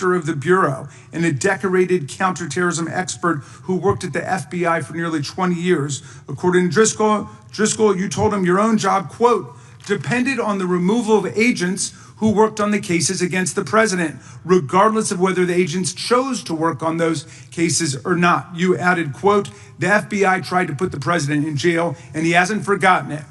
of the Bureau and a decorated counterterrorism expert who worked at the FBI for nearly 20 years. According to Driscoll, you told him your own job, quote, depended on the removal of agents who worked on the cases against the president, regardless of whether the agents chose to work on those cases or not. You added, quote, the FBI tried to put the president in jail and he hasn't forgotten it.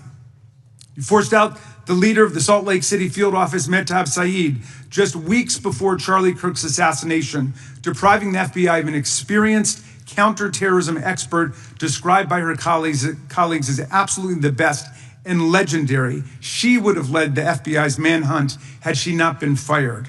You forced out the leader of the Salt Lake City field office, Mehtab Saeed, just weeks before Charlie Kirk's assassination, depriving the FBI of an experienced counterterrorism expert described by her colleagues as absolutely the best and legendary. She would have led the FBI's manhunt had she not been fired.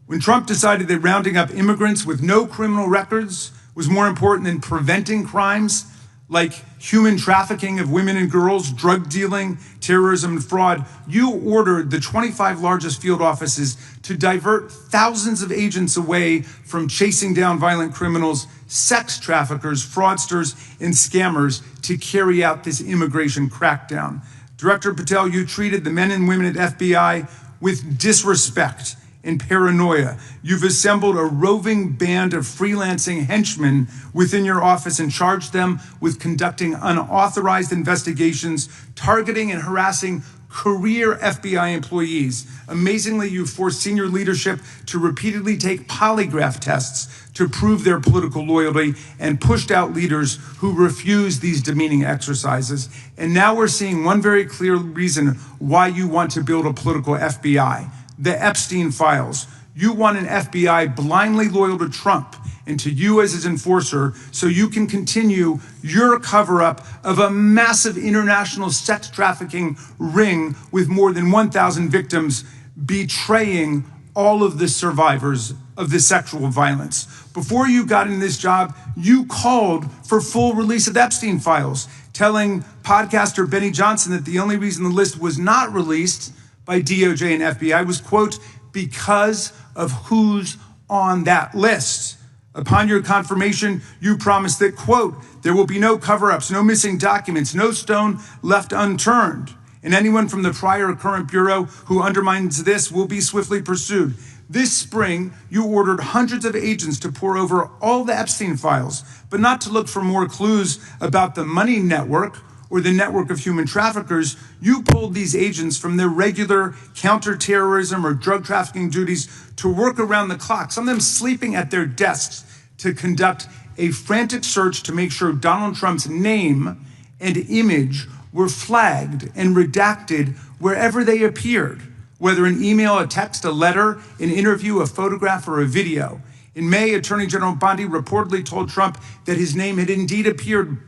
When Trump decided that rounding up immigrants with no criminal records was more important than preventing crimes like human trafficking of women and girls, drug dealing, terrorism, and fraud, you ordered the 25 largest field offices to divert thousands of agents away from chasing down violent criminals, sex traffickers, fraudsters, and scammers to carry out this immigration crackdown. Director Patel, you treated the men and women at FBI with disrespect and paranoia. You've assembled a roving band of freelancing henchmen within your office and charged them with conducting unauthorized investigations, targeting and harassing career FBI employees. Amazingly, you forced senior leadership to repeatedly take polygraph tests to prove their political loyalty and pushed out leaders who refused these demeaning exercises. And now we're seeing one very clear reason why you want to build a political FBI. The Epstein files. You want an FBI blindly loyal to Trump and to you as his enforcer so you can continue your cover-up of a massive international sex trafficking ring with more than 1,000 victims, betraying all of the survivors of the sexual violence. Before you got in this job, you called for full release of the Epstein files, telling podcaster Benny Johnson that the only reason the list was not released by DOJ and FBI was, quote, because of who's on that list. Upon your confirmation, you promised that, quote, there will be no cover-ups, no missing documents, no stone left unturned. And anyone from the prior or current Bureau who undermines this will be swiftly pursued. This spring, you ordered hundreds of agents to pore over all the Epstein files, but not to look for more clues about the money network or the network of human traffickers. You pulled these agents from their regular counterterrorism or drug trafficking duties to work around the clock, some of them sleeping at their desks, to conduct a frantic search to make sure Donald Trump's name and image were flagged and redacted wherever they appeared, whether an email, a text, a letter, an interview, a photograph, or a video. In May, Attorney General Bondi reportedly told Trump that his name had indeed appeared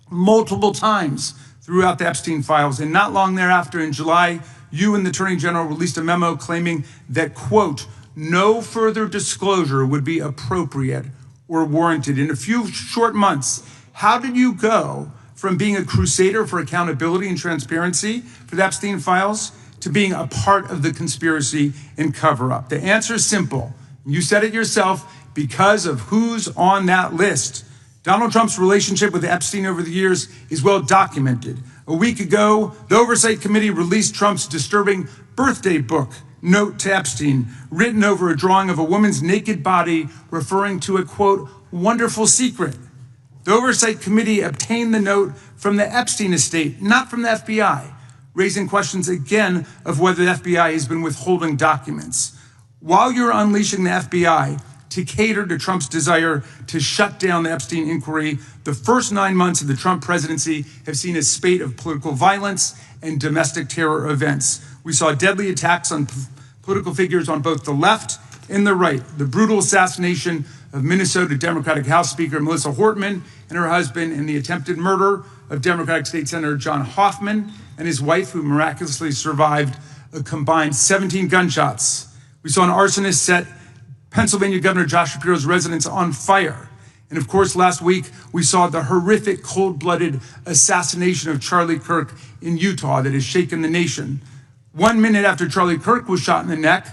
multiple times throughout the Epstein files. And not long thereafter, in July, you and the Attorney General released a memo claiming that, quote, no further disclosure would be appropriate or warranted. In a few short months, how did you go from being a crusader for accountability and transparency for the Epstein files to being a part of the conspiracy and cover-up? The answer is simple. You said it yourself, because of who's on that list. Donald Trump's relationship with Epstein over the years is well documented. A week ago, the Oversight Committee released Trump's disturbing birthday book, Note to Epstein, written over a drawing of a woman's naked body, referring to a, quote, wonderful secret. The Oversight Committee obtained the note from the Epstein estate, not from the FBI, raising questions again of whether the FBI has been withholding documents. While you're unleashing the FBI to cater to Trump's desire to shut down the Epstein inquiry, the first 9 months of the Trump presidency have seen a spate of political violence and domestic terror events. We saw deadly attacks on political figures on both the left and the right. The brutal assassination of Minnesota Democratic House Speaker Melissa Hortman and her husband, and the attempted murder of Democratic State Senator John Hoffman and his wife, who miraculously survived a combined 17 gunshots. We saw an arsonist set Pennsylvania Governor Josh Shapiro's residence on fire. And of course, last week, we saw the horrific, cold-blooded assassination of Charlie Kirk in Utah that has shaken the nation. 1 minute after Charlie Kirk was shot in the neck,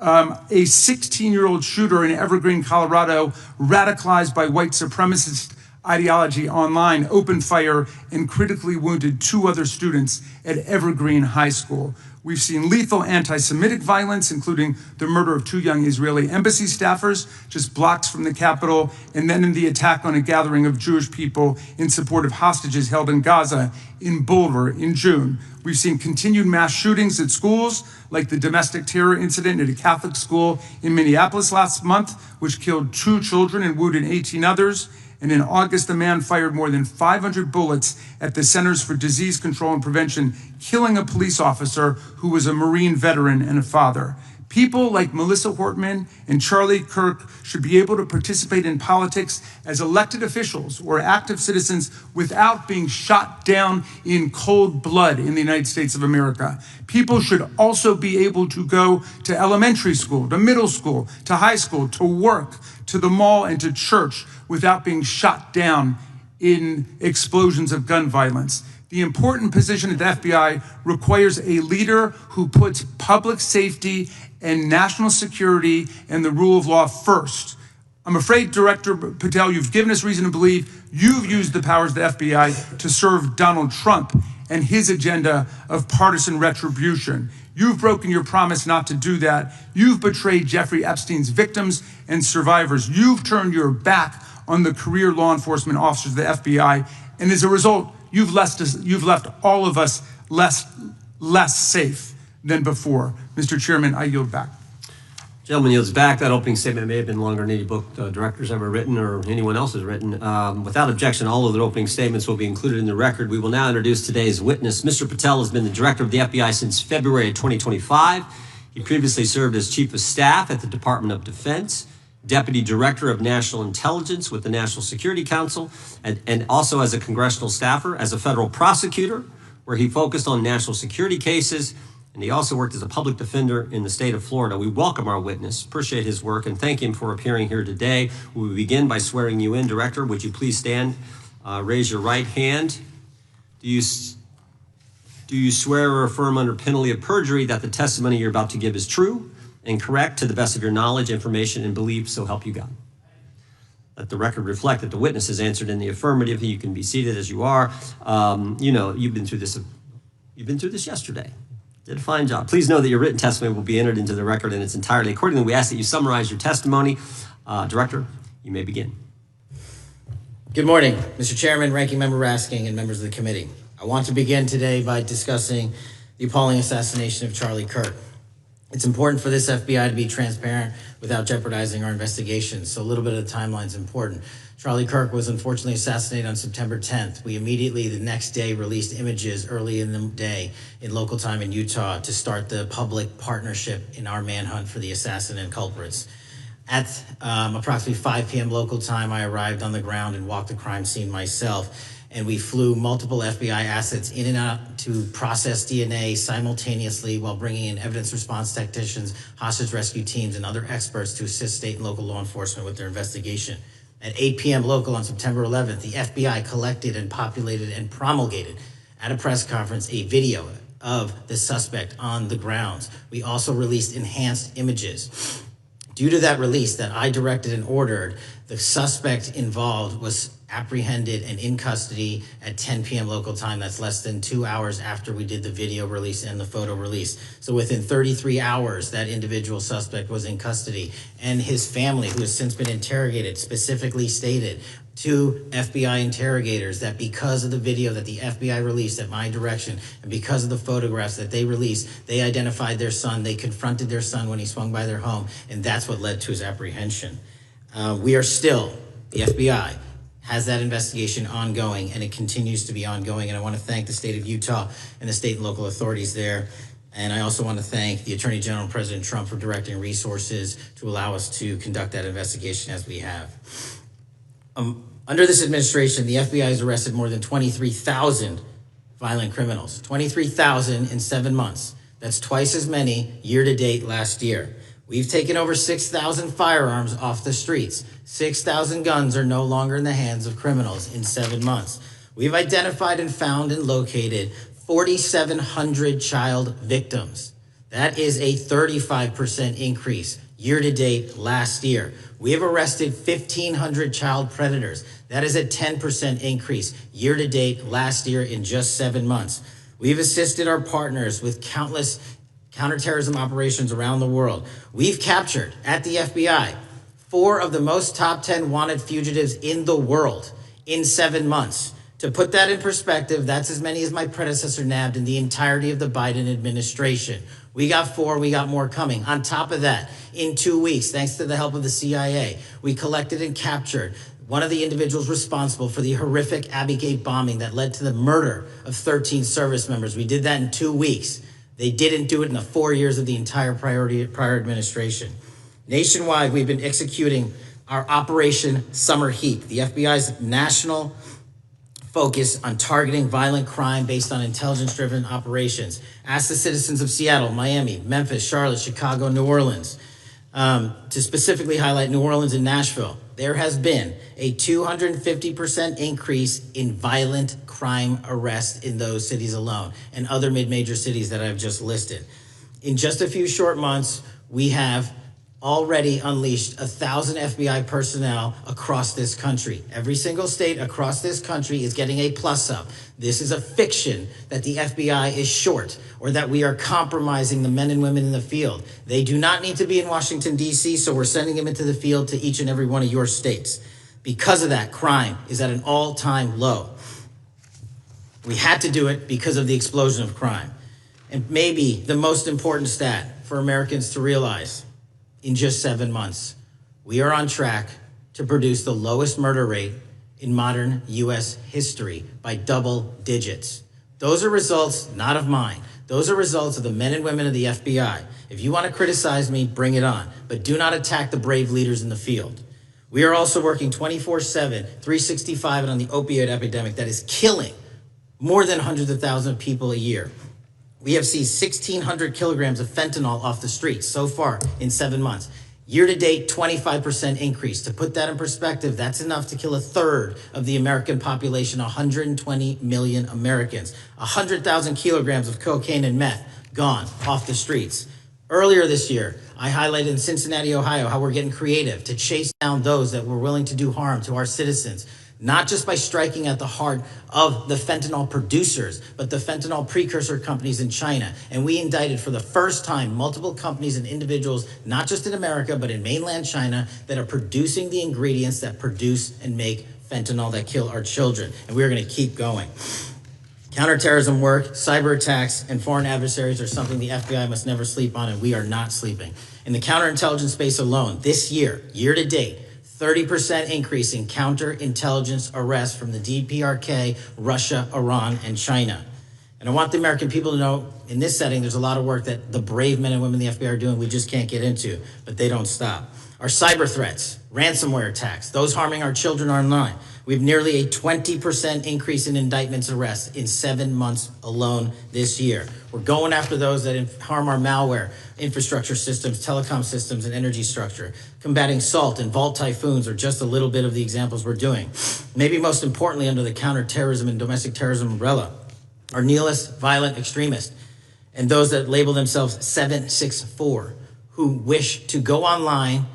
a 16-year-old shooter in Evergreen, Colorado, radicalized by white supremacist ideology online, opened fire and critically wounded 2 other students at Evergreen High School. We've seen lethal anti-Semitic violence, including the murder of 2 young Israeli embassy staffers just blocks from the Capitol, and then in the attack on a gathering of Jewish people in support of hostages held in Gaza in Boulder in June. We've seen continued mass shootings at schools, like the domestic terror incident at a Catholic school in Minneapolis last month, which killed 2 children and wounded 18 others. And in August, a man fired more than 500 bullets at the Centers for Disease Control and Prevention, killing a police officer who was a Marine veteran and a father. People like Melissa Hortman and Charlie Kirk should be able to participate in politics as elected officials or active citizens without being shot down in cold blood in the United States of America. People should also be able to go to elementary school, to middle school, to high school, to work, to the mall, and to church without being shot down in explosions of gun violence. The important position at the FBI requires a leader who puts public safety and national security and the rule of law first. I'm afraid, Director Patel, you've given us reason to believe you've used the powers of the FBI to serve Donald Trump and his agenda of partisan retribution. You've broken your promise not to do that. You've betrayed Jeffrey Epstein's victims and survivors. You've turned your back on the career law enforcement officers of the FBI, and as a result, you've left all of us less safe than before. Mr. Chairman, I yield back. Gentleman yields back. That opening statement may have been longer than any book director's ever written or anyone else has written. Without objection, all of the opening statements will be included in the record. We will now introduce today's witness. Mr. Patel has been the director of the FBI since February of 2025. He previously served as chief of staff at the Department of Defense, deputy director of national intelligence with the National Security Council, and also as a congressional staffer, as a federal prosecutor, where he focused on national security cases. And he also worked as a public defender in the state of Florida. We welcome our witness, appreciate his work, and thank him for appearing here today. We will begin by swearing you in. Director, would you please stand, raise your right hand. Do you swear or affirm under penalty of perjury that the testimony you're about to give is true and correct to the best of your knowledge, information, and belief, so help you God? Let the record reflect that the witness has answered in the affirmative. You can be seated as you are. You've been through this yesterday. Did a fine job. Please know that your written testimony will be entered into the record in its entirety. Accordingly, we ask that you summarize your testimony. Director, you may begin. Good morning, Mr. Chairman, Ranking Member Raskin, and members of the committee. I want to begin today by discussing the appalling assassination of Charlie Kirk. It's important for this FBI to be transparent without jeopardizing our investigation, so a little bit of the timeline is important. Charlie Kirk was unfortunately assassinated on September 10th. We immediately, the next day, released images early in the day in local time in Utah to start the public partnership in our manhunt for the assassin and culprits. At approximately 5 p.m. local time, I arrived on the ground and walked the crime scene myself. And we flew multiple FBI assets in and out to process DNA simultaneously while bringing in evidence response technicians, hostage rescue teams, and other experts to assist state and local law enforcement with their investigation. At 8 p.m. local on September 11th, the FBI collected and populated and promulgated at a press conference a video of the suspect on the grounds. We also released enhanced images. Due to that release that I directed and ordered, the suspect involved was apprehended and in custody at 10 p.m. local time. That's less than 2 hours after we did the video release and the photo release. So within 33 hours, that individual suspect was in custody, and his family, who has since been interrogated, specifically stated to FBI interrogators that because of the video that the FBI released at my direction and because of the photographs that they released, they identified their son, they confronted their son when he swung by their home, and that's what led to his apprehension. We are still, the FBI has that investigation ongoing, and it continues to be ongoing, and I want to thank the state of Utah and the state and local authorities there. And I also want to thank the Attorney General and President Trump for directing resources to allow us to conduct that investigation as we have. Under this administration, the FBI has arrested more than 23,000 violent criminals. 23,000 in 7 months. That's twice as many year to date last year. We've taken over 6,000 firearms off the streets. 6,000 guns are no longer in the hands of criminals in 7 months. We've identified and found and located 4,700 child victims. That is a 35% increase year to date last year. We have arrested 1,500 child predators. That is a 10% increase year to date last year in just 7 months. We've assisted our partners with countless counterterrorism operations around the world. We've captured, at the FBI, 4 of the most top 10 wanted fugitives in the world in 7 months. To put that in perspective, that's as many as my predecessor nabbed in the entirety of the Biden administration. We got 4, we got more coming. On top of that, in 2 weeks, thanks to the help of the CIA, we collected and captured one of the individuals responsible for the horrific Abbey Gate bombing that led to the murder of 13 service members. We did that in 2 weeks. They didn't do it in the 4 years of the entire prior administration. Nationwide, we've been executing our Operation Summer Heat, the FBI's national focus on targeting violent crime based on intelligence-driven operations. Ask the citizens of Seattle, Miami, Memphis, Charlotte, Chicago, New Orleans, to specifically highlight New Orleans and Nashville. There has been a 250% increase in violent crime arrests in those cities alone and other mid-major cities that I've just listed. In just a few short months, we have already unleashed 1,000 FBI personnel across this country. Every single state across this country is getting a plus up. This is a fiction that the FBI is short or that we are compromising the men and women in the field. They do not need to be in Washington, D.C., so we're sending them into the field to each and every one of your states. Because of that, crime is at an all-time low. We had to do it because of the explosion of crime. And maybe the most important stat for Americans to realize: in just 7 months, we are on track to produce the lowest murder rate in modern U.S. history by double digits. Those are results not of mine. Those are results of the men and women of the FBI. If you want to criticize me, bring it on, but do not attack the brave leaders in the field. We are also working 24/7, 365 on the opioid epidemic that is killing more than hundreds of thousands of people a year. We have seized 1,600 kilograms of fentanyl off the streets so far in 7 months. Year to date, 25% increase. To put that in perspective, that's enough to kill 1/3 of the American population, 120 million Americans. 100,000 kilograms of cocaine and meth gone off the streets. Earlier this year, I highlighted in Cincinnati, Ohio, how we're getting creative to chase down those that were willing to do harm to our citizens. Not just by striking at the heart of the fentanyl producers, but the fentanyl precursor companies in China. And we indicted for the first time multiple companies and individuals, not just in America, but in mainland China, that are producing the ingredients that produce and make fentanyl that kill our children. And we're going to keep going. Counterterrorism work, cyber attacks, and foreign adversaries are something the FBI must never sleep on, and we are not sleeping. In the counterintelligence space alone, this year, year to date, 30% increase in counterintelligence arrests from the DPRK, Russia, Iran, and China. And I want the American people to know, in this setting, there's a lot of work that the brave men and women of the FBI are doing we just can't get into, but they don't stop. Our cyber threats, ransomware attacks, those harming our children online. We have nearly a 20% increase in indictments arrests in 7 months alone this year. We're going after those that harm our malware, infrastructure systems, telecom systems, and energy structure. Combating SALT and Vault typhoons are just a little bit of the examples we're doing. Maybe most importantly, under the counterterrorism and domestic terrorism umbrella, are nihilist, violent extremists, and those that label themselves 764, who wish to go online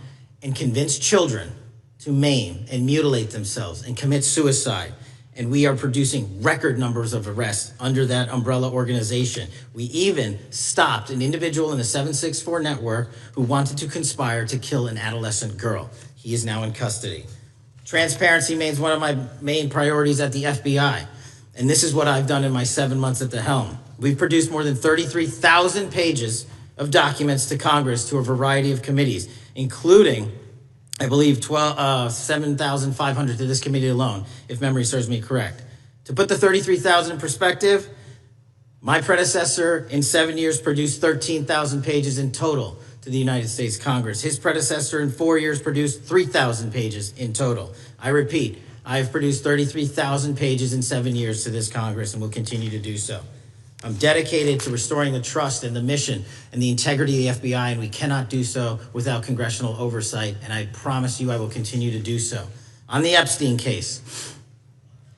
and convince children to maim and mutilate themselves and commit suicide. And we are producing record numbers of arrests under that umbrella organization. We even stopped an individual in the 764 network who wanted to conspire to kill an adolescent girl. He is now in custody. Transparency remains one of my main priorities at the FBI. And this is what I've done in my 7 months at the helm. We've produced more than 33,000 pages of documents to Congress to a variety of committees, including, I believe, 7,500 to this committee alone, if memory serves me correct. To put the 33,000 in perspective, my predecessor in 7 years produced 13,000 pages in total to the United States Congress. His predecessor in 4 years produced 3,000 pages in total. I repeat, I have produced 33,000 pages in 7 years to this Congress and will continue to do so. I'm dedicated to restoring the trust and the mission and the integrity of the FBI, and we cannot do so without congressional oversight, and I promise you I will continue to do so. On the Epstein case,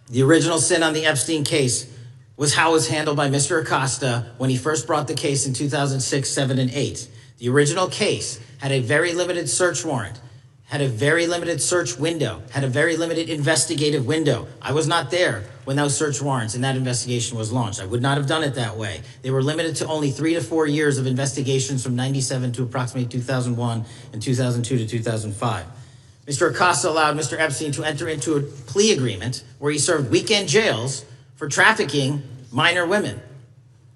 the original sin on the Epstein case was how it was handled by Mr. Acosta when he first brought the case in 2006, 7, and 8. The original case had a very limited search warrant, had a very limited search window, had a very limited investigative window. I was not there when those search warrants and that investigation was launched. I would not have done it that way. They were limited to only 3 to 4 years of investigations from 97 to approximately 2001 and 2002 to 2005. Mr. Acosta allowed Mr. Epstein to enter into a plea agreement where he served weekend jails for trafficking minor women.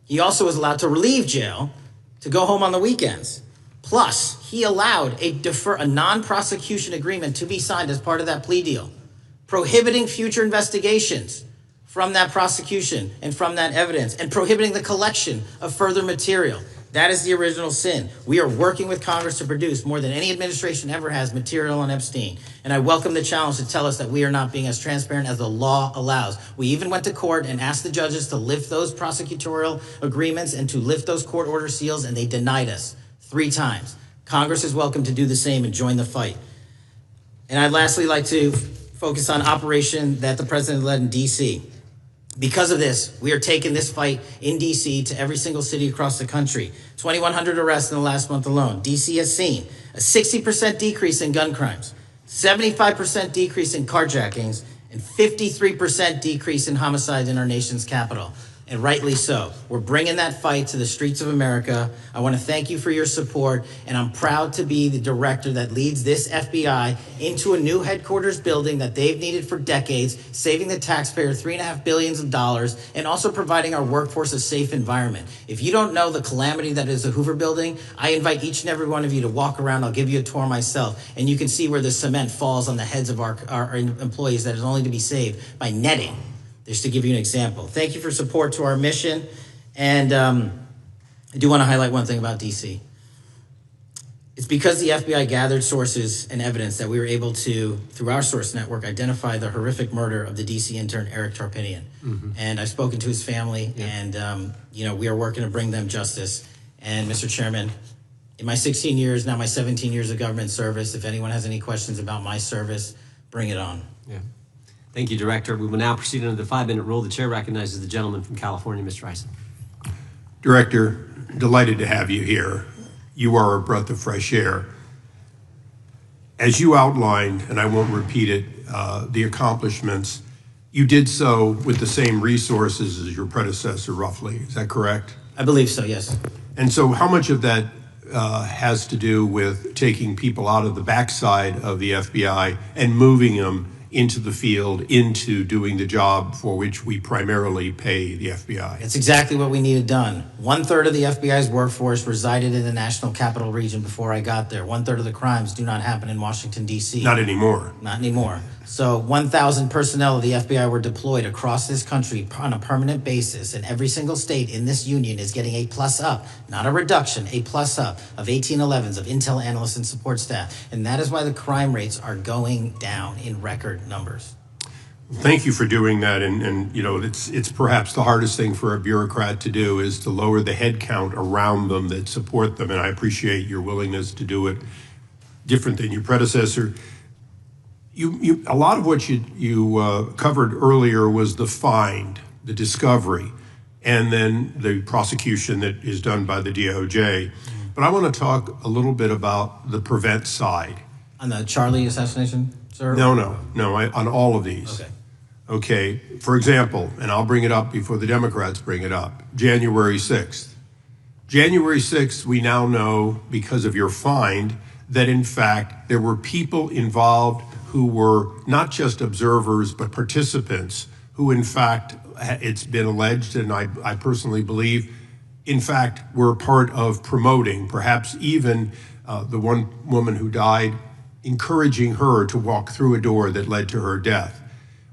He also was allowed to leave jail to go home on the weekends. Plus, he allowed a non-prosecution agreement to be signed as part of that plea deal, prohibiting future investigations from that prosecution and from that evidence, and prohibiting the collection of further material. That is the original sin. We are working with Congress to produce more than any administration ever has material on Epstein. And I welcome the challenge to tell us that we are not being as transparent as the law allows. We even went to court and asked the judges to lift those prosecutorial agreements and to lift those court order seals, and they denied us 3 times. Congress is welcome to do the same and join the fight. And I'd lastly like to focus on operation that the president led in D.C. Because of this, we are taking this fight in D.C. to every single city across the country. 2,100 arrests in the last month alone. D.C. has seen a 60% decrease in gun crimes, 75% decrease in carjackings, and 53% decrease in homicides in our nation's capital. And rightly so. We're bringing that fight to the streets of America. I want to thank you for your support, and I'm proud to be the director that leads this FBI into a new headquarters building that they've needed for decades, saving the taxpayer $3.5 billion, and also providing our workforce a safe environment. If you don't know the calamity that is the Hoover Building, I invite each and every one of you to walk around. I'll give you a tour myself, and you can see where the cement falls on the heads of our employees that is only to be saved by netting. Just to give you an example. Thank you for support to our mission. And I do want to highlight one thing about DC. It's because the FBI gathered sources and evidence that we were able to, through our source network, identify the horrific murder of the DC intern, Eric Tarpinian. Mm-hmm. And I've spoken to his family, and we are working to bring them justice. And Mr. Chairman, in my 16 years, now my 17 years of government service, if anyone has any questions about my service, bring it on. Yeah. Thank you, Director. We will now proceed under the 5-minute rule. The chair recognizes the gentleman from California, Mr. Ison. Director, delighted to have you here. You are a breath of fresh air. As you outlined, and I won't repeat it, the accomplishments, you did so with the same resources as your predecessor, roughly. Is that correct? I believe so, yes. And so how much of that has to do with taking people out of the backside of the FBI and moving them into the field, into doing the job for which we primarily pay the FBI? It's exactly what we needed done. 1/3 of the FBI's workforce resided in the National Capital Region before I got there. 1/3 of the crimes do not happen in Washington, D.C. Not anymore. Not anymore. So 1,000 personnel of the FBI were deployed across this country on a permanent basis, and every single state in this union is getting a plus up, not a reduction, a plus up of 1811s of intel analysts and support staff. And that is why the crime rates are going down in record numbers. Thank you for doing that, and it's perhaps the hardest thing for a bureaucrat to do is to lower the head count around them that support them, and I appreciate your willingness to do it different than your predecessor. A lot of what you covered earlier was the find, the discovery, and then the prosecution that is done by the DOJ. But I want to talk a little bit about the prevent side. On the Charlie assassination, sir? No, on all of these. Okay, for example, and I'll bring it up before the Democrats bring it up, January 6th. January 6th, we now know, because of your find, that in fact there were people involved who were not just observers, but participants who, in fact, it's been alleged, and I personally believe, in fact, were part of promoting, perhaps even the one woman who died, encouraging her to walk through a door that led to her death.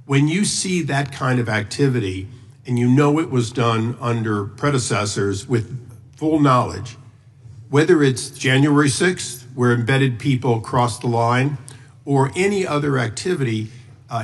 When you see that kind of activity, and you know it was done under predecessors with full knowledge, whether it's January 6th, where embedded people crossed the line, or any other activity,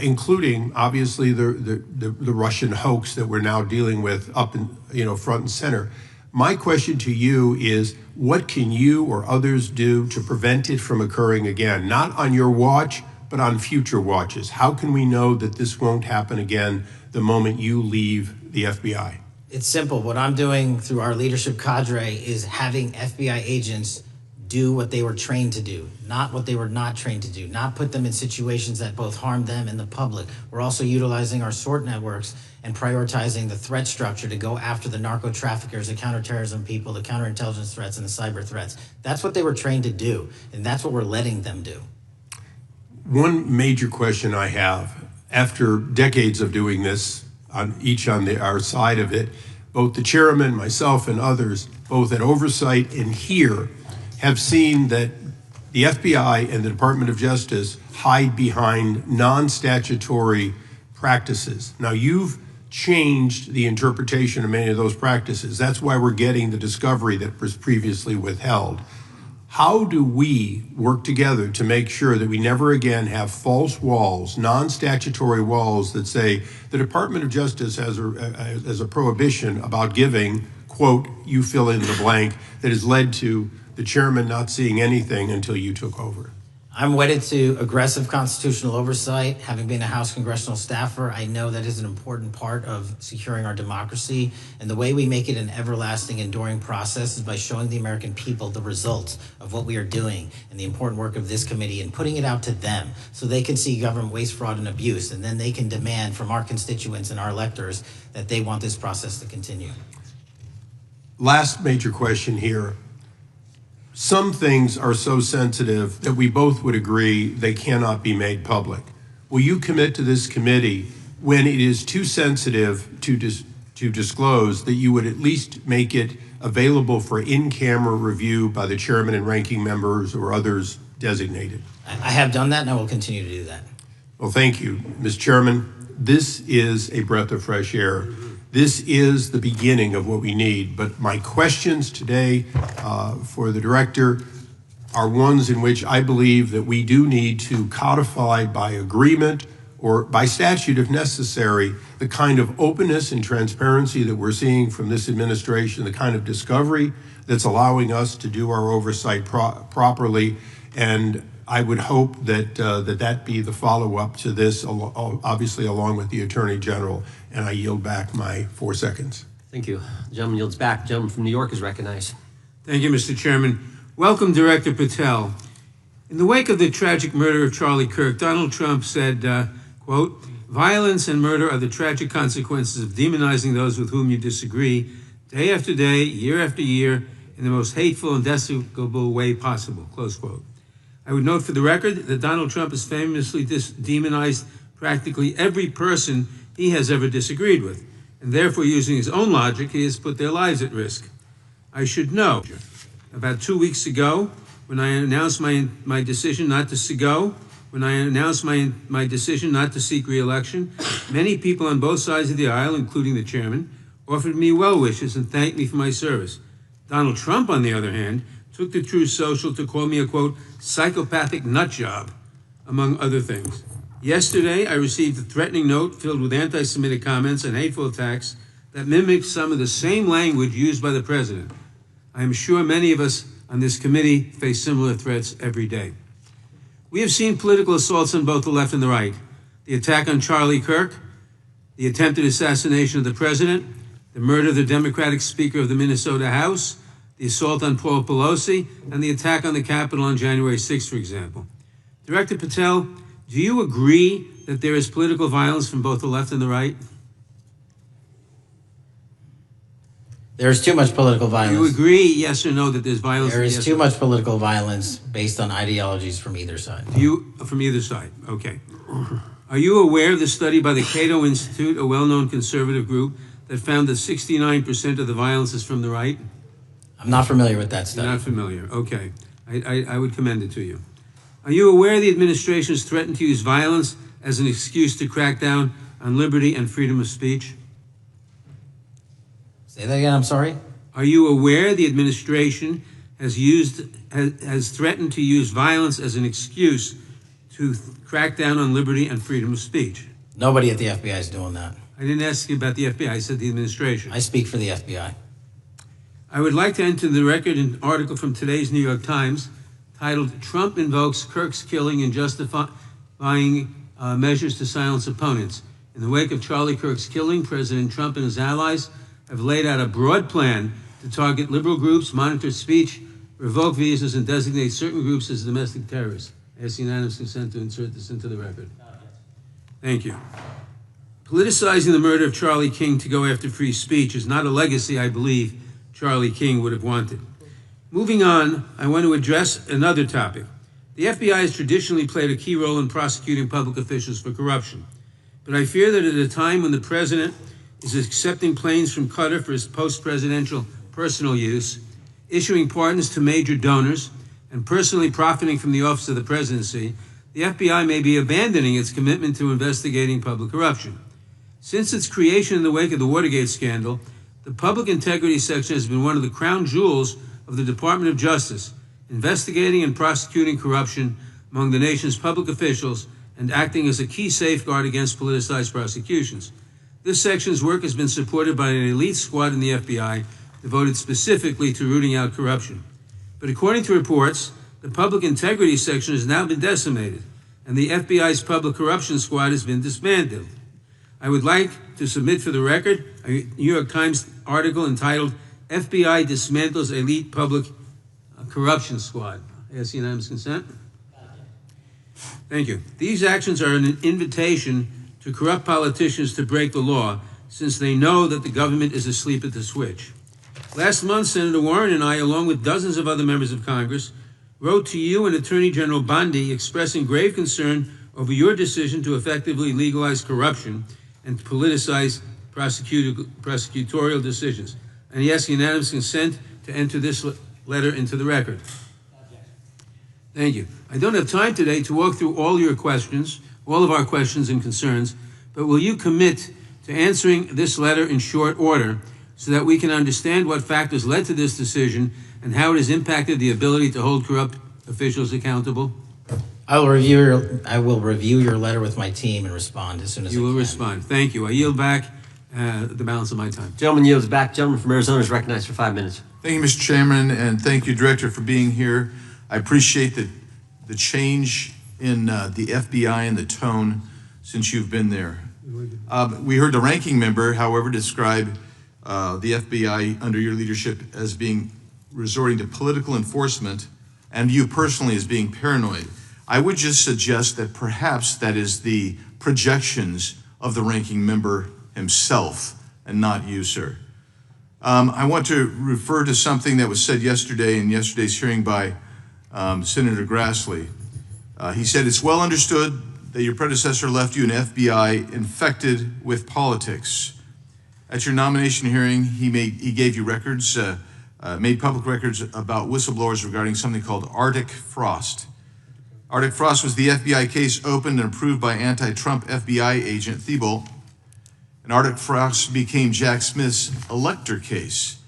including obviously the Russian hoax that we're now dealing with up in front and center. My question to you is, what can you or others do to prevent it from occurring again? Not on your watch, but on future watches. How can we know that this won't happen again the moment you leave the FBI? It's simple. What I'm doing through our leadership cadre is having FBI agents do what they were trained to do, not what they were not trained to do, not put them in situations that both harm them and the public. We're also utilizing our SORT networks and prioritizing the threat structure to go after the narco traffickers, the counterterrorism people, the counterintelligence threats, and the cyber threats. That's what they were trained to do, and that's what we're letting them do. One major question I have, after decades of doing this, on our side of it, both the chairman, myself, and others, both at oversight and here, have seen that the FBI and the Department of Justice hide behind non-statutory practices. Now, you've changed the interpretation of many of those practices. That's why we're getting the discovery that was previously withheld. How do we work together to make sure that we never again have false walls, non-statutory walls that say the Department of Justice has a prohibition about giving, quote, you fill in the blank, that has led to the chairman not seeing anything until you took over? I'm wedded to aggressive constitutional oversight. Having been a House congressional staffer, I know that is an important part of securing our democracy. And the way we make it an everlasting, enduring process is by showing the American people the results of what we are doing and the important work of this committee and putting it out to them so they can see government waste, fraud, and abuse. And then they can demand from our constituents and our electors that they want this process to continue. Last major question here. Some things are so sensitive that we both would agree they cannot be made public. Will you commit to this committee, when it is too sensitive to disclose, that you would at least make it available for in-camera review by the chairman and ranking members or others designated? I have done that, and I will continue to do that. Well, thank you, Mr. Chairman. This is a breath of fresh air. This is the beginning of what we need. But my questions today for the director are ones in which I believe that we do need to codify by agreement or by statute if necessary, the kind of openness and transparency that we're seeing from this administration, the kind of discovery that's allowing us to do our oversight properly. And I would hope that that be the follow-up to this, obviously along with the Attorney General. And I yield back my 4 seconds. Thank you. The gentleman yields back. The gentleman from New York is recognized. Thank you, Mr. Chairman. Welcome, Director Patel. In the wake of the tragic murder of Charlie Kirk, Donald Trump said, quote, "Violence and murder are the tragic consequences of demonizing those with whom you disagree, day after day, year after year, in the most hateful and despicable way possible," close quote. I would note for the record that Donald Trump has famously demonized practically every person he has ever disagreed with, and therefore, using his own logic, he has put their lives at risk. I should know, about 2 weeks ago, when I announced my decision not to my decision not to seek re-election, many people on both sides of the aisle, including the chairman, offered me well wishes and thanked me for my service. Donald Trump, on the other hand, took to Truth Social to call me a, quote, psychopathic nut job, among other things. Yesterday, I received a threatening note filled with anti-Semitic comments and hateful attacks that mimicked some of the same language used by the president. I am sure many of us on this committee face similar threats every day. We have seen political assaults on both the left and the right. The attack on Charlie Kirk, the attempted assassination of the president, the murder of the Democratic Speaker of the Minnesota House, the assault on Paul Pelosi, and the attack on the Capitol on January 6th, for example. Director Patel, do you agree that there is political violence from both the left and the right? There is too much political violence. Do you agree, yes or no, that there's violence? There is too much political violence based on ideologies from either side. From either side, okay. Are you aware of the study by the Cato Institute, a well-known conservative group, that found that 69% of the violence is from the right? I'm not familiar with that study. You're not familiar, okay. I would commend it to you. Are you aware the administration has threatened to use violence as an excuse to crack down on liberty and freedom of speech? Say that again, I'm sorry? Are you aware the administration has threatened to use violence as an excuse to crack down on liberty and freedom of speech? Nobody at the FBI is doing that. I didn't ask you about the FBI, I said the administration. I speak for the FBI. I would like to enter the record an article from today's New York Times titled, "Trump Invokes Kirk's Killing and Justifying Measures to Silence Opponents." In the wake of Charlie Kirk's killing, President Trump and his allies have laid out a broad plan to target liberal groups, monitor speech, revoke visas, and designate certain groups as domestic terrorists. I ask unanimous consent to insert this into the record. Thank you. Politicizing the murder of Charlie King to go after free speech is not a legacy I believe Charlie King would have wanted. Moving on, I want to address another topic. The FBI has traditionally played a key role in prosecuting public officials for corruption. But I fear that at a time when the president is accepting planes from Qatar for his post-presidential personal use, issuing pardons to major donors, and personally profiting from the office of the presidency, the FBI may be abandoning its commitment to investigating public corruption. Since its creation in the wake of the Watergate scandal, the Public Integrity Section has been one of the crown jewels of the Department of Justice, investigating and prosecuting corruption among the nation's public officials and acting as a key safeguard against politicized prosecutions. This section's work has been supported by an elite squad in the FBI devoted specifically to rooting out corruption. But according to reports, the Public Integrity Section has now been decimated, and the FBI's Public Corruption Squad has been disbanded. I would like to submit for the record a New York Times article entitled, FBI Dismantles Elite Public Corruption Squad. I ask unanimous consent. Thank you. These actions are an invitation to corrupt politicians to break the law, since they know that the government is asleep at the switch. Last month, Senator Warren and I, along with dozens of other members of Congress, wrote to you and Attorney General Bondi expressing grave concern over your decision to effectively legalize corruption and politicize prosecutorial decisions. And he asks unanimous consent to enter this letter into the record. Thank you. I don't have time today to walk through all your questions, all of our questions and concerns, but will you commit to answering this letter in short order so that we can understand what factors led to this decision and how it has impacted the ability to hold corrupt officials accountable? I will review your letter with my team and respond as soon as I can. You will respond. Thank you. I yield back the balance of my time. Gentleman yields back. Gentleman from Arizona is recognized for 5 minutes. Thank you, Mr. Chairman, and thank you, Director, for being here. I appreciate the change in the FBI and the tone since you've been there. We heard the ranking member, however, describe the FBI under your leadership as being resorting to political enforcement and you personally as being paranoid. I would just suggest that perhaps that is the projections of the ranking member himself and not you, sir. I want to refer to something that was said yesterday in yesterday's hearing by Senator Grassley. He said, it's well understood that your predecessor left you an FBI infected with politics. At your nomination hearing, he gave you records, made public records about whistleblowers regarding something called Arctic Frost. Arctic Frost was the FBI case opened and approved by anti-Trump FBI agent Thibault, and Arctic Frost became Jack Smith's elector case.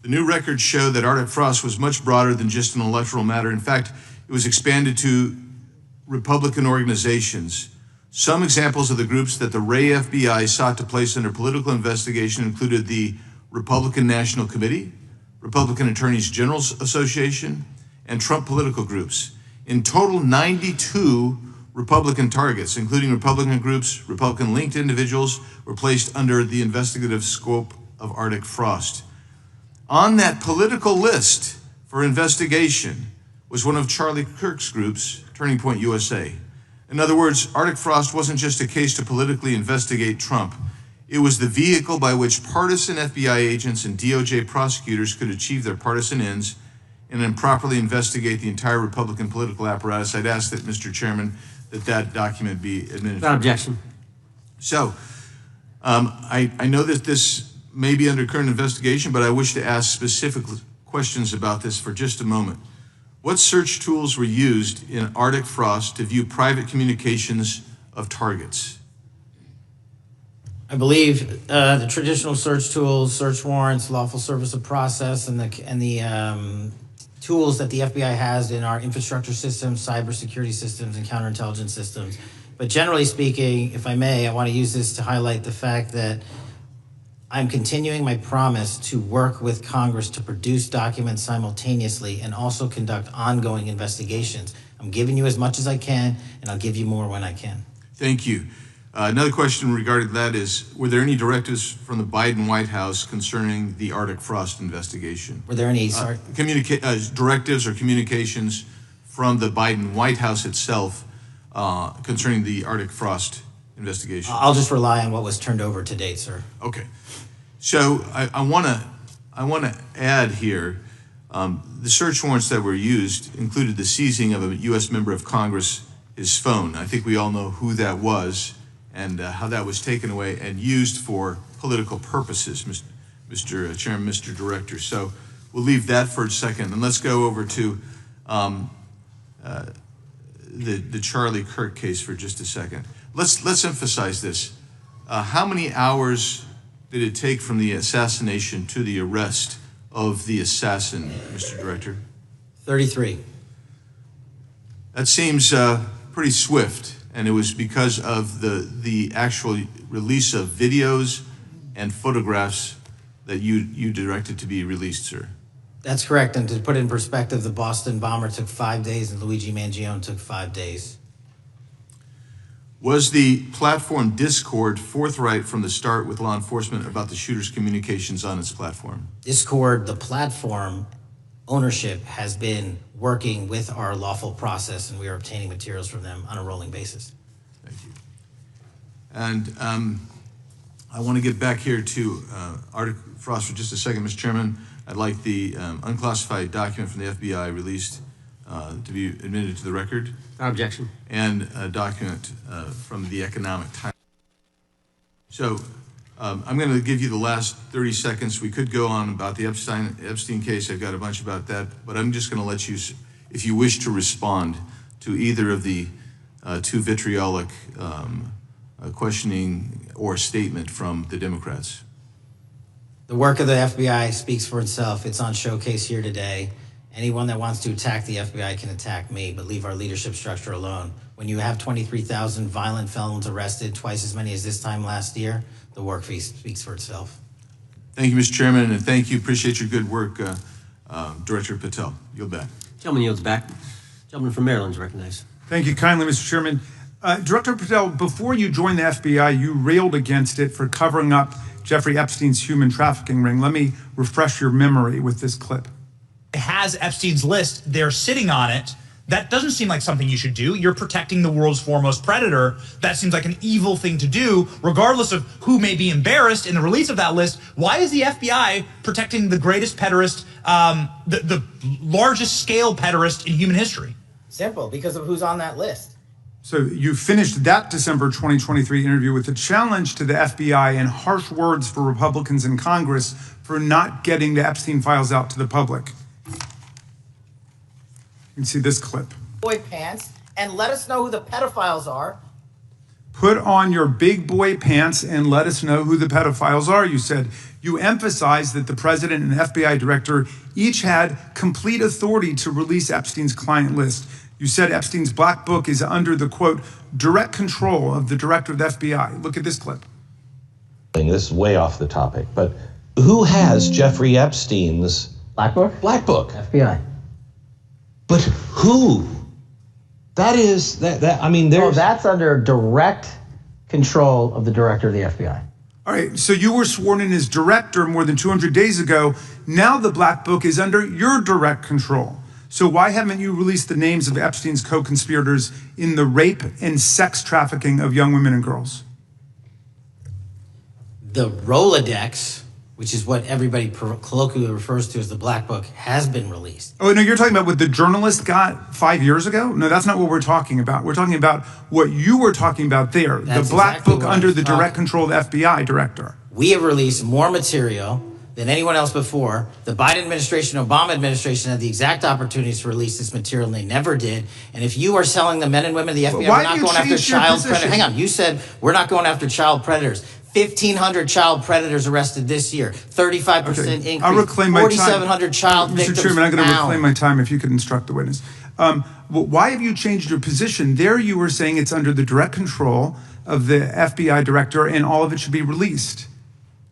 The new records show that Arctic Frost was much broader than just an electoral matter. In fact, it was expanded to Republican organizations. Some examples of the groups that the Ray FBI sought to place under political investigation included the Republican National Committee, Republican Attorneys General's Association, and Trump political groups. In total, 92 Republican targets, including Republican groups, Republican-linked individuals, were placed under the investigative scope of Arctic Frost. On that political list for investigation was one of Charlie Kirk's groups, Turning Point USA. In other words, Arctic Frost wasn't just a case to politically investigate Trump. It was the vehicle by which partisan FBI agents and DOJ prosecutors could achieve their partisan ends and improperly investigate the entire Republican political apparatus. I'd ask that, Mr. Chairman, that document be administered. Without objection. So, I know that this may be under current investigation, but I wish to ask specific questions about this for just a moment. What search tools were used in Arctic Frost to view private communications of targets? I believe the traditional search tools, search warrants, lawful service of process, and the tools that the FBI has in our infrastructure systems, cybersecurity systems, and counterintelligence systems. But generally speaking, if I may, I want to use this to highlight the fact that I'm continuing my promise to work with Congress to produce documents simultaneously and also conduct ongoing investigations. I'm giving you as much as I can, and I'll give you more when I can. Thank you. Another question regarding that is, were there any directives from the Biden White House concerning the Arctic frost investigation? Were there any, sorry? Directives or communications from the Biden White House itself concerning the Arctic frost investigation? I'll just rely on what was turned over to date, sir. Okay. So I want to add here, the search warrants that were used included the seizing of a U.S. member of Congress, his phone. I think we all know who that was and how that was taken away and used for political purposes, Mr. Chairman, Mr. Director. So we'll leave that for a second, and let's go over to the Charlie Kirk case for just a second. Let's emphasize this. How many hours did it take from the assassination to the arrest of the assassin, Mr. Director? 33. That seems pretty swift, and it was because of the actual release of videos and photographs that you directed to be released, sir. That's correct, and to put it in perspective, the Boston bomber took 5 days and Luigi Mangione took 5 days. Was the platform Discord forthright from the start with law enforcement about the shooter's communications on its platform? Discord, the platform ownership, has been working with our lawful process, and we are obtaining materials from them on a rolling basis. Thank you. And I want to get back here to Arctic frost for just a second, Mr. Chairman. I'd like the unclassified document from the FBI released to be admitted to the record. Without objection. And a document from the Economic Times. So I'm going to give you the last 30 seconds. We could go on about the Epstein case. I've got a bunch about that, but I'm just going to let you, if you wish to respond to either of the two vitriolic questioning or statement from the Democrats. The work of the FBI speaks for itself. It's on showcase here today. Anyone that wants to attack the FBI can attack me, but leave our leadership structure alone. When you have 23,000 violent felons arrested, twice as many as this time last year, the work speaks for itself. Thank you, Mr. Chairman, and thank you. Appreciate your good work, Director Patel. Yield back. Gentleman yields back. Gentleman from Maryland is recognized. Thank you kindly, Mr. Chairman. Director Patel, before you joined the FBI, you railed against it for covering up Jeffrey Epstein's human trafficking ring. Let me refresh your memory with this clip. Has Epstein's list, they're sitting on it. That doesn't seem like something you should do. You're protecting the world's foremost predator. That seems like an evil thing to do, regardless of who may be embarrassed in the release of that list. Why is the FBI protecting the greatest pederast, the largest scale pederast in human history? Simple, because of who's on that list. So you finished that December 2023 interview with a challenge to the FBI and harsh words for Republicans in Congress for not getting the Epstein files out to the public. You can see this clip. Boy pants, and let us know who the pedophiles are. Put on your big boy pants and let us know who the pedophiles are, you said. You emphasized that the president and FBI director each had complete authority to release Epstein's client list. You said Epstein's black book is under the, quote, direct control of the director of the FBI. Look at this clip. This is way off the topic, but who has Jeffrey Epstein's Black book? black book? FBI. But who? That is, I mean, there's... Oh, that's under direct control of the director of the FBI. All right, so you were sworn in as director more than 200 days ago. Now the black book is under your direct control. So why haven't you released the names of Epstein's co-conspirators in the rape and sex trafficking of young women and girls? The Rolodex, which is what everybody colloquially refers to as the black book, has been released. Oh, no, you're talking about what the journalist got 5 years ago? No, that's not what we're talking about. We're talking about what you were talking about there, That's the black exactly book what under I'm the talking. direct control of the FBI director. We have released more material than anyone else before. The Biden administration, Obama administration had the exact opportunities to release this material, and they never did. And if you are selling the men and women of the FBI, why we're not have you going after changed your child position? predators. Hang on, you said we're not going after child predators. 1,500 child predators arrested this year, 35% increase. I'll reclaim my time. 4,700 child victims Mr. Chairman, I'm going to found. reclaim my time if you could instruct the witness. Well, why have you changed your position? There you were saying it's under the direct control of the FBI director and all of it should be released.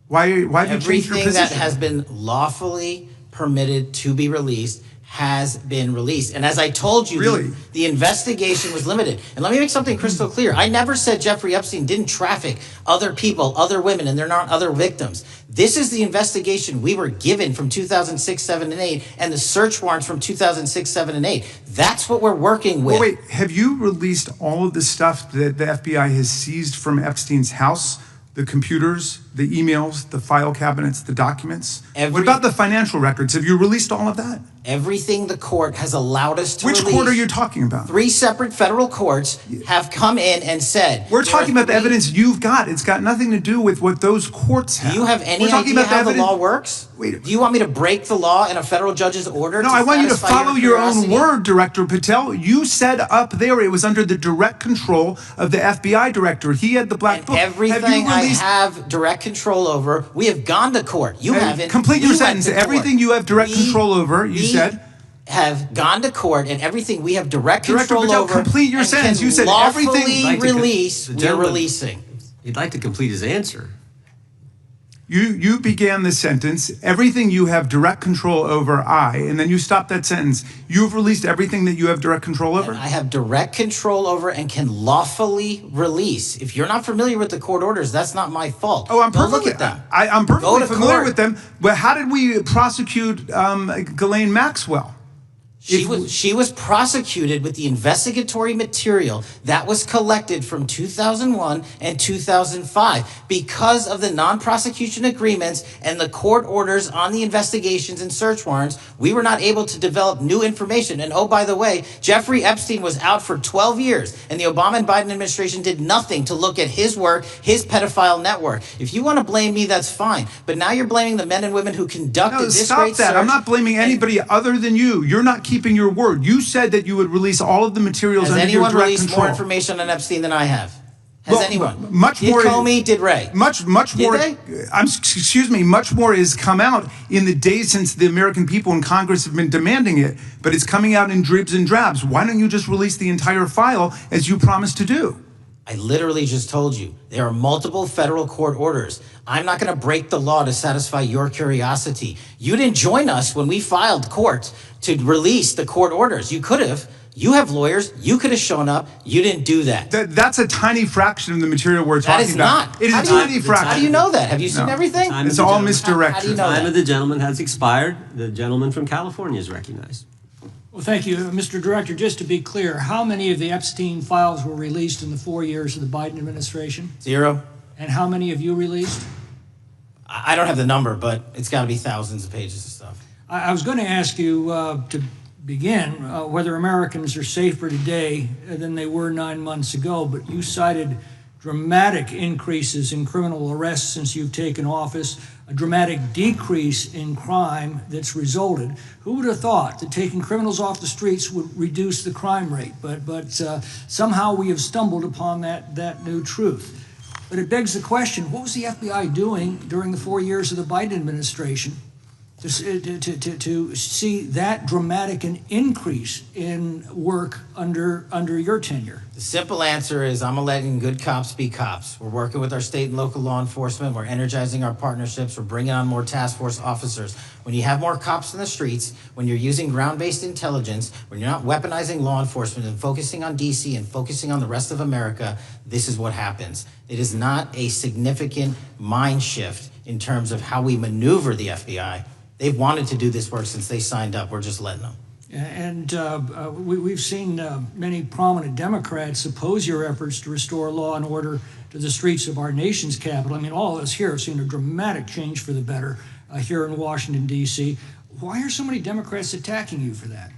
Why have you changed your Everything position? that has been lawfully permitted to be released has been released. And as I told you, Really? the investigation was limited. And let me make something crystal clear. I never said Jeffrey Epstein didn't traffic other people, other women, and they're not other victims. This is the investigation we were given from 2006, 7, and 8, and the search warrants from 2006, 7, and 8. That's what we're working with. Well, wait, have you released all of the stuff that the FBI has seized from Epstein's house? The computers, the emails, the file cabinets, the documents? What about the financial records? Have you released all of that? Everything the court has allowed us to Which release. court are you talking about? 3 separate federal courts have come in and said. We're talking about the evidence you've got. It's got nothing to do with what those courts have. Do you have any We're talking idea about how the evidence. law works? Wait. Do you want me to break the law in a federal judge's order? No, to I want you to satisfy follow your own curiosity? word, Director Patel. You said up there it was under the direct control of the FBI director. He had the black And book. everything I have direct control over, we have gone to court. You haven't. Complete We your went sentence. to court. Everything you have direct control over, you said. Have gone to court, and everything we have direct Director control Patel, over. complete your and sentence. can You said lawfully everything- release. The We're gentleman- releasing. He'd like to complete his answer. You began the sentence, everything you have direct control over, and then you stopped that sentence. You've released everything that you have direct control over? And I have direct control over and can lawfully release. If you're not familiar with the court orders, that's not my fault. Oh, I'm Go perfectly, look at them. I'm Go perfectly to familiar court. with them. But how did we prosecute Ghislaine Maxwell? She was prosecuted with the investigatory material that was collected from 2001 and 2005 because of the non-prosecution agreements and the court orders on the investigations and search warrants. We were not able to develop new information. And oh, by the way, Jeffrey Epstein was out for 12 years, and the Obama and Biden administration did nothing to look at his work, his pedophile network. If you want to blame me, that's fine. But now you're blaming the men and women who conducted this stop great that. search. I'm not blaming anybody other than you. You're not keeping your word. You said that you would release all of the materials Has under your anyone direct released control. more information on Epstein than I have? Has Well, anyone? much did more- Comey, did Ray? Much Did more. they? Excuse me. Much more has come out in the days since the American people in Congress have been demanding it, but it's coming out in dribs and drabs. Why don't you just release the entire file as you promised to do? I literally just told you there are multiple federal court orders. I'm not going to break the law to satisfy your curiosity. You didn't join us when we filed court to release the court orders. You could have. You have lawyers. You could have shown up. You didn't do that. That's a tiny fraction of the material we're That talking is about. not. It is How a do you- tiny fraction. How do you know that? Have you seen No. everything? Time It's of the all gentleman. misdirected. How do you know Time that? of the gentleman has expired. The gentleman from California is recognized. Well, thank you, Mr. Director. Just to be clear, how many of the Epstein files were released in the 4 years of the Biden administration? 0. And how many have you released? I don't have the number, but it's got to be thousands of pages of stuff. I was going to ask you to begin whether Americans are safer today than they were 9 months ago, but you cited dramatic increases in criminal arrests since you've taken office, a dramatic decrease in crime that's resulted. Who would have thought that taking criminals off the streets would reduce the crime rate? But somehow we have stumbled upon that new truth. But it begs the question, what was the FBI doing during the 4 years of the Biden administration to see that dramatic an increase in work under your tenure? The simple answer is I'm letting good cops be cops. We're working with our state and local law enforcement. We're energizing our partnerships. We're bringing on more task force officers. When you have more cops in the streets, when you're using ground-based intelligence, when you're not weaponizing law enforcement and focusing on DC and focusing on the rest of America, this is what happens. It is not a significant mind shift in terms of how we maneuver the FBI. They've wanted to do this work since they signed up. We're just letting them. And we've seen many prominent Democrats oppose your efforts to restore law and order to the streets of our nation's capital. I mean, all of us here have seen a dramatic change for the better here in Washington, D.C. Why are so many Democrats attacking you for that?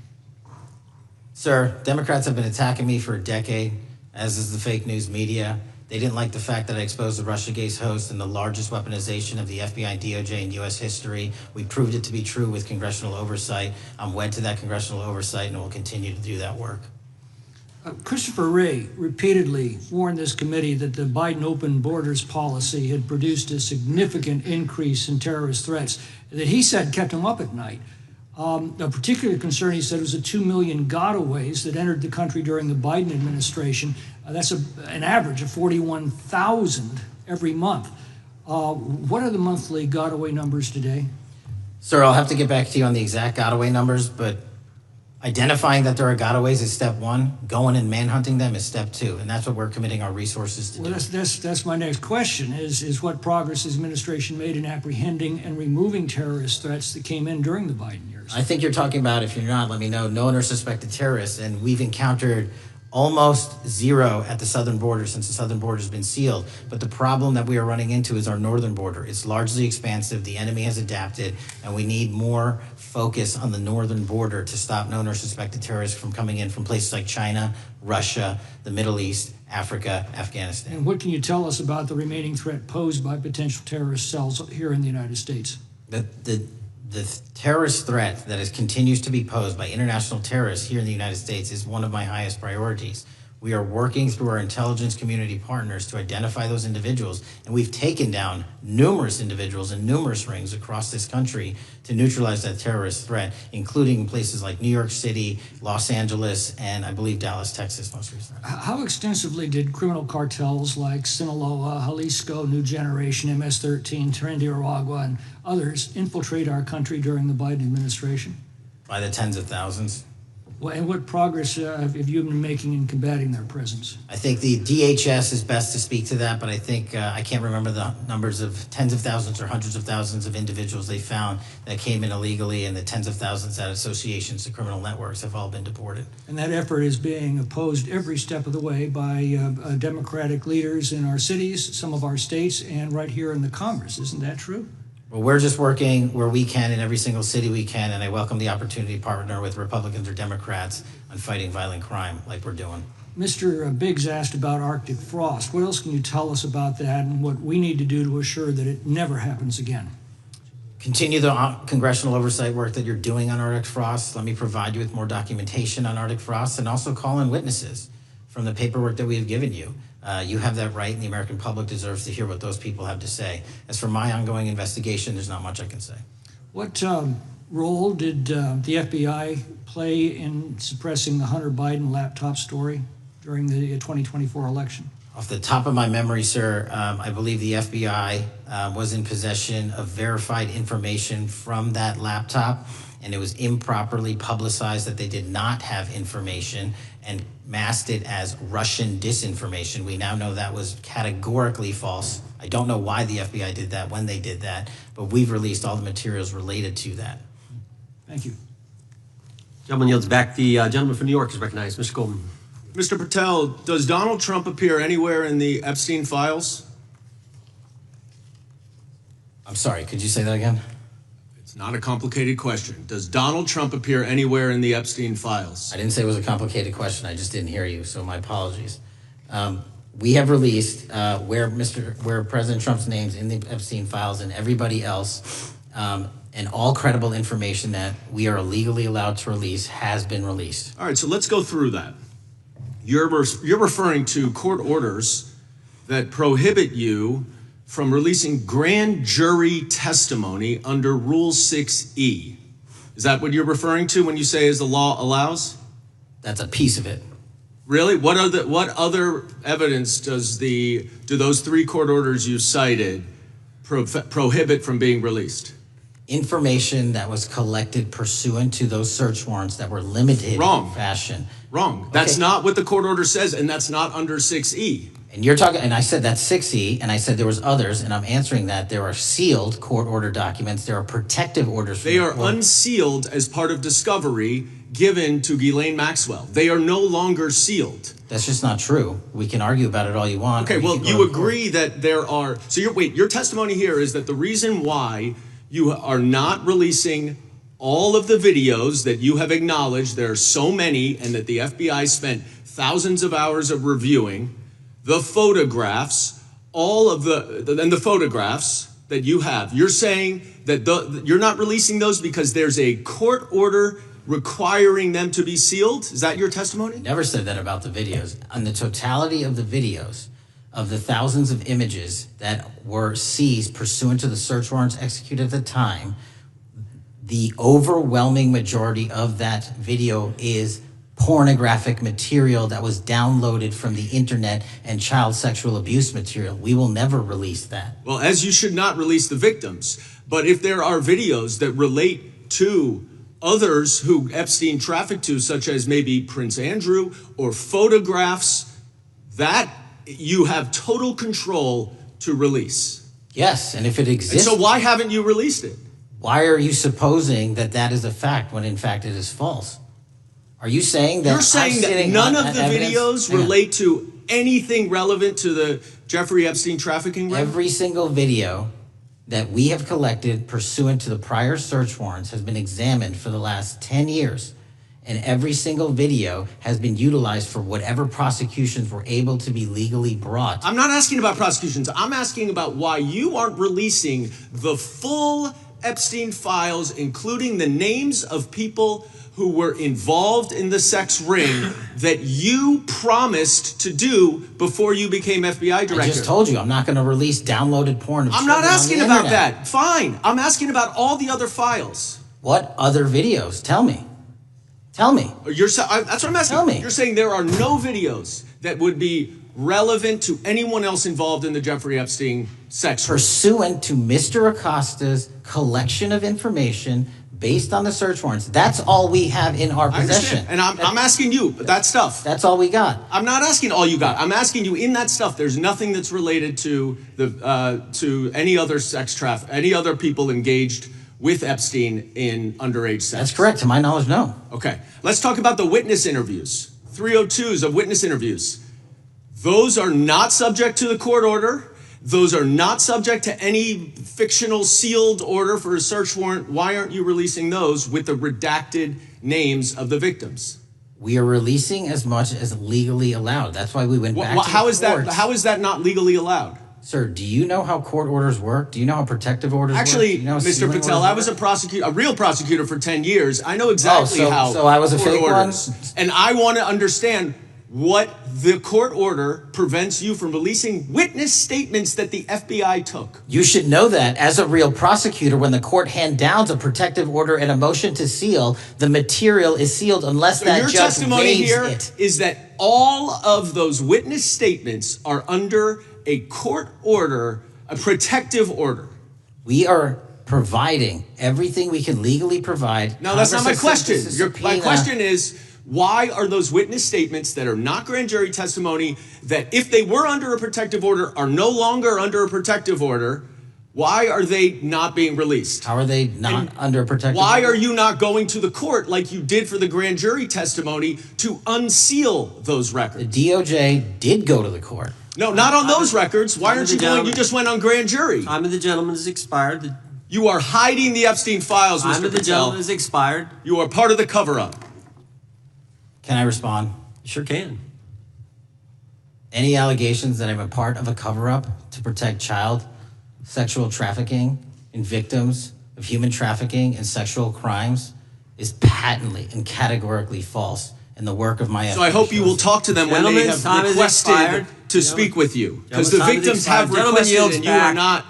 Sir, Democrats have been attacking me for a decade, as is the fake news media. They didn't like the fact that I exposed the Russiagate host and the largest weaponization of the FBI and DOJ in U.S. history. We proved it to be true with congressional oversight. I'm wed to that congressional oversight and will continue to do that work. Christopher Wray repeatedly warned this committee that the Biden open borders policy had produced a significant increase in terrorist threats that he said kept him up at night. A particular concern, he said, was the 2 million gotaways that entered the country during the Biden administration. That's an average of 41,000 every month. What are the monthly gotaway numbers today? Sir, I'll have to get back to you on the exact gotaway numbers, but Identifying that there are gotaways is step one. Going and manhunting them is step two. And that's what we're committing our resources to Well, do. that's my next question, is what progress has administration made in apprehending and removing terrorist threats that came in during the Biden years? I think you're talking about, if you're not, let me know, known or suspected terrorists. And we've encountered almost zero at the southern border since the southern border has been sealed. But the problem that we are running into is our northern border. It's largely expansive. The enemy has adapted, and we need more focus on the northern border to stop known or suspected terrorists from coming in from places like China, Russia, the Middle East, Africa, Afghanistan. And what can you tell us about the remaining threat posed by potential terrorist cells here in the United States? The terrorist threat that continues to be posed by international terrorists here in the United States is one of my highest priorities. We are working through our intelligence community partners to identify those individuals, and we've taken down numerous individuals in numerous rings across this country to neutralize that terrorist threat, including places like New York City, Los Angeles, and I believe Dallas, Texas most recently. How extensively did criminal cartels like Sinaloa, Jalisco, New Generation, MS-13, Trinidad, and others infiltrate our country during the Biden administration? By the tens of thousands. Well, and what progress have you been making in combating their presence? I think the DHS is best to speak to that, but I think I can't remember the numbers of tens of thousands or hundreds of thousands of individuals they found that came in illegally, and the tens of thousands that associations to criminal networks have all been deported. And that effort is being opposed every step of the way by Democratic leaders in our cities, some of our states, and right here in the Congress. Isn't that true? Well, we're just working where we can in every single city we can, and I welcome the opportunity to partner with Republicans or Democrats on fighting violent crime like we're doing. Mr. Biggs asked about Arctic frost. What else can you tell us about that and what we need to do to assure that it never happens again? Continue the congressional oversight work that you're doing on Arctic frost. Let me provide you with more documentation on Arctic frost, and also call in witnesses from the paperwork that we have given you. You have that right, and the American public deserves to hear what those people have to say. As for my ongoing investigation, there's not much I can say. What role did the FBI play in suppressing the Hunter Biden laptop story during the 2024 election? Off the top of my memory, sir, I believe the FBI was in possession of verified information from that laptop, and it was improperly publicized that they did not have information and masked it as Russian disinformation. We now know that was categorically false. I don't know why the FBI did that, when they did that, but we've released all the materials related to that. Thank you. Gentleman yields back. The gentleman from New York is recognized. Mr. Goldman. Mr. Patel, does Donald Trump appear anywhere in the Epstein files? I'm sorry, could you say that again? It's not a complicated question. Does Donald Trump appear anywhere in the Epstein files? I didn't say it was a complicated question. I just didn't hear you, so my apologies. We have released where President Trump's name's in the Epstein files and everybody else, and all credible information that we are legally allowed to release has been released. All right, so let's go through that. You're referring to court orders that prohibit you from releasing grand jury testimony under Rule 6E. Is that what you're referring to when you say as the law allows? That's a piece of it. Really? What other evidence do those three court orders you cited prohibit from being released? Information that was collected pursuant to those search warrants that were limited in fashion. Wrong. That's not what the court order says, and that's not under 6E. And you're talking, and I said that's 6E, and I said there was others, and I'm answering that. There are sealed court order documents. There are protective orders. They are unsealed as part of discovery given to Ghislaine Maxwell. They are no longer sealed. That's just not true. We can argue about it all you want. Okay, well, you agree that there are, so your testimony here is that the reason why you are not releasing all of the videos that you have acknowledged, there are so many, and that the FBI spent thousands of hours of reviewing, the photographs, the photographs that you have. You're saying that you're not releasing those because there's a court order requiring them to be sealed? Is that your testimony? I never said that about the videos. On the totality of the videos, of the thousands of images that were seized pursuant to the search warrants executed at the time, the overwhelming majority of that video is pornographic material that was downloaded from the internet and child sexual abuse material. We will never release that. Well, as you should not release the victims, but if there are videos that relate to others who Epstein trafficked to, such as maybe Prince Andrew, or photographs, that you have total control to release. Yes, and if it And exists, so why haven't you released it? why are you supposing that that is a fact when in fact it is false? Are you saying that You're saying that none of the videos relate to anything relevant to the Jeffrey Epstein trafficking ring? Every single video that we have collected pursuant to the prior search warrants has been examined for the last 10 years. And every single video has been utilized for whatever prosecutions were able to be legally brought. I'm not asking about prosecutions. I'm asking about why you aren't releasing the full Epstein files, including the names of people who were involved in the sex ring that you promised to do before you became FBI director. I just told you, I'm not going to release downloaded porn of I'm not children on asking the about internet. that. Fine. I'm asking about all the other files. What other videos? Tell me. Tell me. That's what I'm asking. Tell me. You're saying there are no videos that would be relevant to anyone else involved in the Jeffrey Epstein sex ring. Pursuant to Mr. Acosta's collection of information based on the search warrants. That's all we have in our I possession. understand. And I'm asking you that stuff. That's all we got. I'm not asking all you got. I'm asking you in that stuff. There's nothing that's related to the to any other sex traffic, any other people engaged with Epstein in underage sex. That's correct. To my knowledge, no. Okay. Let's talk about the witness interviews. 302s of witness interviews. Those are not subject to the court order. Those are not subject to any fictional sealed order for a search warrant. Why aren't you releasing those with the redacted names of the victims? We are releasing as much as legally allowed. That's why we went back to the courts. How is that not legally allowed? Sir, do you know how court orders work? Do you know how protective orders Actually, work? Do you know how Mr. sealing Patel, orders I was work? a real prosecutor for 10 years. I know exactly how so I was a court fake orders. one? And I want to understand what the court order prevents you from releasing witness statements that the FBI took. You should know that as a real prosecutor, when the court hand downs a protective order and a motion to seal, the material is sealed unless So that your judge testimony waives here it. is that all of those witness statements are under a court order, a protective order. We are providing everything we can legally provide. No, that's not my Congress has question. sent us a My subpoena. question is, why are those witness statements that are not grand jury testimony, that if they were under a protective order are no longer under a protective order, why are they not being released? How are they not under a protective Why order? are you not going to the court like you did for the grand jury testimony to unseal those The records? DOJ did go to the court. No, not on those records. Why Time aren't of you the going? You gentleman. just went on grand jury. Time of the gentleman has expired. The You are hiding the Epstein files, time Mr. of the Patel. gentleman has expired. You are part of the cover-up. Can I respond? You sure can. Any allegations that I'm a part of a cover-up to protect child sexual trafficking and victims of human trafficking and sexual crimes is patently and categorically false in the work of my So I hope you will talk to them when they Gentlemen's time have is requested expired. to speak with you. Because the Gentlemen's time is victims have expired. Gentleman requested yields and you are back. not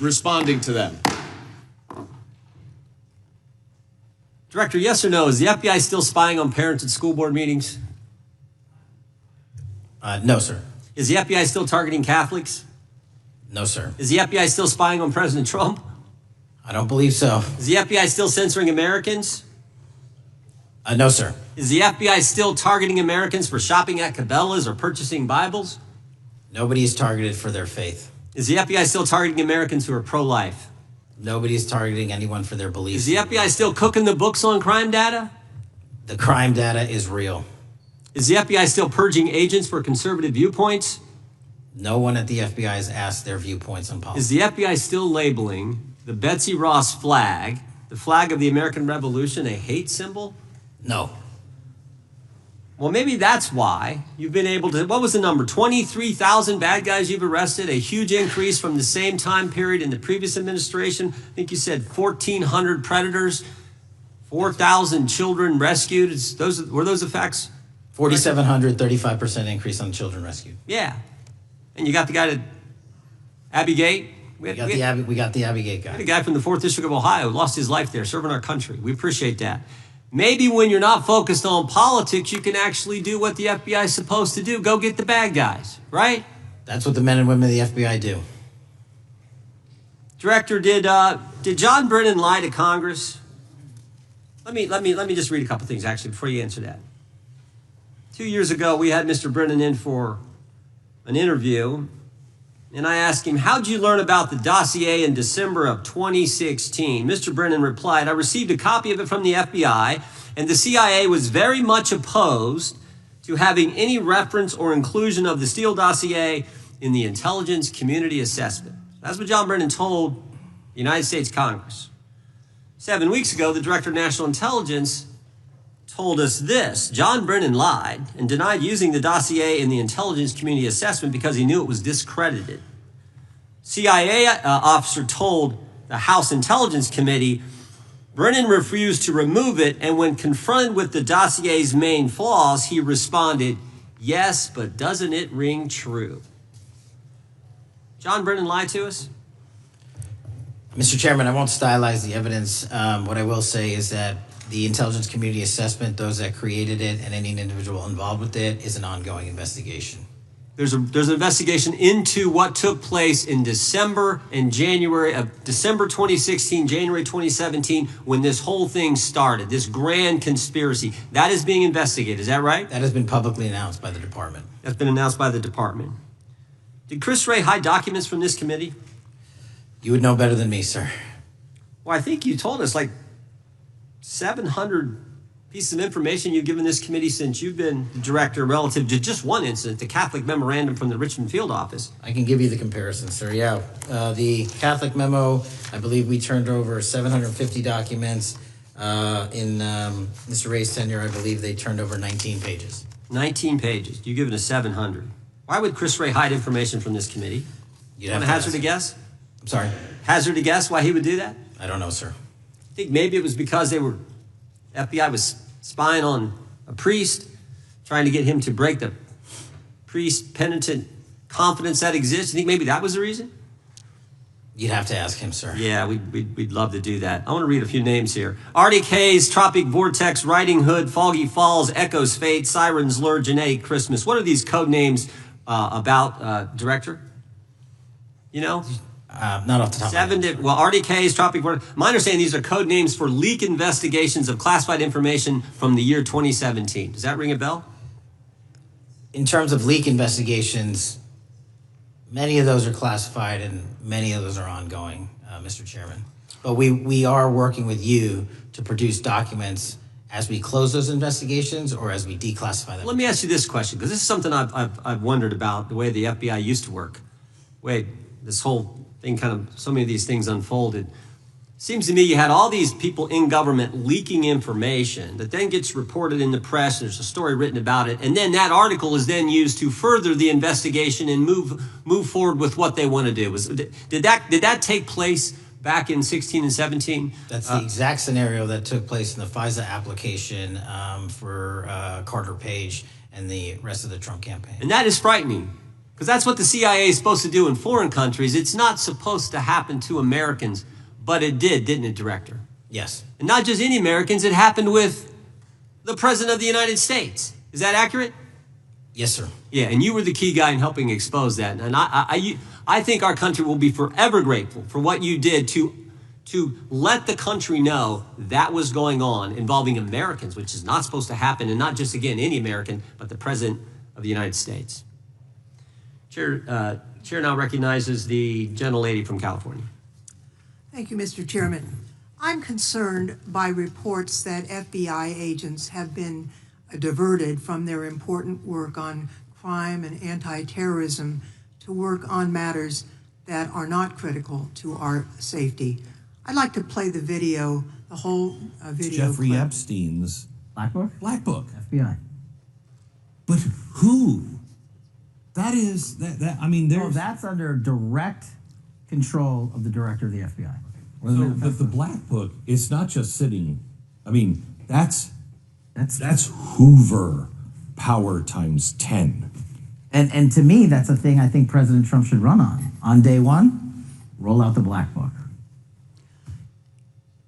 responding to them. Director, yes or no? Is the FBI still spying on parents at school board meetings? No, sir. Is the FBI still targeting Catholics? No, sir. Is the FBI still spying on President Trump? I don't believe so. Is the FBI still censoring Americans? No, sir. Is the FBI still targeting Americans for shopping at Cabela's or purchasing Bibles? Nobody is targeted for their faith. Is the FBI still targeting Americans who are pro-life? Nobody is targeting anyone for their beliefs. Is the FBI still cooking the books on crime data? The crime data is real. Is the FBI still purging agents for conservative viewpoints? No one at the FBI has asked their viewpoints on Is politics. the FBI still labeling the Betsy Ross flag, the flag of the American Revolution, a hate symbol? No. Well, maybe that's why you've been able to, what was the number? 23,000 bad guys you've arrested, a huge increase from the same time period in the previous administration. I think you said 1,400 predators, 4,000 children rescued. Were those the facts? 4,700, 35% increase on children rescued. Yeah. And you got the guy to Abbey Gate. We got the Abbey Gate guy. A guy from the 4th District of Ohio who lost his life there serving our country. We appreciate that. Maybe when you're not focused on politics, you can actually do what the FBI is supposed to do. Go get the bad guys, right? That's what the men and women of the FBI do. Director, did John Brennan lie to Congress? Let me just read a couple things actually before you answer that. 2 years ago, we had Mr. Brennan in for an interview, and I asked him, how'd you learn about the dossier in December of 2016? Mr. Brennan replied, I received a copy of it from the FBI, and the CIA was very much opposed to having any reference or inclusion of the Steele dossier in the intelligence community assessment. That's what John Brennan told the United States Congress. 7 weeks ago, the Director of National Intelligence told us this. John Brennan lied and denied using the dossier in the intelligence community assessment because he knew it was discredited. CIA officer told the House Intelligence Committee Brennan refused to remove it, and when confronted with the dossier's main flaws, he responded, yes, but doesn't it ring true? John Brennan lied to us? Mr. Chairman, I won't stylize the evidence. What I will say is that the intelligence community assessment, those that created it and any individual involved with it, is an ongoing investigation. There's an investigation into what took place in December and January of December 2016, January 2017, when this whole thing started, this grand conspiracy. That is being investigated, is that right? That has been publicly announced by the department. That's been announced by the department. Did Chris Wray hide documents from this committee? You would know better than me, sir. Well, I think you told us like 700 pieces of information you've given this committee since you've been the director relative to just one incident, the Catholic memorandum from the Richmond field office. I can give you the comparison, sir. Yeah. The Catholic memo, I believe we turned over 750 documents. In Mr. Ray's tenure, I believe they turned over 19 pages. 19 pages. You've given us 700. Why would Chris Wray hide information from this committee? You'd Want to hazard a guess? I'm sorry? Hazard a guess why he would do that? I don't know, sir. I think maybe it was because FBI was spying on a priest, trying to get him to break the priest penitent confidence that exists. You think maybe that was the reason? You'd have to ask him, sir. Yeah, we'd love to do that. I want to read a few names here. Arctic Haze, Tropic Vortex, Riding Hood, Foggy Falls, Echoes Fate, Sirens Lure, Genetic Christmas. What are these code names about, Director? You know? Not off the top of my head. Well, Arctic Haze, Tropic Vortex. My understanding, these are code names for leak investigations of classified information from the year 2017. Does that ring a bell? In terms of leak investigations, many of those are classified and many of those are ongoing, Mr. Chairman. But we are working with you to produce documents as we close those investigations or as we declassify them. Let me ask you this question, because this is something I've wondered about, the way the FBI used to work. Wait, this whole thing kind of, so many of these things unfolded. Seems to me you had all these people in government leaking information that then gets reported in the press. There's a story written about it. And then that article is then used to further the investigation and move forward with what they want to do. Did that take place back in 16 and 17? That's the exact scenario that took place in the FISA application for Carter Page and the rest of the Trump campaign. And that is frightening, because that's what the CIA is supposed to do in foreign countries. It's not supposed to happen to Americans. But it did, didn't it, Director? Yes. And not just any Americans, it happened with the President of the United States. Is that accurate? Yes, sir. Yeah, and you were the key guy in helping expose that. And I think our country will be forever grateful for what you did to let the country know that was going on involving Americans, which is not supposed to happen, and not just, again, any American, but the President of the United States. Chair now recognizes the gentlelady from California. Thank you, Mr. Chairman. I'm concerned by reports that FBI agents have been diverted from their important work on crime and anti-terrorism to work on matters that are not critical to our safety. I'd like to play the video, the whole video. Jeffrey clip. Epstein's Black Book? Black Book. FBI. But who? That is, I mean, there's... Well, that's under direct control of the director of the FBI. So, but the Black Book, it's not just sitting. I mean, that's Hoover power times 10. And to me, that's a thing I think President Trump should run on. On day one, roll out the Black Book.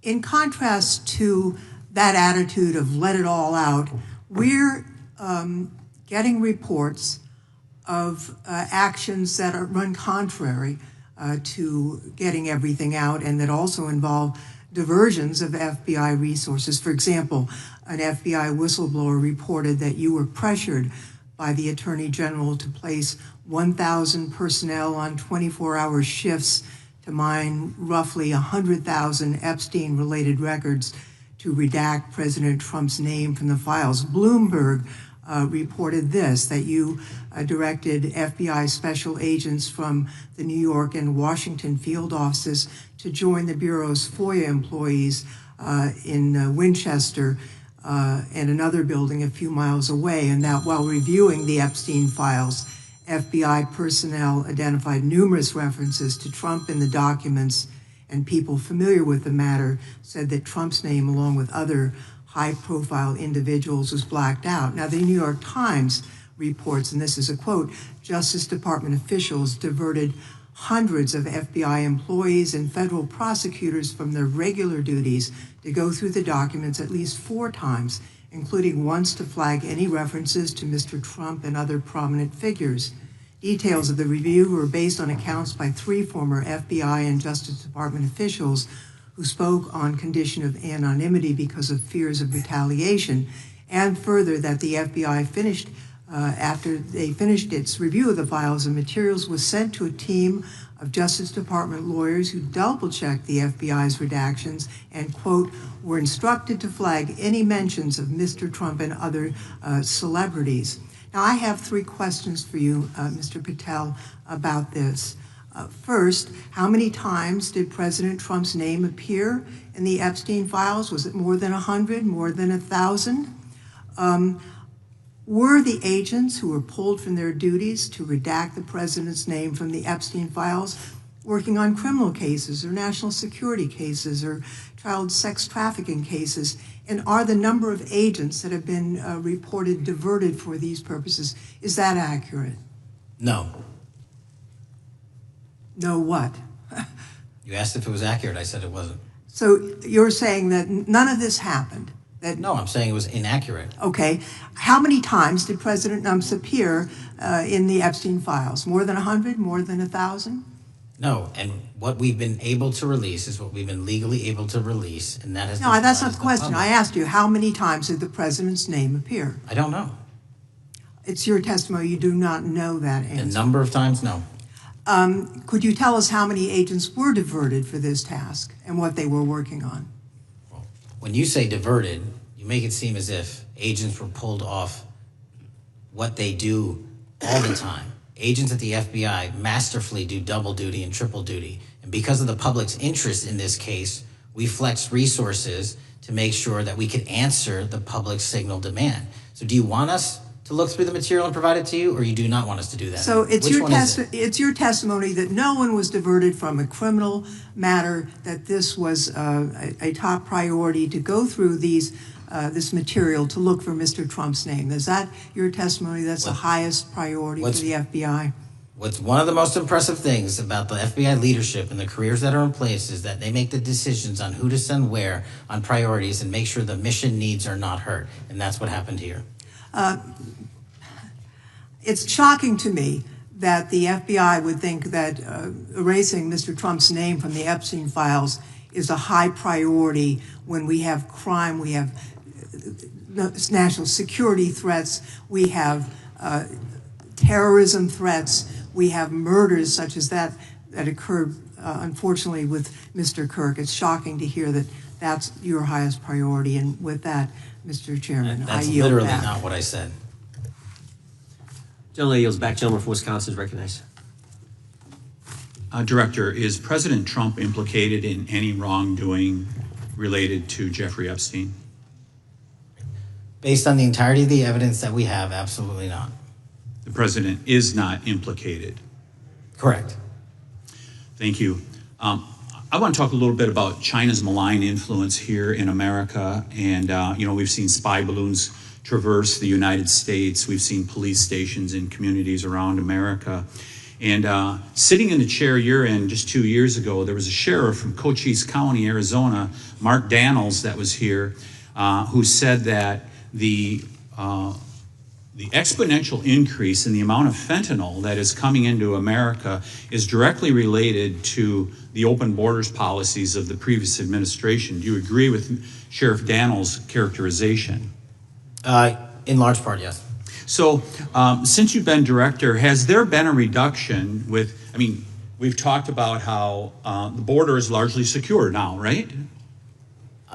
In contrast to that attitude of let it all out, we're getting reports of actions that run contrary to getting everything out, and that also involve diversions of FBI resources. For example, an FBI whistleblower reported that you were pressured by the Attorney General to place 1,000 personnel on 24-hour shifts to mine roughly 100,000 Epstein-related records to redact President Trump's name from the files. Bloomberg reported this, that you directed FBI special agents from the New York and Washington field offices to join the Bureau's FOIA employees in Winchester and another building a few miles away, and that while reviewing the Epstein files, FBI personnel identified numerous references to Trump in the documents, and people familiar with the matter said that Trump's name, along with other high-profile individuals, was blacked out. Now, the New York Times reports, and this is a quote, Justice Department officials diverted hundreds of FBI employees and federal prosecutors from their regular duties to go through the documents at least 4 times, including once to flag any references to Mr. Trump and other prominent figures. Details of the review were based on accounts by 3 former FBI and Justice Department officials who spoke on condition of anonymity because of fears of retaliation, and further that the FBI finished after they finished its review of the files and materials, was sent to a team of Justice Department lawyers who double-checked the FBI's redactions and, quote, were instructed to flag any mentions of Mr. Trump and other celebrities. Now, I have 3 questions for you, Mr. Patel, about this. First, how many times did President Trump's name appear in the Epstein files? Was it more than 100, more than 1,000? Were the agents who were pulled from their duties to redact the president's name from the Epstein files working on criminal cases or national security cases or child sex trafficking cases? And are the number of agents that have been reported diverted for these purposes, is that accurate? No. No what? You asked if it was accurate. I said it wasn't. So you're saying that none of this happened? No, I'm saying it was inaccurate. Okay. How many times did President Trump appear in the Epstein files? More than 100? More than 1,000? No, and what we've been able to release is what we've been legally able to release, and that is... No, that's not the question. I asked you, how many times did the president's name appear? I don't know. It's your testimony. You do not know that answer. The number of times? No. Could you tell us how many agents were diverted for this task and what they were working on? When you say diverted, you make it seem as if agents were pulled off what they do all the time. Agents at the FBI masterfully do double duty and triple duty. And because of the public's interest in this case, we flexed resources to make sure that we could answer the public's signal demand. So do you want us to look through the material and provide it to you, or you do not want us to do that? So it's your testimony that no one was diverted from a criminal matter, that this was a top priority to go through this material to look for Mr. Trump's name. Is that your testimony? That's the highest priority for the FBI? What's one of the most impressive things about the FBI leadership and the careers that are in place is that they make the decisions on who to send where on priorities and make sure the mission needs are not hurt. And that's what happened here. It's shocking to me that the FBI would think that erasing Mr. Trump's name from the Epstein files is a high priority when we have crime, we have national security threats, we have terrorism threats, we have murders such as that occurred, unfortunately, with Mr. Kirk. It's shocking to hear that that's your highest priority. And with that, Mr. Chairman, I yield literally back. not what I said. Gentleman yields back. Gentleman from Wisconsin is recognized. Director, is President Trump implicated in any wrongdoing related to Jeffrey Epstein? Based on the entirety of the evidence that we have, absolutely not. The president is not implicated? Correct. Thank you. I want to talk a little bit about China's malign influence here in America. And, we've seen spy balloons traverse the United States. We've seen police stations in communities around America. And sitting in the chair you're in just 2 years ago, there was a sheriff from Cochise County, Arizona, Mark Daniels, that was here, who said that the the exponential increase in the amount of fentanyl that is coming into America is directly related to the open borders policies of the previous administration. Do you agree with Sheriff Dannell's characterization? In large part, yes. So, since you've been director, has there been a reduction with, I mean, we've talked about how the border is largely secure now, right?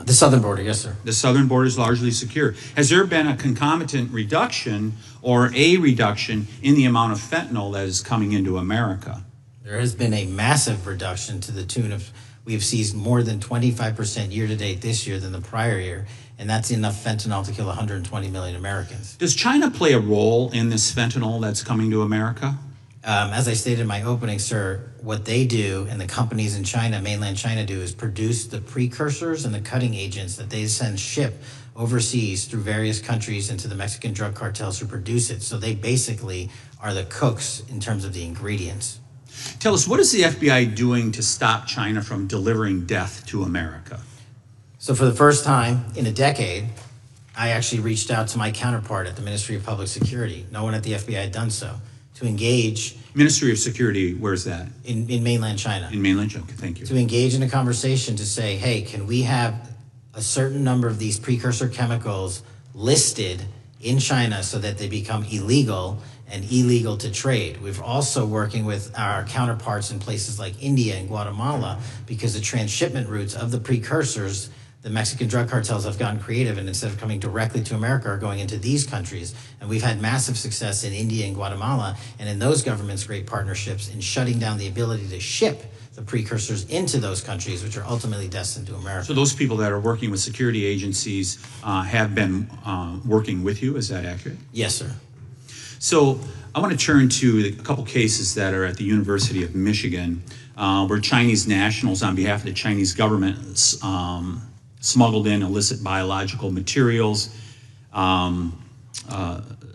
The southern border, yes, sir. The southern border is largely secure. Has there been a concomitant reduction or a reduction in the amount of fentanyl that is coming into America? There has been a massive reduction to the tune of, we've seized more than 25% year to date this year than the prior year, and that's enough fentanyl to kill 120 million Americans. Does China play a role in this fentanyl that's coming to America? As I stated in my opening, sir, what they do and the companies in China, mainland China, do is produce the precursors and the cutting agents that they ship overseas through various countries into the Mexican drug cartels who produce it. So they basically are the cooks in terms of the ingredients. Tell us, what is the FBI doing to stop China from delivering death to America? So for the first time in a decade, I actually reached out to my counterpart at the Ministry of Public Security. No one at the FBI had done so. To engage. Ministry of Security, where's that? In mainland China. In mainland China, okay, thank you. To engage in a conversation to say, hey, can we have a certain number of these precursor chemicals listed in China so that they become illegal and illegal to trade. We're also working with our counterparts in places like India and Guatemala because the transshipment routes of the precursors, the Mexican drug cartels have gotten creative, and instead of coming directly to America are going into these countries. And we've had massive success in India and Guatemala, and in those governments, great partnerships in shutting down the ability to ship the precursors into those countries, which are ultimately destined to America. So those people that are working with security agencies have been working with you, is that accurate? Yes, sir. So I want to turn to a couple cases that are at the University of Michigan, where Chinese nationals on behalf of the Chinese government smuggled in illicit biological materials,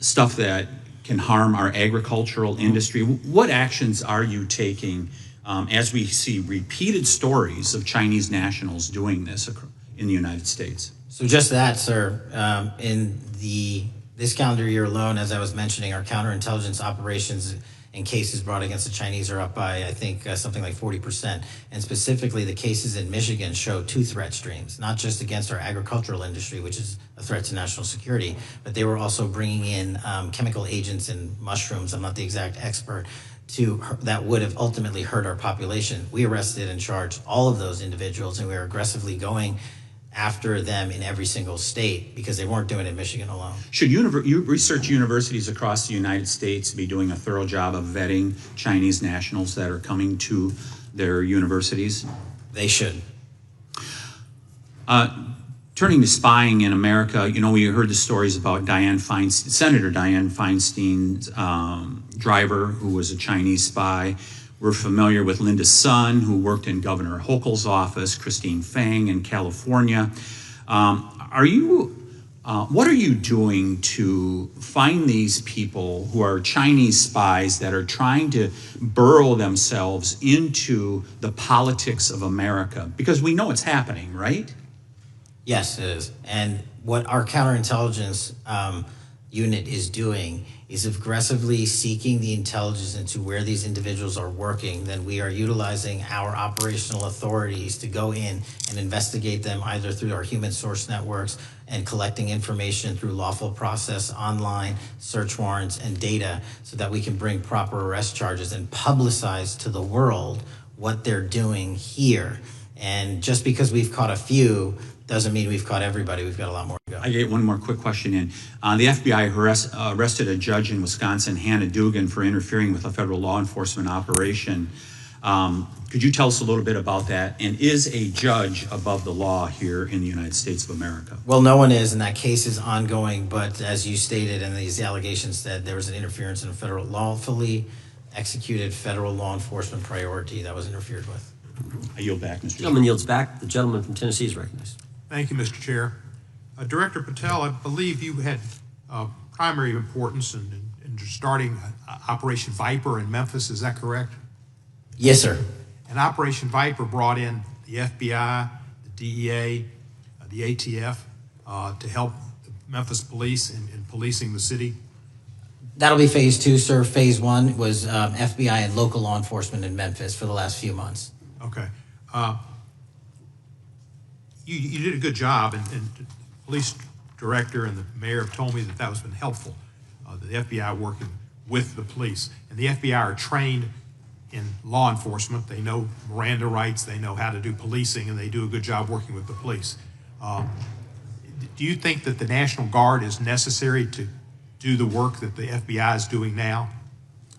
stuff that can harm our agricultural industry. What actions are you taking as we see repeated stories of Chinese nationals doing this in the United States? So just that, sir. In this calendar year alone, as I was mentioning, our counterintelligence operations and cases brought against the Chinese are up by, I think, something like 40%. And specifically, the cases in Michigan show two threat streams, not just against our agricultural industry, which is a threat to national security, but they were also bringing in chemical agents and mushrooms, I'm not the exact expert, that would have ultimately hurt our population. We arrested and charged all of those individuals, and we are aggressively going after them in every single state because they weren't doing it in Michigan alone. Should research universities across the United States be doing a thorough job of vetting Chinese nationals that are coming to their universities? They should. Turning to spying in America, you know, we heard the stories about Senator Dianne Feinstein's driver, who was a Chinese spy. We're familiar with Linda Sun, who worked in Governor Hochul's office, Christine Fang in California. What are you doing to find these people who are Chinese spies that are trying to burrow themselves into the politics of America? Because we know it's happening, right? Yes, it is. And what our counterintelligence unit is doing is aggressively seeking the intelligence into where these individuals are working. Then we are utilizing our operational authorities to go in and investigate them either through our human source networks and collecting information through lawful process, online, search warrants, and data so that we can bring proper arrest charges and publicize to the world what they're doing here. And just because we've caught a few doesn't mean we've caught everybody. We've got a lot more to go. I get one more quick question in. The FBI arrested a judge in Wisconsin, Hannah Dugan, for interfering with a federal law enforcement operation. Could you tell us a little bit about that? And is a judge above the law here in the United States of America? Well, no one is, and that case is ongoing. But as you stated, and these allegations said, there was an interference in a federal lawfully executed federal law enforcement priority that was interfered with. I yield back, Mr. Gentleman yields back. The gentleman from Tennessee is recognized. Thank you, Mr. Chair. Director Patel, I believe you had primary importance in starting Operation Viper in Memphis. Is that correct? Yes, sir. And Operation Viper brought in the FBI, the DEA, the ATF to help the Memphis police in policing the city. That'll be phase 2, sir. Phase 1 was FBI and local law enforcement in Memphis for the last few months. Okay. You did a good job, and the police director and the mayor have told me that that has been helpful, the FBI working with the police. And the FBI are trained in law enforcement. They know Miranda rights, they know how to do policing, and they do a good job working with the police. Do you think that the National Guard is necessary to do the work that the FBI is doing now?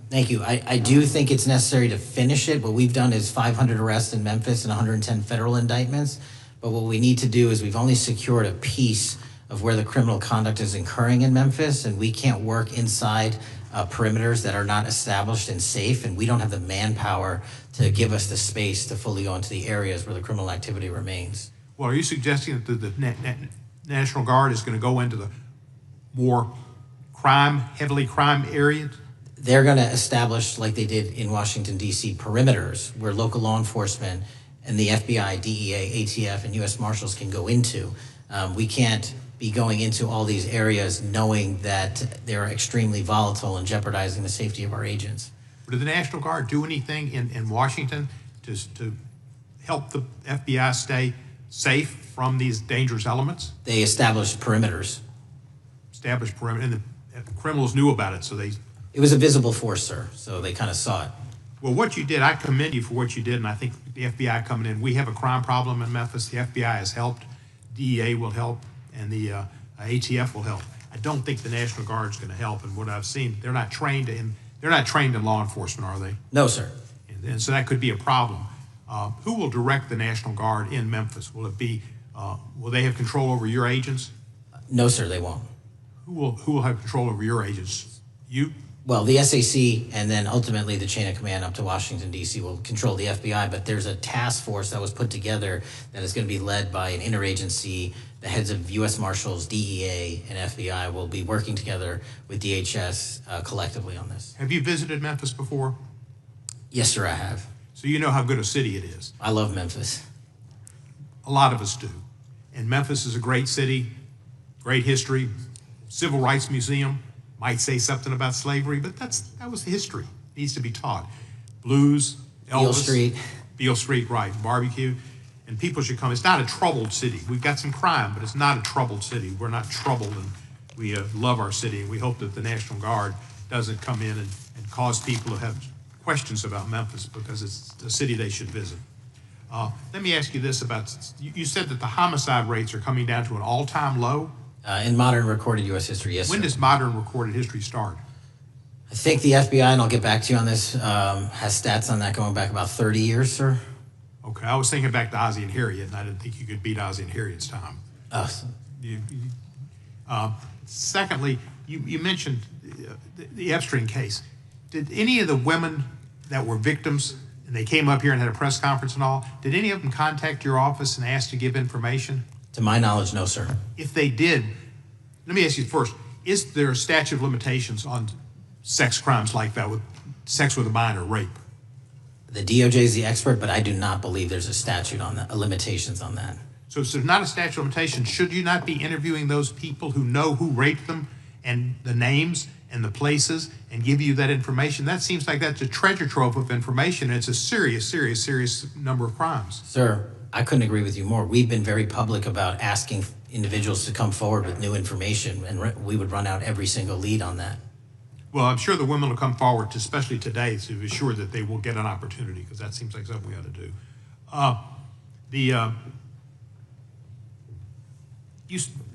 Thank you. I do think it's necessary to finish it. What we've done is 500 arrests in Memphis and 110 federal indictments. But what we need to do is we've only secured a piece of where the criminal conduct is occurring in Memphis, and we can't work inside perimeters that are not established and safe, and we don't have the manpower to give us the space to fully go into the areas where the criminal activity remains. Well, are you suggesting that the National Guard is going to go into the more heavily crime areas? They're going to establish, like they did in Washington, D.C., perimeters where local law enforcement and the FBI, DEA, ATF, and U.S. Marshals can go into. We can't be going into all these areas knowing that they're extremely volatile and jeopardizing the safety of our agents. Did the National Guard do anything in Washington to help the FBI stay safe from these dangerous elements? They established perimeters. Established perimeter, and the criminals knew about it, so they... It was a visible force, sir, so they kind of saw it. Well, what you did, I commend you for what you did, and I think the FBI coming in, we have a crime problem in Memphis. The FBI has helped, DEA will help, and the ATF will help. I don't think the National Guard is going to help, and what I've seen, they're not trained in law enforcement, are they? No, sir. And so that could be a problem. Who will direct the National Guard in Memphis? Will it be, will they have control over your agents? No, sir, they won't. Who will have control over your agents? You? Well, the SAC and then ultimately the chain of command up to Washington, D.C. will control the FBI, but there's a task force that was put together that is going to be led by an interagency. The heads of U.S. Marshals, DEA, and FBI will be working together with DHS collectively on this. Have you visited Memphis before? Yes, sir, I have. So you know how good a city it is. I love Memphis. A lot of us do. And Memphis is a great city, great history, civil rights museum. Might say something about slavery, but that was the history. It needs to be taught. Blues, Elvis. Beale Street. Beale Street, right. Barbecue. And people should come. It's not a troubled city. We've got some crime, but it's not a troubled city. We're not troubled, and we love our city. And we hope that the National Guard doesn't come in and cause people to have questions about Memphis, because it's a city they should visit. Let me ask you this about, you said that the homicide rates are coming down to an all-time low? In modern recorded U.S. history, yes, When sir. does modern recorded history start? I think the FBI, and I'll get back to you on this, has stats on that going back about 30 years, sir. Okay, I was thinking back to Ozzie and Harriet, and I didn't think you could beat Ozzie and Harriet's time. Secondly, you mentioned the Epstein case. Did any of the women that were victims, and they came up here and had a press conference and all, did any of them contact your office and ask to give information? To my knowledge, no, sir. If they did, let me ask you first, is there a statute of limitations on sex crimes like that, with sex with a minor, rape? The DOJ is the expert, but I do not believe there's a statute on that, limitations on that. So if there's not a statute of limitations, should you not be interviewing those people who know who raped them and the names and the places and give you that information? That seems like that's a treasure trove of information, and it's a serious, serious, serious number of crimes. Sir, I couldn't agree with you more. We've been very public about asking individuals to come forward with new information, and we would run out every single lead on that. Well, I'm sure the women will come forward, especially today, to be sure that they will get an opportunity, because that seems like something we ought to do.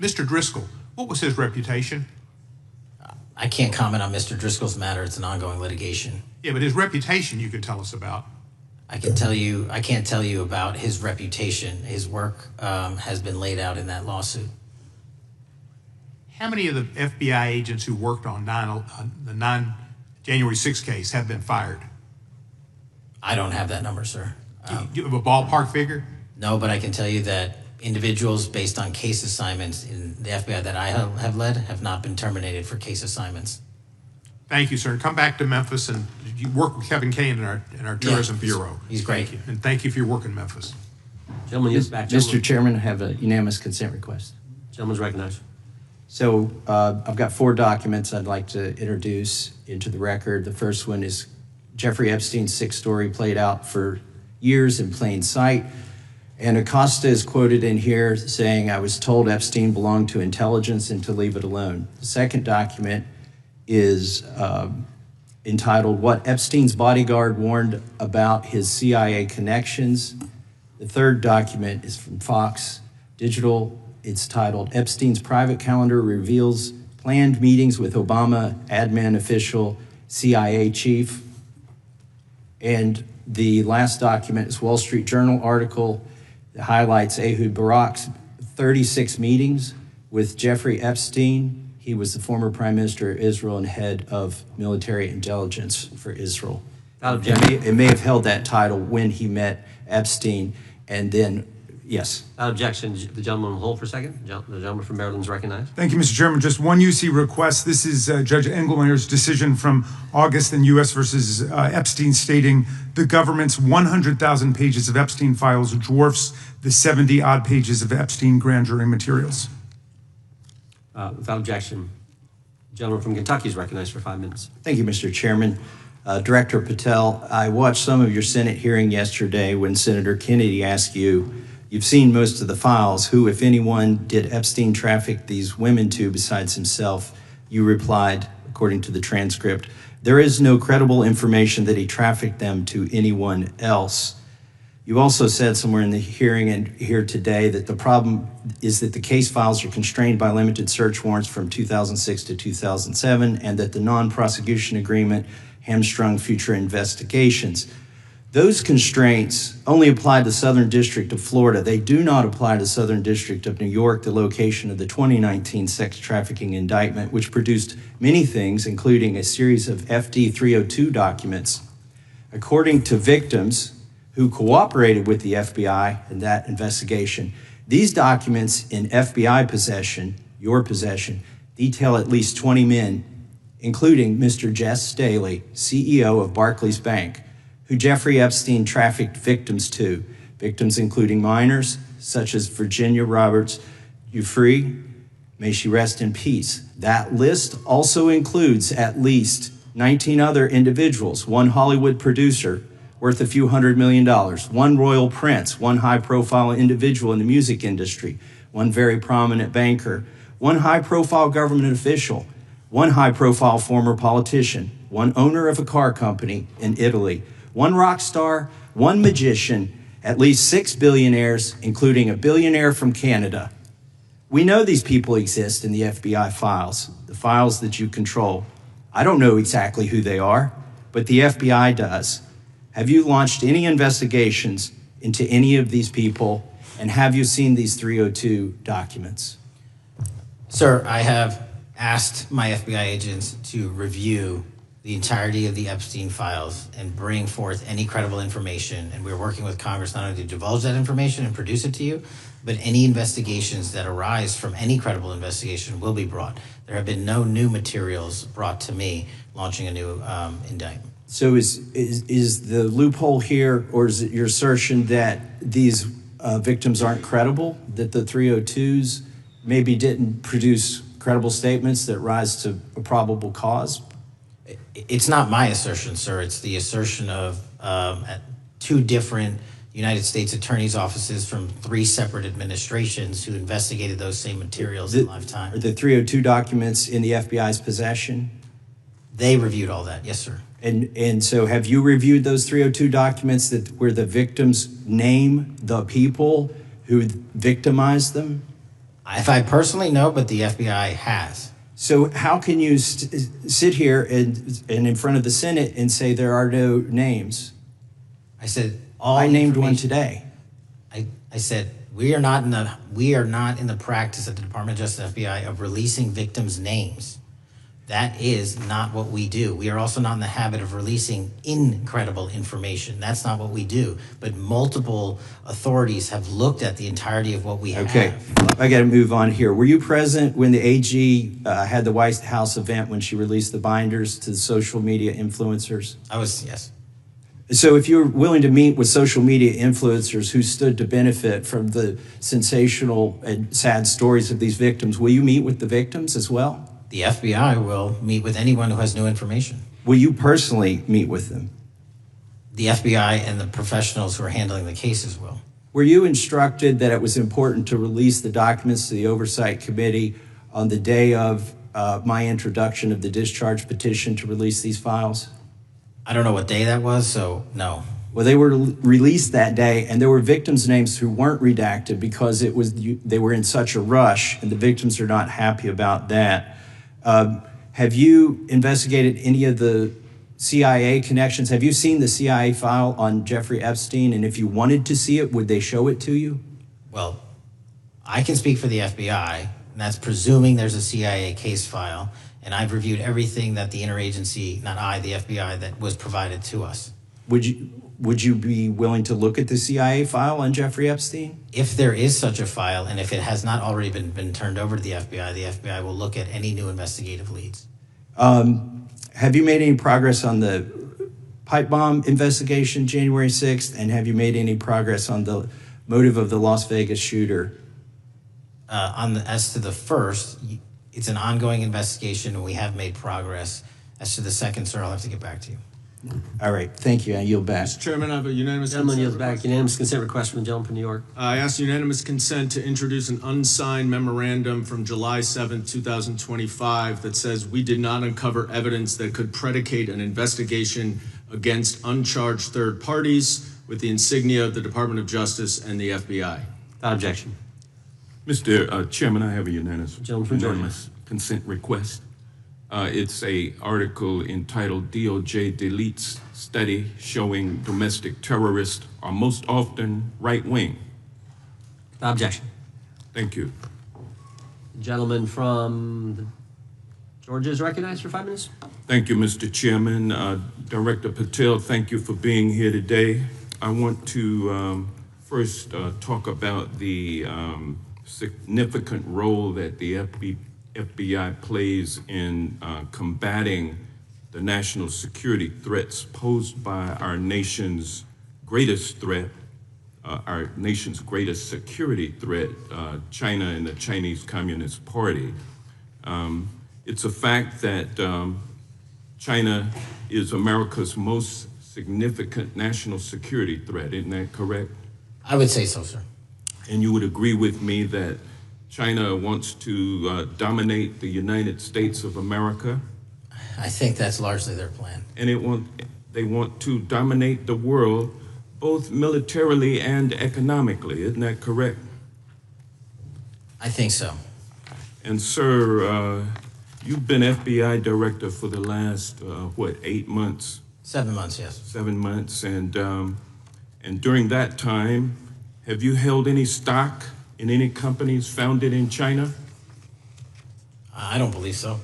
Mr. Driscoll, what was his reputation? I can't comment on Mr. Driscoll's matter. It's an ongoing litigation. Yeah, but his reputation you could tell us about. I can't tell you about his reputation. His work has been laid out in that lawsuit. How many of the FBI agents who worked on the January 6th case have been fired? I don't have that number, sir. Do you have a ballpark figure? No, but I can tell you that individuals based on case assignments in the FBI that I have led have not been terminated for case assignments. Thank you, sir. Come back to Memphis, and you work with Kevin Kane in our Tourism Bureau. He's great. Thank you. And thank you for your work in Memphis. Gentleman, yes, back. Mr. Chairman, I have a unanimous consent request. Gentleman's recognized. So I've got 4 documents I'd like to introduce into the record. The first one is Jeffrey Epstein's 6 story played out for years in plain sight. And Acosta is quoted in here saying, "I was told Epstein belonged to intelligence and to leave it alone." The second document is entitled, "What Epstein's Bodyguard Warned About His CIA Connections." The third document is from Fox Digital. It's titled, "Epstein's Private Calendar Reveals Planned Meetings with Obama Admin Official CIA Chief." And the last document is Wall Street Journal article that highlights Ehud Barak's 36 meetings with Jeffrey Epstein. He was the former Prime Minister of Israel and head of military intelligence for Israel. It may have held that title when he met Epstein, and then, yes. Without objection, the gentleman will hold for a second. The gentleman from Maryland is recognized. Thank you, Mr. Chairman. Just one UC request. This is Judge Engelmeyer's decision from August in U.S. versus Epstein, stating the government's 100,000 pages of Epstein files dwarfs the 70-odd pages of Epstein grand jury materials. Without objection, the gentleman from Kentucky is recognized for 5 minutes. Thank you, Mr. Chairman. Director Patel, I watched some of your Senate hearing yesterday when Senator Kennedy asked you, "You've seen most of the files. Who, if anyone, did Epstein traffic these women to besides himself?" You replied, according to the transcript, "There is no credible information that he trafficked them to anyone else." You also said somewhere in the hearing and here today that the problem is that the case files are constrained by limited search warrants from 2006 to 2007 and that the non-prosecution agreement hamstrung future investigations. Those constraints only apply to the Southern District of Florida. They do not apply to the Southern District of New York, the location of the 2019 sex trafficking indictment, which produced many things, including a series of FD 302 documents. According to victims who cooperated with the FBI in that investigation, these documents in FBI possession, your possession, detail at least 20 men, including Mr. Jess Staley, CEO of Barclays Bank, who Jeffrey Epstein trafficked victims to, victims including minors, such as Virginia Roberts Giuffre, may she rest in peace. That list also includes at least 19 other individuals, one Hollywood producer worth a few $100 million, one royal prince, one high-profile individual in the music industry, one very prominent banker, one high-profile government official, one high-profile former politician, one owner of a car company in Italy, one rock star, one magician, at least 6 billionaires, including a billionaire from Canada. We know these people exist in the FBI files, the files that you control. I don't know exactly who they are, but the FBI does. Have you launched any investigations into any of these people, and have you seen these 302 documents? Sir, I have asked my FBI agents to review the entirety of the Epstein files and bring forth any credible information. And we're working with Congress not only to divulge that information and produce it to you, but any investigations that arise from any credible investigation will be brought. There have been no new materials brought to me launching a new indictment. So is the loophole here, or is it your assertion that these victims aren't credible, that the 302s maybe didn't produce credible statements that rise to a probable cause? It's not my assertion, sir. It's the assertion of 2 different United States attorneys' offices from 3 separate administrations who investigated those same materials in lifetime. Are the 302 documents in the FBI's possession? They reviewed all that, yes, sir. And so have you reviewed those 302 documents where the victims name the people who victimized them? If I personally know, but the FBI has. So how can you sit here and in front of the Senate and say there are no names? I said I named one today. I said we are not in the practice at the Department of Justice FBI of releasing victims' names. That is not what we do. We are also not in the habit of releasing incredible information. That's not what we do. But multiple authorities have looked at the entirety of what we have. Okay, I got to move on here. Were you present when the AG had the White House event when she released the binders to the social media influencers? I was, yes. So if you're willing to meet with social media influencers who stood to benefit from the sensational and sad stories of these victims, will you meet with the victims as well? The FBI will meet with anyone who has new information. Will you personally meet with them? The FBI and the professionals who are handling the cases will. Were you instructed that it was important to release the documents to the Oversight Committee on the day of my introduction of the discharge petition to release these files? I don't know what day that was, so no. Well, they were released that day, and there were victims' names who weren't redacted because they were in such a rush, and the victims are not happy about that. Have you investigated any of the CIA connections? Have you seen the CIA file on Jeffrey Epstein? And if you wanted to see it, would they show it to you? Well, I can speak for the FBI, and that's presuming there's a CIA case file. And I've reviewed everything that the interagency, not I, the FBI, that was provided to us. Would you be willing to look at the CIA file on Jeffrey Epstein? If there is such a file, and if it has not already been turned over to the FBI will look at any new investigative leads. Have you made any progress on the pipe bomb investigation January 6th? And have you made any progress on the motive of the Las Vegas shooter? As to the first, it's an ongoing investigation, and we have made progress. As to the second, sir, I'll have to get back to you. All right, thank you. I yield back. Mr. Chairman, I have a unanimous Gentleman consent yields back. request. Unanimous consent request from the gentleman from New York. I ask unanimous consent to introduce an unsigned memorandum from July 7th, 2025 that says we did not uncover evidence that could predicate an investigation against uncharged third parties with the insignia of the Department of Justice and the FBI. Without objection. Mr. Chairman, I have a unanimous Gentleman from Georgia. consent request. It's a article entitled DOJ Deletes Study Showing Domestic Terrorists Are Most Often Right-Wing. Without objection. Thank you. Gentleman from Georgia is recognized for 5 minutes. Thank you, Mr. Chairman. Director Patel, thank you for being here today. I want to first talk about the significant role that the FBI plays in combating the national security threats posed by our nation's greatest threat, our nation's greatest security threat, China and the Chinese Communist Party. It's a fact that China is America's most significant national security threat, isn't that correct? I would say so, sir. And you would agree with me that China wants to dominate the United States of America? I think that's largely their plan. And they want to dominate the world, both militarily and economically, isn't that correct? I think so. And sir, you've been FBI director for the last, 8 months? 7 months, yes. 7 months, and during that time, have you held any stock in any companies founded in China? I don't believe so.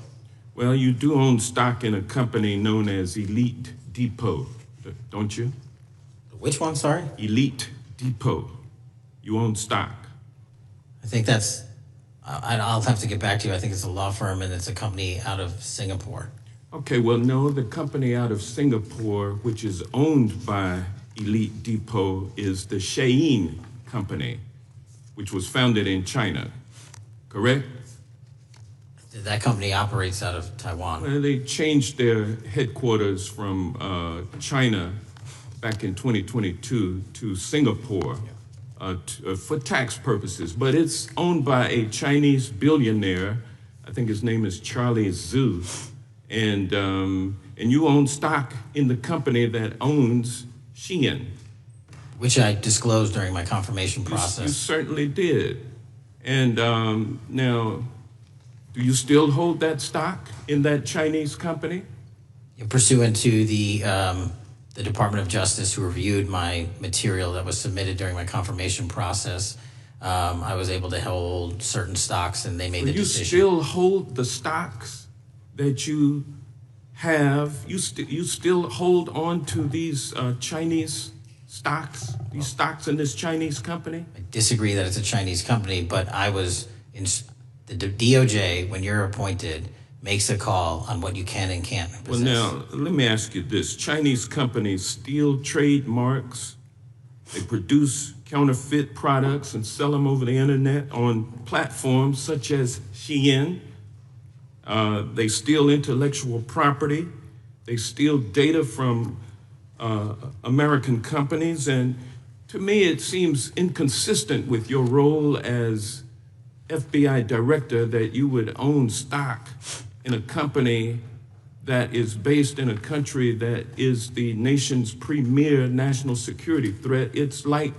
Well, you do own stock in a company known as Elite Depot, don't you? Which one, sorry? Elite Depot. You own stock. I think that's, I'll have to get back to you. I think it's a law firm and it's a company out of Singapore. Okay, well, no, the company out of Singapore, which is owned by Elite Depot, is the Shein Company, which was founded in China, correct? That company operates out of Taiwan. Well, they changed their headquarters from China back in 2022 to Singapore for tax purposes, but it's owned by a Chinese billionaire. I think his name is Charlie Zhu, and you own stock in the company that owns Shein. Which I disclosed during my confirmation process. You certainly did. And now, do you still hold that stock in that Chinese company? Pursuant to the Department of Justice, who reviewed my material that was submitted during my confirmation process, I was able to hold certain stocks, and they made the decision. You still hold the stocks that you have? You still hold on to these Chinese stocks, these stocks in this Chinese company? I disagree that it's a Chinese company, but I was in the DOJ, when you're appointed, makes a call on what you can and can't possess. Well, now, let me ask you this. Chinese companies steal trademarks. They produce counterfeit products and sell them over the internet on platforms such as Shein. They steal intellectual property. They steal data from American companies. And to me, it seems inconsistent with your role as FBI director that you would own stock in a company that is based in a country that is the nation's premier national security threat. It's like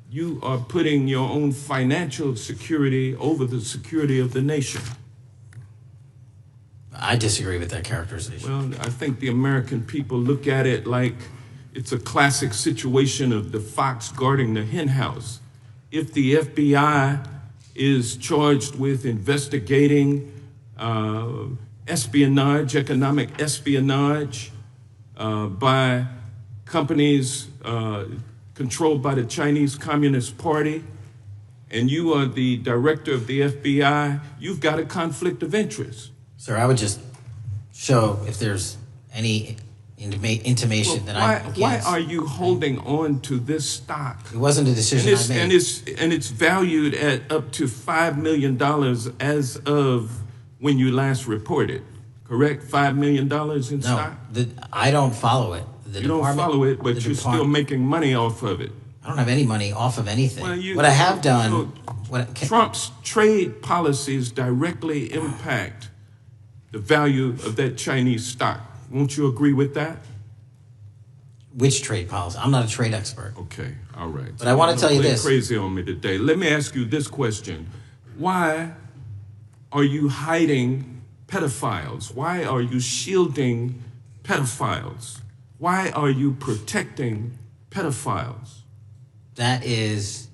you are putting your own financial security over the security of the nation. I disagree with that characterization. Well, I think the American people look at it like it's a classic situation of the fox guarding the hen house. If the FBI is charged with investigating espionage, economic espionage by companies controlled by the Chinese Communist Party, and you are the director of the FBI, you've got a conflict of interest. Sir, I would just show if there's any intimation that I'm against. Why are you holding on to this stock? It wasn't a decision I made. And it's valued at up to $5 million as of when you last reported, correct? $5 million in stock? No, I don't follow it. You don't follow it, but you're still making money off of it. I don't have any money off of anything. Well, what I have done... Trump's trade policies directly impact the value of that Chinese stock. Won't you agree with that? Which trade policy? I'm not a trade expert. Okay, all right. But I want to tell you this. Crazy on me today. Let me ask you this question. Why are you hiding pedophiles? Why are you shielding pedophiles? Why are you protecting pedophiles? That is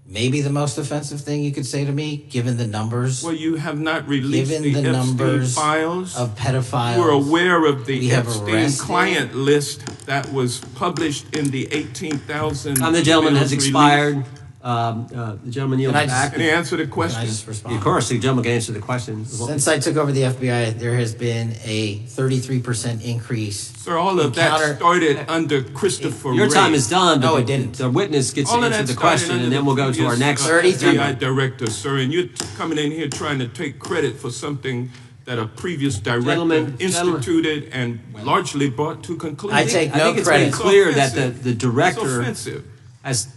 maybe the most offensive thing you could say to me, given the numbers. Well, you have not released given the Epstein numbers files of pedophiles. You are aware of the Epstein Epstein client list that was published in the 18,000. The gentleman has expired. The gentleman yields back. Can he answer the question? Can I just respond? Of course, the gentleman can answer the question. Since I took over the FBI, there has been a 33% increase. Sir, all of that started under Christopher Your Wray. time is done. No, but it didn't. The witness gets All to of answer that the question, started and then we'll go to our next FBI director, sir. And you're coming in here trying to take credit for something that a previous director instituted and largely brought to conclusion. I take no I think it's credit. been clear that the director has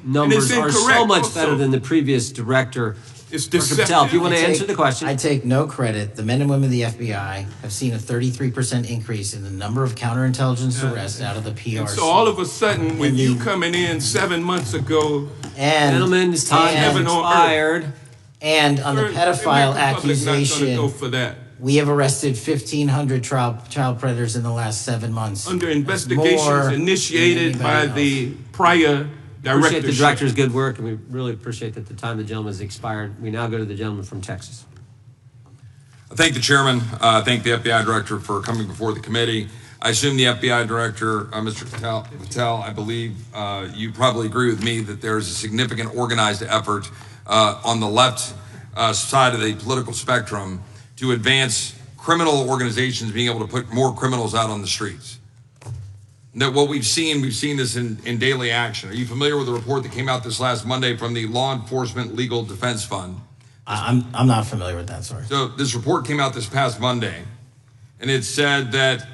numbers are so much better than the previous director. It's Dr. Patel, if you want to answer the question. I take no credit. The men and women of the FBI have seen a 33% increase in the number of counterintelligence arrests out of the PRC. And so all of a sudden, with you coming in 7 months ago, gentlemen, it's time has expired. And on the pedophile accusation, go for that. we have arrested 1,500 child predators in the last 7 months. Under investigations initiated by the prior directorship. Appreciate the director's good work, and we really appreciate that the time the gentleman has expired. We now go to the gentleman from Texas. I thank the chairman. I thank the FBI director for coming before the committee. I assume the FBI director, Mr. Patel, I believe you probably agree with me that there is a significant organized effort on the left side of the political spectrum to advance criminal organizations being able to put more criminals out on the streets. That what we've seen this in daily action. Are you familiar with the report that came out this last Monday from the Law Enforcement Legal Defense Fund? I'm not familiar with that, sorry. So this report came out this past Monday, and it said that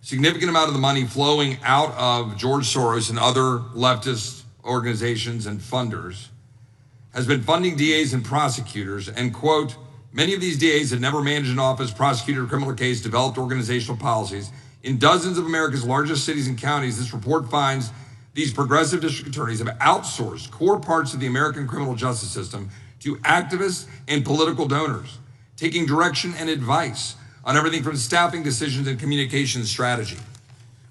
significant amount of the money flowing out of George Soros and other leftist organizations and funders has been funding DAs and prosecutors, and quote, many of these DAs had never managed an office, prosecuted a criminal case, developed organizational policies. In dozens of America's largest cities and counties, this report finds these progressive district attorneys have outsourced core parts of the American criminal justice system to activists and political donors, taking direction and advice on everything from staffing decisions and communication strategy.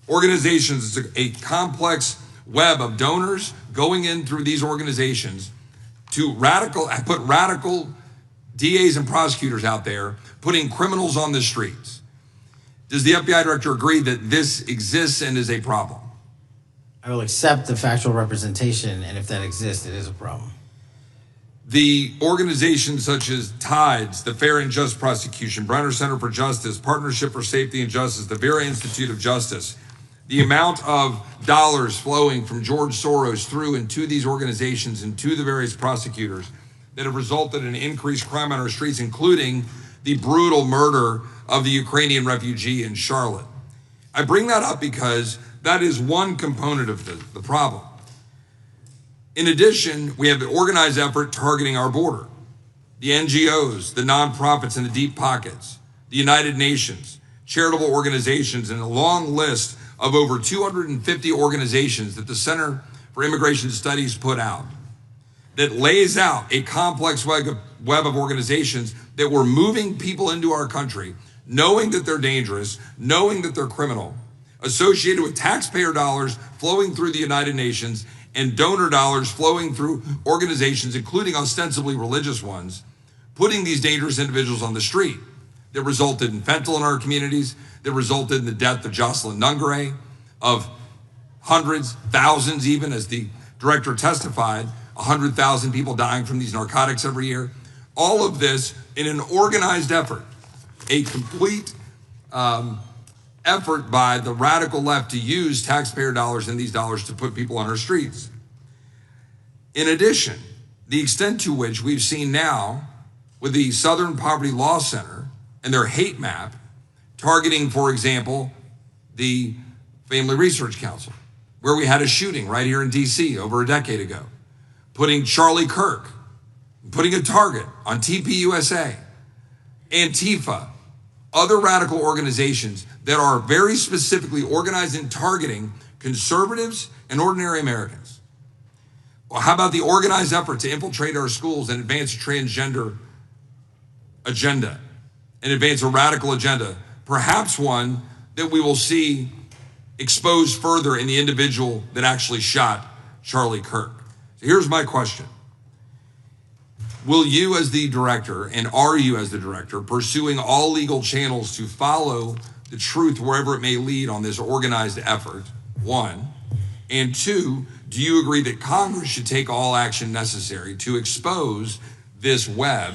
Organizations, it's a complex web of donors going in through these organizations to put radical DAs and prosecutors out there, putting criminals on the streets. Does the FBI director agree that this exists and is a problem? I will accept the factual representation, and if that exists, it is a problem. The organizations such as TIDES, the Fair and Just Prosecution, Brenner Center for Justice, Partnership for Safety and Justice, the Vera Institute of Justice, the amount of dollars flowing from George Soros through and to these organizations and to the various prosecutors that have resulted in increased crime on our streets, including the brutal murder of the Ukrainian refugee in Charlotte. I bring that up because that is one component of the problem. In addition, we have the organized effort targeting our border, the NGOs, the nonprofits and the deep pockets, the United Nations, charitable organizations, and a long list of over 250 organizations that the Center for Immigration Studies put out that lays out a complex web of organizations that were moving people into our country, knowing that they're dangerous, knowing that they're criminal, associated with taxpayer dollars flowing through the United Nations and donor dollars flowing through organizations, including ostensibly religious ones, putting these dangerous individuals on the street that resulted in fentanyl in our communities, that resulted in the death of Jocelyn Nungare, of hundreds, thousands even, as the director testified, 100,000 people dying from these narcotics every year. All of this in an organized effort, a complete effort by the radical left to use taxpayer dollars and these dollars to put people on our streets. In addition, the extent to which we've seen now with the Southern Poverty Law Center and their hate map targeting, for example, the Family Research Council, where we had a shooting right here in DC over a decade ago, putting Charlie Kirk, putting a target on TPUSA, Antifa, other radical organizations that are very specifically organized in targeting conservatives and ordinary Americans. Well, how about the organized effort to infiltrate our schools and advance a transgender agenda and advance a radical agenda, perhaps one that we will see exposed further in the individual that actually shot Charlie Kirk? So here's my question. Will you as the director, and are you as the director, pursuing all legal channels to follow the truth wherever it may lead on this organized effort, one? And two, do you agree that Congress should take all action necessary to expose this web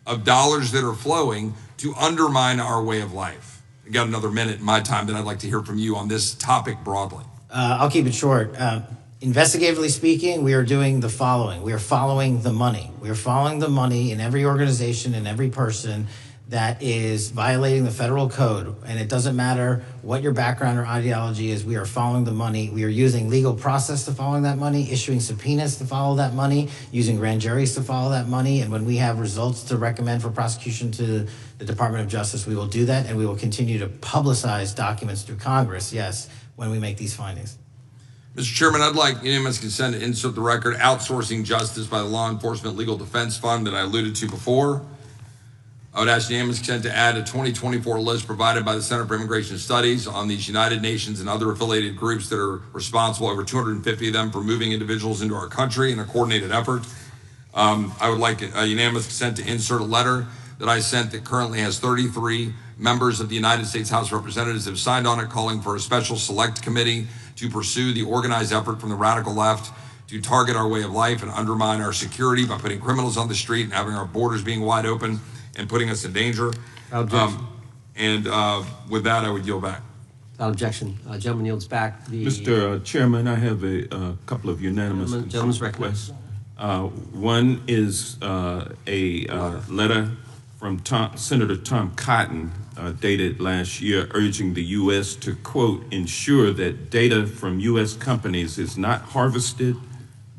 of dollars that are flowing to undermine our way of life? I got another minute in my time that I'd like to hear from you on this topic broadly. I'll keep it short. Investigatively speaking, we are doing the following. We are following the money. We are following the money in every organization and every person that is violating the federal code. And it doesn't matter what your background or ideology is, we are following the money. We are using legal process to follow that money, issuing subpoenas to follow that money, using grand juries to follow that money. And when we have results to recommend for prosecution to the Department of Justice, we will do that. And we will continue to publicize documents through Congress, yes, when we make these findings. Mr. Chairman, I'd like unanimous consent to insert the record outsourcing justice by the Law Enforcement Legal Defense Fund that I alluded to before. I would ask unanimous consent to add a 2024 list provided by the Center for Immigration Studies on these United Nations and other affiliated groups that are responsible, over 250 of them, for moving individuals into our country in a coordinated effort. I would like a unanimous consent to insert a letter that I sent that currently has 33 members of the United States House of Representatives have signed on it, calling for a special select committee to pursue the organized effort from the radical left to target our way of life and undermine our security by putting criminals on the street and having our borders being wide open and putting us in danger. With that, I would yield back. Without objection. Gentleman yields back. Mr. Chairman, I have a couple of unanimous Gentleman's recognized. One is a letter from Senator Tom Cotton, dated last year, urging the U.S. to, quote, ensure that data from U.S. companies is not harvested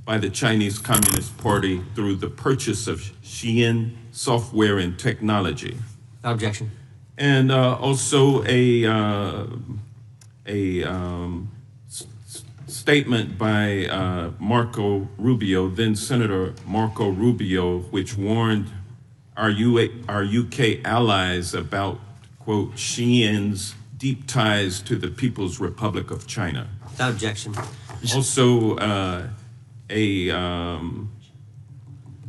by the Chinese Communist Party through the purchase of Xi'an software and technology. Without objection. And also a statement by Marco Rubio, then Senator Marco Rubio, which warned our UK allies about, quote, Xi'an's deep ties to the People's Republic of China. Without objection. Also,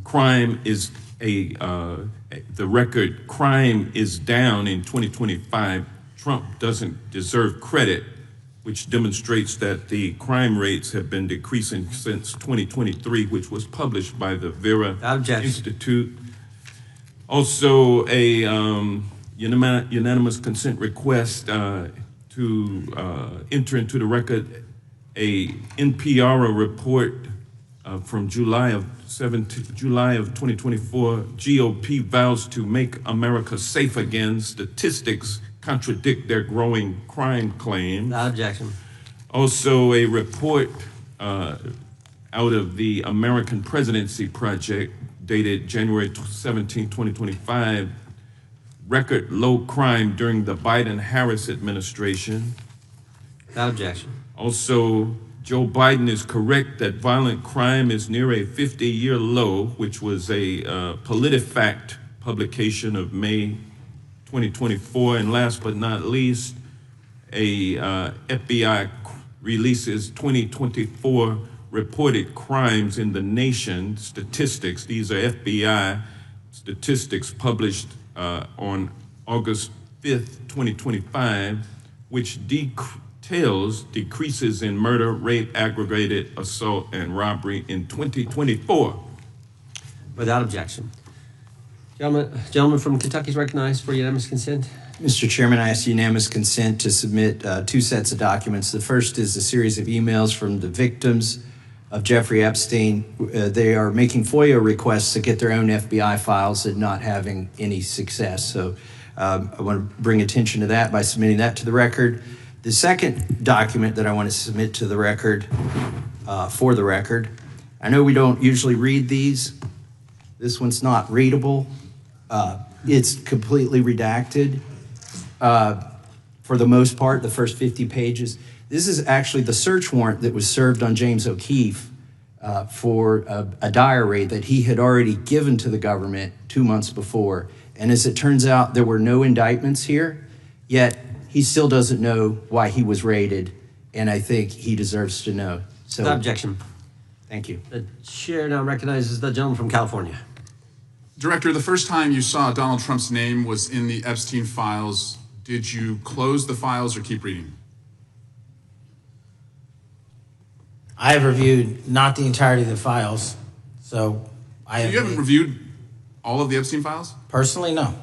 crime is the record crime is down in 2025. Trump doesn't deserve credit which demonstrates that the crime rates have been decreasing since 2023, which was published by the Vera Institute. Also, a unanimous consent request to enter into the record a NPR report from July of 2024. GOP vows to make America safe again. Statistics contradict their growing crime claims. Without objection. Also, a report out of the American Presidency Project dated January 17, 2025, record low crime during the Biden-Harris administration. Without objection. Also, Joe Biden is correct that violent crime is near a 50-year low, which was a PolitiFact publication of May 2024. And last but not least, a FBI releases 2024 reported crimes in the nation statistics. These are FBI statistics published on August 5th, 2025, which details decreases in murder, rape, aggravated assault, and robbery in 2024. Without objection. Gentleman from Kentucky is recognized for unanimous consent. Mr. Chairman, I ask unanimous consent to submit two sets of documents. The first is a series of emails from the victims of Jeffrey Epstein. They are making FOIA requests to get their own FBI files and not having any success. So I want to bring attention to that by submitting that to the record. The second document that I want to submit to the record, for the record, I know we don't usually read these. This one's not readable. It's completely redacted. For the most part, the first 50 pages. This is actually the search warrant that was served on James O'Keefe for a diary that he had already given to the government 2 months before. And as it turns out, there were no indictments here, yet he still doesn't know why he was raided, and I think he deserves to know. So, without objection. Thank you. The chair now recognizes the gentleman from California. Director, the first time you saw Donald Trump's name was in the Epstein files. Did you close the files or keep reading? I have reviewed not the entirety of the files, so I have. You haven't reviewed all of the Epstein files? Personally, no.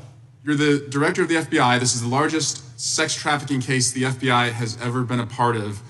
You're the director of the FBI. This is the largest sex trafficking case the FBI has ever been a part of.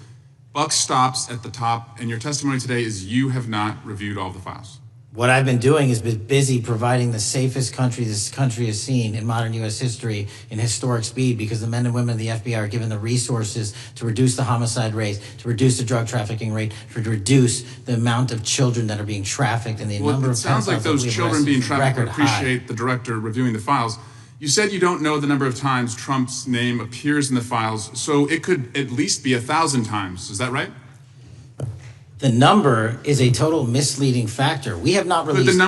Buck stops at the top, and your testimony today is you have not reviewed all the files. What I've been doing is been busy providing the safest country this country has seen in modern U.S. history in historic speed, because the men and women of the FBI are given the resources to reduce the homicide rate, to reduce the drug trafficking rate, to reduce the amount of children that are being trafficked, and the number of it sounds like those children being trafficked would appreciate the director reviewing the files. You said you don't know the number of times Trump's name appears in the files, so it could at least be 1,000 times. Is that right? The number is a total misleading factor. We have not released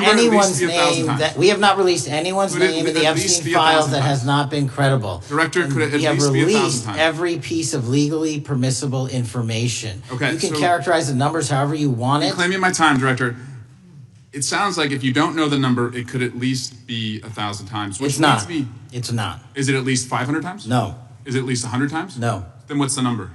anyone's name in the Epstein files that has not been credible. Director, could it at least be 1,000 times? We have released every piece of legally permissible information. Okay, you can characterize the numbers however you want it. You're claiming my time, Director. It sounds like if you don't know the number, it could at least be 1,000 times. It's not. It's not. Is it at least 500 times? No. Is it at least 100 times? No. Then what's the number?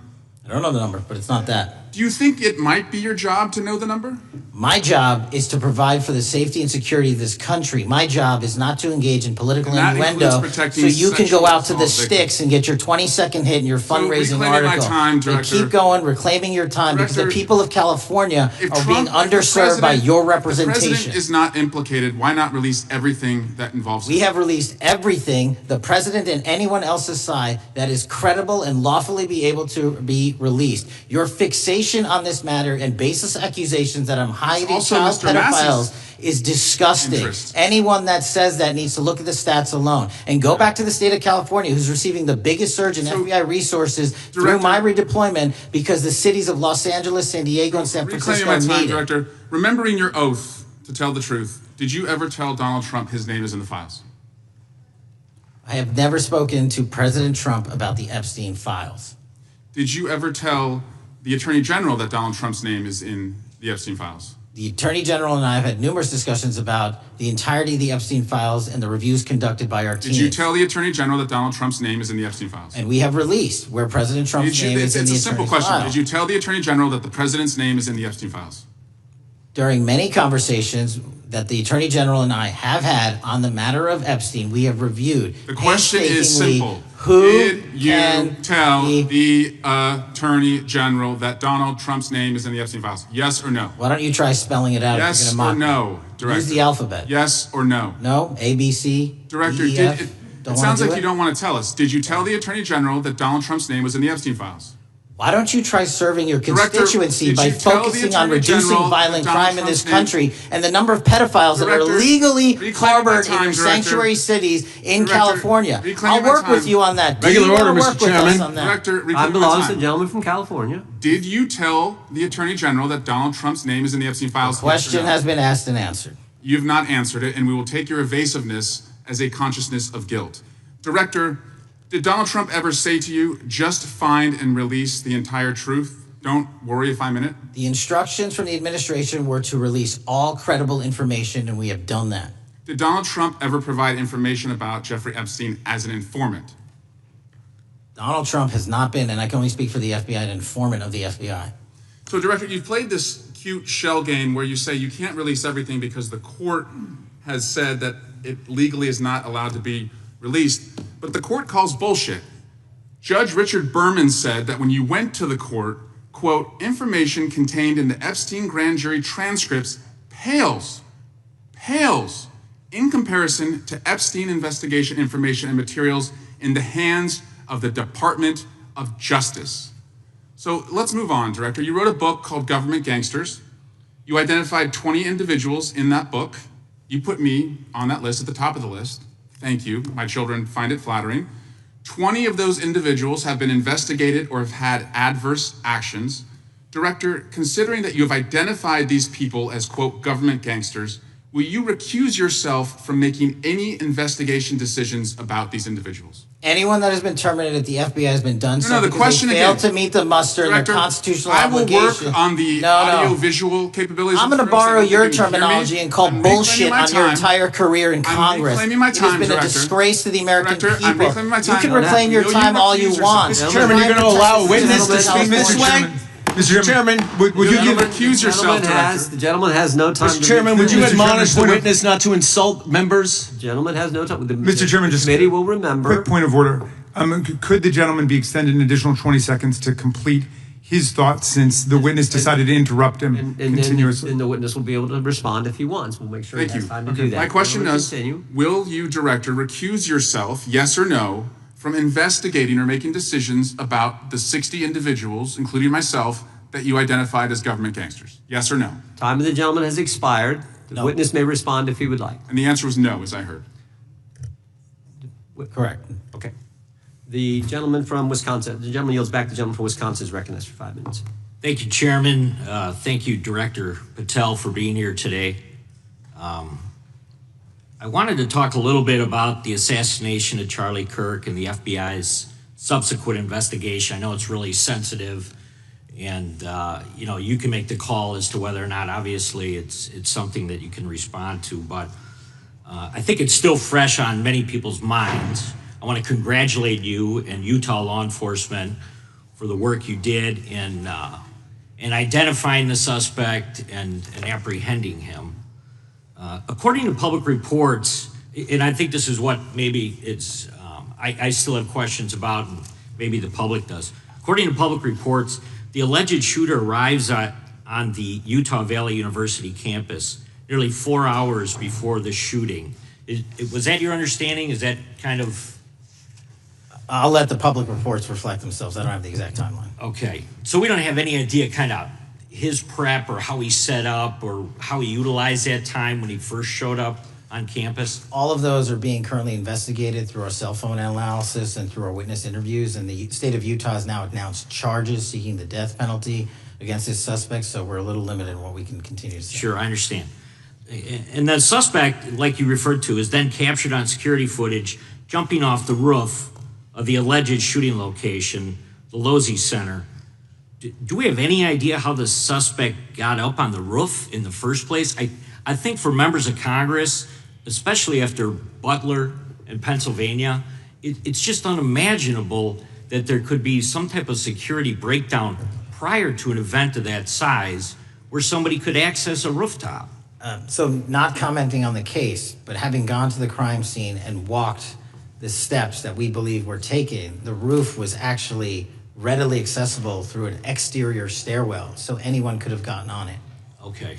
I don't know the number, but it's not that. Do you think it might be your job to know the number? My job is to provide for the safety and security of this country. My job is not to engage in political innuendo so you can go out to the sticks and get your 20-second hit in your fundraising article. And keep going, reclaiming your time, because the people of California are being underserved by your representation. If the president is not implicated, why not release everything that involves him? We have released everything, the president and anyone else's side, that is credible and lawfully be able to be released. Your fixation on this matter and baseless accusations that I'm hiding child pedophiles is disgusting. Anyone that says that needs to look at the stats alone and go back to the state of California, who's receiving the biggest surge in FBI resources through my redeployment, because the cities of Los Angeles, San Diego, and San Francisco need it. Director, remembering your oath to tell the truth, did you ever tell Donald Trump his name is in the files? I have never spoken to President Trump about the Epstein files. Did you ever tell the Attorney General that Donald Trump's name is in the Epstein files? The Attorney General and I have had numerous discussions about the entirety of the Epstein files and the reviews conducted by our team. Did you tell the Attorney General that Donald Trump's name is in the Epstein files? And we have released where President Trump's name is in the It's a simple attorney's question. file. Did you tell the Attorney General that the President's name is in the Epstein files? During many conversations that the Attorney General and I have had on the matter of Epstein, we have reviewed. The question is simple. Who Did you tell the Attorney General that Donald Trump's name is in the Epstein files? Yes or no? Why don't you try spelling it out? Yes if you're gonna or mock no, me? Director? Use the alphabet. Yes or no? No, A, B, C, Director, D, E, F. it Don't sounds wanna like do you don't want to tell us. Did you tell the Attorney General that Donald Trump's name was in the Epstein files? Why don't you try serving your Director, constituency did by you tell the focusing on Attorney reducing General violent that Donald crime in this Trump's name- country and the number of pedophiles that are Director, legally reclaim harbored my time, in your Director. sanctuary cities in Director, California? reclaim I'll my work with time. you on that. Do Regular you wanna order, Mr. work with us Chairman. on that? Director, reclaim I my belongs to time. the gentleman from California. Did you tell the Attorney General that Donald Trump's name is in the Epstein files? The question has been asked and answered. You've not answered it, and we will take your evasiveness as a consciousness of guilt. Director, did Donald Trump ever say to you, just find and release the entire truth? Don't worry if I'm in it. The instructions from the administration were to release all credible information, and we have done that. Did Donald Trump ever provide information about Jeffrey Epstein as an informant? Donald Trump has not been, and I can only speak for the FBI, an informant of the FBI. So, Director, you've played this cute shell game where you say you can't release everything because the court has said that it legally is not allowed to be released, but the court calls bullshit. Judge Richard Berman said that when you went to the court, quote, information contained in the Epstein grand jury transcripts pales in comparison to Epstein investigation information and materials in the hands of the Department of Justice. So let's move on, Director. You wrote a book called Government Gangsters. You identified 20 individuals in that book. You put me on that list at the top of the list. Thank you. My children find it flattering. 20 of those individuals have been investigated or have had adverse actions. Director, considering that you have identified these people as, quote, government gangsters, will you recuse yourself from making any investigation decisions about these individuals? Anyone that has been terminated at the FBI has been done so the because question they failed again, to meet the muster and Director, their constitutional I will obligation. work on the audio-visual capabilities. I'm of going to the rooms. I borrow don't your think you can hear me. terminology and call I'm reclaiming bullshit my on your time. entire career in I'm Congress. reclaiming my It time, has been Director. a disgrace to the American Director, people. I'm reclaiming my You time. can reclaim your Will you time all recuse you yourself? want. Mr. Chairman, you're going to allow a witness to speak this way? Mr. Chairman, would you recuse The yourself, the gentleman has no time. Mr. Chairman, would you Mr. admonish the Chairman, witness not to insult members? The gentleman has no time. Mr. Chairman, the just committee will remember. Quick point of order. Could the gentleman be extended an additional 20 seconds to complete his thoughts since the witness decided to interrupt him And continuously? then the witness will be able to respond if he wants. We'll make sure Thank he has you. time to do that. My question We'll is, continue. will you, Director, recuse yourself, yes or no, from investigating or making decisions about the 60 individuals, including myself, that you identified as government gangsters? Yes or no? Time of the gentleman has expired. The witness may respond if he would like. And the answer was no, as I heard. Correct. Okay. The gentleman from Wisconsin, the gentleman yields back. The gentleman from Wisconsin is recognized for 5 minutes. Thank you, Chairman. Thank you, Director Patel, for being here today. I wanted to talk a little bit about the assassination of Charlie Kirk and the FBI's subsequent investigation. I know it's really sensitive, and you can make the call as to whether or not, obviously, it's something that you can respond to, but I think it's still fresh on many people's minds. I want to congratulate you and Utah law enforcement for the work you did in identifying the suspect and apprehending him. According to public reports, and I think this is what maybe it's, I still have questions about, and maybe the public does. According to public reports, the alleged shooter arrives on the Utah Valley University campus nearly 4 hours before the shooting. Was that your understanding? Is that kind of... I'll let the public reports reflect themselves. I don't have the exact timeline. Okay. So we don't have any idea kind of his prep or how he set up or how he utilized that time when he first showed up on campus? All of those are being currently investigated through our cell phone analysis and through our witness interviews. And the state of Utah has now announced charges seeking the death penalty against his suspects. So we're a little limited in what we can continue to say. Sure, I understand. And the suspect, like you referred to, is then captured on security footage jumping off the roof of the alleged shooting location, the Losey Center. Do we have any idea how the suspect got up on the roof in the first place? I think for members of Congress, especially after Butler and Pennsylvania, it's just unimaginable that there could be some type of security breakdown prior to an event of that size where somebody could access a rooftop. So not commenting on the case, but having gone to the crime scene and walked the steps that we believe were taken, the roof was actually readily accessible through an exterior stairwell, so anyone could have gotten on it. Okay.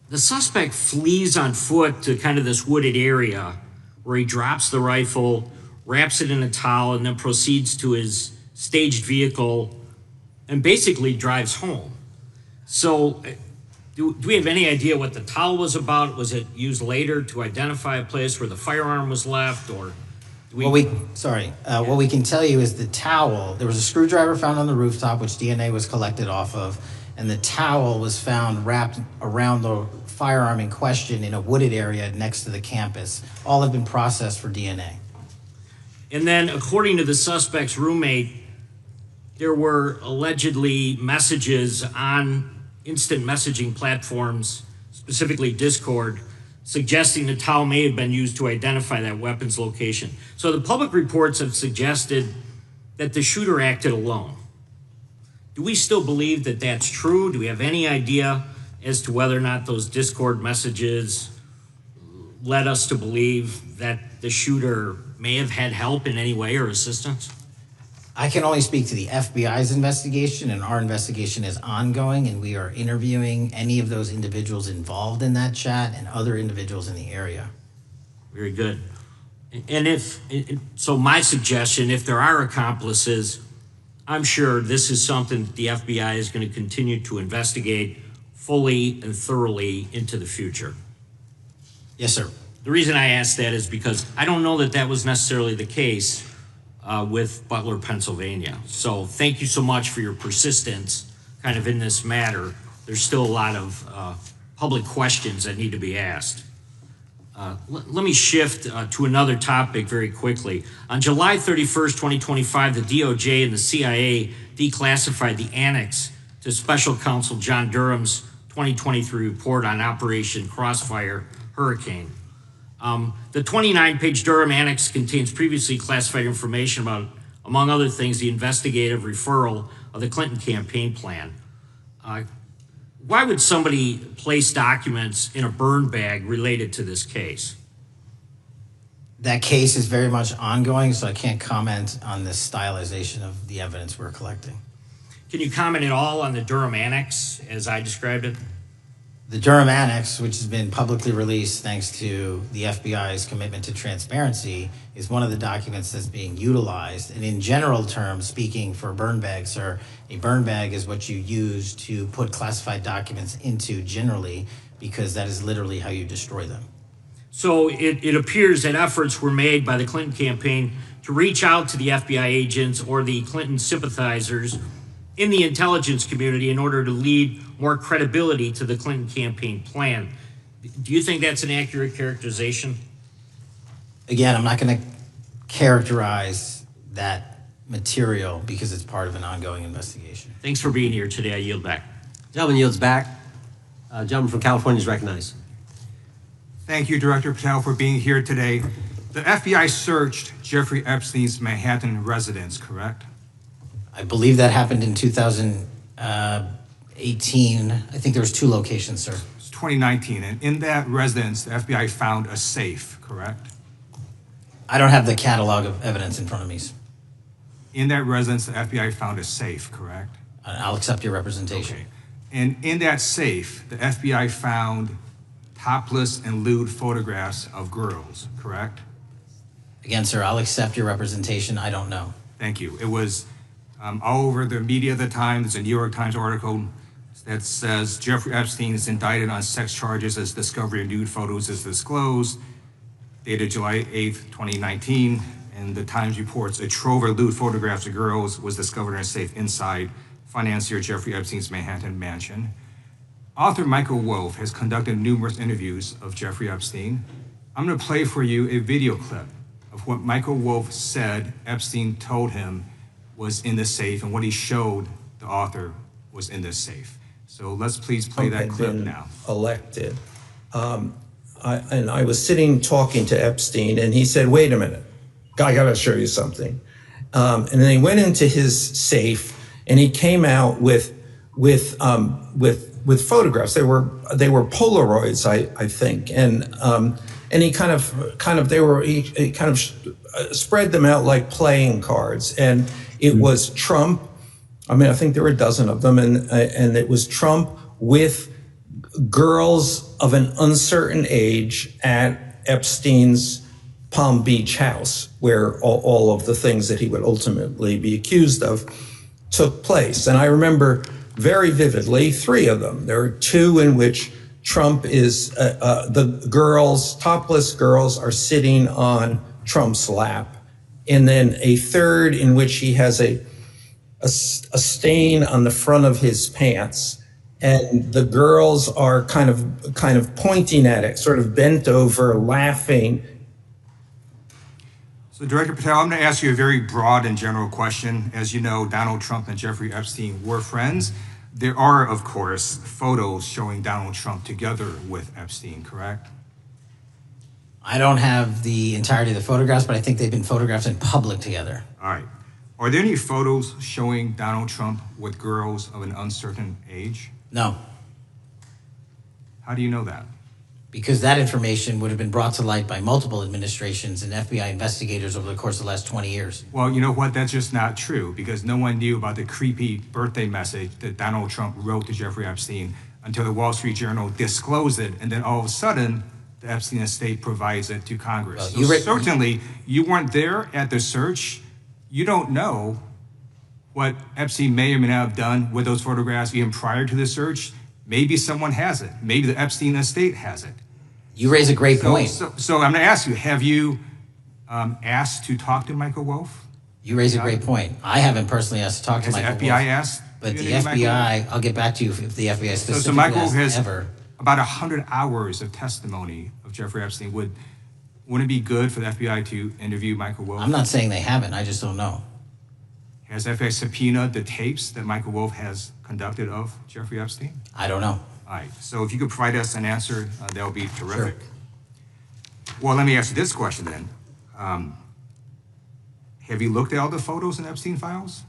The suspect flees on foot to kind of this wooded area where he drops the rifle, wraps it in a towel, and then proceeds to his staged vehicle and basically drives home. So do we have any idea what the towel was about? Was it used later to identify a place where the firearm was left, or What we can tell you is the towel, there was a screwdriver found on the rooftop, which DNA was collected off of, and the towel was found wrapped around the firearm in question in a wooded area next to the campus. All have been processed for DNA. And then, according to the suspect's roommate, there were allegedly messages on instant messaging platforms, specifically Discord, suggesting the towel may have been used to identify that weapon's location. So the public reports have suggested that the shooter acted alone. Do we still believe that that's true? Do we have any idea as to whether or not those Discord messages led us to believe that the shooter may have had help in any way or assistance? I can only speak to the FBI's investigation, and our investigation is ongoing, and we are interviewing any of those individuals involved in that chat and other individuals in the area. Very good. And so my suggestion, if there are accomplices, I'm sure this is something that the FBI is going to continue to investigate fully and thoroughly into the future. Yes, sir. The reason I ask that is because I don't know that that was necessarily the case with Butler, Pennsylvania. So thank you so much for your persistence kind of in this matter. There's still a lot of public questions that need to be asked. Let me shift to another topic very quickly. On July 31st, 2025, the DOJ and the CIA declassified the annex to Special Counsel John Durham's 2023 report on Operation Crossfire Hurricane. The 29-page Durham Annex contains previously classified information about, among other things, the investigative referral of the Clinton campaign plan. Why would somebody place documents in a burn bag related to this case? That case is very much ongoing, so I can't comment on the stylization of the evidence we're collecting. Can you comment at all on the Durham Annex as I described it? The Durham Annex, which has been publicly released thanks to the FBI's commitment to transparency, is one of the documents that's being utilized. And in general terms, speaking for burn bags, sir, a burn bag is what you use to put classified documents into generally, because that is literally how you destroy them. So it appears that efforts were made by the Clinton campaign to reach out to the FBI agents or the Clinton sympathizers in the intelligence community in order to lead more credibility to the Clinton campaign plan. Do you think that's an accurate characterization? Again, I'm not going to characterize that material because it's part of an ongoing investigation. Thanks for being here today. I yield back. Gentleman yields back. Gentleman from California is recognized. Thank you, Director Patel, for being here today. The FBI searched Jeffrey Epstein's Manhattan residence, correct? I believe that happened in 2018. I think there was 2 locations, sir. It's 2019, and in that residence, the FBI found a safe, correct? I don't have the catalog of evidence in front of me. In that residence, the FBI found a safe, correct? I'll accept your representation. Okay. And in that safe, the FBI found topless and lewd photographs of girls, correct? Again, sir, I'll accept your representation. I don't know. Thank you. It was all over the media at the time. There's a New York Times article that says Jeffrey Epstein is indicted on sex charges as discovery of nude photos is disclosed, dated July 8th, 2019. And the Times reports a trove of lewd photographs of girls was discovered in a safe inside financier Jeffrey Epstein's Manhattan mansion. Author Michael Wolff has conducted numerous interviews of Jeffrey Epstein. I'm going to play for you a video clip of what Michael Wolff said Epstein told him was in the safe, and what he showed the author was in this safe. So let's please play that clip now. Elected. And I was sitting talking to Epstein, and he said, "Wait a minute, I got to show you something." And then he went into his safe, and he came out with photographs. They were Polaroids, I think, and he kind of spread them out like playing cards, and it was Trump. I mean, I think there were a dozen of them, and it was Trump with girls of an uncertain age at Epstein's Palm Beach house, where all of the things that he would ultimately be accused of took place. And I remember very vividly 3 of them. There are 2 in which Trump is, the girls, topless girls, are sitting on Trump's lap. And then a 3rd in which he has a stain on the front of his pants, and the girls are kind of pointing at it, sort of bent over, laughing. So Director Patel, I'm going to ask you a very broad and general question. As you know, Donald Trump and Jeffrey Epstein were friends. There are, of course, photos showing Donald Trump together with Epstein, correct? I don't have the entirety of the photographs, but I think they've been photographed in public together. All right. Are there any photos showing Donald Trump with girls of an uncertain age? No. How do you know that? Because that information would have been brought to light by multiple administrations and FBI investigators over the course of the last 20 years. Well, you know what? That's just not true, because no one knew about the creepy birthday message that Donald Trump wrote to Jeffrey Epstein until the Wall Street Journal disclosed it, and then all of a sudden, the Epstein estate provides it to Congress. So certainly, you weren't there at the search. You don't know what Epstein may or may not have done with those photographs even prior to the search. Maybe someone has it. Maybe the Epstein estate has it. You raise a great point. So I'm going to ask you, have you asked to talk to Michael Wolff? You raise a great point. I haven't personally asked to talk to Michael Wolff. Has the FBI asked? But the FBI, I'll get back to you if the FBI specifically So Michael has ever. about 100 hours of testimony of Jeffrey Epstein. Wouldn't it be good for the FBI to interview Michael Wolff? I'm not saying they haven't. I just don't know. Has FBI subpoenaed the tapes that Michael Wolff has conducted of Jeffrey Epstein? I don't know. All right. So if you could provide us an answer, that would be terrific. Sure. Well, let me ask you this question then. Have you looked at all the photos in Epstein files?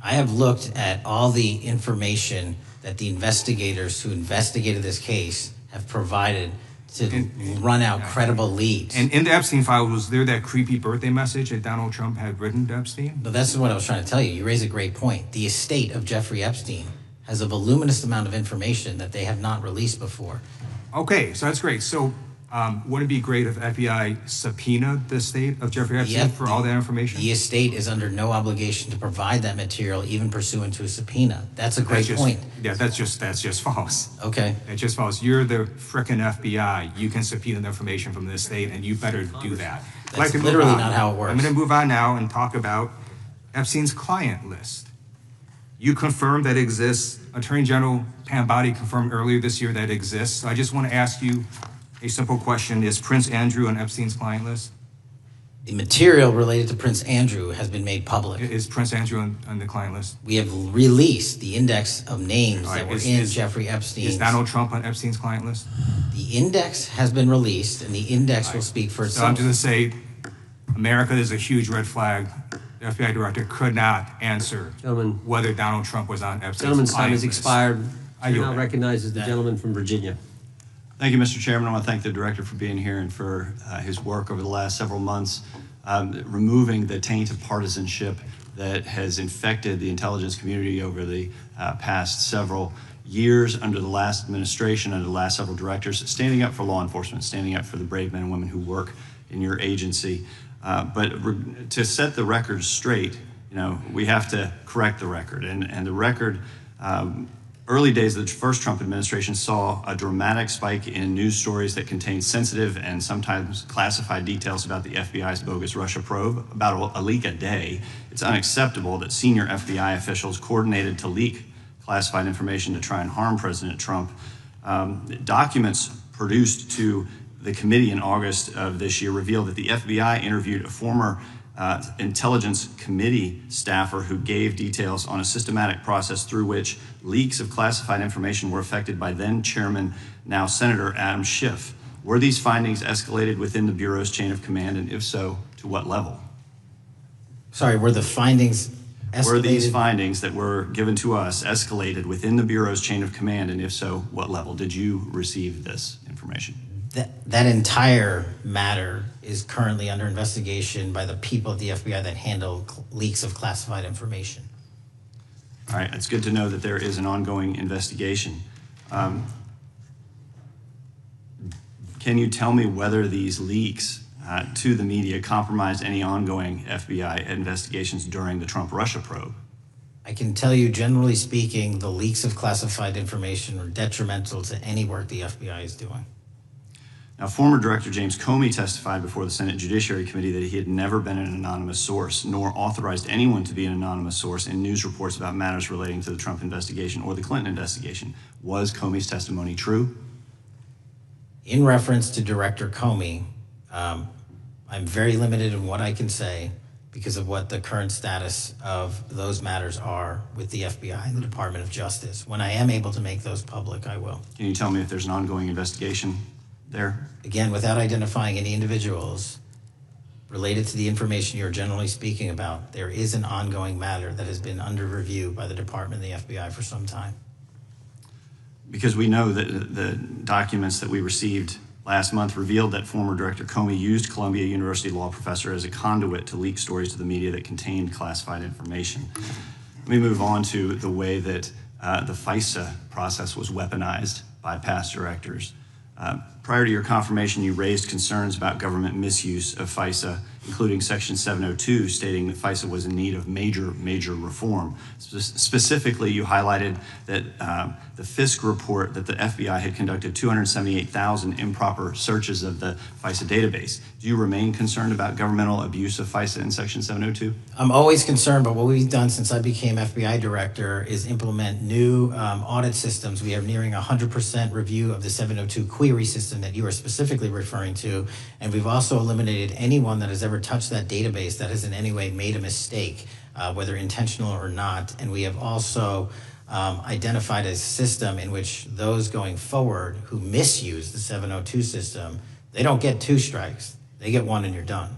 I have looked at all the information that the investigators who investigated this case have provided to run out credible leads. And in the Epstein file, was there that creepy birthday message that Donald Trump had written to Epstein? No, that's what I was trying to tell you. You raise a great point. The estate of Jeffrey Epstein has a voluminous amount of information that they have not released before. Okay, so that's great. So wouldn't it be great if FBI subpoenaed the estate of Jeffrey Epstein for all that information? The estate is under no obligation to provide that material, even pursuant to a subpoena. That's a great point. Yeah, that's just false. Okay. That's just false. You're the frickin' FBI. You can subpoena the information from the estate, and you better do that. That's literally not how it works. I'm going to move on now and talk about Epstein's client list. You confirmed that it exists. Attorney General Pam Bondi confirmed earlier this year that it exists. So I just want to ask you a simple question. Is Prince Andrew on Epstein's client list? The material related to Prince Andrew has been made public. Is Prince Andrew on the client list? We have released the index of names that were in Jeffrey Epstein's. Is Donald Trump on Epstein's client list? The index has been released, and the index will speak for itself. So I'm just going to say, America is a huge red flag. The FBI director could not answer whether Donald Trump was on Epstein's Gentleman's time client has list. expired. I now recognize the gentleman from Virginia. Thank you, Mr. Chairman. I want to thank the director for being here and for his work over the last several months, removing the taint of partisanship that has infected the intelligence community over the past several years under the last administration, under the last several directors, standing up for law enforcement, standing up for the brave men and women who work in your agency. But to set the record straight, we have to correct the record. And the record, early days of the first Trump administration saw a dramatic spike in news stories that contained sensitive and sometimes classified details about the FBI's bogus Russia probe, about a leak a day. It's unacceptable that senior FBI officials coordinated to leak classified information to try and harm President Trump. Documents produced to the committee in August of this year revealed that the FBI interviewed a former Intelligence Committee staffer who gave details on a systematic process through which leaks of classified information were affected by then Chairman, now Senator Adam Schiff. Were these findings escalated within the Bureau's chain of command, and if so, to what level? Sorry, were the findings escalated? Were these findings that were given to us escalated within the Bureau's chain of command, and if so, what level? Did you receive this information? That entire matter is currently under investigation by the people at the FBI that handle leaks of classified information. All right, it's good to know that there is an ongoing investigation. Can you tell me whether these leaks to the media compromised any ongoing FBI investigations during the Trump-Russia probe? I can tell you, generally speaking, the leaks of classified information are detrimental to any work the FBI is doing. Now, former Director James Comey testified before the Senate Judiciary Committee that he had never been an anonymous source, nor authorized anyone to be an anonymous source in news reports about matters relating to the Trump investigation or the Clinton investigation. Was Comey's testimony true? In reference to Director Comey, I'm very limited in what I can say because of what the current status of those matters are with the FBI and the Department of Justice. When I am able to make those public, I will. Can you tell me if there's an ongoing investigation there? Again, without identifying any individuals related to the information you're generally speaking about, there is an ongoing matter that has been under review by the Department and the FBI for some time. Because we know that the documents that we received last month revealed that former Director Comey used Columbia University law professor as a conduit to leak stories to the media that contained classified information. Let me move on to the way that the FISA process was weaponized by past directors. Prior to your confirmation, you raised concerns about government misuse of FISA, including Section 702, stating that FISA was in need of major reform. Specifically, you highlighted that the Fisk report that the FBI had conducted 278,000 improper searches of the FISA database. Do you remain concerned about governmental abuse of FISA in Section 702? I'm always concerned, but what we've done since I became FBI director is implement new audit systems. We are nearing 100% review of the 702 query system that you are specifically referring to, and we've also eliminated anyone that has ever touched that database that has in any way made a mistake, whether intentional or not. And we have also identified a system in which those going forward who misuse the 702 system, they don't get 2 strikes. They get 1 and you're done.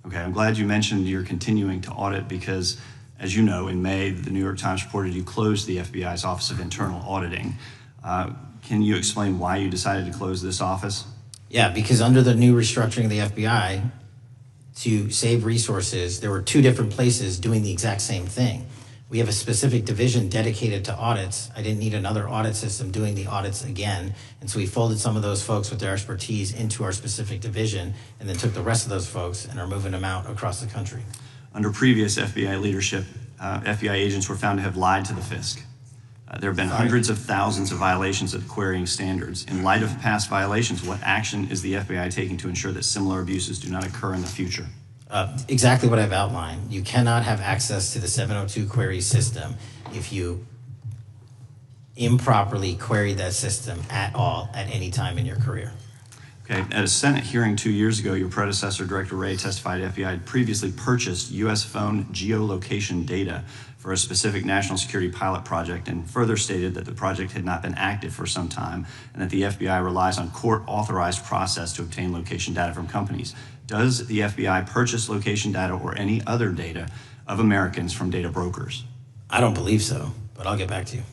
Okay, I'm glad you mentioned you're continuing to audit because, as you know, in May, the New York Times reported you closed the FBI's Office of Internal Auditing. Can you explain why you decided to close this office? Yeah, because under the new restructuring of the FBI, to save resources, there were 2 different places doing the exact same thing. We have a specific division dedicated to audits. I didn't need another audit system doing the audits again. And so we folded some of those folks with their expertise into our specific division and then took the rest of those folks and are moving them out across the country. Under previous FBI leadership, FBI agents were found to have lied to the Fisk. There have been hundreds of thousands of violations of querying standards. In light of past violations, what action is the FBI taking to ensure that similar abuses do not occur in the future? Exactly what I've outlined. You cannot have access to the 702 query system if you improperly query that system at all at any time in your career. Okay, at a Senate hearing 2 years ago, your predecessor, Director Wray, testified FBI had previously purchased U.S. phone geolocation data for a specific national security pilot project and further stated that the project had not been active for some time and that the FBI relies on court-authorized process to obtain location data from companies. Does the FBI purchase location data or any other data of Americans from data brokers? I don't believe so, but I'll get back to you.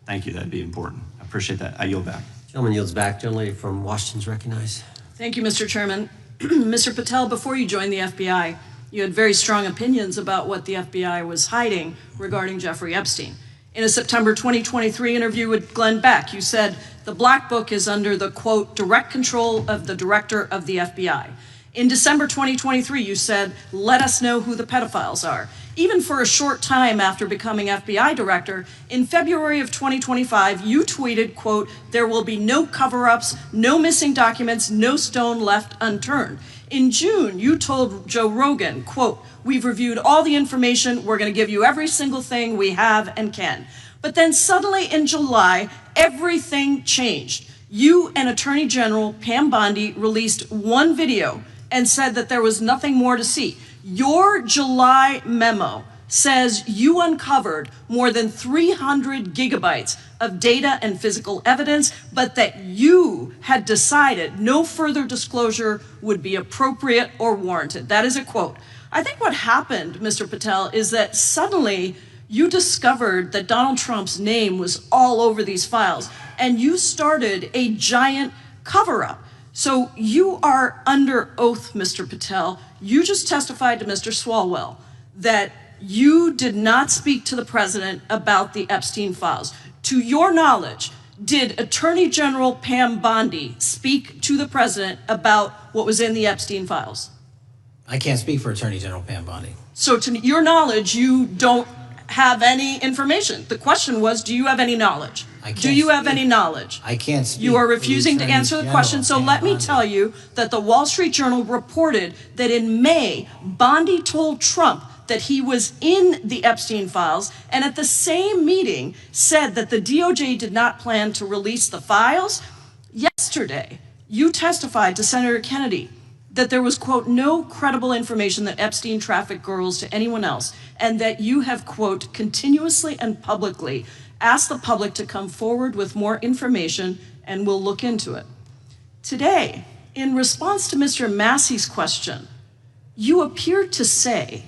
Thank you, that'd be important. I appreciate that. I yield back. Gentleman yields back. Gentleman from Washington's recognized. Thank you, Mr. Chairman. Mr. Patel, before you joined the FBI, you had very strong opinions about what the FBI was hiding regarding Jeffrey Epstein. In a September 2023 interview with Glenn Beck, you said the Black Book is under the, quote, direct control of the director of the FBI. In December 2023, you said, let us know who the pedophiles are. Even for a short time after becoming FBI director, in February of 2025, you tweeted, quote, there will be no cover-ups, no missing documents, no stone left unturned. In June, you told Joe Rogan, quote, we've reviewed all the information, we're gonna give you every single thing we have and can. But then suddenly in July, everything changed. You and Attorney General Pam Bondi released one video and said that there was nothing more to see. Your July memo says you uncovered more than 300 gigabytes of data and physical evidence, but that you had decided no further disclosure would be appropriate or warranted. That is a quote. I think what happened, Mr. Patel, is that suddenly you discovered that Donald Trump's name was all over these files, and you started a giant cover-up. So you are under oath, Mr. Patel. You just testified to Mr. Swalwell that you did not speak to the president about the Epstein files. To your knowledge, did Attorney General Pam Bondi speak to the president about what was in the Epstein files? I can't speak for Attorney General Pam Bondi. So to your knowledge, you don't have any information. The question was, do you have any knowledge? Do you have any knowledge? I can't speak. You are refusing to answer the question, so let me tell you that the Wall Street Journal reported that in May, Bondi told Trump that he was in the Epstein files, and at the same meeting said that the DOJ did not plan to release the files. Yesterday, you testified to Senator Kennedy that there was, quote, no credible information that Epstein trafficked girls to anyone else, and that you have, quote, continuously and publicly asked the public to come forward with more information, and we'll look into it. Today, in response to Mr. Massey's question, you appeared to say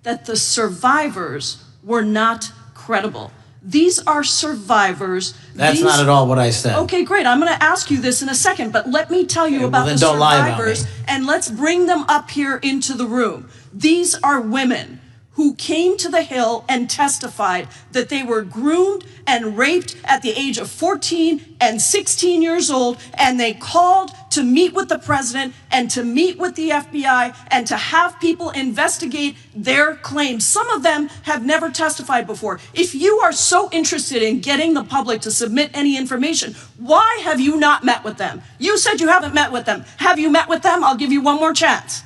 that the survivors were not credible. These are survivors. That's not at all what I said. Okay, great. I'm going to ask you this in a second, but let me tell you about the survivors, and let's bring them up here into the room. These are women who came to the Hill and testified that they were groomed and raped at the age of 14 and 16 years old, and they called to meet with the president and to meet with the FBI and to have people investigate their claims. Some of them have never testified before. If you are so interested in getting the public to submit any information, why have you not met with them? You said you haven't met with them. Have you met with them? I'll give you one more chance.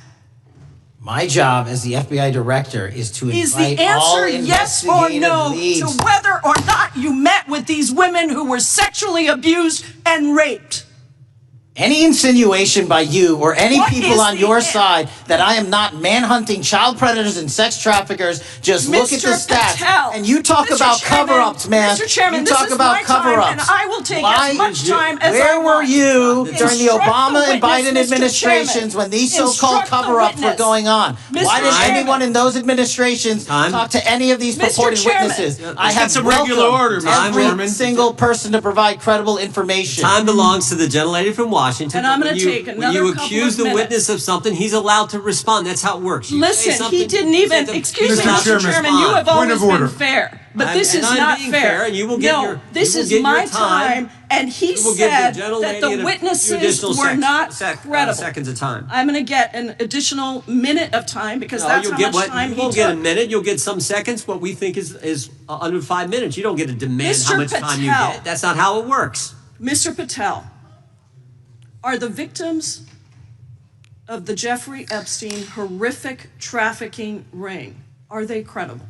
My job as the FBI director is to invite all investigative leads. Is the answer yes or no to whether or not you met with these women who were sexually abused and raped? Any insinuation by you or any people on your side that I am not manhunting child predators and sex traffickers, just look at the stats. And you talk about cover-ups, man. Mr. Chairman, you talk about cover-ups. And I will take as much time as Where were you during the Obama and Biden administrations when these so-called cover-ups were going on? Why didn't anyone in those administrations talk to any of these purported witnesses? I have some regular order, every single person to provide credible information. Time belongs to the gentlelady from Washington. And I'm going to take another couple of minutes. When you accuse the witness of something, he's allowed to respond. That's how it works. Listen, he didn't even, excuse me, Mr. Chairman, you have always been fair. But this is not fair. No, this is my time, and he said that the witnesses were not credible. Seconds of time. I'm going to get an additional minute of time because that's how much time he took. You won't get a minute. You'll get some seconds. What we think is under 5 minutes. You don't get to demand how much time you get. That's not how it works. Mr. Patel, are the victims of the Jeffrey Epstein horrific trafficking ring, are they credible?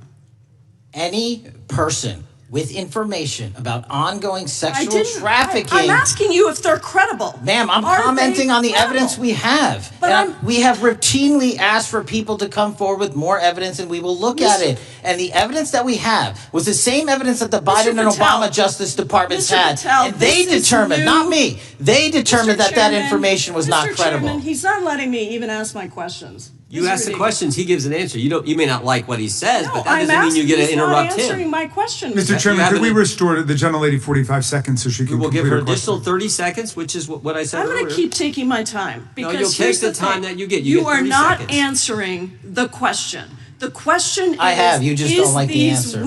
Any person with information about ongoing sexual trafficking. I'm asking you if they're credible. Ma'am, I'm commenting on the evidence we have. But we have routinely asked for people to come forward with more evidence, and we will look at it. And the evidence that we have was the same evidence that the Biden and Obama Justice Departments had. And they determined, not me, they determined that that information was not credible. Chairman, he's not letting me even ask my questions. You ask the questions, he gives an answer. You may not like what he says, but that doesn't mean you get to interrupt him. He's not answering my question. Mr. Chairman, could we restore the gentlelady 45 seconds so she can We'll complete give her her an additional 30 seconds, which is what I said I'm earlier. going to keep taking my time. Because no, you'll take the time that you get. You are not answering the question. The question is, you just don't like the answer.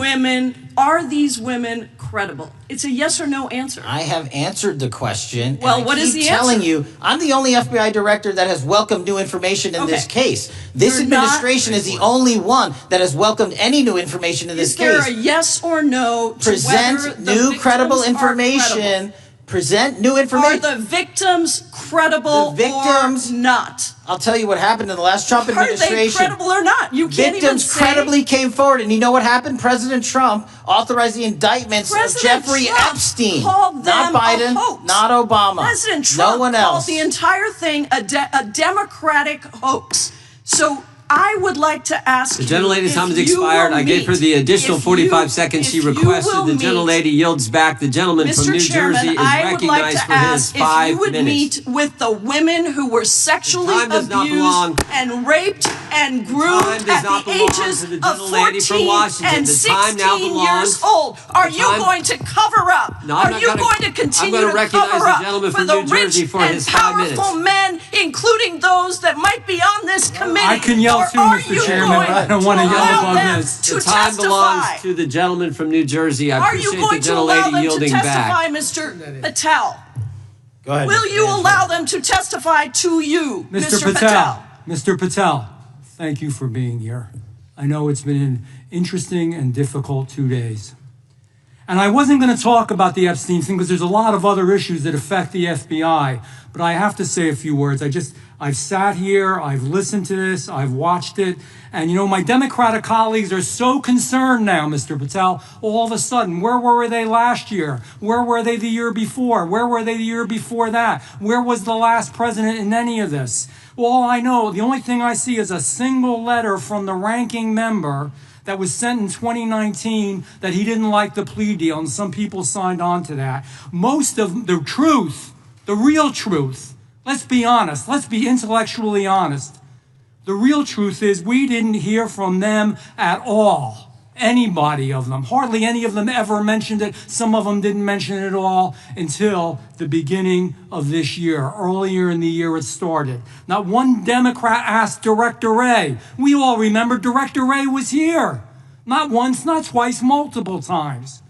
Are these women credible? It's a yes or no answer. I have answered the question. Well, what is the answer? I'm telling you, I'm the only FBI director that has welcomed new information in this case. This administration is the only one that has welcomed any new information in this case. Is there a yes or no to present whether the new credible victims are information? credible? present new information. Are the victims credible or not? I'll tell you what happened in the last Trump administration. Are they credible or not? You can't even Victims say. credibly came forward, and you know what happened? President Trump authorized the indictments of Jeffrey Epstein. Called them not Biden, a hoax. not Obama. President Trump no one called else. the entire thing a Democratic hoax. So I would like to ask the gentlelady's time has expired. I gave her the additional 45 seconds she requested. The gentlelady yields back. The gentleman from New Jersey is recognized for his 5 minutes. If you would meet with the women who were sexually abused and raped and groomed at the ages of 14 and 16 years old. Are you going to cover up? Are you going to continue to cover up for the rich and powerful men, including those that might be on this committee? I can yell too, Mr. Chairman, but I don't want to yell above this. The time belongs to the gentleman from New Jersey. I appreciate the gentlelady yielding back. Are you going to allow them to testify, Mr. Patel? Go ahead. Will you allow them to testify to you, Mr. Patel? Mr. Patel, thank you for being here. I know it's been an interesting and difficult 2 days. And I wasn't going to talk about the Epstein thing because there's a lot of other issues that affect the FBI, but I have to say a few words. I've sat here, I've listened to this, I've watched it, and my Democratic colleagues are so concerned now, Mr. Patel, all of a sudden. Where were they last year? Where were they the year before? Where were they the year before that? Where was the last president in any of this? All I know, the only thing I see is a single letter from the ranking member that was sent in 2019 that he didn't like the plea deal, and some people signed on to that. Most of the truth, the real truth, let's be honest, let's be intellectually honest. The real truth is we didn't hear from them at all. Anybody of them. Hardly any of them ever mentioned it. Some of them didn't mention it at all until the beginning of this year. Earlier in the year it started. Not one Democrat asked Director Wray. We all remember Director Wray was here. Not once, not twice, multiple times.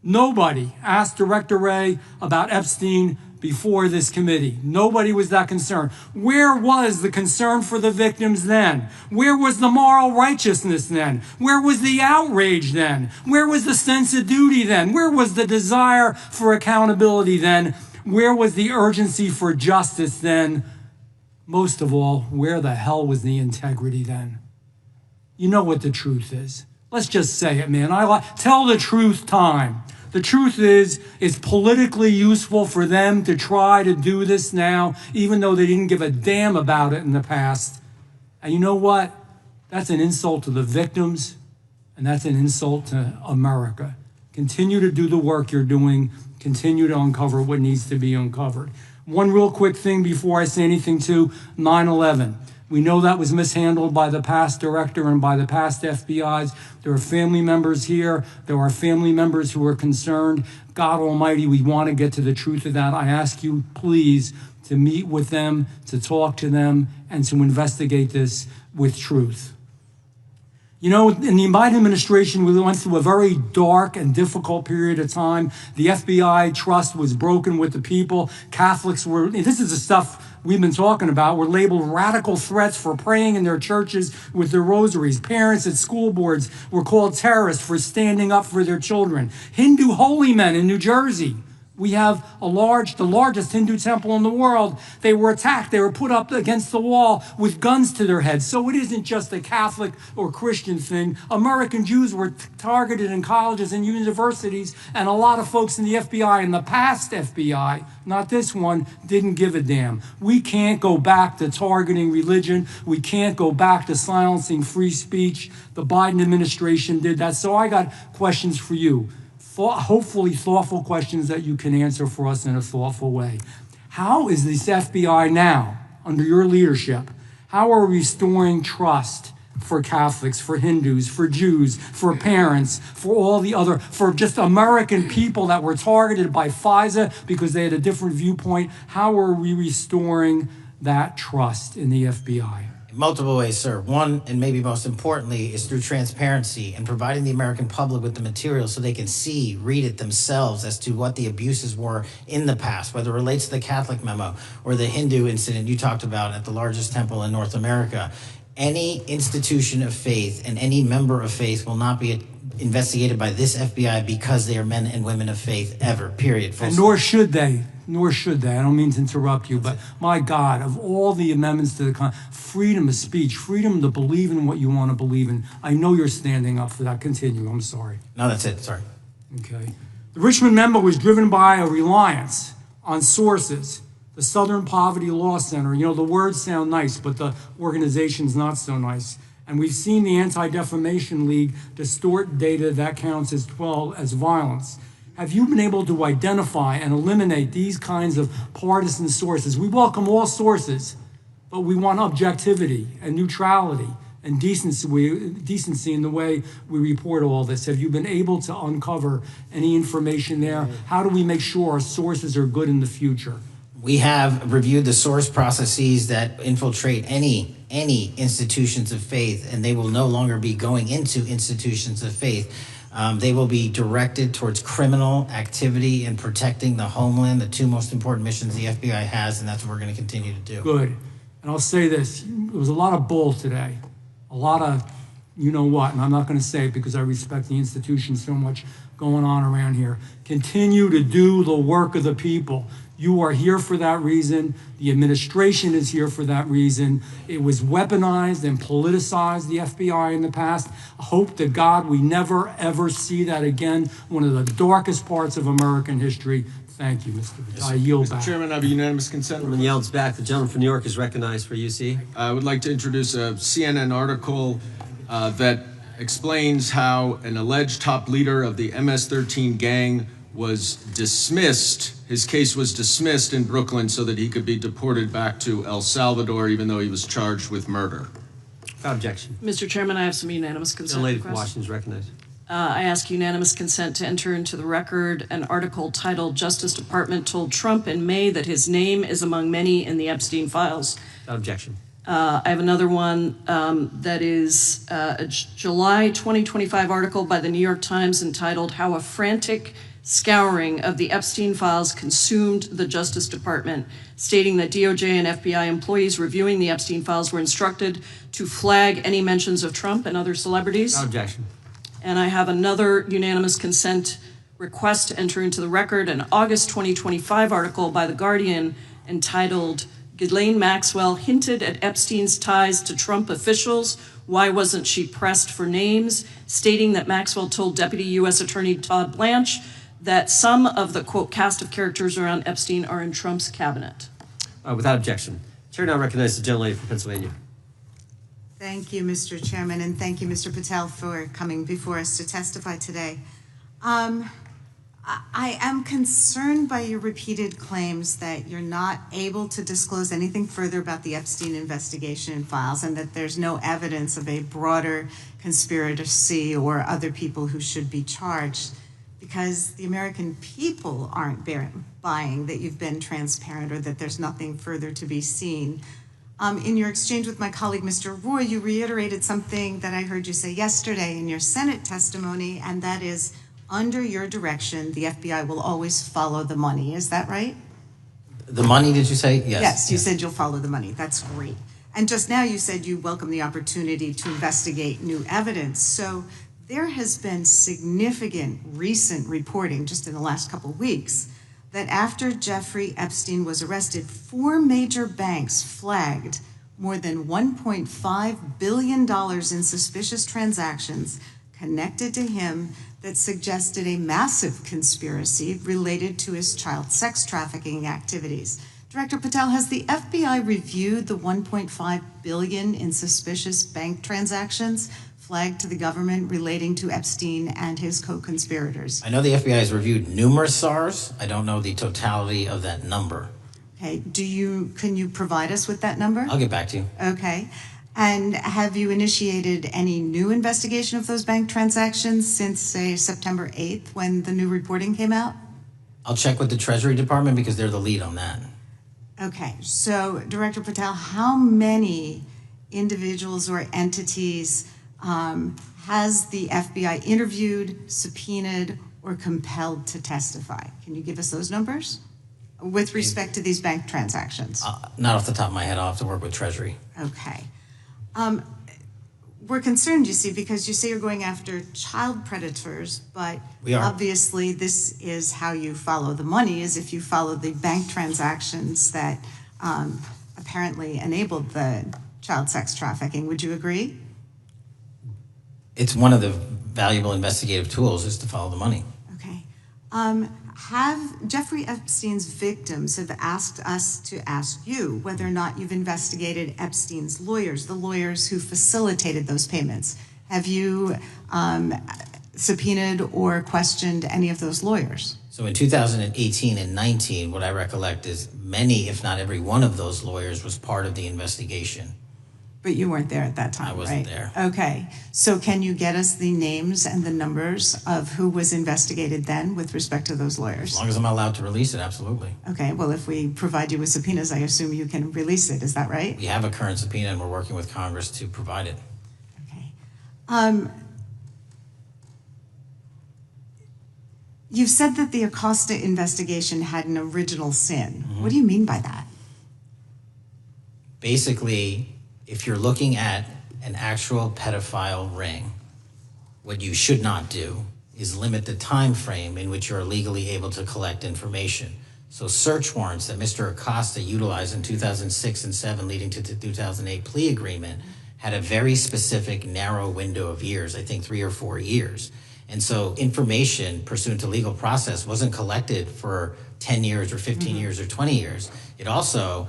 Nobody asked Director Wray about Epstein before this committee. Nobody was that concerned. Where was the concern for the victims then? Where was the moral righteousness then? Where was the outrage then? Where was the sense of duty then? Where was the desire for accountability then? Where was the urgency for justice then? Most of all, where the hell was the integrity then? You know what the truth is. Let's just say it, man. Tell the truth time. The truth is, it's politically useful for them to try to do this now, even though they didn't give a damn about it in the past. And you know what? That's an insult to the victims, and that's an insult to America. Continue to do the work you're doing. Continue to uncover what needs to be uncovered. One real quick thing before I say anything to 9/11. We know that was mishandled by the past director and by the past FBIs. There are family members here. There are family members who are concerned. God Almighty, we want to get to the truth of that. I ask you, please, to meet with them, to talk to them, and to investigate this with truth. In the Biden administration, we went through a very dark and difficult period of time. The FBI trust was broken with the people. Catholics this is the stuff we've been talking about, were labeled radical threats for praying in their churches with their rosaries. Parents at school boards were called terrorists for standing up for their children. Hindu holy men in New Jersey. We have the largest Hindu temple in the world. They were attacked. They were put up against the wall with guns to their heads. So it isn't just a Catholic or Christian thing. American Jews were targeted in colleges and universities, and a lot of folks in the FBI, in the past FBI, not this one, didn't give a damn. We can't go back to targeting religion. We can't go back to silencing free speech. The Biden administration did that. So I got questions for you. Hopefully thoughtful questions that you can answer for us in a thoughtful way. How is this FBI now, under your leadership, how are we restoring trust for Catholics, for Hindus, for Jews, for parents, for all the other, for just American people that were targeted by FISA because they had a different viewpoint? How are we restoring that trust in the FBI? Multiple ways, sir. One, and maybe most importantly, is through transparency and providing the American public with the material so they can read it themselves as to what the abuses were in the past, whether it relates to the Catholic memo or the Hindu incident you talked about at the largest temple in North America. Any institution of faith and any member of faith will not be investigated by this FBI because they are men and women of faith ever, period. And nor should they. Nor should they. I don't mean to interrupt you, but my God, of all the amendments to the freedom of speech, freedom to believe in what you want to believe in, I know you're standing up for that. Continue. I'm sorry. No, that's it. Sorry. Okay. The Richmond memo was driven by a reliance on sources. The Southern Poverty Law Center, you know, the words sound nice, but the organization's not so nice. And we've seen the Anti-Defamation League distort data that counts as violence. Have you been able to identify and eliminate these kinds of partisan sources? We welcome all sources, but we want objectivity and neutrality and decency in the way we report all this. Have you been able to uncover any information there? How do we make sure our sources are good in the future? We have reviewed the source processes that infiltrate any institutions of faith, and they will no longer be going into institutions of faith. They will be directed towards criminal activity and protecting the homeland, the two most important missions the FBI has, and that's what we're going to continue to do. Good. And I'll say this, there was a lot of bull today, a lot of you know what, and I'm not going to say it because I respect the institution so much going on around here. Continue to do the work of the people. You are here for that reason. The administration is here for that reason. It was weaponized and politicized, the FBI, in the past. I hope to God we never, ever see that again. One of the darkest parts of American history. Thank you, Mr. Patel. I yield back. Mr. Chairman, I have a unanimous consent. Gentleman yields back. The gentleman from New York is recognized for UC. I would like to introduce a CNN article that explains how an alleged top leader of the MS-13 gang was dismissed. His case was dismissed in Brooklyn so that he could be deported back to El Salvador, even though he was charged with murder. Without objection. Mr. Chairman, I have some unanimous consent. The lady from requests. Washington is recognized. I ask unanimous consent to enter into the record an article titled "Justice Department Told Trump in May that his name is among many in the Epstein files." Without objection. I have another one that is a July 2025 article by the New York Times entitled "How a Frantic Scouring of the Epstein Files Consumed the Justice Department," stating that DOJ and FBI employees reviewing the Epstein files were instructed to flag any mentions of Trump and other celebrities. Without objection. And I have another unanimous consent request to enter into the record an August 2025 article by The Guardian entitled "Ghislaine Maxwell Hinted at Epstein's Ties to Trump Officials. Why Wasn't She Pressed for Names?" stating that Maxwell told Deputy U.S. Attorney Todd Blanche that some of the, quote, cast of characters around Epstein are in Trump's cabinet. Without objection. Chair now recognizes the gentlelady from Pennsylvania. Thank you, Mr. Chairman, and thank you, Mr. Patel, for coming before us to testify today. I am concerned by your repeated claims that you're not able to disclose anything further about the Epstein investigation and files, and that there's no evidence of a broader conspiracy or other people who should be charged, because the American people aren't buying that you've been transparent or that there's nothing further to be seen. In your exchange with my colleague, Mr. Roy, you reiterated something that I heard you say yesterday in your Senate testimony, and that is, under your direction, the FBI will always follow the money. Is that right? The money, did you say? Yes. Yes, you said you'll follow the money. That's great. And just now you said you welcome the opportunity to investigate new evidence. So there has been significant recent reporting just in the last couple of weeks that after Jeffrey Epstein was arrested, 4 major banks flagged more than $1.5 billion in suspicious transactions connected to him that suggested a massive conspiracy related to his child sex trafficking activities. Director Patel, has the FBI reviewed the $1.5 billion in suspicious bank transactions flagged to the government relating to Epstein and his co-conspirators? I know the FBI has reviewed numerous SARs. I don't know the totality of that number. Okay, can you provide us with that number? I'll get back to you. Okay. And have you initiated any new investigation of those bank transactions since, say, September 8th, when the new reporting came out? I'll check with the Treasury Department because they're the lead on that. Okay, so Director Patel, how many individuals or entities has the FBI interviewed, subpoenaed, or compelled to testify? Can you give us those numbers with respect to these bank transactions? Not off the top of my head. I'll have to work with Treasury. Okay. we're concerned, you see, because you say you're going after child predators, but We are. obviously this is how you follow the money, is if you follow the bank transactions that apparently enabled the child sex trafficking. Would you agree? It's one of the valuable investigative tools is to follow the money. Okay. Have Jeffrey Epstein's victims have asked us to ask you whether or not you've investigated Epstein's lawyers, the lawyers who facilitated those payments. Have you subpoenaed or questioned any of those lawyers? So in 2018 and 19, what I recollect is many, if not every one of those lawyers was part of the investigation. But you weren't there at that time, I wasn't right? there. Okay. So can you get us the names and the numbers of who was investigated then with respect to those lawyers? As long as I'm allowed to release it, absolutely. Okay. Well, if we provide you with subpoenas, I assume you can release it. Is that right? We have a current subpoena and we're working with Congress to provide it. You've said that the Acosta investigation had an original sin. What do you mean by that? Basically, if you're looking at an actual pedophile ring, what you should not do is limit the time frame in which you're legally able to collect information. So search warrants that Mr. Acosta utilized in 2006 and 7 leading to the 2008 plea agreement had a very specific narrow window of years, I think 3 or 4 years. And so information pursuant to legal process wasn't collected for 10 years or 15 years or 20 years. It also,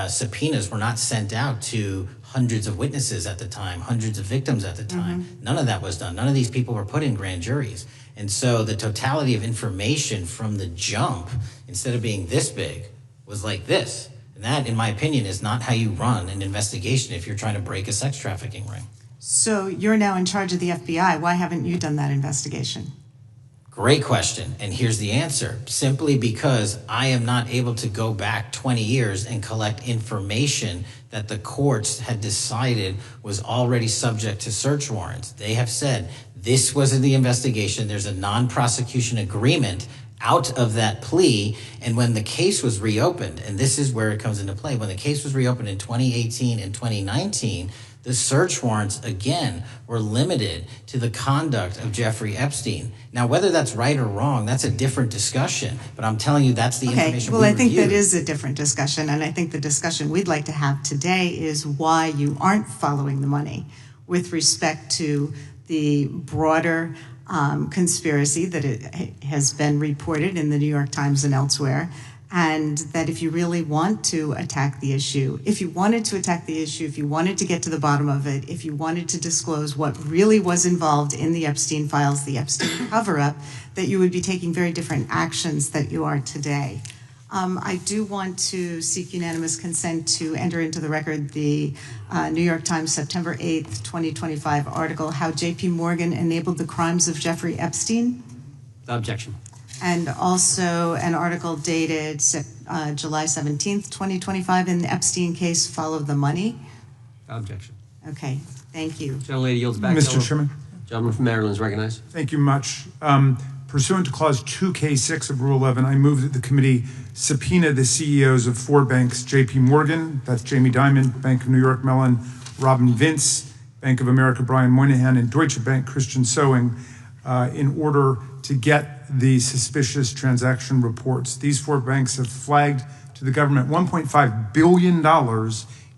subpoenas were not sent out to hundreds of witnesses at the time, hundreds of victims at the time. None of that was done. None of these people were put in grand juries. And so the totality of information from the jump, instead of being this big, was like this. And that, in my opinion, is not how you run an investigation if you're trying to break a sex trafficking ring. So you're now in charge of the FBI. Why haven't you done that investigation? Great question, and here's the answer. Simply because I am not able to go back 20 years and collect information that the courts had decided was already subject to search warrants. They have said this was in the investigation. There's a non-prosecution agreement out of that plea, and when the case was reopened, and this is where it comes into play, when the case was reopened in 2018 and 2019, the search warrants, again, were limited to the conduct of Jeffrey Epstein. Now, whether that's right or wrong, that's a different discussion, but I'm telling you that's the information well, we I think reviewed. that is a different discussion, and I think the discussion we'd like to have today is why you aren't following the money with respect to the broader conspiracy that it has been reported in the New York Times and elsewhere, and that if you really want to attack the issue, if you wanted to attack the issue, if you wanted to get to the bottom of it, if you wanted to disclose what really was involved in the Epstein files, the Epstein cover-up, that you would be taking very different actions that you are today. I do want to seek unanimous consent to enter into the record the New York Times September 8th, 2025 article, How J.P. Morgan Enabled the Crimes of Jeffrey Epstein. Without objection. And also an article dated July 17th, 2025 in the Epstein case, Follow the Money. Without objection. Okay, thank you. Gentlelady yields back. Mr. Chairman. Gentleman from Maryland is recognized. Thank you much. Pursuant to Clause 2K6 of Rule 11, I move that the committee subpoena the CEOs of 4 banks, J.P. Morgan, that's Jamie Dimon, Bank of New York Mellon, Robin Vince, Bank of America, Brian Moynihan, and Deutsche Bank, Christian Sowing, in order to get the suspicious transaction reports. These 4 banks have flagged to the government $1.5 billion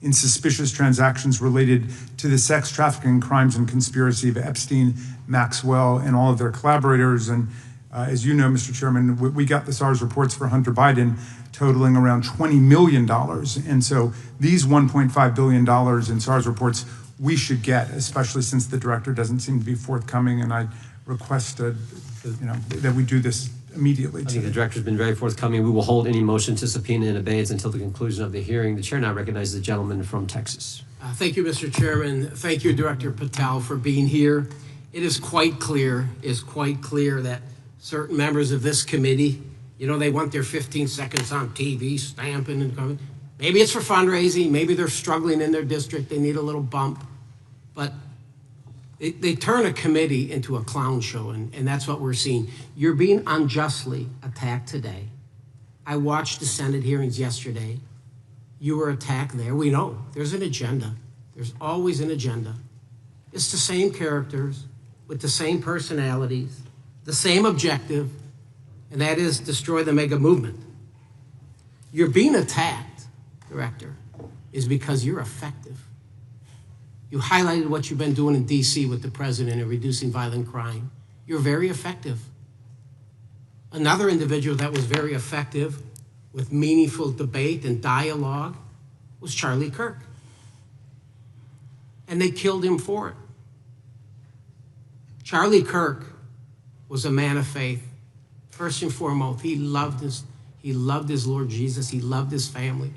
in suspicious transactions related to the sex trafficking crimes and conspiracy of Epstein, Maxwell, and all of their collaborators. And as you know, Mr. Chairman, we got the SARS reports for Hunter Biden totaling around $20 million. And so these $1.5 billion in SARS reports we should get, especially since the director doesn't seem to be forthcoming. And I request that we do this immediately. I think the director's been very forthcoming. We will hold any motion to subpoena in abeyance until the conclusion of the hearing. The chair now recognizes the gentleman from Texas. Thank you, Mr. Chairman. Thank you, Director Patel, for being here. It is quite clear that certain members of this committee, they want their 15 seconds on TV, stamping and coming. Maybe it's for fundraising. Maybe they're struggling in their district. They need a little bump. But they turn a committee into a clown show, and that's what we're seeing. You're being unjustly attacked today. I watched the Senate hearings yesterday. You were attacked there. We know there's an agenda. There's always an agenda. It's the same characters with the same personalities, the same objective, and that is destroy the mega movement. You're being attacked, Director, is because you're effective. You highlighted what you've been doing in DC with the president in reducing violent crime. You're very effective. Another individual that was very effective with meaningful debate and dialogue was Charlie Kirk. And they killed him for it. Charlie Kirk was a man of faith. First and foremost, he loved his Lord Jesus. He loved his family.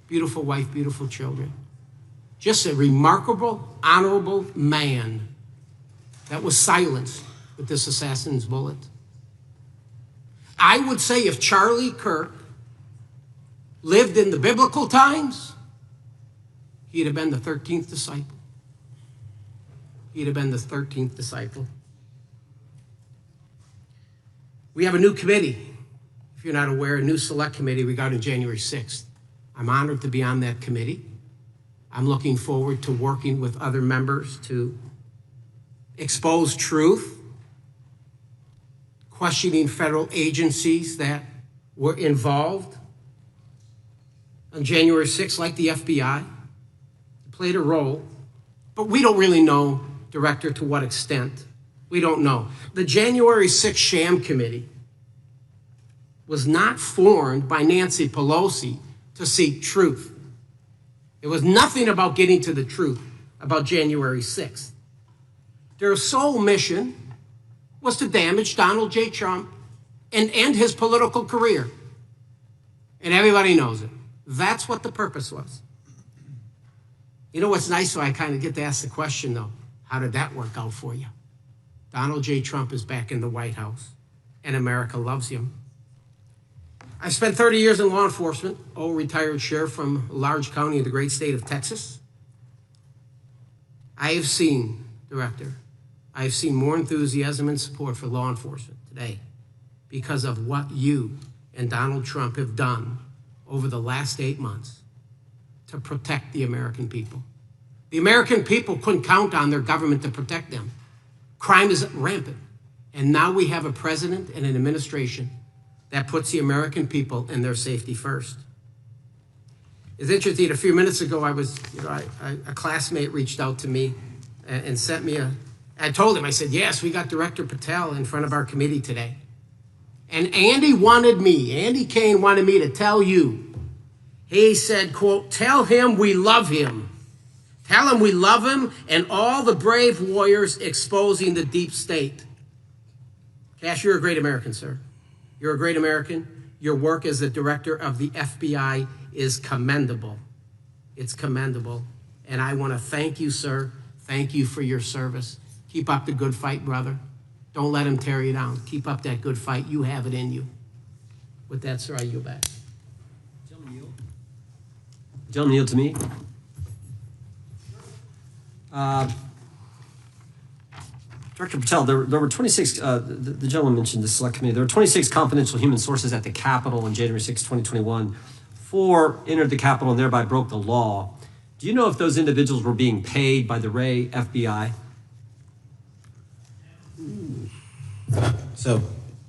Beautiful wife, beautiful children. Just a remarkable, honorable man that was silenced with this assassin's bullet. I would say if Charlie Kirk lived in the biblical times, he'd have been the 13th disciple. He'd have been the 13th disciple. We have a new committee, if you're not aware, a new select committee regarding January 6th. I'm honored to be on that committee. I'm looking forward to working with other members to expose truth, questioning federal agencies that were involved on January 6th, like the FBI, played a role, but we don't really know, Director, to what extent. We don't know. The January 6th sham committee was not formed by Nancy Pelosi to seek truth. It was nothing about getting to the truth about January 6th. Their sole mission was to damage Donald J. Trump and end his political career. And everybody knows it. That's what the purpose was. You know what's nice, so I kind of get to ask the question, though, how did that work out for you? Donald J. Trump is back in the White House, and America loves him. I spent 30 years in law enforcement, retired sheriff from a large county in the great state of Texas. I have seen, Director, I have seen more enthusiasm and support for law enforcement today because of what you and Donald Trump have done over the last 8 months to protect the American people. The American people couldn't count on their government to protect them. Crime is rampant. And now we have a president and an administration that puts the American people and their safety first. It's interesting, a few minutes ago, a classmate reached out to me and sent me I told him, I said, yes, we got Director Patel in front of our committee today. And Andy Kane wanted me to tell you, he said, quote, tell him we love him. Tell him we love him and all the brave warriors exposing the deep state. Cash, you're a great American, sir. You're a great American. Your work as the director of the FBI is commendable. It's commendable. And I want to thank you, sir. Thank you for your service. Keep up the good fight, brother. Don't let him tear you down. Keep up that good fight. You have it in you. With that, sir, I yield back. Gentleman, yield to me. Director Patel, there were 26, the gentleman mentioned the select committee, there were 26 confidential human sources at the Capitol on January 6, 2021. 4 entered the Capitol and thereby broke the law. Do you know if those individuals were being paid by the Ray FBI? So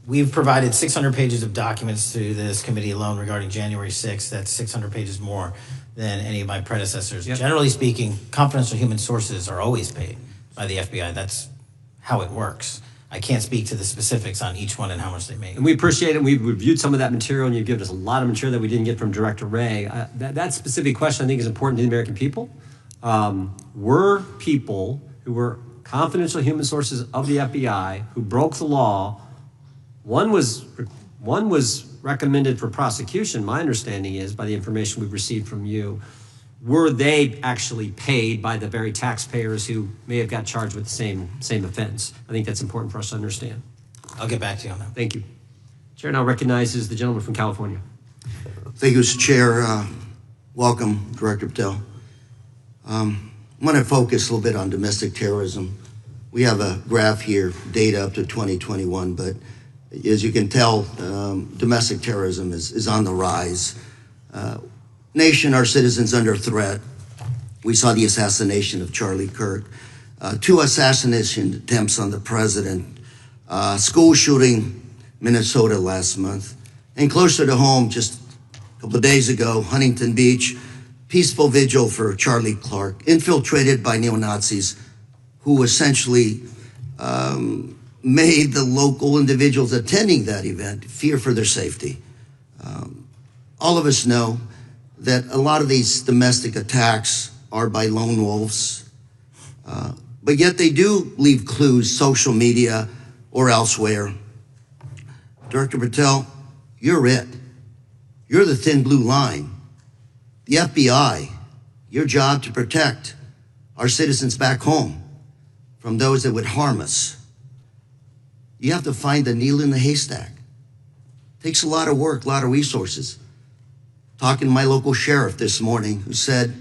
we've provided 600 pages of documents to this committee alone regarding January 6th. That's 600 pages more than any of my predecessors. Yep. Generally speaking, confidential human sources are always paid by the FBI. That's how it works. I can't speak to the specifics on each one and how much they make. And we appreciate it. We've reviewed some of that material, and you've given us a lot of material that we didn't get from Director Ray. That specific question, I think, is important to the American people. Were people who were confidential human sources of the FBI who broke the law, one was recommended for prosecution, my understanding is, by the information we've received from you. Were they actually paid by the very taxpayers who may have got charged with the same offense? I think that's important for us to understand. I'll get back to you on that. Thank you. Chair now recognizes the gentleman from California. Thank you, Mr. Chair. Welcome, Director Patel. I want to focus a little bit on domestic terrorism. We have a graph here, data up to 2021, but as you can tell, domestic terrorism is on the rise. Nation, our citizens under threat. We saw the assassination of Charlie Kirk. 2 assassination attempts on the president, school shooting, Minnesota last month, and closer to home, just a couple of days ago, Huntington Beach, peaceful vigil for Charlie Clark, infiltrated by neo-Nazis who essentially made the local individuals attending that event fear for their safety. All of us know that a lot of these domestic attacks are by lone wolves, but yet they do leave clues, social media or elsewhere. Director Patel, you're it. You're the thin blue line. The FBI, your job to protect our citizens back home from those that would harm us. You have to find the needle in the haystack. Takes a lot of work, a lot of resources. Talking to my local sheriff this morning who said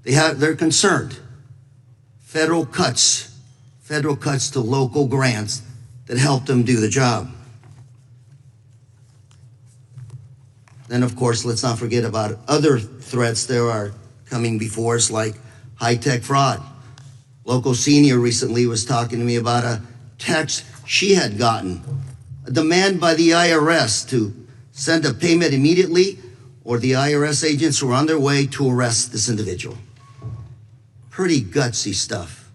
they're concerned. Federal cuts to local grants that help them do the job. Then, of course, let's not forget about other threats that are coming before us, like high-tech fraud. Local senior recently was talking to me about a text she had gotten, a demand by the IRS to send a payment immediately, or the IRS agents were on their way to arrest this individual. Pretty gutsy stuff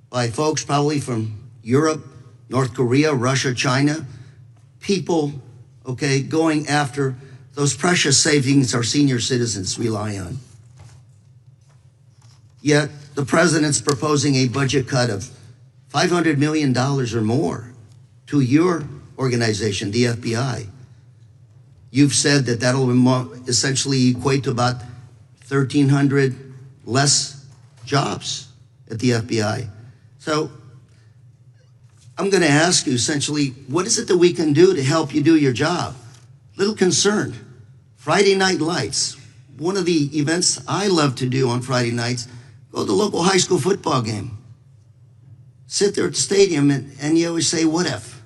by folks probably from Europe, North Korea, Russia, China, people, okay, going after those precious savings our senior citizens rely on. Yet the president's proposing a budget cut of $500 million or more to your organization, the FBI. You've said that that'll essentially equate to about 1,300 less jobs at the FBI. So I'm going to ask you essentially, what is it that we can do to help you do your job? Little concerned. Friday night lights. One of the events I love to do on Friday nights, go to the local high school football game. Sit there at the stadium and you always say, what if?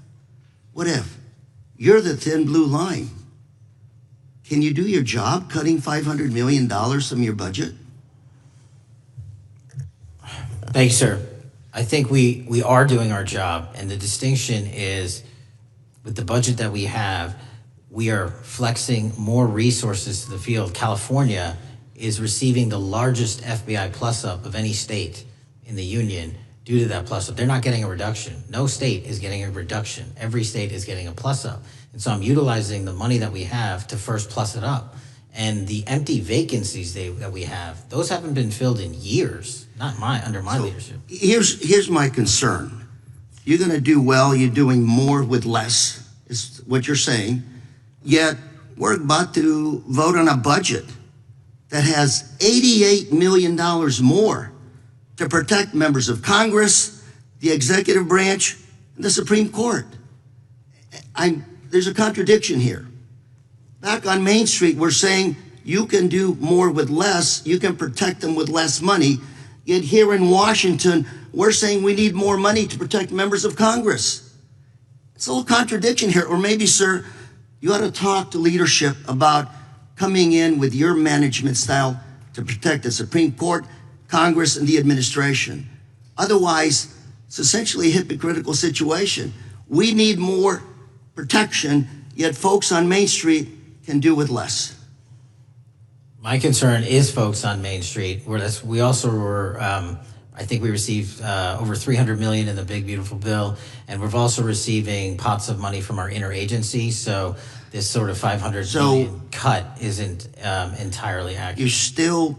What if? You're the thin blue line. Can you do your job cutting $500 million from your budget? Thank you, sir. I think we are doing our job, and the distinction is with the budget that we have, we are flexing more resources to the field. California is receiving the largest FBI plus-up of any state in the union due to that plus-up. They're not getting a reduction. No state is getting a reduction. Every state is getting a plus-up. And so I'm utilizing the money that we have to first plus it up. And the empty vacancies that we have, those haven't been filled in years, not under my leadership. Here's my concern. You're going to do well, you're doing more with less, is what you're saying. Yet we're about to vote on a budget that has $88 million more to protect members of Congress, the executive branch, and the Supreme Court. There's a contradiction here. Back on Main Street, we're saying you can do more with less, you can protect them with less money. Yet here in Washington, we're saying we need more money to protect members of Congress. It's a little contradiction here. Or maybe, sir, you ought to talk to leadership about coming in with your management style to protect the Supreme Court, Congress, and the administration. Otherwise, it's essentially a hypocritical situation. We need more protection, yet folks on Main Street can do with less. My concern is folks on Main Street. We also were, I think we received over $300 million in the big, beautiful bill, and we're also receiving pots of money from our interagency. So this sort of $500 million cut isn't entirely accurate. You're still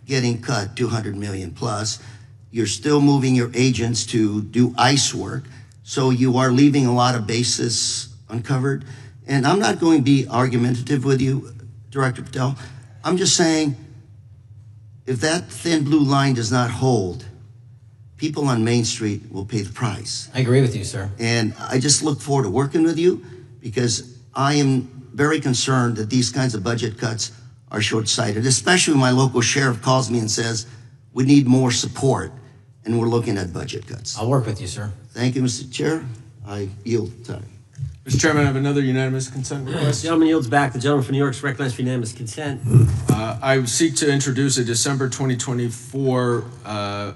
getting cut $200 million plus. You're still moving your agents to do ICE work. So you are leaving a lot of bases uncovered. And I'm not going to be argumentative with you, Director Patel. I'm just saying, if that thin blue line does not hold, people on Main Street will pay the price. I agree with you, sir. And I just look forward to working with you because I am very concerned that these kinds of budget cuts are short-sighted, especially when my local sheriff calls me and says, we need more support, and we're looking at budget cuts. I'll work with you, sir. Thank you, Mr. Chair. I yield time. Mr. Chairman, I have another unanimous consent request. The gentleman yields back. The gentleman from New York is recognized for unanimous consent. I seek to introduce a December 2024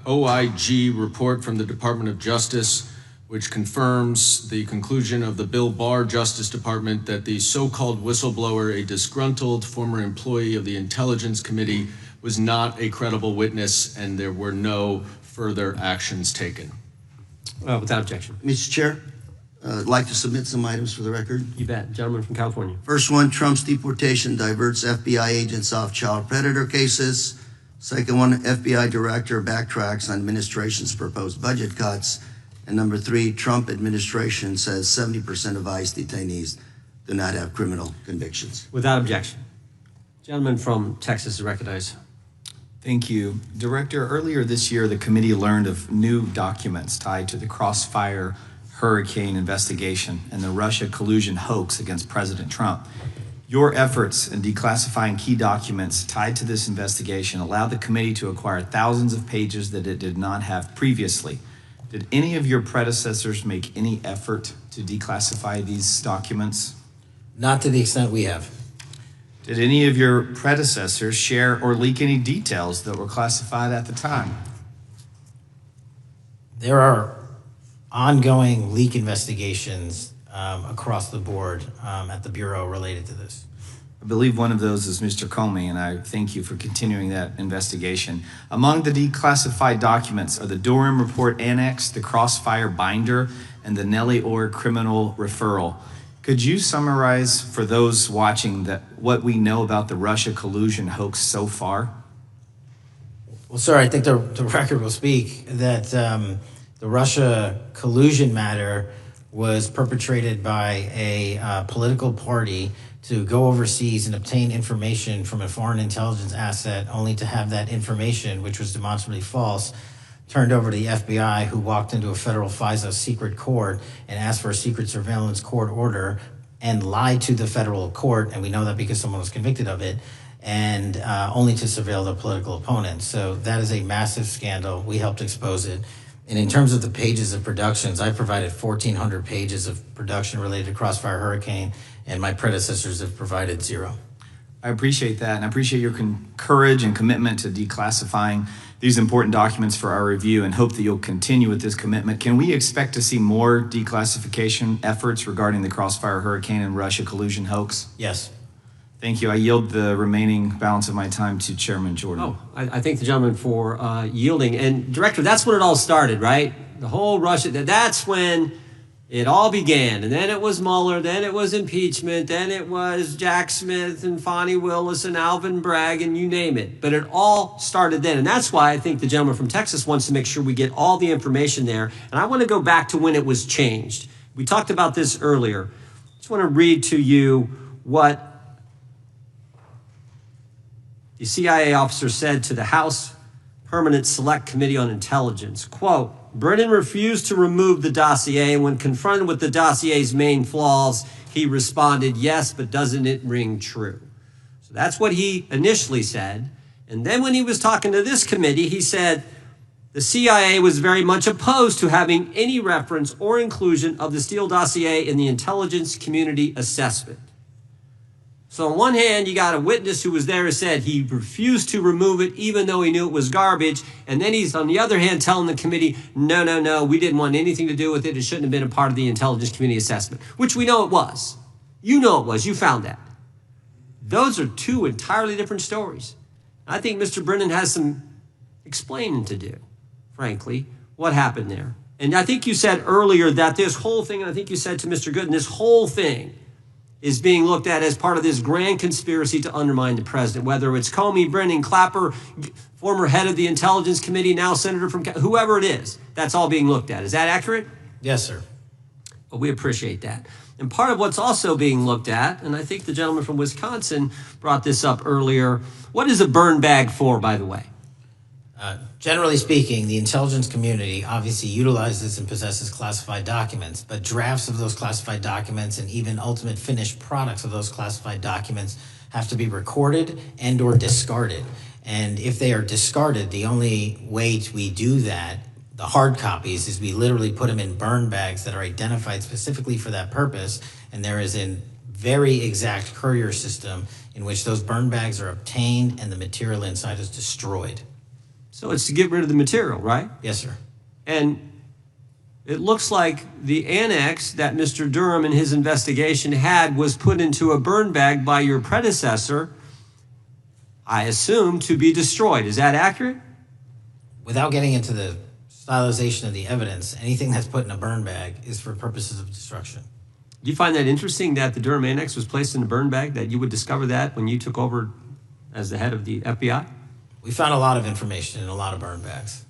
OIG report from the Department of Justice, which confirms the conclusion of the Bill Barr Justice Department that the so-called whistleblower, a disgruntled former employee of the Intelligence Committee, was not a credible witness and there were no further actions taken. Without objection. Mr. Chair, I'd like to submit some items for the record. You bet. Gentleman from California. First one, Trump's deportation diverts FBI agents off child predator cases. Second one, FBI director backtracks on administration's proposed budget cuts. And number three, Trump administration says 70% of ICE detainees do not have criminal convictions. Without objection. Gentleman from Texas is recognized. Thank you. Director, earlier this year, the committee learned of new documents tied to the Crossfire Hurricane investigation and the Russia collusion hoax against President Trump. Your efforts in declassifying key documents tied to this investigation allowed the committee to acquire thousands of pages that it did not have previously. Did any of your predecessors make any effort to declassify these documents? Not to the extent we have. Did any of your predecessors share or leak any details that were classified at the time? There are ongoing leak investigations across the board at the Bureau related to this. I believe one of those is Mr. Comey, and I thank you for continuing that investigation. Among the declassified documents are the Durham Report Annex, the Crossfire Binder, and the Nellie Orr Criminal Referral. Could you summarize for those watching what we know about the Russia collusion hoax so far? Well, sir, I think the record will speak that the Russia collusion matter was perpetrated by a political party to go overseas and obtain information from a foreign intelligence asset, only to have that information, which was demonstrably false, turned over to the FBI, who walked into a federal FISA secret court and asked for a secret surveillance court order and lied to the federal court, and we know that because someone was convicted of it, and only to surveil the political opponent. So that is a massive scandal. We helped expose it. And in terms of the pages of productions, I provided 1,400 pages of production related to Crossfire Hurricane, and my predecessors have provided 0. I appreciate that, and I appreciate your courage and commitment to declassifying these important documents for our review, and hope that you'll continue with this commitment. Can we expect to see more declassification efforts regarding the Crossfire Hurricane and Russia collusion hoax? Yes. Thank you. I yield the remaining balance of my time to Chairman Jordan. Oh, I thank the gentleman for yielding. And Director, that's when it all started, right? The whole Russia, that's when it all began. And then it was Mueller, then it was impeachment, then it was Jack Smith and Fonnie Willis and Alvin Bragg and you name it. But it all started then. And that's why I think the gentleman from Texas wants to make sure we get all the information there. And I want to go back to when it was changed. We talked about this earlier. I just want to read to you what the CIA officer said to the House Permanent Select Committee on Intelligence. Quote, Brennan refused to remove the dossier, and when confronted with the dossier's main flaws, he responded, yes, but doesn't it ring true? So that's what he initially said. And then when he was talking to this committee, he said the CIA was very much opposed to having any reference or inclusion of the Steele dossier in the intelligence community assessment. So on one hand, you got a witness who was there who said he refused to remove it even though he knew it was garbage. And then he's, on the other hand, telling the committee, no, we didn't want anything to do with it. It shouldn't have been a part of the intelligence community assessment, which we know it was. You know it was. You found that. Those are two entirely different stories. I think Mr. Brennan has some explaining to do, frankly, what happened there. And I think you said earlier that this whole thing, and I think you said to Mr. Gooden, this whole thing is being looked at as part of this grand conspiracy to undermine the president, whether it's Comey, Brennan, Clapper, former head of the Intelligence Committee, now senator from, whoever it is, that's all being looked at. Is that accurate? Yes, sir. Well, we appreciate that. And part of what's also being looked at, and I think the gentleman from Wisconsin brought this up earlier, what is a burn bag for, by the way? Generally speaking, the intelligence community obviously utilizes and possesses classified documents, but drafts of those classified documents and even ultimate finished products of those classified documents have to be recorded and or discarded. And if they are discarded, the only way we do that, the hard copies is we literally put them in burn bags that are identified specifically for that purpose, and there is a very exact courier system in which those burn bags are obtained and the material inside is destroyed. So it's to get rid of the material, right? Yes, sir. And it looks like the annex that Mr. Durham in his investigation had was put into a burn bag by your predecessor, I assume, to be destroyed. Is that accurate? Without getting into the stylization of the evidence, anything that's put in a burn bag is for purposes of destruction. Do you find that interesting that the Durham annex was placed in a burn bag, that you would discover that when you took over as the head of the FBI? We found a lot of information in a lot of burn bags.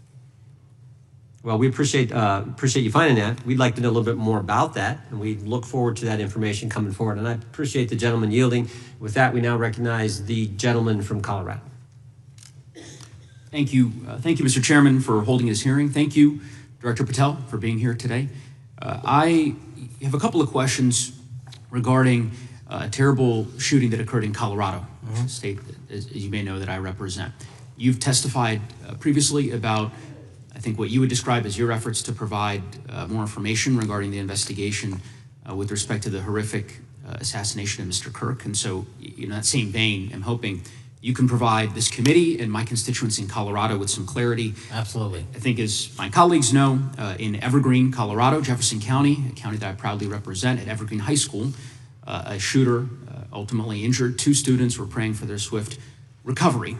Well, we appreciate you finding that. We'd like to know a little bit more about that, and we look forward to that information coming forward. And I appreciate the gentleman yielding. With that, we now recognize the gentleman from Colorado. Thank you, Mr. Chairman, for holding this hearing. Thank you, Director Patel, for being here today. I have a couple of questions regarding a terrible shooting that occurred in Colorado, a state, as you may know, that I represent. You've testified previously about, I think, what you would describe as your efforts to provide more information regarding the investigation with respect to the horrific assassination of Mr. Kirk. And so, in that same vein, I'm hoping you can provide this committee and my constituents in Colorado with some clarity. Absolutely. I think, as my colleagues know, in Evergreen, Colorado, Jefferson County, a county that I proudly represent, at Evergreen High School, a shooter ultimately injured. 2 students were praying for their swift recovery.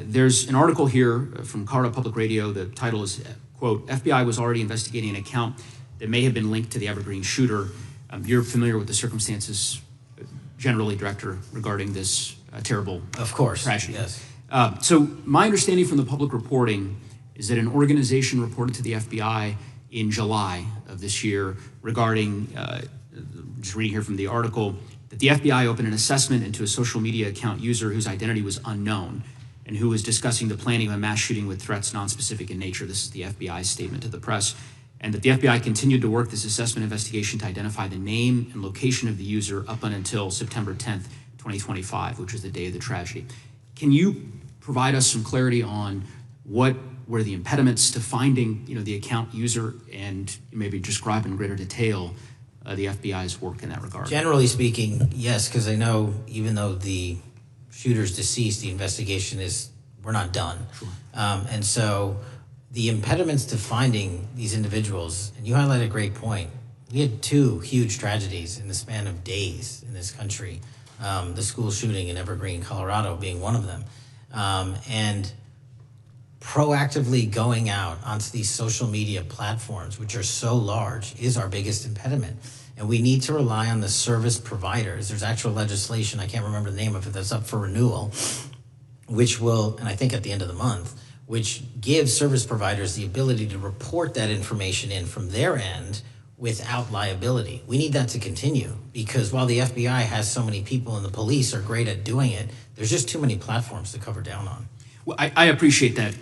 There's an article here from Colorado Public Radio. The title is, quote, FBI was already investigating an account that may have been linked to the Evergreen shooter. You're familiar with the circumstances generally, Director, regarding this terrible tragedy. Yes. So my understanding from the public reporting is that an organization reported to the FBI in July of this year regarding, just reading here from the article, that the FBI opened an assessment into a social media account user whose identity was unknown and who was discussing the planning of a mass shooting with threats nonspecific in nature. This is the FBI's statement to the press. And that the FBI continued to work this assessment investigation to identify the name and location of the user up until September 10th, 2025, which was the day of the tragedy. Can you provide us some clarity on what were the impediments to finding, the account user, and maybe describe in greater detail the FBI's work in that regard? Generally speaking, yes, because I know even though the shooter's deceased, the investigation we're not done. Sure. And so the impediments to finding these individuals, and you highlight a great point. We had 2 huge tragedies in the span of days in this country. The school shooting in Evergreen, Colorado being one of them. And proactively going out onto these social media platforms, which are so large, is our biggest impediment. And we need to rely on the service providers. There's actual legislation, I can't remember the name of it, that's up for renewal, which will, and I think at the end of the month, which gives service providers the ability to report that information in from their end without liability. We need that to continue, because while the FBI has so many people and the police are great at doing it, there's just too many platforms to cover down on. Well, I appreciate that,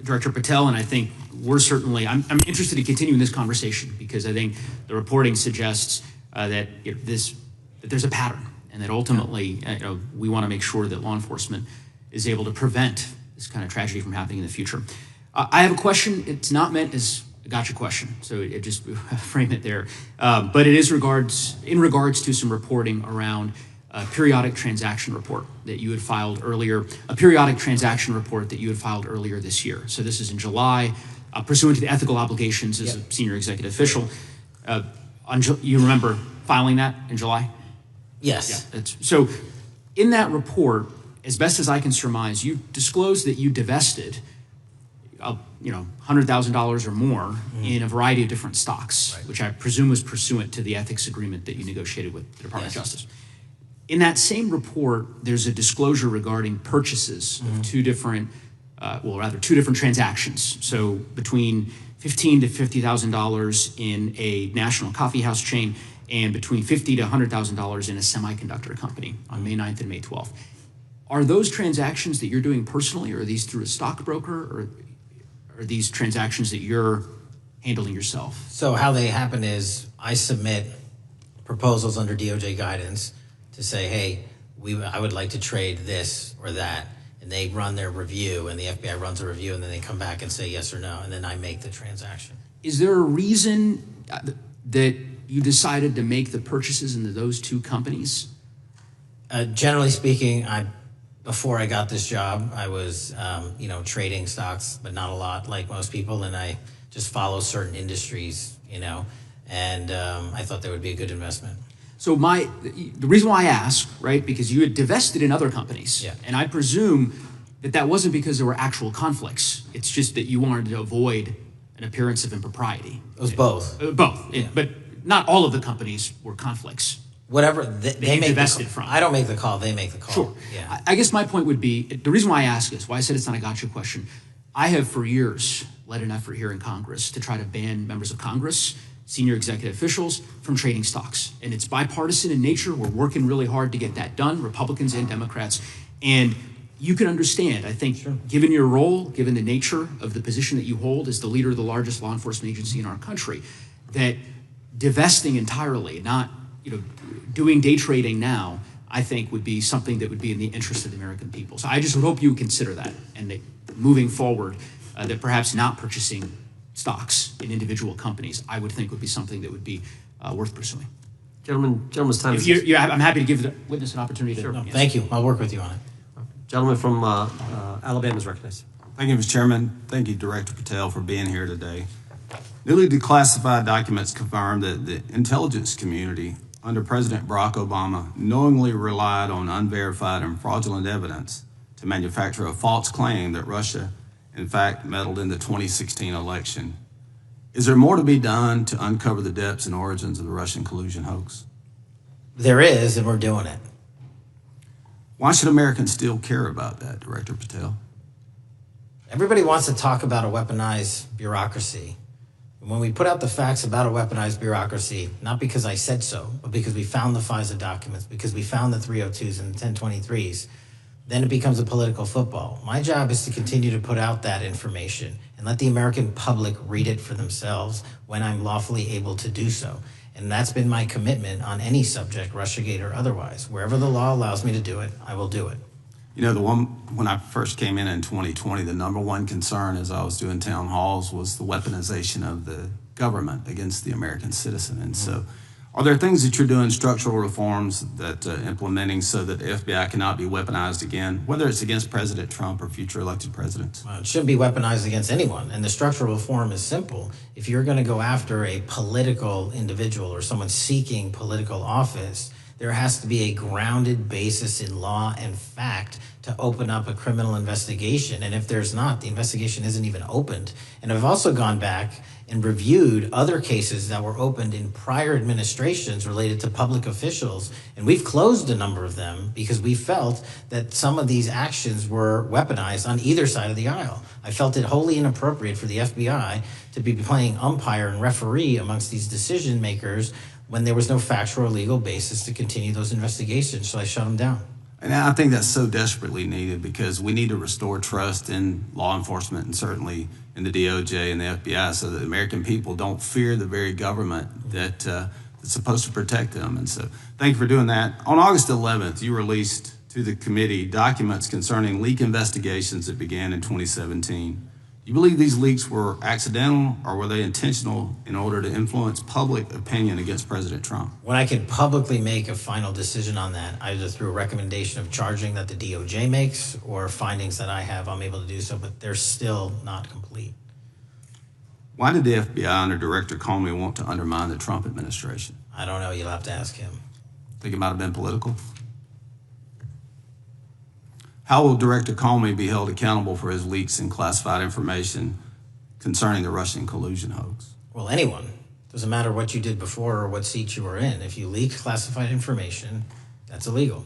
Director Patel, and I think we're certainly, I'm interested in continuing this conversation, because I think the reporting suggests that there's a pattern, and that ultimately we want to make sure that law enforcement is able to prevent this kind of tragedy from happening in the future. I have a question. It's not meant as a gotcha question, so it just frame it there. But it is in regards to some reporting around a periodic transaction report that you had filed earlier, this year. So this is in July, pursuant to the ethical obligations as a senior executive official. You remember filing that in July? Yes. Yeah, so in that report, as best as I can surmise, you disclosed that you divested $100,000 or more in a variety of different stocks, which I presume was pursuant to the ethics agreement that you negotiated with the Department of Justice. In that same report, there's a disclosure regarding purchases of 2 different transactions. So between $15,000 to $50,000 in a national coffee house chain, and between $50,000 to $100,000 in a semiconductor company on May 9th and May 12th. Are those transactions that you're doing personally, or are these through a stockbroker, or are these transactions that you're handling yourself? So how they happen is I submit proposals under DOJ guidance to say, hey, I would like to trade this or that. And and they run their review, and the FBI runs a review, and then they come back and say yes or no, and then I make the transaction. Is there a reason that you decided to make the purchases into those two companies? Generally speaking, before I got this job, I was, trading stocks, but not a lot, like most people, and I just follow certain industries, and I thought that would be a good investment. So the reason why I ask, right, because you had divested in other companies, and I presume that wasn't because there were actual conflicts. It's just that you wanted to avoid an appearance of impropriety. It was both. Both, but not all of the companies were conflicts. Whatever they make divested from. I don't make the call; they make the call. Sure. Yeah. I guess my point would be, the reason why I ask is, why I said it's not a gotcha question. I have for years led an effort here in Congress to try to ban members of Congress, senior executive officials, from trading stocks. And it's bipartisan in nature. We're working really hard to get that done, Republicans and Democrats. And you can understand, I think, given your role, given the nature of the position that you hold as the leader of the largest law enforcement agency in our country, that divesting entirely, not doing day trading now, I think would be something that would be in the interest of the American people. So I just would hope you would consider that, and that moving forward, that perhaps not purchasing stocks in individual companies, I would think would be something that would be worth pursuing. Gentleman's time. I'm happy to give the witness an opportunity to. Sure. No, thank you. I'll work with you on it. Gentleman from Alabama is recognized. Thank you, Mr. Chairman. Thank you, Director Patel, for being here today. Newly declassified documents confirm that the intelligence community under President Barack Obama knowingly relied on unverified and fraudulent evidence to manufacture a false claim that Russia, in fact, meddled in the 2016 election. Is there more to be done to uncover the depths and origins of the Russian collusion hoax? There is, and we're doing it. Why should Americans still care about that, Director Patel? Everybody wants to talk about a weaponized bureaucracy. When we put out the facts about a weaponized bureaucracy, not because I said so, but because we found the FISA documents, because we found the 302s and the 1023s, then it becomes a political football. My job is to continue to put out that information and let the American public read it for themselves when I'm lawfully able to do so. And that's been my commitment on any subject, Russiagate or otherwise. Wherever the law allows me to do it, I will do it. When I first came in 2020, the number one concern as I was doing town halls was the weaponization of the government against the American citizen. And so are there things that you're doing, structural reforms that implementing so that the FBI cannot be weaponized again, whether it's against President Trump or future elected presidents? Well, it shouldn't be weaponized against anyone. And the structural reform is simple. If you're going to go after a political individual or someone seeking political office, there has to be a grounded basis in law and fact to open up a criminal investigation. And if there's not, the investigation isn't even opened. And I've also gone back and reviewed other cases that were opened in prior administrations related to public officials. And we've closed a number of them because we felt that some of these actions were weaponized on either side of the aisle. I felt it wholly inappropriate for the FBI to be playing umpire and referee amongst these decision makers when there was no factual or legal basis to continue those investigations, so I shut them down. And I think that's so desperately needed because we need to restore trust in law enforcement and certainly in the DOJ and the FBI so that the American people don't fear the very government that's supposed to protect them. And so thank you for doing that. On August 11th, you released to the committee documents concerning leak investigations that began in 2017. You believe these leaks were accidental or were they intentional in order to influence public opinion against President Trump? When I can publicly make a final decision on that, either through a recommendation of charging that the DOJ makes or findings that I have, I'm able to do so, but they're still not complete. Why did the FBI under Director Comey want to undermine the Trump administration? I don't know. You'll have to ask him. Think it might have been political? How will Director Comey be held accountable for his leaks and classified information concerning the Russian collusion hoax? Well, anyone. Doesn't matter what you did before or what seat you were in. If you leak classified information, that's illegal.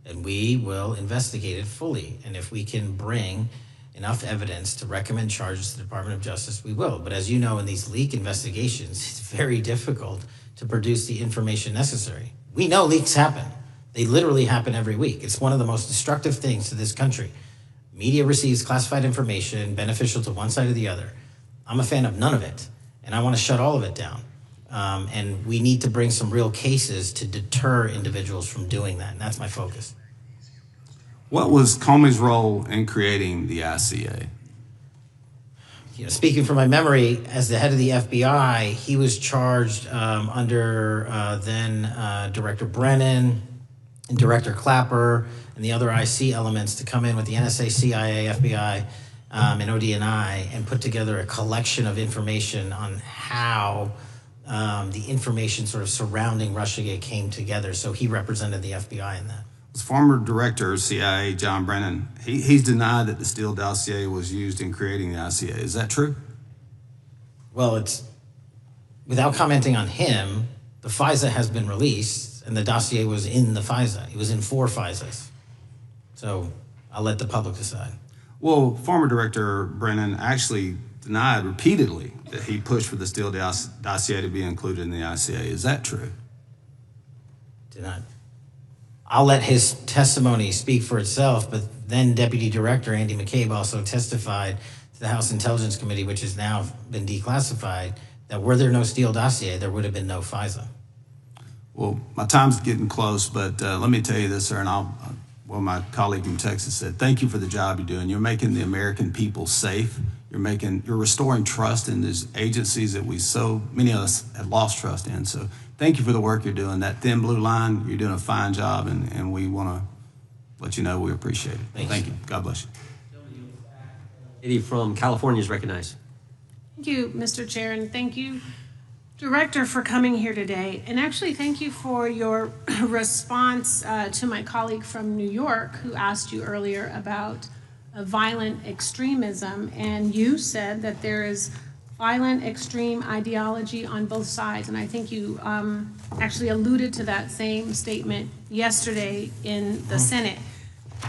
And we will investigate it fully. And if we can bring enough evidence to recommend charges to the Department of Justice, we will. But as you know, in these leak investigations, it's very difficult to produce the information necessary. We know leaks happen. They literally happen every week. It's one of the most destructive things to this country. Media receives classified information beneficial to one side or the other. I'm a fan of none of it, and I want to shut all of it down. And we need to bring some real cases to deter individuals from doing that, and that's my focus. What was Comey's role in creating the ICA? Speaking from my memory, as the head of the FBI, he was charged under then Director Brennan and Director Clapper and the other IC elements to come in with the NSA, CIA, FBI, and ODNI and put together a collection of information on how the information sort of surrounding Russiagate came together. So he represented the FBI in that. Was former director of CIA, John Brennan, he's denied that the Steele dossier was used in creating the ICA. Is that true? Well, it's, without commenting on him, the FISA has been released and the dossier was in the FISA. It was in 4 FISAs. So I'll let the public decide. Well, former director Brennan actually denied repeatedly that he pushed for the Steele dossier to be included in the ICA. Is that true? Denied. I'll let his testimony speak for itself, but then Deputy Director Andy McCabe also testified to the House Intelligence Committee, which has now been declassified, that were there no Steele dossier, there would have been no FISA. Well, my time's getting close, but let me tell you this, sir, and well, my colleague from Texas said, thank you for the job you're doing. You're making the American people safe. You're restoring trust in these agencies that so many of us have lost trust in. So thank you for the work you're doing. That thin blue line, you're doing a fine job, and we want to let you know we appreciate it. Thank you. God bless you. Lady from California is recognized. Thank you, Mr. Chair, and thank you, Director, for coming here today. And actually, thank you for your response to my colleague from New York who asked you earlier about violent extremism. And you said that there is violent extreme ideology on both sides. And I think you actually alluded to that same statement yesterday in the Senate.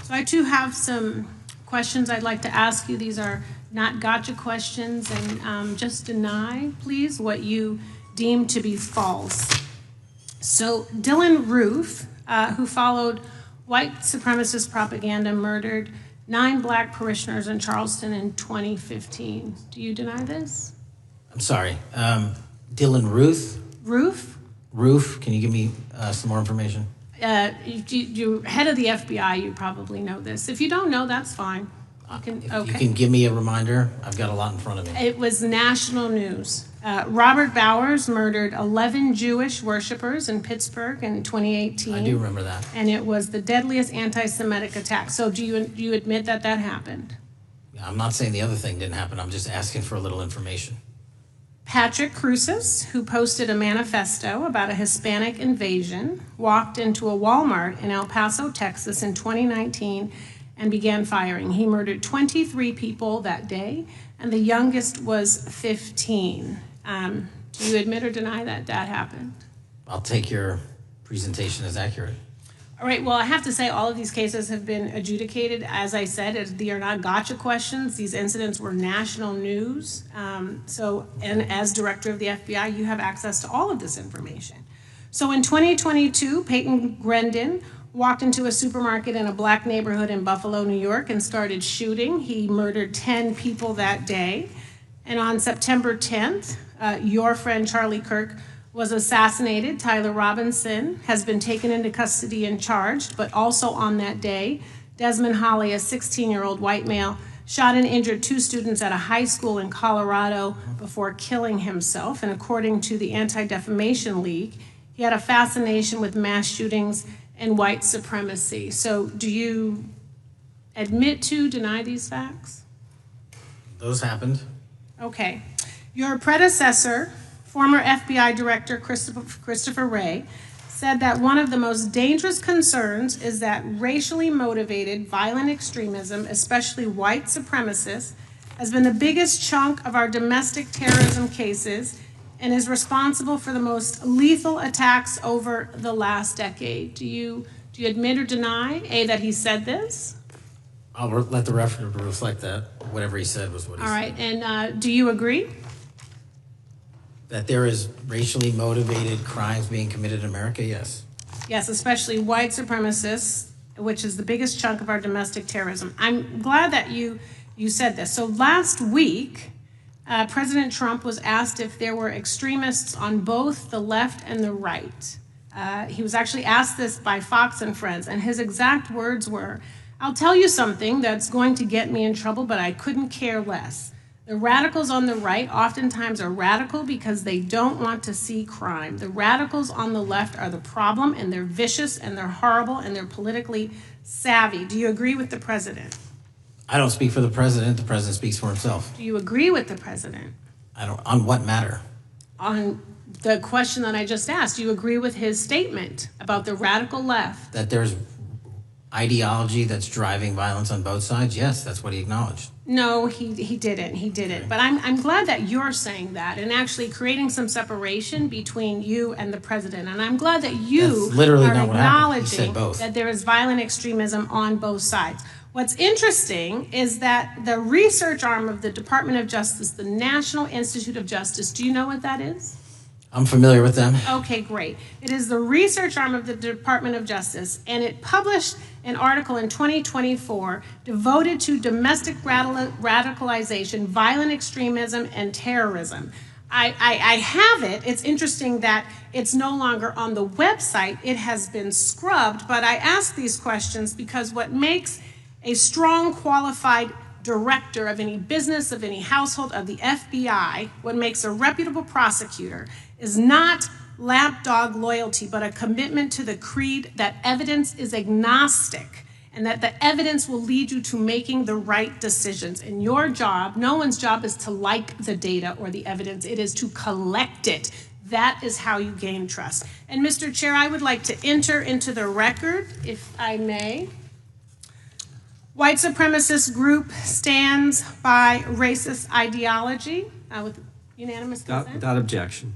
So I too have some questions I'd like to ask you. These are not gotcha questions, and just deny, please, what you deem to be false. So Dylan Roof, who followed white supremacist propaganda, murdered 9 black parishioners in Charleston in 2015. Do you deny this? I'm sorry, Dylan Ruth? Roof? Roof, can you give me some more information? You're head of the FBI, you probably know this. If you don't know, that's fine. You can give me a reminder. I've got a lot in front of me. It was national news. Robert Bowers murdered 11 Jewish worshipers in Pittsburgh in 2018. I do remember that. And it was the deadliest anti-Semitic attack. So do you admit that that happened? I'm not saying the other thing didn't happen. I'm just asking for a little information. Patrick Cruces, who posted a manifesto about a Hispanic invasion, walked into a Walmart in El Paso, Texas in 2019 and began firing. He murdered 23 people that day, and the youngest was 15. Do you admit or deny that that happened? I'll take your presentation as accurate. All right, well, I have to say all of these cases have been adjudicated. As I said, they are not gotcha questions. These incidents were national news. And as director of the FBI, you have access to all of this information. So in 2022, Peyton Grendon walked into a supermarket in a black neighborhood in Buffalo, New York, and started shooting. He murdered 10 people that day. And on September 10th, your friend Charlie Kirk was assassinated. Tyler Robinson has been taken into custody and charged, but also on that day, Desmond Holley, a 16-year-old white male, shot and injured 2 students at a high school in Colorado before killing himself. And according to the Anti-Defamation League, he had a fascination with mass shootings and white supremacy. So do you admit to, deny these facts? Those happened. Okay. Your predecessor, former FBI Director Christopher Wray, said that one of the most dangerous concerns is that racially motivated violent extremism, especially white supremacists, has been the biggest chunk of our domestic terrorism cases and is responsible for the most lethal attacks over the last decade. Do you admit or deny, A, that he said this? I'll let the record reflect that. Whatever he said was what he said. All right, and do you agree? That there is racially motivated crimes being committed in America, yes. Yes, especially white supremacists, which is the biggest chunk of our domestic terrorism. I'm glad that you said this. So last week, President Trump was asked if there were extremists on both the left and the right. He was actually asked this by Fox and Friends, and his exact words were, I'll tell you something that's going to get me in trouble, but I couldn't care less. The radicals on the right oftentimes are radical because they don't want to see crime. The radicals on the left are the problem, and they're vicious, and they're horrible, and they're politically savvy. Do you agree with the president? I don't speak for the president. The president speaks for himself. Do you agree with the president? I don't. On what matter? On the question that I just asked, do you agree with his statement about the radical left? That there's ideology that's driving violence on both sides? Yes, that's what he acknowledged. No, he didn't. He didn't. But I'm glad that you're saying that and actually creating some separation between you and the president. And I'm glad that you That's literally are not what happened. He said acknowledging both. that there is violent extremism on both sides. What's interesting is that the research arm of the Department of Justice, the National Institute of Justice, do you know what that is? I'm familiar with them. Okay, great. It is the research arm of the Department of Justice, and it published an article in 2024 devoted to domestic radicalization, violent extremism, and terrorism. I have it. It's interesting that it's no longer on the website. It has been scrubbed, but I ask these questions because what makes a strong, qualified director of any business, of any household, of the FBI, what makes a reputable prosecutor is not lapdog loyalty, but a commitment to the creed that evidence is agnostic and that the evidence will lead you to making the right decisions. And your job, no one's job is to like the data or the evidence, it is to collect it. That is how you gain trust. And Mr. Chair, I would like to enter into the record, if I may. White supremacist group stands by racist ideology with unanimous consent. Without objection.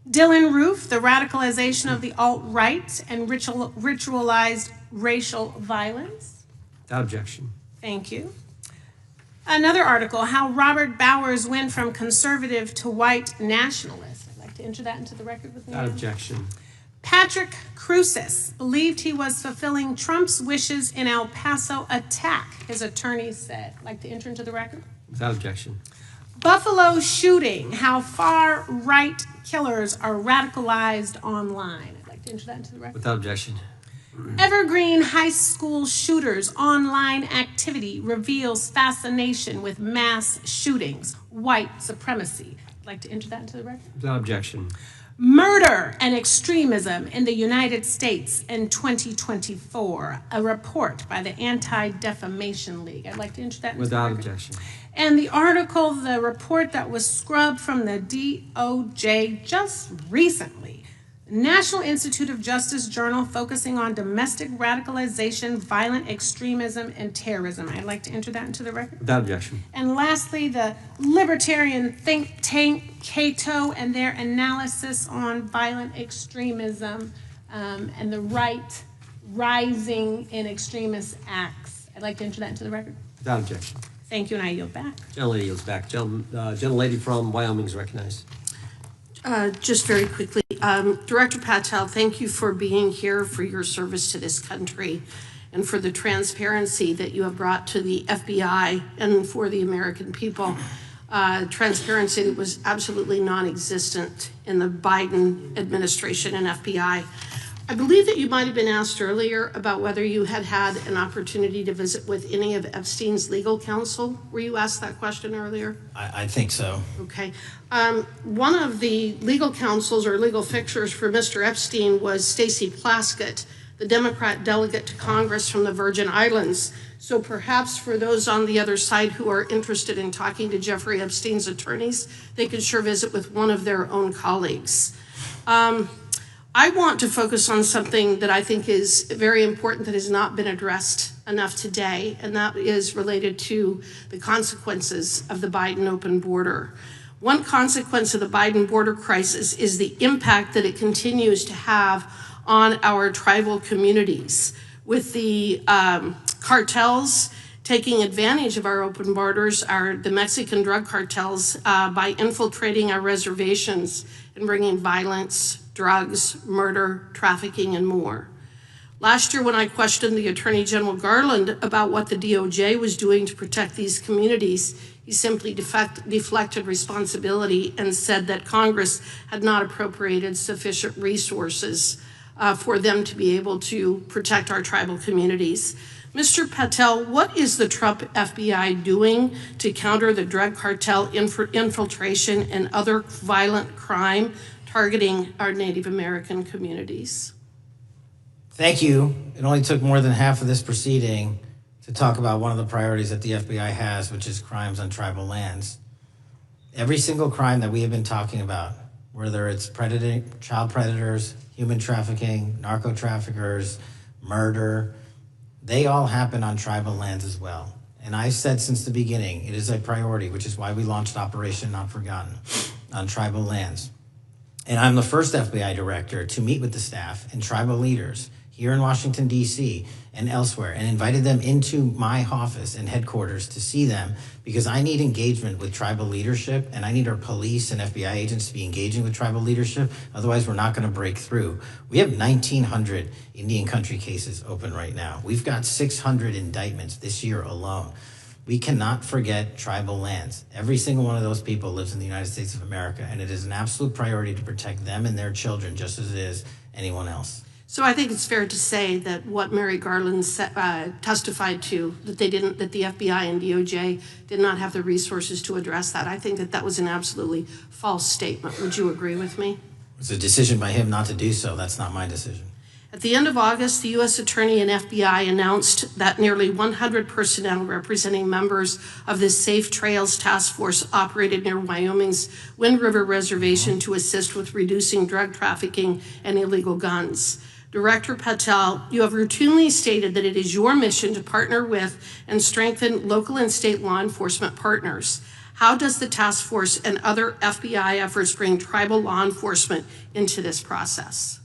Dylan Roof, the radicalization of the alt-right and ritualized racial violence. Without objection. Thank you. Another article, how Robert Bowers went from conservative to white nationalist. I'd like to enter that into the record with me. Without objection. Patrick Cruces believed he was fulfilling Trump's wishes in El Paso attack, his attorney said. I'd like to enter into the record. Without objection. Buffalo shooting, how far-right killers are radicalized online. I'd like to enter that into the record. Without objection. Evergreen high school shooters online activity reveals fascination with mass shootings, white supremacy. I'd like to enter that into the record. Without objection. Murder and extremism in the United States in 2024, a report by the Anti-Defamation League. I'd like to enter that into the record. Without objection. And the article, the report that was scrubbed from the DOJ just recently, National Institute of Justice Journal focusing on domestic radicalization, violent extremism, and terrorism. I'd like to enter that into the record. Without objection. And lastly, the libertarian think tank Cato and their analysis on violent extremism and the right rising in extremist acts. I'd like to enter that into the record. Without objection. Thank you, and I yield back. Gentlelady yields back. Gentlelady from Wyoming is recognized. Just very quickly, Director Patel, thank you for being here, for your service to this country, and for the transparency that you have brought to the FBI and for the American people. Transparency that was absolutely non-existent in the Biden administration and FBI. I believe that you might have been asked earlier about whether you had had an opportunity to visit with any of Epstein's legal counsel. Were you asked that question earlier? I think so. Okay. One of the legal counsels or legal fixers for Mr. Epstein was Stacey Plaskett, the Democrat delegate to Congress from the Virgin Islands. So perhaps for those on the other side who are interested in talking to Jeffrey Epstein's attorneys, they could sure visit with one of their own colleagues. I want to focus on something that I think is very important that has not been addressed enough today, and that is related to the consequences of the Biden open border. One consequence of the Biden border crisis is the impact that it continues to have on our tribal communities, with the cartels taking advantage of our open borders, the Mexican drug cartels, by infiltrating our reservations and bringing violence, drugs, murder, trafficking, and more. Last year, when I questioned the Attorney General Garland about what the DOJ was doing to protect these communities, he simply deflected responsibility and said that Congress had not appropriated sufficient resources for them to be able to protect our tribal communities. Mr. Patel, what is the Trump FBI doing to counter the drug cartel infiltration and other violent crime targeting our Native American communities? Thank you. It only took more than half of this proceeding to talk about one of the priorities that the FBI has, which is crimes on tribal lands. Every single crime that we have been talking about, whether it's child predators, human trafficking, narco traffickers, murder, they all happen on tribal lands as well. And I've said since the beginning, it is a priority, which is why we launched Operation Not Forgotten on tribal lands. And I'm the first FBI director to meet with the staff and tribal leaders here in Washington, D.C. and elsewhere, and invited them into my office and headquarters to see them, because I need engagement with tribal leadership, and I need our police and FBI agents to be engaging with tribal leadership. Otherwise, we're not going to break through. We have 1,900 Indian country cases open right now. We've got 600 indictments this year alone. We cannot forget tribal lands. Every single one of those people lives in the United States of America, and it is an absolute priority to protect them and their children just as it is anyone else. So I think it's fair to say that what Mary Garland testified to, that the FBI and DOJ did not have the resources to address that. I think that that was an absolutely false statement. Would you agree with me? It's a decision by him not to do so. That's not my decision. At the end of August, the U.S. Attorney and FBI announced that nearly 100 personnel representing members of the Safe Trails Task Force operated near Wyoming's Wind River Reservation to assist with reducing drug trafficking and illegal guns. Director Patel, you have routinely stated that it is your mission to partner with and strengthen local and state law enforcement partners. How does the task force and other FBI efforts bring tribal law enforcement into this process?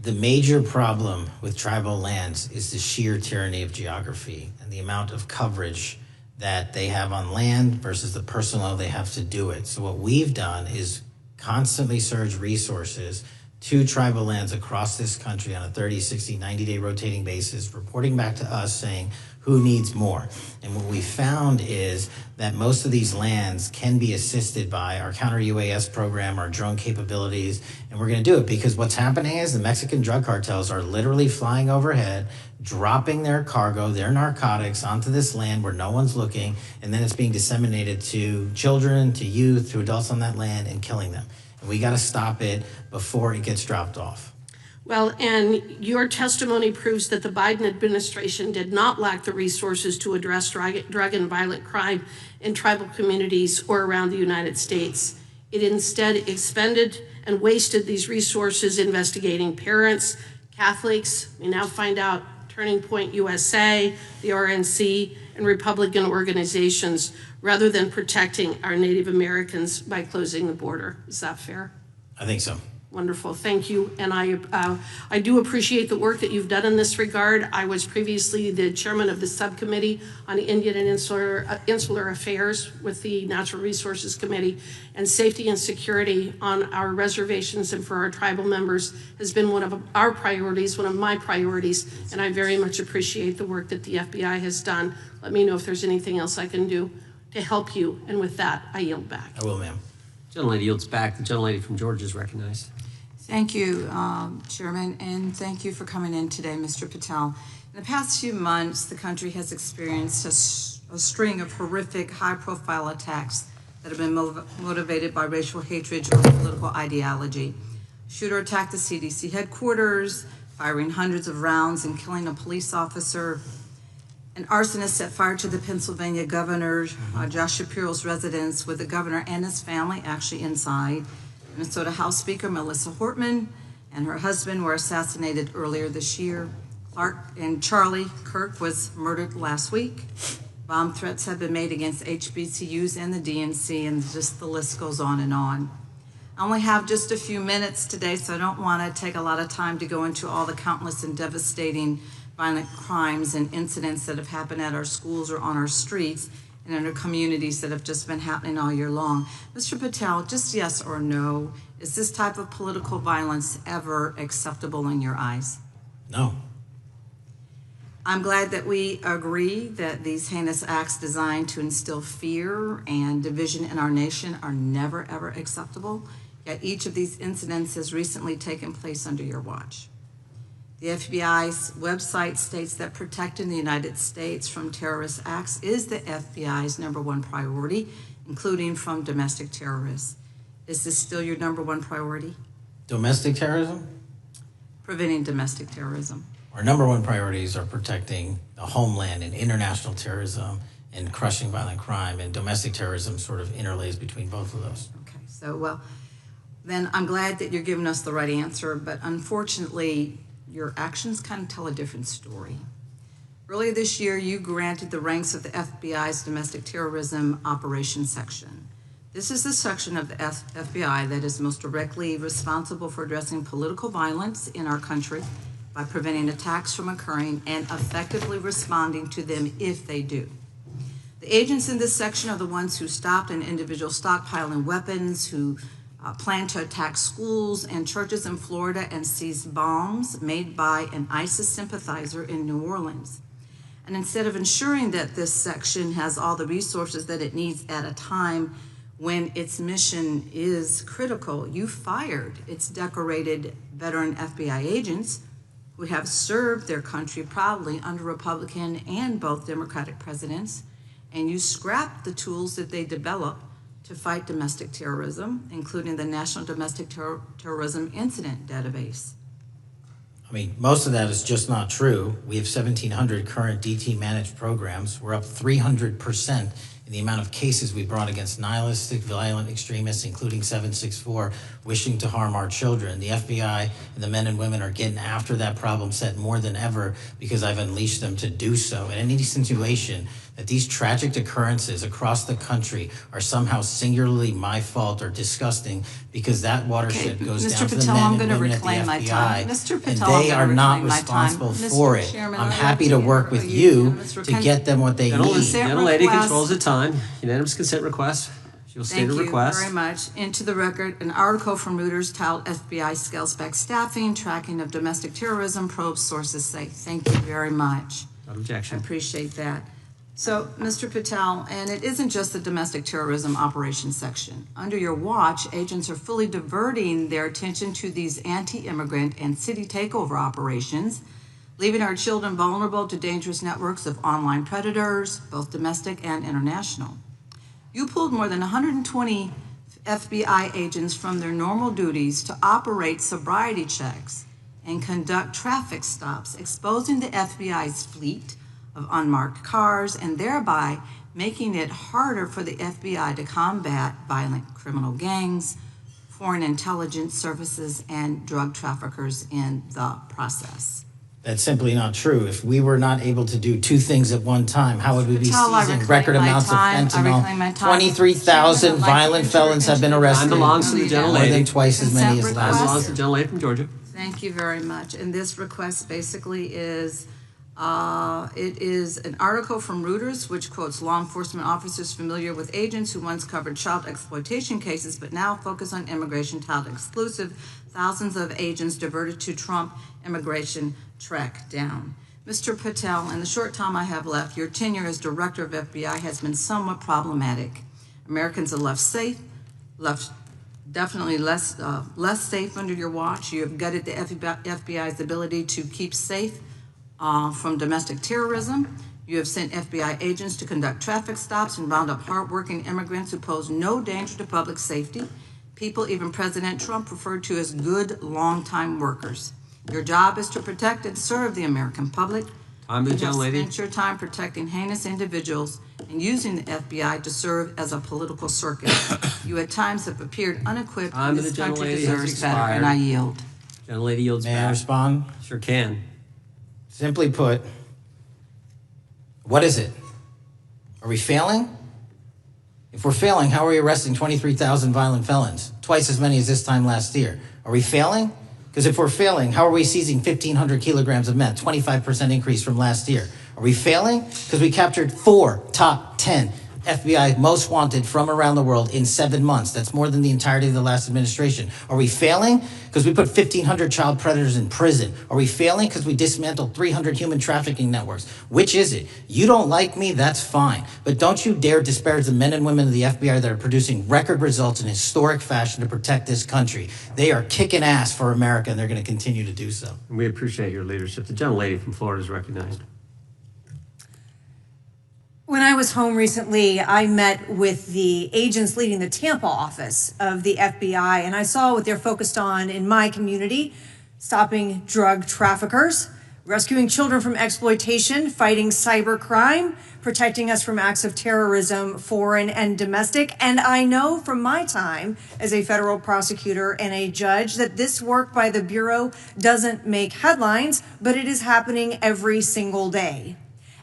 The major problem with tribal lands is the sheer tyranny of geography and the amount of coverage that they have on land versus the personnel they have to do it. So what we've done is constantly surge resources to tribal lands across this country on a 30, 60, 90-day rotating basis, reporting back to us saying who needs more. And what we found is that most of these lands can be assisted by our counter-UAS program, our drone capabilities, and we're gonna do it because what's happening is the Mexican drug cartels are literally flying overhead, dropping their cargo, their narcotics onto this land where no one's looking, and then it's being disseminated to children, to youth, to adults on that land and killing them. And we got to stop it before it gets dropped off. Well, and your testimony proves that the Biden administration did not lack the resources to address drug and violent crime in tribal communities or around the United States. It instead expended and wasted these resources investigating parents, Catholics, we now find out Turning Point USA, the RNC, and Republican organizations, rather than protecting our Native Americans by closing the border. Is that fair? I think so. Wonderful, thank you. And I do appreciate the work that you've done in this regard. I was previously the chairman of the subcommittee on Indian and Insular Affairs with the Natural Resources Committee, and safety and security on our reservations and for our tribal members has been one of our priorities, one of my priorities, and I very much appreciate the work that the FBI has done. Let me know if there's anything else I can do to help you, and with that, I yield back. I will, ma'am. Gentlelady yields back. The gentlelady from Georgia is recognized. Thank you, Chairman, and thank you for coming in today, Mr. Patel. In the past few months, the country has experienced a string of horrific, high-profile attacks that have been motivated by racial hatred or political ideology. A shooter attacked the CDC headquarters, firing hundreds of rounds and killing a police officer. An arsonist set fire to the Pennsylvania governor, Josh Shapiro's residence, with the governor and his family actually inside. Minnesota House Speaker Melissa Hortman and her husband were assassinated earlier this year. Clark and Charlie Kirk was murdered last week. Bomb threats have been made against HBCUs and the DNC, and just the list goes on and on. I only have just a few minutes today, so I don't want to take a lot of time to go into all the countless and devastating violent crimes and incidents that have happened at our schools or on our streets and in our communities that have just been happening all year long. Mr. Patel, just yes or no, is this type of political violence ever acceptable in your eyes? No. I'm glad that we agree that these heinous acts designed to instill fear and division in our nation are never, ever acceptable. Yet each of these incidents has recently taken place under your watch. The FBI's website states that protecting the United States from terrorist acts is the FBI's #1 priority, including from domestic terrorists. Is this still your #1 priority? Domestic terrorism? Preventing domestic terrorism. Our #1 priorities are protecting the homeland and international terrorism and crushing violent crime, and domestic terrorism sort of interlays between both of those. Okay, so, well, then I'm glad that you're giving us the right answer, but unfortunately, your actions kind of tell a different story. Earlier this year, you granted the ranks of the FBI's Domestic Terrorism Operations Section. This is the section of the FBI that is most directly responsible for addressing political violence in our country by preventing attacks from occurring and effectively responding to them if they do. The agents in this section are the ones who stopped an individual stockpiling weapons, who planned to attack schools and churches in Florida and seized bombs made by an ISIS sympathizer in New Orleans. And instead of ensuring that this section has all the resources that it needs at a time when its mission is critical, you fired its decorated veteran FBI agents who have served their country proudly under Republican and both Democratic presidents, and you scrapped the tools that they developed to fight domestic terrorism, including the National Domestic Terrorism Incident Database. I mean, most of that is just not true. We have 1,700 current DT managed programs. We're up 300% in the amount of cases we brought against nihilistic, violent extremists, including 764, wishing to harm our children. The FBI and the men and women are getting after that problem set more than ever because I've unleashed them to do so. And any insinuation that these tragic occurrences across the country are somehow singularly my fault or disgusting because that watershed goes Mr. down to the Patel, men I'm and gonna women at the reclaim my FBI, time. Mr. and Patel, I'm they gonna are not reclaim my time. responsible Mr. for it. Chairman, I'm I'd happy like to to work with hear you Mr. to get them what they need. Gentle lady controls the time. Unanimous consent request. She'll state a request. Thank you very much. Into the record, an article from Reuters titled FBI Scales Back Staffing, Tracking of Domestic Terrorism, Probes Sources Say. Thank you very much. Without objection. I appreciate that. So, Mr. Patel, and it isn't just the domestic terrorism operations section. Under your watch, agents are fully diverting their attention to these anti-immigrant and city takeover operations, leaving our children vulnerable to dangerous networks of online predators, both domestic and international. You pulled more than 120 FBI agents from their normal duties to operate sobriety checks and conduct traffic stops, exposing the FBI's fleet of unmarked cars and thereby making it harder for the FBI to combat violent criminal gangs, foreign intelligence services, and drug traffickers in the process. That's simply not true. If we were not able to do two things at one time, how would we be Patel, I seizing reclaim record my amounts of time. I reclaim my fentanyl? time. 23,000 Chairman, I'd like to violent felons have been arrested. Time belongs to the gentlelady. More than twice as many as Consent last Time year. belongs to the gentlelady from Georgia. Thank you very much. And this request basically is, it is an article from Reuters, which quotes law enforcement officers familiar with agents who once covered child exploitation cases, but now focus on immigration child exclusive. Thousands of agents diverted to Trump immigration track down. Mr. Patel, in the short time I have left, your tenure as director of FBI has been somewhat problematic. Americans are left safe, definitely less safe under your watch. You have gutted the FBI's ability to keep safe from domestic terrorism. You have sent FBI agents to conduct traffic stops and round up hardworking immigrants who pose no danger to public safety. People even President Trump referred to as good longtime workers. Your job is to protect and serve the American public. Time to the gentlelady. You have spent your time protecting heinous individuals and using the FBI to serve as a political circus. You at times have appeared unequipped, Time and to the this country gentlelady has deserves better, expired. and I yield. Gentlelady yields May I back. respond? Sure can. Simply put, what is it? Are we failing? If we're failing, how are we arresting 23,000 violent felons? Twice as many as this time last year. Are we failing? Because if we're failing, how are we seizing 1,500 kilograms of meth, 25% increase from last year? Are we failing? Because we captured 4 top 10 FBI most wanted from around the world in 7 months. That's more than the entirety of the last administration. Are we failing because we put 1,500 child predators in prison? Are we failing because we dismantled 300 human trafficking networks? Which is it? You don't like me, that's fine. But don't you dare disparage the men and women of the FBI that are producing record results in historic fashion to protect this country. They are kicking ass for America, and they're going to continue to do so. And we appreciate your leadership. The gentlelady from Florida is recognized. When I was home recently, I met with the agents leading the Tampa office of the FBI, and I saw what they're focused on in my community: stopping drug traffickers, rescuing children from exploitation, fighting cybercrime, protecting us from acts of terrorism, foreign and domestic. And I know from my time as a federal prosecutor and a judge that this work by the Bureau doesn't make headlines, but it is happening every single day.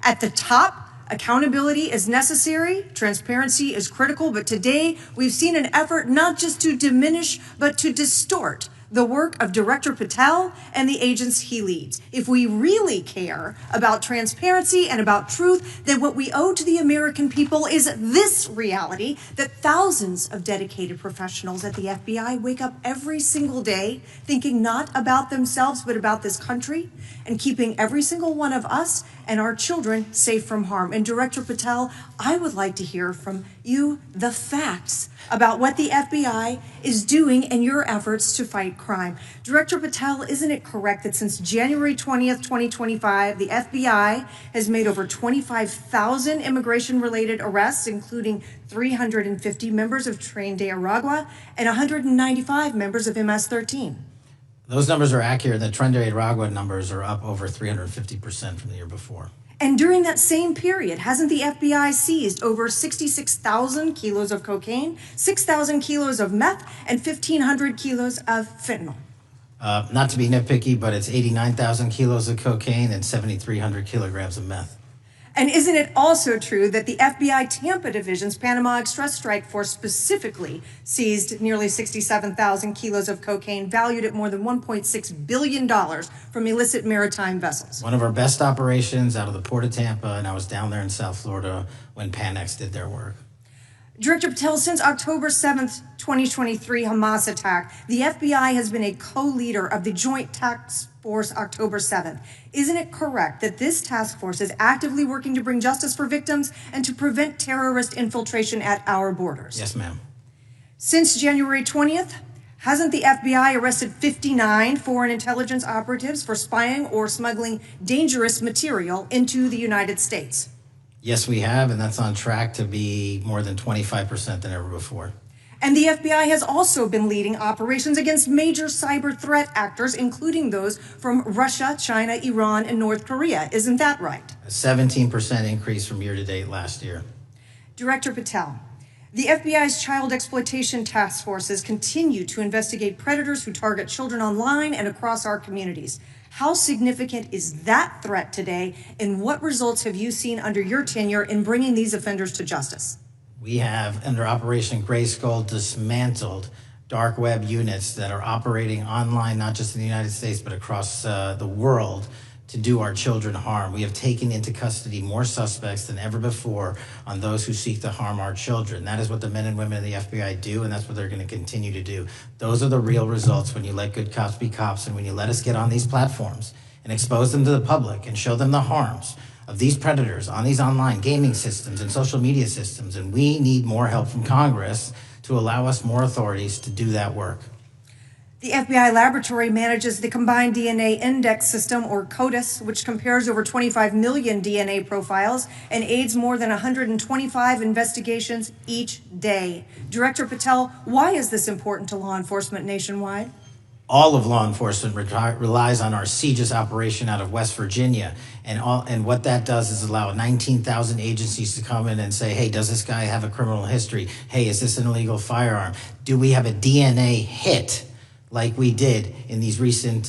At the top, accountability is necessary, transparency is critical, but today we've seen an effort not just to diminish, but to distort the work of Director Patel and the agents he leads. If we really care about transparency and about truth, then what we owe to the American people is this reality: that thousands of dedicated professionals at the FBI wake up every single day thinking not about themselves, but about this country, and keeping every single one of us and our children safe from harm. And Director Patel, I would like to hear from you the facts about what the FBI is doing and your efforts to fight crime. Director Patel, isn't it correct that since January 20th, 2025, the FBI has made over 25,000 immigration-related arrests, including 350 members of Tren de Aragua and 195 members of MS-13? Those numbers are accurate. The Tren de Aragua numbers are up over 350% from the year before. And during that same period, hasn't the FBI seized over 66,000 kilos of cocaine, 6,000 kilos of meth, and 1,500 kilos of fentanyl? Not to be nitpicky, but it's 89,000 kilos of cocaine and 7,300 kilograms of meth. And isn't it also true that the FBI Tampa Division's Panama Express Strike Force specifically seized nearly 67,000 kilos of cocaine valued at more than $1.6 billion from illicit maritime vessels? One of our best operations out of the Port of Tampa, and I was down there in South Florida when Panex did their work. Director Patel, since October 7th, 2023 Hamas attack, the FBI has been a co-leader of the Joint Task Force October 7th. Isn't it correct that this task force is actively working to bring justice for victims and to prevent terrorist infiltration at our borders? Yes, ma'am. Since January 20th, hasn't the FBI arrested 59 foreign intelligence operatives for spying or smuggling dangerous material into the United States? Yes, we have, and that's on track to be more than 25% than ever before. And the FBI has also been leading operations against major cyber threat actors, including those from Russia, China, Iran, and North Korea. Isn't that right? A 17% increase from year to date last year. Director Patel, the FBI's child exploitation task forces continue to investigate predators who target children online and across our communities. How significant is that threat today, and what results have you seen under your tenure in bringing these offenders to justice? We have, under Operation Grayskull, dismantled dark web units that are operating online, not just in the United States, but across the world, to do our children harm. We have taken into custody more suspects than ever before on those who seek to harm our children. That is what the men and women of the FBI do, and that's what they're going to continue to do. Those are the real results when you let good cops be cops, and when you let us get on these platforms and expose them to the public and show them the harms of these predators on these online gaming systems and social media systems. And we need more help from Congress to allow us more authorities to do that work. The FBI laboratory manages the Combined DNA Index System, or CODIS, which compares over 25 million DNA profiles and aids more than 125 investigations each day. Director Patel, why is this important to law enforcement nationwide? All of law enforcement relies on our CJIS operation out of West Virginia. And what that does is allow 19,000 agencies to come in and say, hey, does this guy have a criminal history? Hey, is this an illegal firearm? Do we have a DNA hit like we did in these recent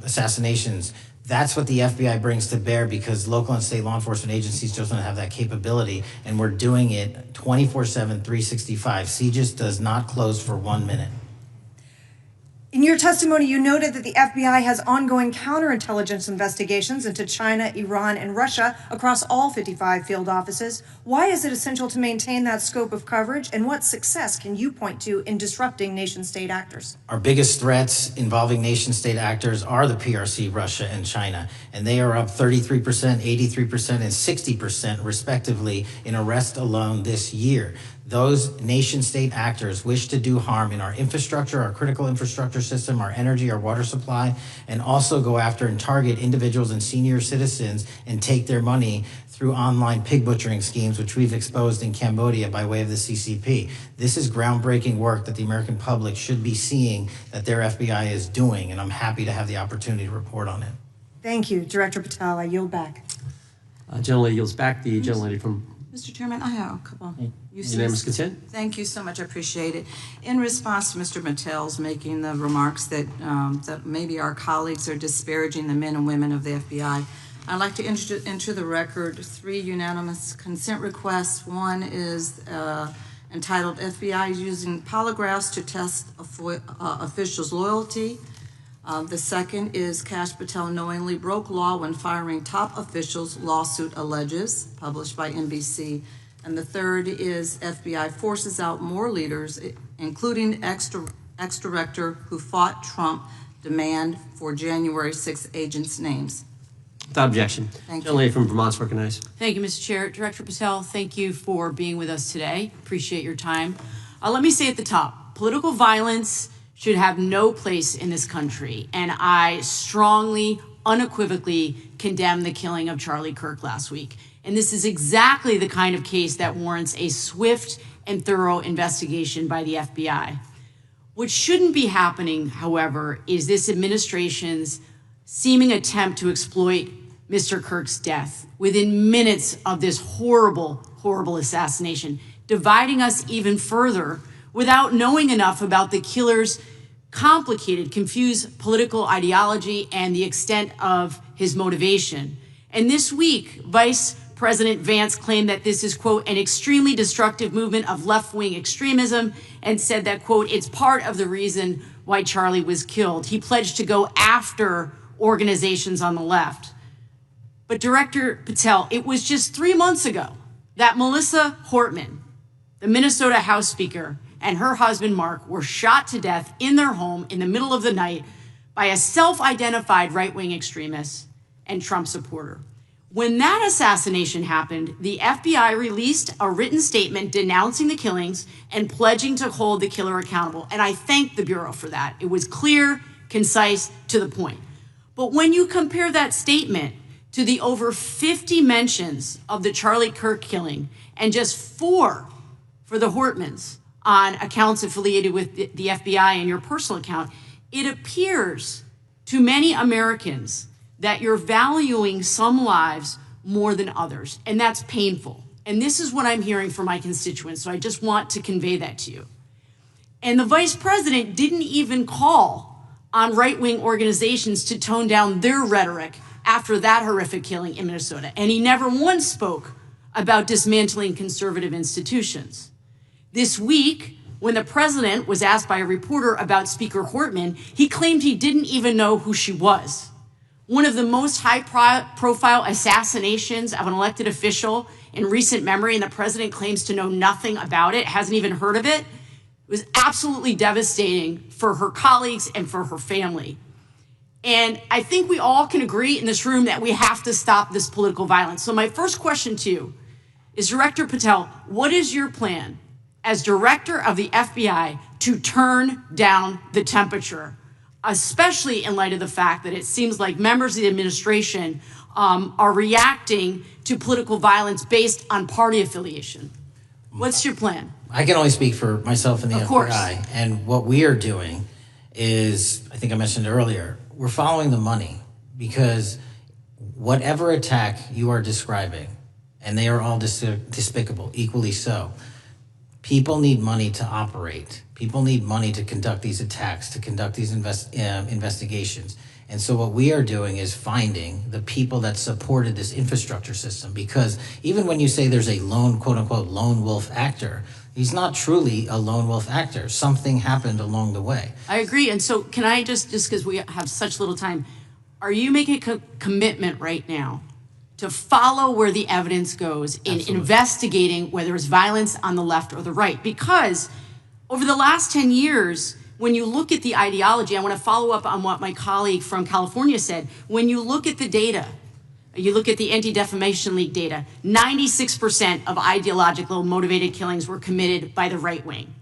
assassinations? That's what the FBI brings to bear, because local and state law enforcement agencies just don't have that capability, and we're doing it 24/7, 365. CJIS does not close for 1 minute. In your testimony, you noted that the FBI has ongoing counterintelligence investigations into China, Iran, and Russia across all 55 field offices. Why is it essential to maintain that scope of coverage, and what success can you point to in disrupting nation-state actors? Our biggest threats involving nation-state actors are the PRC, Russia, and China, and they are up 33%, 83%, and 60% respectively in arrest alone this year. Those nation-state actors wish to do harm in our infrastructure, our critical infrastructure system, our energy, our water supply, and also go after and target individuals and senior citizens and take their money through online pig butchering schemes, which we've exposed in Cambodia by way of the CCP. This is groundbreaking work that the American public should be seeing that their FBI is doing, and I'm happy to have the opportunity to report on it. Thank you, Director Patel. I yield back. Gentlelady yields back. The gentlelady from... Mr. Chairman, I have a couple. Unanimous consent? Thank you so much. I appreciate it. In response to Mr. Patel's making the remarks that that maybe our colleagues are disparaging the men and women of the FBI, I'd like to enter the record 3 unanimous consent requests. One is entitled FBI using polygraphs to test officials' loyalty. The second is Kash Patel knowingly broke law when firing top officials, lawsuit alleges, published by NBC. And the third is FBI forces out more leaders, including ex-director who fought Trump, demand for January 6th agents' names. Without objection. Thank you. Gentlelady from Vermont's recognized. Thank you, Mr. Chair. Director Patel, thank you for being with us today. Appreciate your time. Let me say at the top, political violence should have no place in this country, and I strongly, unequivocally condemn the killing of Charlie Kirk last week. And this is exactly the kind of case that warrants a swift and thorough investigation by the FBI. What shouldn't be happening, however, is this administration's seeming attempt to exploit Mr. Kirk's death within minutes of this horrible, horrible assassination, dividing us even further without knowing enough about the killer's complicated, confused political ideology and the extent of his motivation. And this week, Vice President Vance claimed that this is, quote, an extremely destructive movement of left-wing extremism, and said that, quote, it's part of the reason why Charlie was killed. He pledged to go after organizations on the left. But Director Patel, it was just 3 months ago that Melissa Hortman, the Minnesota House Speaker, and her husband, Mark, were shot to death in their home in the middle of the night by a self-identified right-wing extremist and Trump supporter. When that assassination happened, the FBI released a written statement denouncing the killings and pledging to hold the killer accountable. And I thank the Bureau for that. It was clear, concise, to the point. But when you compare that statement to the over 50 mentions of the Charlie Kirk killing and just 4 for the Hortmans on accounts affiliated with the FBI and your personal account, it appears to many Americans that you're valuing some lives more than others, and that's painful. And this is what I'm hearing from my constituents, so I just want to convey that to you. And the Vice President didn't even call on right-wing organizations to tone down their rhetoric after that horrific killing in Minnesota, and he never once spoke about dismantling conservative institutions. This week, when the president was asked by a reporter about Speaker Hortman, he claimed he didn't even know who she was. One of the most high-profile assassinations of an elected official in recent memory, and the president claims to know nothing about it, hasn't even heard of it. It was absolutely devastating for her colleagues and for her family. And I think we all can agree in this room that we have to stop this political violence. So my first question to you is, Director Patel, what is your plan as director of the FBI to turn down the temperature, especially in light of the fact that it seems like members of the administration are reacting to political violence based on party affiliation? What's your plan? I can only speak for myself and the Of course. FBI. And what we are doing is, I think I mentioned earlier, we're following the money, because whatever attack you are describing, and they are all despicable, equally so, people need money to operate. People need money to conduct these attacks, to conduct these investigations. And so what we are doing is finding the people that supported this infrastructure system, because even when you say there's a lone, quote unquote, lone wolf actor, He's not truly a lone wolf actor. Something happened along the way. I agree. And so can I just because we have such little time, are you making a commitment right now to follow where the evidence goes in Absolutely. investigating whether it's violence on the left or the right? Because over the last 10 years, when you look at the ideology, I want to follow up on what my colleague from California said. When you look at the data, you look at the Anti-Defamation League data, 96% of ideological motivated killings were committed by the right wing.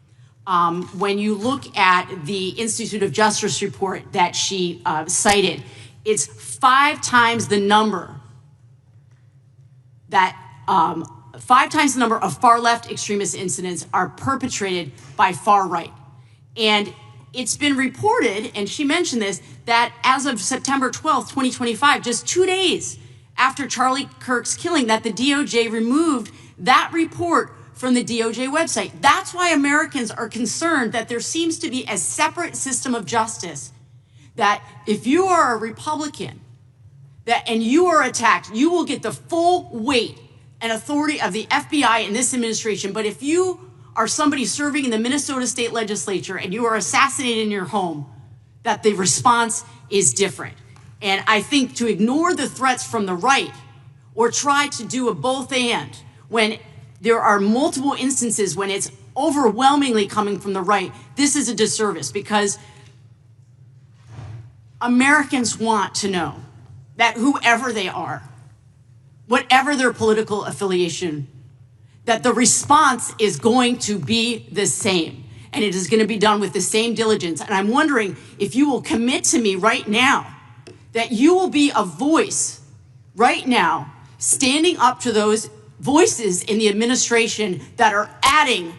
When you look at the Institute of Justice report that she cited, it's 5 times the number that 5 times the number of far left extremist incidents are perpetrated by far right. And it's been reported, and she mentioned this, that as of September 12th, 2025, just 2 days after Charlie Kirk's killing, that the DOJ removed that report from the DOJ website. That's why Americans are concerned that there seems to be a separate system of justice, that if you are a Republican and you are attacked, you will get the full weight and authority of the FBI in this administration. But if you are somebody serving in the Minnesota State Legislature and you are assassinated in your home, that the response is different. And I think to ignore the threats from the right or try to do a both and when there are multiple instances when it's overwhelmingly coming from the right, this is a disservice, because Americans want to know that whoever they are, whatever their political affiliation, that the response is going to be the same, and it is going to be done with the same diligence. And I'm wondering if you will commit to me right now that you will be a voice right now standing up to those voices in the administration that are adding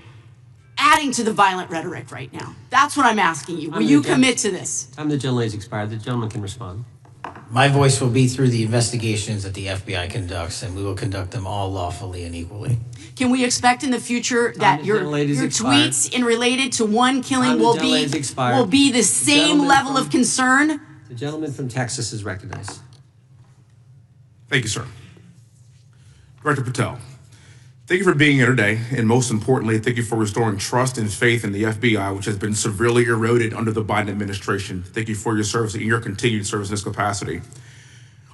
to the violent rhetoric right now. That's what I'm asking you. Will you commit to this? Time the gentleman has expired. The gentleman can respond. My voice will be through the investigations that the FBI conducts, and we will conduct them all lawfully and equally. Can we expect in the future that your tweets in related to one killing will be the same level of concern? The gentleman from Texas is recognized. Thank you, sir. Director Patel, thank you for being here today, and most importantly, thank you for restoring trust and faith in the FBI, which has been severely eroded under the Biden administration. Thank you for your service and your continued service in this capacity.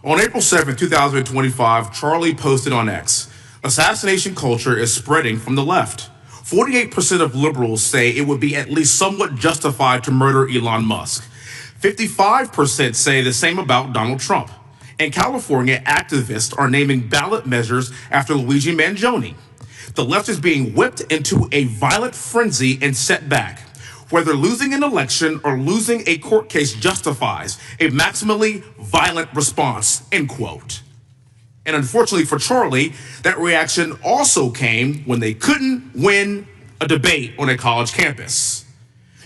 On April 7th, 2025, Charlie posted on X, "Assassination culture is spreading from the left. 48% of liberals say it would be at least somewhat justified to murder Elon Musk. 55% say the same about Donald Trump. And California activists are naming ballot measures after Luigi Mangione. The left is being whipped into a violent frenzy and set back. Whether losing an election or losing a court case justifies a maximally violent response," end quote. And unfortunately for Charlie, that reaction also came when they couldn't win a debate on a college campus.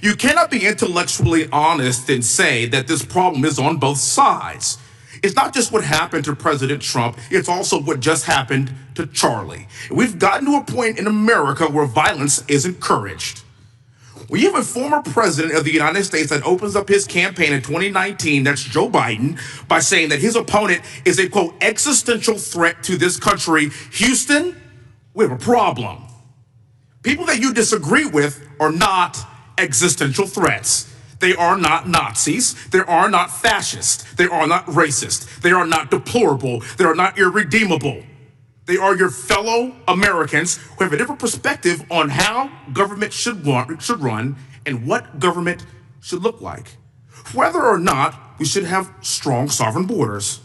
You cannot be intellectually honest and say that this problem is on both sides. It's not just what happened to President Trump, it's also what just happened to Charlie. We've gotten to a point in America where violence is encouraged. We have a former president of the United States that opens up his campaign in 2019, that's Joe Biden, by saying that his opponent is a, quote, existential threat to this country. Houston, we have a problem. People that you disagree with are not existential threats. They are not Nazis. They are not fascists. They are not racist. They are not deplorable. They are not irredeemable. They are your fellow Americans who have a different perspective on how government should run and what government should look like. Whether or not we should have strong sovereign borders,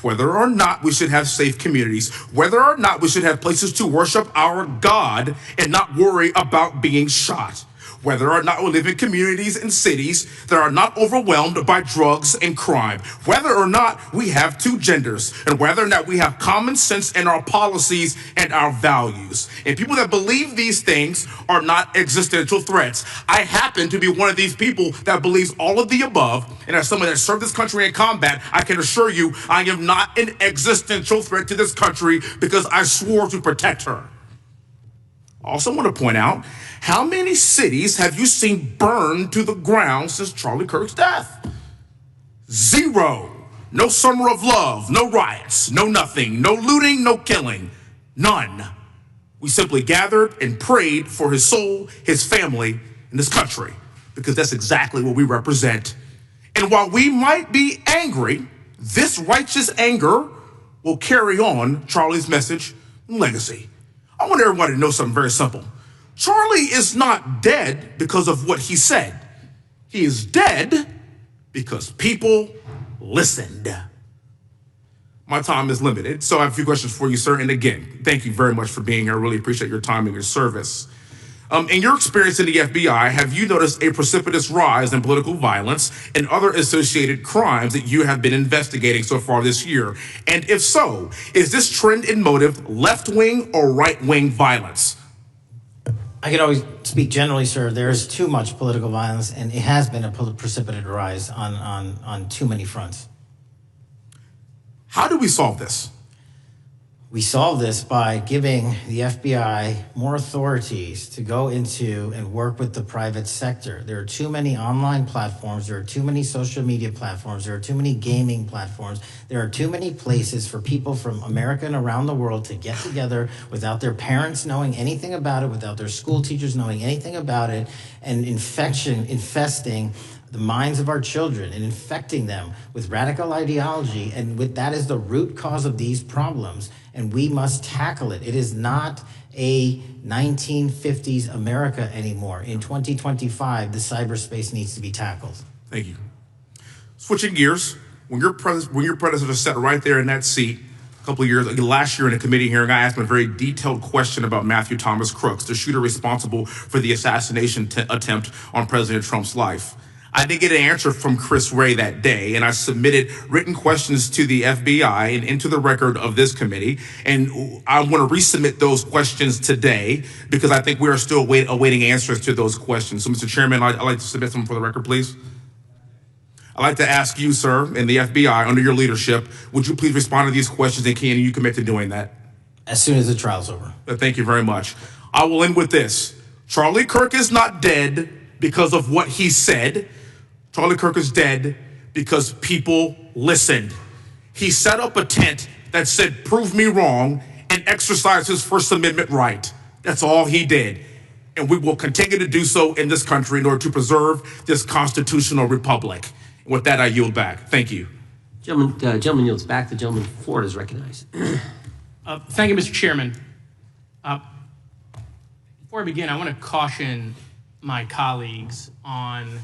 whether or not we should have safe communities, whether or not we should have places to worship our God and not worry about being shot, whether or not we live in communities and cities that are not overwhelmed by drugs and crime, whether or not we have two genders, and whether or not we have common sense in our policies and our values. And people that believe these things are not existential threats. I happen to be one of these people that believes all of the above, and as someone that served this country in combat, I can assure you I am not an existential threat to this country because I swore to protect her. I also want to point out, how many cities have you seen burned to the ground since Charlie Kirk's death? 0. No summer of love, no riots, no nothing, no looting, no killing, none. We simply gathered and prayed for his soul, his family, and this country, because that's exactly what we represent. And while we might be angry, this righteous anger will carry on Charlie's message and legacy. I want everybody to know something very simple. Charlie is not dead because of what he said. He is dead because people listened. My time is limited, so I have a few questions for you, sir. And again, thank you very much for being here. I really appreciate your time and your service. In your experience in the FBI, have you noticed a precipitous rise in political violence and other associated crimes that you have been investigating so far this year? And if so, is this trend in motive left-wing or right-wing violence? I could always speak generally, sir. There's too much political violence, and it has been a precipitous rise on too many fronts. How do we solve this? We solve this by giving the FBI more authorities to go into and work with the private sector. There are too many online platforms. There are too many social media platforms. There are too many gaming platforms. There are too many places for people from America and around the world to get together without their parents knowing anything about it, without their school teachers knowing anything about it, and infesting the minds of our children and infecting them with radical ideology. And that is the root cause of these problems. And we must tackle it. It is not a 1950s America anymore. In 2025, the cyberspace needs to be tackled. Thank you. Switching gears, when your predecessor sat right there in that seat a couple of years, last year in a committee hearing, I asked him a very detailed question about Matthew Thomas Crooks, the shooter responsible for the assassination attempt on President Trump's life. I didn't get an answer from Chris Wray that day, and I submitted written questions to the FBI and into the record of this committee. And I want to resubmit those questions today because I think we are still awaiting answers to those questions. So, Mr. Chairman, I'd like to submit them for the record, please. I'd like to ask you, sir, and the FBI, under your leadership, would you please respond to these questions, and can you commit to doing that? As soon as the trial's over. Thank you very much. I will end with this. Charlie Kirk is not dead because of what he said. Charlie Kirk is dead because people listened. He set up a tent that said, "Prove me wrong," and exercised his First Amendment right. That's all he did. And we will continue to do so in this country in order to preserve this constitutional republic. And with that, I yield back. Thank you. Gentleman yields back. The gentleman from Florida is recognized. Thank you, Mr. Chairman. Before I begin, I want to caution my colleagues on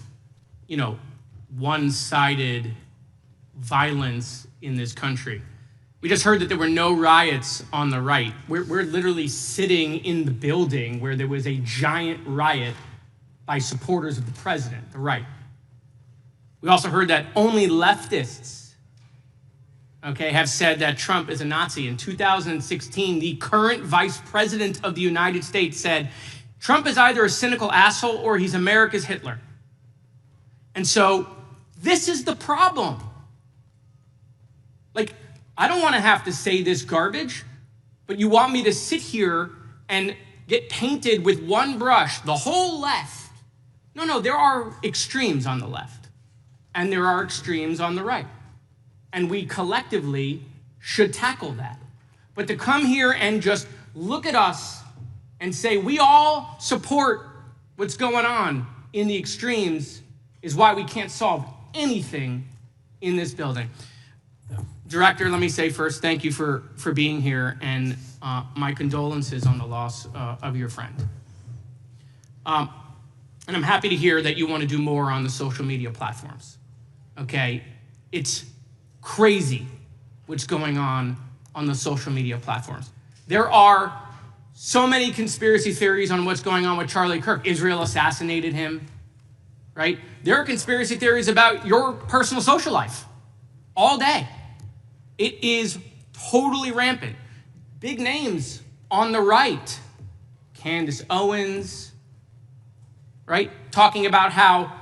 one-sided violence in this country. We just heard that there were no riots on the right. We're literally sitting in the building where there was a giant riot by supporters of the president, the right. We also heard that only leftists, have said that Trump is a Nazi. In 2016, the current vice president of the United States said, Trump is either a cynical asshole or he's America's Hitler. And so this is the problem. I don't want to have to say this garbage, but you want me to sit here and get painted with one brush, the whole left. No, there are extremes on the left, and there are extremes on the right. And we collectively should tackle that. But to come here and just look at us and say we all support what's going on in the extremes is why we can't solve anything in this building. Director, let me say first, thank you for being here, and my condolences on the loss of your friend. And I'm happy to hear that you want to do more on the social media platforms. It's crazy what's going on the social media platforms. There are so many conspiracy theories on what's going on with Charlie Kirk. Israel assassinated him, right? There are conspiracy theories about your personal social life all day. It is totally rampant. Big names on the right, Candace Owens, right? Talking about how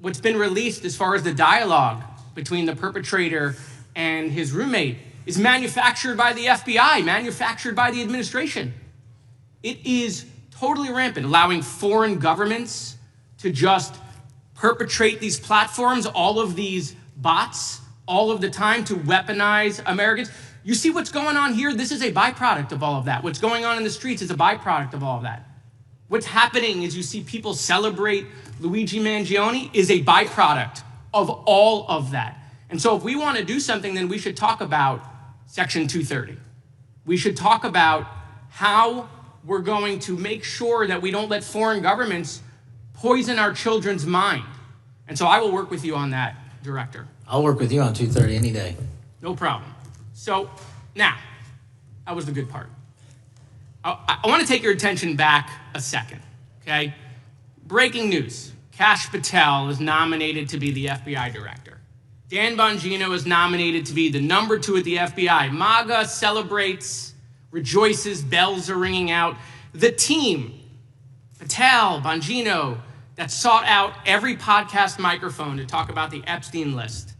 what's been released as far as the dialogue between the perpetrator and his roommate is manufactured by the FBI, manufactured by the administration. It is totally rampant, allowing foreign governments to just perpetrate these platforms, all of these bots, all of the time to weaponize Americans. You see what's going on here? This is a byproduct of all of that. What's going on in the streets is a byproduct of all of that. What's happening is you see people celebrate Luigi Mangione is a byproduct of all of that. And so if we want to do something, then we should talk about Section 230. We should talk about how we're going to make sure that we don't let foreign governments poison our children's mind. And so I will work with you on that, Director. I'll work with you on 230 any day. No problem. So now, that was the good part. I want to take your attention back a second, okay? Breaking news. Kash Patel is nominated to be the FBI director. Dan Bongino is nominated to be the number 2 at the FBI. MAGA celebrates, rejoices, bells are ringing out. The team, Patel, Bongino, that sought out every podcast microphone to talk about the Epstein list.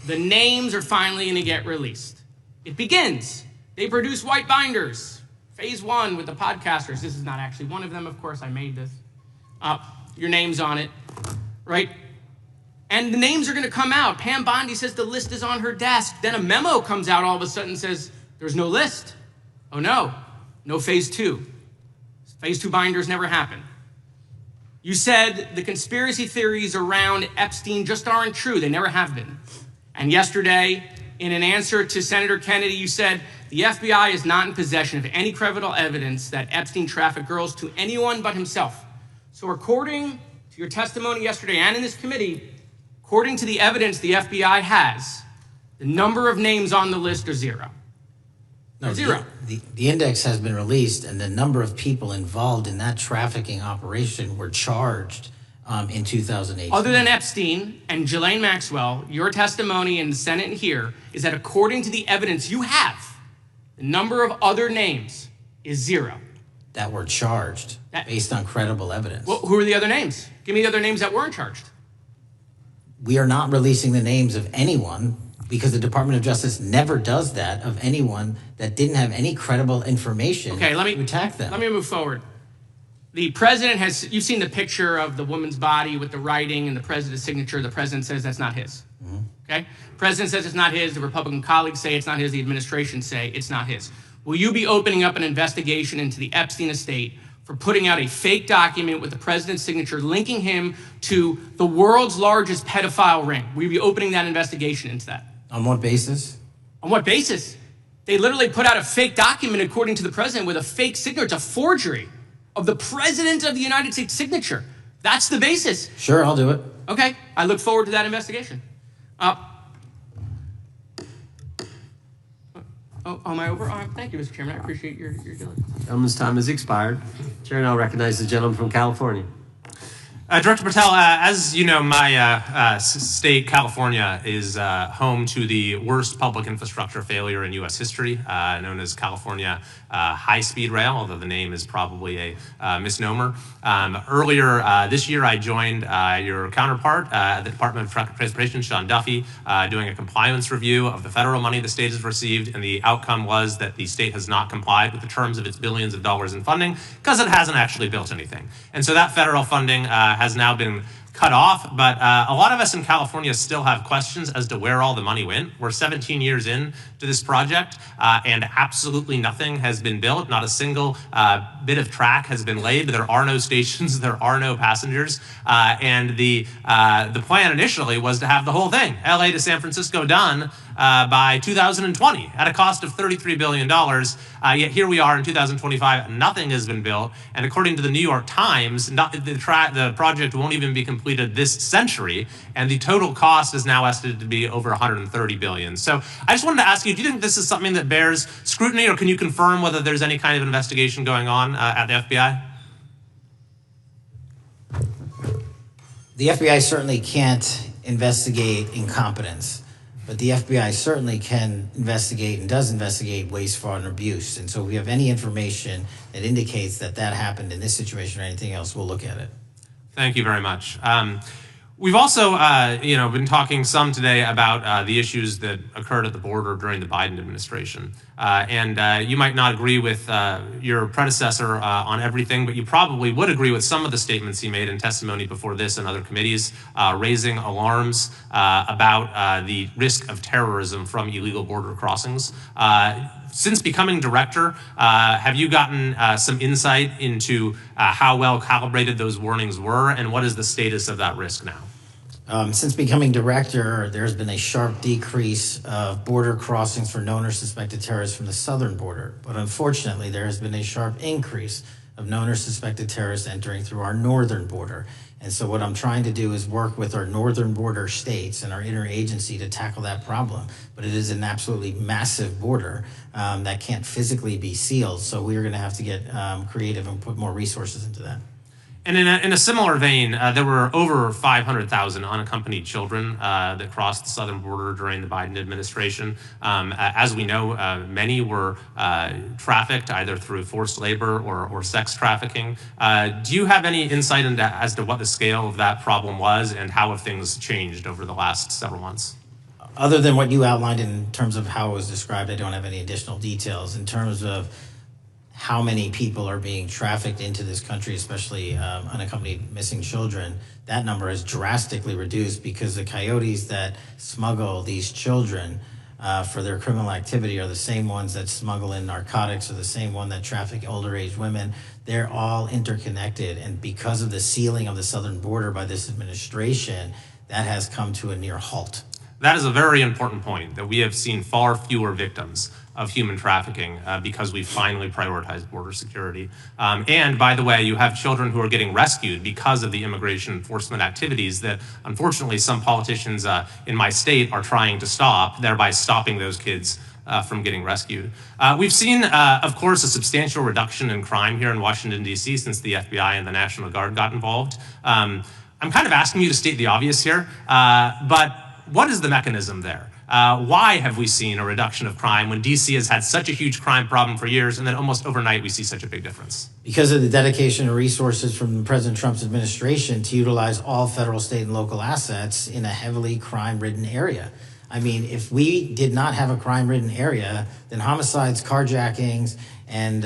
The names are finally going to get released. It begins. They produce white binders. Phase 1 with the podcasters. This is not actually one of them, of course. I made this. Your name's on it, right? And the names are going to come out. Pam Bondi says the list is on her desk. Then a memo comes out all of a sudden and says, there's no list. Oh, no phase 2. Phase 2 binders never happened. You said the conspiracy theories around Epstein just aren't true. They never have been. And yesterday, in an answer to Senator Kennedy, you said the FBI is not in possession of any credible evidence that Epstein trafficked girls to anyone but himself. So according to your testimony yesterday and in this committee, according to the evidence the FBI has, the number of names on the list are 0. No, zero. The index has been released, and the number of people involved in that trafficking operation were charged in 2008. Other than Epstein and Ghislaine Maxwell, your testimony in the Senate and here is that according to the evidence you have, the number of other names is 0. That were charged based on credible evidence. Well, who are the other names? Give me the other names that weren't charged. We are not releasing the names of anyone because the Department of Justice never does that, of anyone that didn't have any credible information to attack them. Let me move forward. The president has, you've seen the picture of the woman's body with the writing and the president's signature. The president says that's not his. Okay? President says it's not his. The Republican colleagues say it's not his. The administration say it's not his. Will you be opening up an investigation into the Epstein estate for putting out a fake document with the president's signature linking him to the world's largest pedophile ring? Will you be opening that investigation into that? On what basis? On what basis? They literally put out a fake document, according to the president, with a fake signature. It's a forgery of the president of the United States signature. That's the basis. Sure, I'll do it. Okay, I look forward to that investigation. Am I over? Thank you, Mr. Chairman. I appreciate your diligence. Gentleman's time has expired. Chair now recognizes the gentleman from California. Director Patel, as you know, my state, California, is home to the worst public infrastructure failure in U.S. history, known as California High-Speed Rail, although the name is probably a misnomer. Earlier this year, I joined your counterpart at the Department of Transportation, Sean Duffy, doing a compliance review of the federal money the state has received, and the outcome was that the state has not complied with the terms of its billions of dollars in funding because it hasn't actually built anything. And so that federal funding has now been cut off, but a lot of us in California still have questions as to where all the money went. We're 17 years in to this project, and absolutely nothing has been built. Not a single bit of track has been laid. There are no stations, there are no passengers, and the plan initially was to have the whole thing, LA to San Francisco, done by 2020 at a cost of $33 billion. Yet here we are in 2025, nothing has been built. And according to the New York Times, the project won't even be completed this century. And the total cost is now estimated to be over $130 billion. So I just wanted to ask you, do you think this is something that bears scrutiny, or can you confirm whether there's any kind of investigation going on at the FBI? The FBI certainly can't investigate incompetence. But the FBI certainly can investigate and does investigate waste, fraud, and abuse. And so if we have any information that indicates that that happened in this situation or anything else, we'll look at it. Thank you very much. We've also, been talking some today about the issues that occurred at the border during the Biden administration. You might not agree with your predecessor on everything, but you probably would agree with some of the statements he made in testimony before this and other committees, raising alarms about the risk of terrorism from illegal border crossings. Since becoming director, have you gotten some insight into how well calibrated those warnings were, and what is the status of that risk now? Since becoming director, there's been a sharp decrease of border crossings for known or suspected terrorists from the southern border. But unfortunately, there has been a sharp increase of known or suspected terrorists entering through our northern border. And so what I'm trying to do is work with our northern border states and our interagency to tackle that problem. But it is an absolutely massive border that can't physically be sealed. So we're going to have to get creative and put more resources into that. And in a similar vein, there were over 500,000 unaccompanied children that crossed the southern border during the Biden administration. As we know, many were trafficked either through forced labor or sex trafficking. Do you have any insight as to what the scale of that problem was and how have things changed over the last several months? Other than what you outlined in terms of how it was described, I don't have any additional details. In terms of how many people are being trafficked into this country, especially unaccompanied missing children, that number has drastically reduced because the coyotes that smuggle these children for their criminal activity are the same ones that smuggle in narcotics, or the same one that traffic older age women. They're all interconnected, and because of the sealing of the southern border by this administration, that has come to a near halt. That is a very important point, that we have seen far fewer victims of human trafficking because we've finally prioritized border security. And by the way, you have children who are getting rescued because of the immigration enforcement activities that unfortunately some politicians in my state are trying to stop, thereby stopping those kids from getting rescued. We've seen, of course, a substantial reduction in crime here in Washington, D.C. since the FBI and the National Guard got involved. I'm kind of asking you to state the obvious here, but what is the mechanism there? Why have we seen a reduction of crime when DC has had such a huge crime problem for years, and then almost overnight we see such a big difference? Because of the dedication and resources from President Trump's administration to utilize all federal, state, and local assets in a heavily crime-ridden area. I mean, if we did not have a crime-ridden area, then homicides, carjackings, and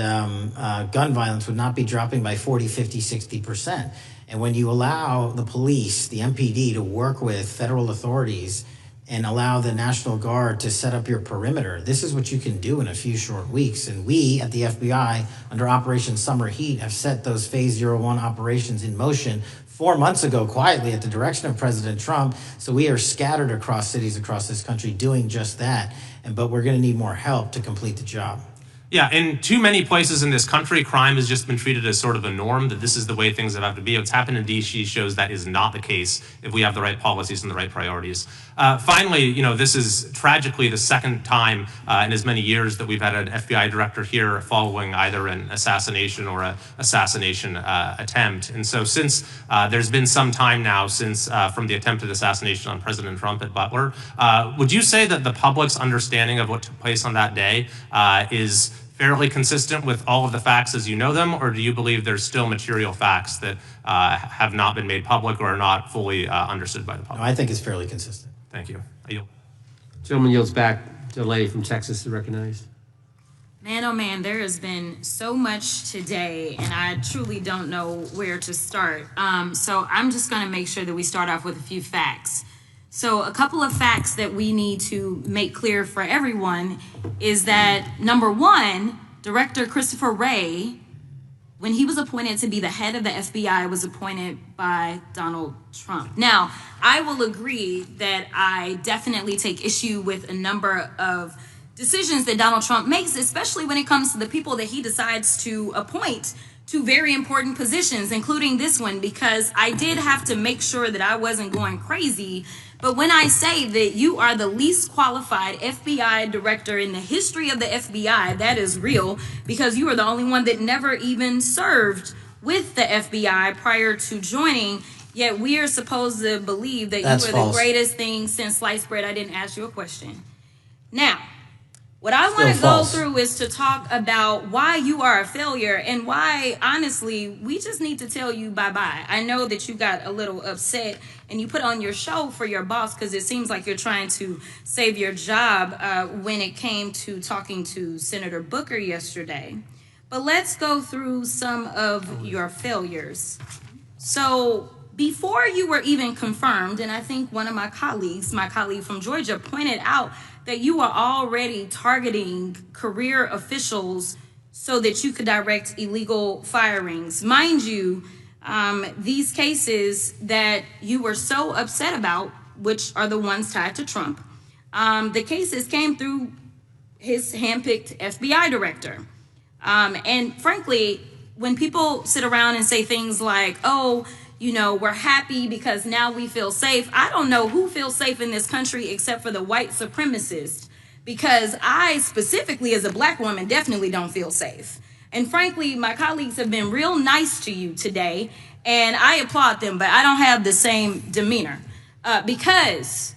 gun violence would not be dropping by 40, 50, 60%. And when you allow the police, the MPD, to work with federal authorities and allow the National Guard to set up your perimeter, this is what you can do in a few short weeks. And we at the FBI, under Operation Summer Heat, have set those Phase 01 operations in motion 4 months ago, quietly at the direction of President Trump. So we are scattered across cities across this country doing just that. But we're going to need more help to complete the job. Yeah, in too many places in this country, crime has just been treated as sort of a norm, that this is the way things have to be. What's happened in DC shows that is not the case if we have the right policies and the right priorities. Finally, this is tragically the second time in as many years that we've had an FBI director here following either an assassination or an assassination attempt. And so since there's been some time now since from the attempted assassination on President Trump at Butler, would you say that the public's understanding of what took place on that day is fairly consistent with all of the facts as you know them, or do you believe there's still material facts that have not been made public or are not fully understood by the public? No, I think it's fairly consistent. Thank you. I yield. Gentleman yields back to the lady from Texas is recognized. Man, oh man, there has been so much today, and I truly don't know where to start. So I'm just going to make sure that we start off with a few facts. So a couple of facts that we need to make clear for everyone is that, number one, Director Christopher Wray, when he was appointed to be the head of the FBI, was appointed by Donald Trump. Now, I will agree that I definitely take issue with a number of decisions that Donald Trump makes, especially when it comes to the people that he decides to appoint to very important positions, including this one, because I did have to make sure that I wasn't going crazy. But when I say that you are the least qualified FBI director in the history of the FBI, that is real, because you are the only one that never even served with the FBI prior to joining, yet we are supposed to believe that you are the greatest thing since sliced bread. I didn't ask you a question. Now, What I want to Still go false. through is to talk about why you are a failure and why, honestly, we just need to tell you bye-bye. I know that you got a little upset and you put on your show for your boss because it seems like you're trying to save your job when it came to talking to Senator Booker yesterday. But let's go through some of your failures. So before you were even confirmed, and I think one of my colleague from Georgia, pointed out that you were already targeting career officials so that you could direct illegal firings. Mind you, these cases that you were so upset about, which are the ones tied to Trump, the cases came through his handpicked FBI director. And frankly, when people sit around and say things like, oh, you know, we're happy because now we feel safe. I don't know who feels safe in this country except for the white supremacists, because I specifically as a black woman definitely don't feel safe. And frankly, my colleagues have been real nice to you today, and I applaud them, but I don't have the same demeanor because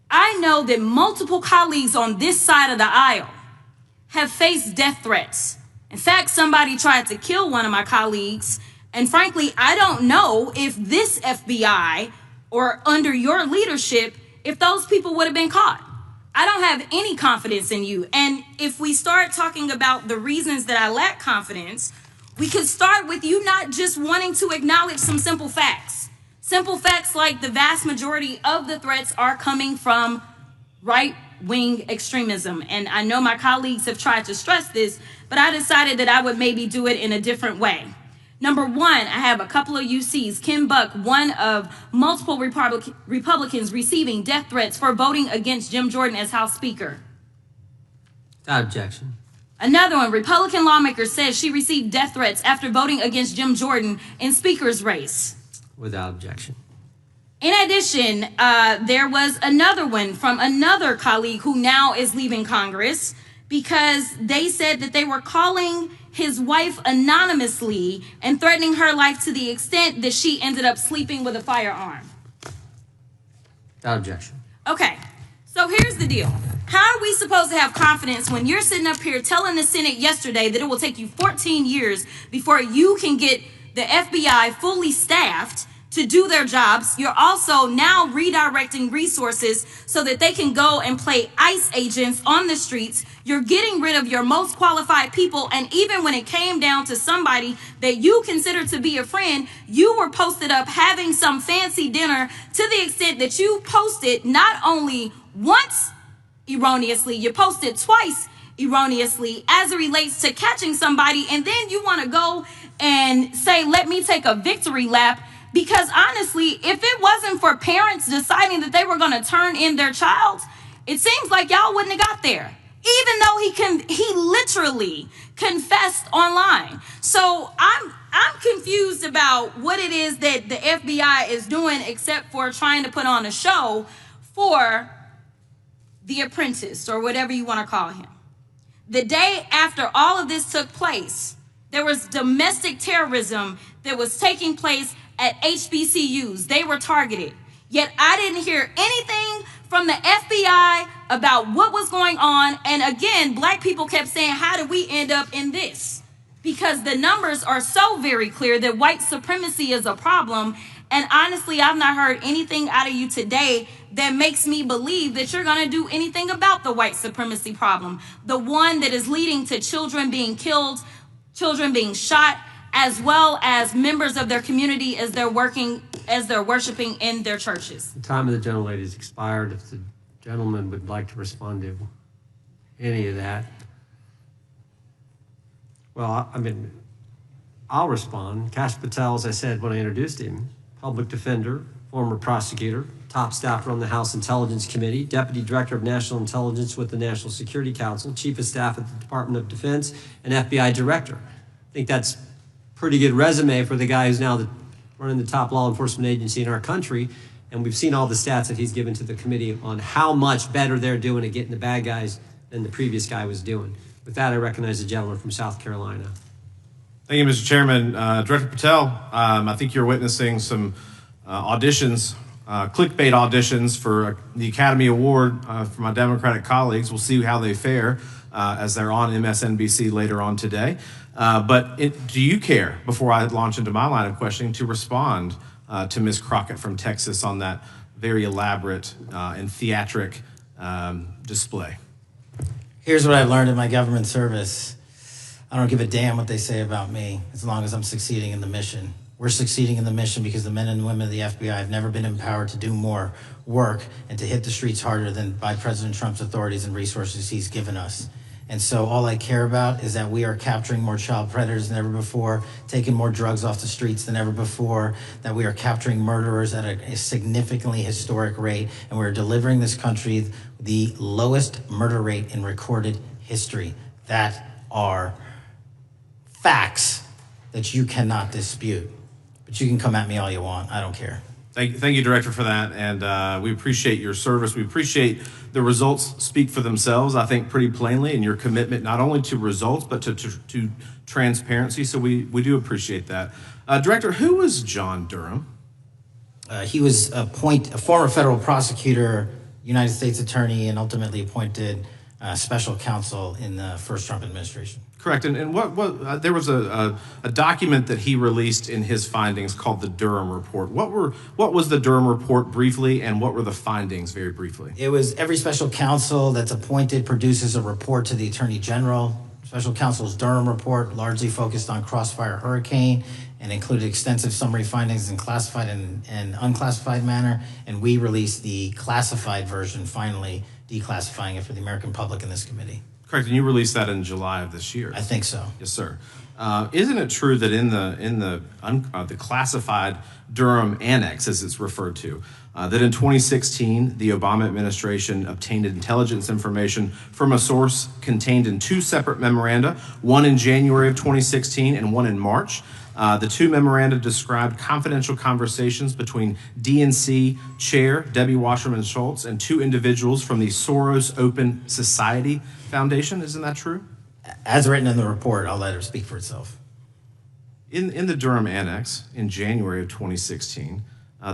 I know that multiple colleagues on this side of the aisle have faced death threats. In fact, somebody tried to kill one of my colleagues. And frankly, I don't know if this FBI or under your leadership, if those people would have been caught. I don't have any confidence in you. And if we start talking about the reasons that I lack confidence, we could start with you not just wanting to acknowledge some simple facts. Simple facts like the vast majority of the threats are coming from right-wing extremism. And I know my colleagues have tried to stress this, but I decided that I would maybe do it in a different way. Number one, I have a couple of UCs. Kim Buck, one of multiple Republicans receiving death threats for voting against Jim Jordan as House Speaker. Without objection. Another one, Republican lawmaker says she received death threats after voting against Jim Jordan in Speaker's race. Without objection. In addition, there was another one from another colleague who now is leaving Congress because they said that they were calling his wife anonymously and threatening her life to the extent that she ended up sleeping with a firearm. Without objection. Okay, so here's the deal. How are we supposed to have confidence when you're sitting up here telling the Senate yesterday that it will take you 14 years before you can get the FBI fully staffed to do their jobs? You're also now redirecting resources so that they can go and play ICE agents on the streets. You're getting rid of your most qualified people. And even when it came down to somebody that you consider to be a friend, you were posted up having some fancy dinner to the extent that you posted not only once erroneously, you posted twice erroneously as it relates to catching somebody. And then you want to go and say, let me take a victory lap. Because honestly, if it wasn't for parents deciding that they were going to turn in their child, it seems like y'all wouldn't have got there. Even though he literally confessed online. So I'm confused about what it is that the FBI is doing except for trying to put on a show for the apprentice or whatever you want to call him. The day after all of this took place, there was domestic terrorism that was taking place at HBCUs. They were targeted. Yet I didn't hear anything from the FBI about what was going on. And again, black people kept saying, how did we end up in this? Because the numbers are so very clear that white supremacy is a problem. And honestly, I've not heard anything out of you today that makes me believe that you're going to do anything about the white supremacy problem. The one that is leading to children being killed, children being shot, as well as members of their community as they're worshiping in their churches. The time of the gentlelady has expired. If the gentleman would like to respond to any of that. Well, I mean, I'll respond. Kash Patel, as I said when I introduced him, public defender, former prosecutor, top staffer on the House Intelligence Committee, Deputy Director of National Intelligence with the National Security Council, Chief of Staff at the Department of Defense, and FBI Director. I think that's pretty good resume for the guy who's now running the top law enforcement agency in our country. And we've seen all the stats that he's given to the committee on how much better they're doing at getting the bad guys than the previous guy was doing. With that, I recognize the gentleman from South Carolina. Thank you, Mr. Chairman. Director Patel, I think you're witnessing some auditions clickbait auditions for the Academy Award for my Democratic colleagues. We'll see how they fare as they're on MSNBC later on today. But do you care, before I launch into my line of questioning, to respond to Ms. Crockett from Texas on that very elaborate and theatric display? Here's what I've learned in my government service. I don't give a damn what they say about me as long as I'm succeeding in the mission. We're succeeding in the mission because the men and women of the FBI have never been empowered to do more work and to hit the streets harder than by President Trump's authorities and resources he's given us. And so all I care about is that we are capturing more child predators than ever before, taking more drugs off the streets than ever before, that we are capturing murderers at a significantly historic rate, and we're delivering this country the lowest murder rate in recorded history. That are facts that you cannot dispute. But you can come at me all you want. I don't care. Thank you, Director, for that. And we appreciate your service. We appreciate the results speak for themselves, I think, pretty plainly, and your commitment not only to results, but to transparency. So we do appreciate that. Director, who was John Durham? He was a former federal prosecutor, United States attorney, and ultimately appointed special counsel in the first Trump administration. Correct. And what there was a document that he released in his findings called the Durham Report. What was the Durham Report briefly, and what were the findings very briefly? It was every special counsel that's appointed produces a report to the Attorney General. Special counsel's Durham Report largely focused on Crossfire Hurricane and included extensive summary findings in classified and unclassified manner. And we released the classified version, finally declassifying it for the American public in this committee. Correct, and you released that in July of this year. I think so. Yes, sir. Isn't it true that in the classified Durham Annex, as it's referred to, that in 2016 the Obama administration obtained intelligence information from a source contained in two separate memoranda, one in January of 2016 and one in March? The two memoranda described confidential conversations between DNC Chair Debbie Wasserman Schultz and two individuals from the Soros Open Society Foundation. Isn't that true? As written in the report, I'll let her speak for itself. In the Durham Annex in January of 2016,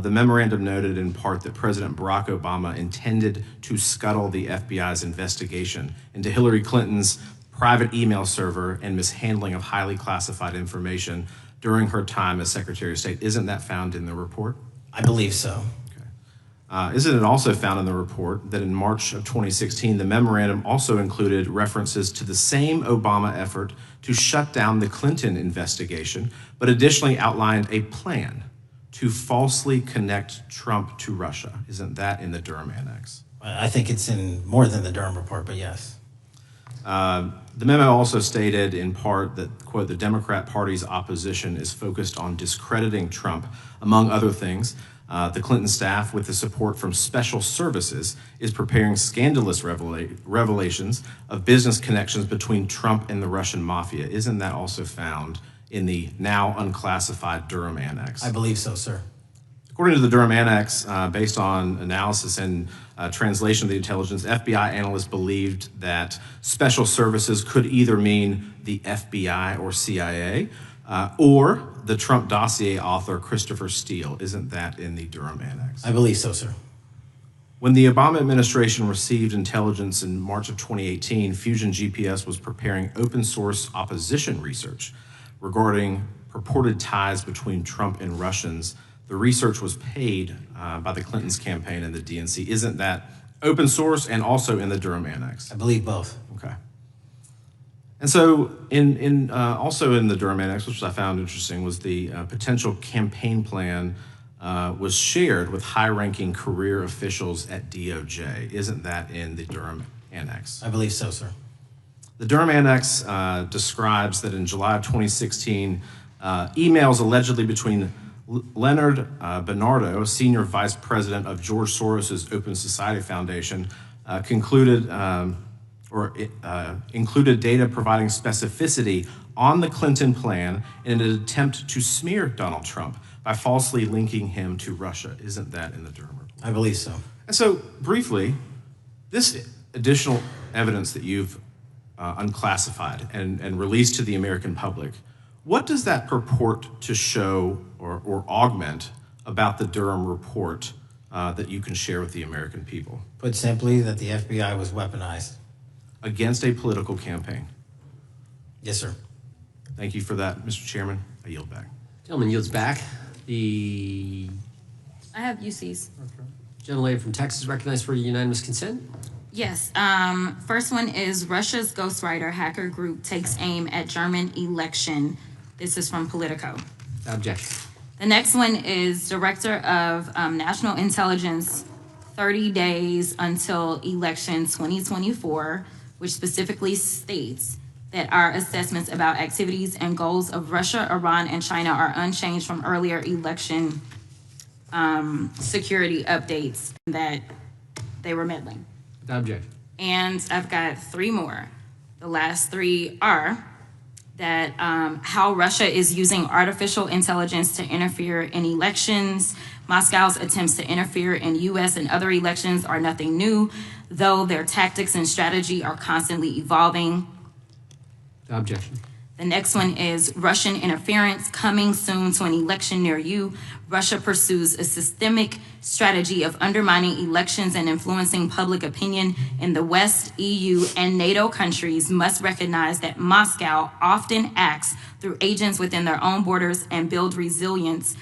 the memorandum noted in part that President Barack Obama intended to scuttle the FBI's investigation into Hillary Clinton's private email server and mishandling of highly classified information during her time as Secretary of State. Isn't that found in the report? I believe so. Isn't it also found in the report that in March of 2016, the memorandum also included references to the same Obama effort to shut down the Clinton investigation, but additionally outlined a plan to falsely connect Trump to Russia? Isn't that in the Durham Annex? I think it's in more than the Durham Report, but yes. The memo also stated in part that, quote, the Democrat Party's opposition is focused on discrediting Trump. Among other things, the Clinton staff, with the support from special services, is preparing scandalous revelations of business connections between Trump and the Russian mafia. Isn't that also found in the now unclassified Durham Annex? I believe so, sir. According to the Durham Annex, based on analysis and translation of the intelligence, FBI analysts believed that special services could either mean the FBI or CIA, or the Trump dossier author Christopher Steele. Isn't that in the Durham Annex? I believe so, sir. When the Obama administration received intelligence in March of 2018, Fusion GPS was preparing open source opposition research regarding purported ties between Trump and Russians. The research was paid by the Clintons campaign and the DNC. Isn't that open source and also in the Durham Annex? I believe both. Okay. And so also in the Durham Annex, which I found interesting, was the potential campaign plan was shared with high-ranking career officials at DOJ. Isn't that in the Durham Annex? I believe so, sir. The Durham Annex describes that in July of 2016, emails allegedly between Leonard Bernardo, senior vice president of George Soros' Open Society Foundation, included data providing specificity on the Clinton plan in an attempt to smear Donald Trump by falsely linking him to Russia. Isn't that in the Durham Report? I believe so. And so, briefly, this additional evidence that you've unclassified and released to the American public, what does that purport to show or augment about the Durham Report that you can share with the American people? Put simply, that the FBI was weaponized. Against a political campaign? Yes, sir. Thank you for that, Mr. Chairman. I yield back. Gentleman yields back. I have UCs. Gentlelady from Texas recognized for unanimous consent. Yes. First one is Russia's ghostwriter hacker group takes aim at German election. This is from Politico. Objection. The next one is Director of National Intelligence, 30 days until election 2024, which specifically states that our assessments about activities and goals of Russia, Iran, and China are unchanged from earlier election security updates, that they were meddling. Objection. And I've got three more. The last three are that how Russia is using artificial intelligence to interfere in elections. Moscow's attempts to interfere in U.S. and other elections are nothing new, though their tactics and strategy are constantly evolving. Objection. The next one is Russian interference coming soon to an election near you. Russia pursues a systemic strategy of undermining elections and influencing public opinion in the West. EU and NATO countries must recognize that Moscow often acts through agents within their own borders and build resilience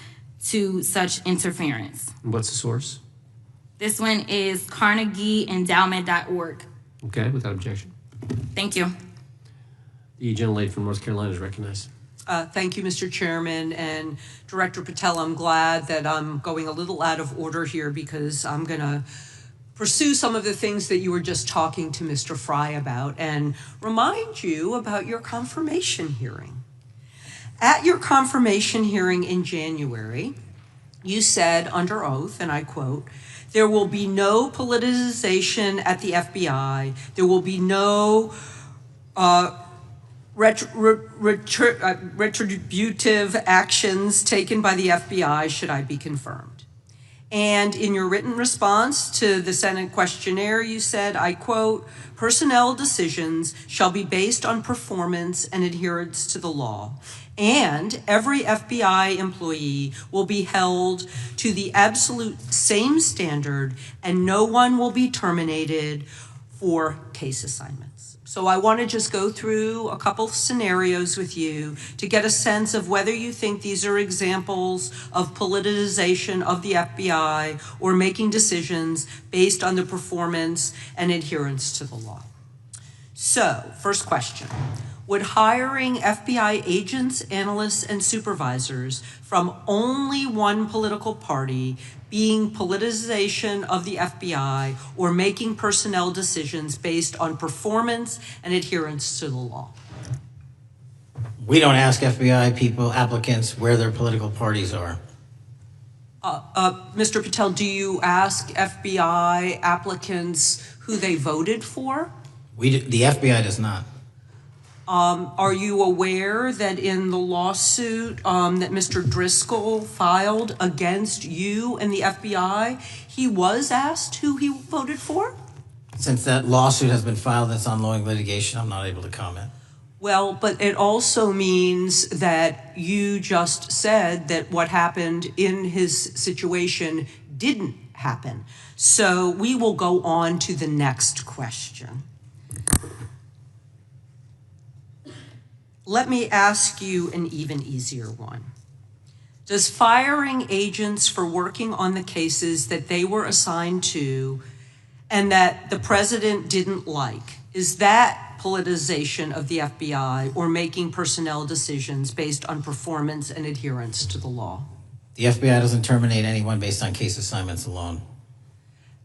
to such interference. What's the source? This one is CarnegieEndowment.org. Okay, without objection. Thank you. The gentlelady from North Carolina is recognized. Thank you, Mr. Chairman, and Director Patel. I'm glad that I'm going a little out of order here because I'm going to pursue some of the things that you were just talking to Mr. Fry about and remind you about your confirmation hearing. At your confirmation hearing in January, you said under oath, and I quote, "There will be no politicization at the FBI. There will be no retributive actions taken by the FBI should I be confirmed." And in your written response to the Senate questionnaire, you said, I quote, "Personnel decisions shall be based on performance and adherence to the law. And every FBI employee will be held to the absolute same standard and no one will be terminated for case assignments." So I want to just go through a couple scenarios with you to get a sense of whether you think these are examples of politicization of the FBI or making decisions based on the performance and adherence to the law. So, first question. Would hiring FBI agents, analysts, and supervisors from only one political party being politicization of the FBI or making personnel decisions based on performance and adherence to the law? We don't ask FBI people, applicants, where their political parties are. Mr. Patel, do you ask FBI applicants who they voted for? The FBI does not. Are you aware that in the lawsuit that Mr. Driscoll filed against you and the FBI, he was asked who he voted for? Since that lawsuit has been filed, that's ongoing litigation, I'm not able to comment. Well, but it also means that you just said that what happened in his situation didn't happen. So we will go on to the next question. Let me ask you an even easier one. Does firing agents for working on the cases that they were assigned to and that the president didn't like, is that politicization of the FBI or making personnel decisions based on performance and adherence to the law? The FBI doesn't terminate anyone based on case assignments alone.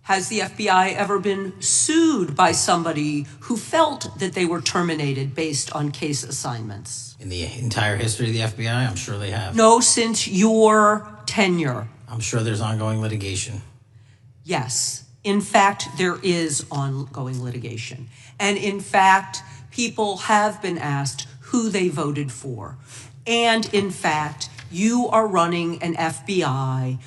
Has the FBI ever been sued by somebody who felt that they were terminated based on case assignments? In the entire history of the FBI, I'm sure they have. No, since your tenure. I'm sure there's ongoing litigation. Yes. In fact, there is ongoing litigation. And in fact, people have been asked who they voted for. And in fact, you are running an FBI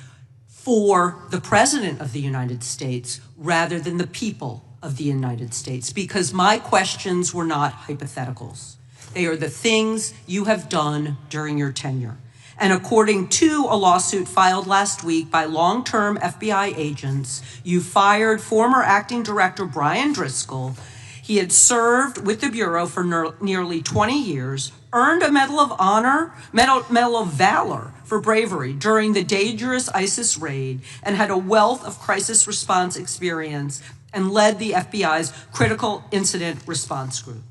for the President of the United States rather than the people of the United States, because my questions were not hypotheticals. They are the things you have done during your tenure. And according to a lawsuit filed last week by long-term FBI agents, you fired former acting director Brian Driscoll. He had served with the Bureau for nearly 20 years, earned a Medal of Honor, Medal of Valor for bravery during the dangerous ISIS raid, and had a wealth of crisis response experience and led the FBI's Critical Incident Response Group.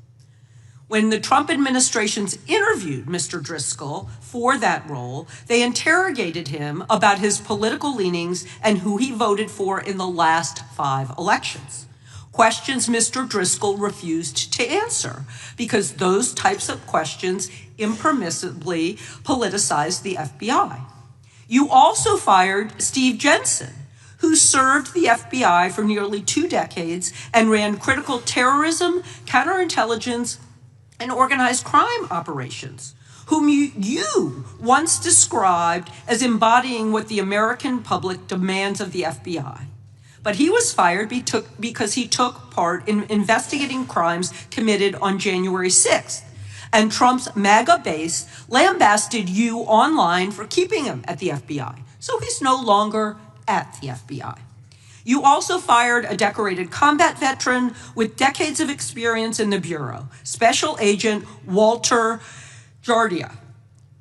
When the Trump administrations interviewed Mr. Driscoll for that role, they interrogated him about his political leanings and who he voted for in the last 5 elections. Questions Mr. Driscoll refused to answer because those types of questions impermissibly politicized the FBI. You also fired Steve Jensen, who served the FBI for nearly 2 decades and ran critical terrorism, counterintelligence, and organized crime operations, whom you once described as embodying what the American public demands of the FBI. But he was fired because he took part in investigating crimes committed on January 6th. And Trump's MAGA base lambasted you online for keeping him at the FBI. So he's no longer at the FBI. You also fired a decorated combat veteran with decades of experience in the Bureau, Special Agent Walter Jardia,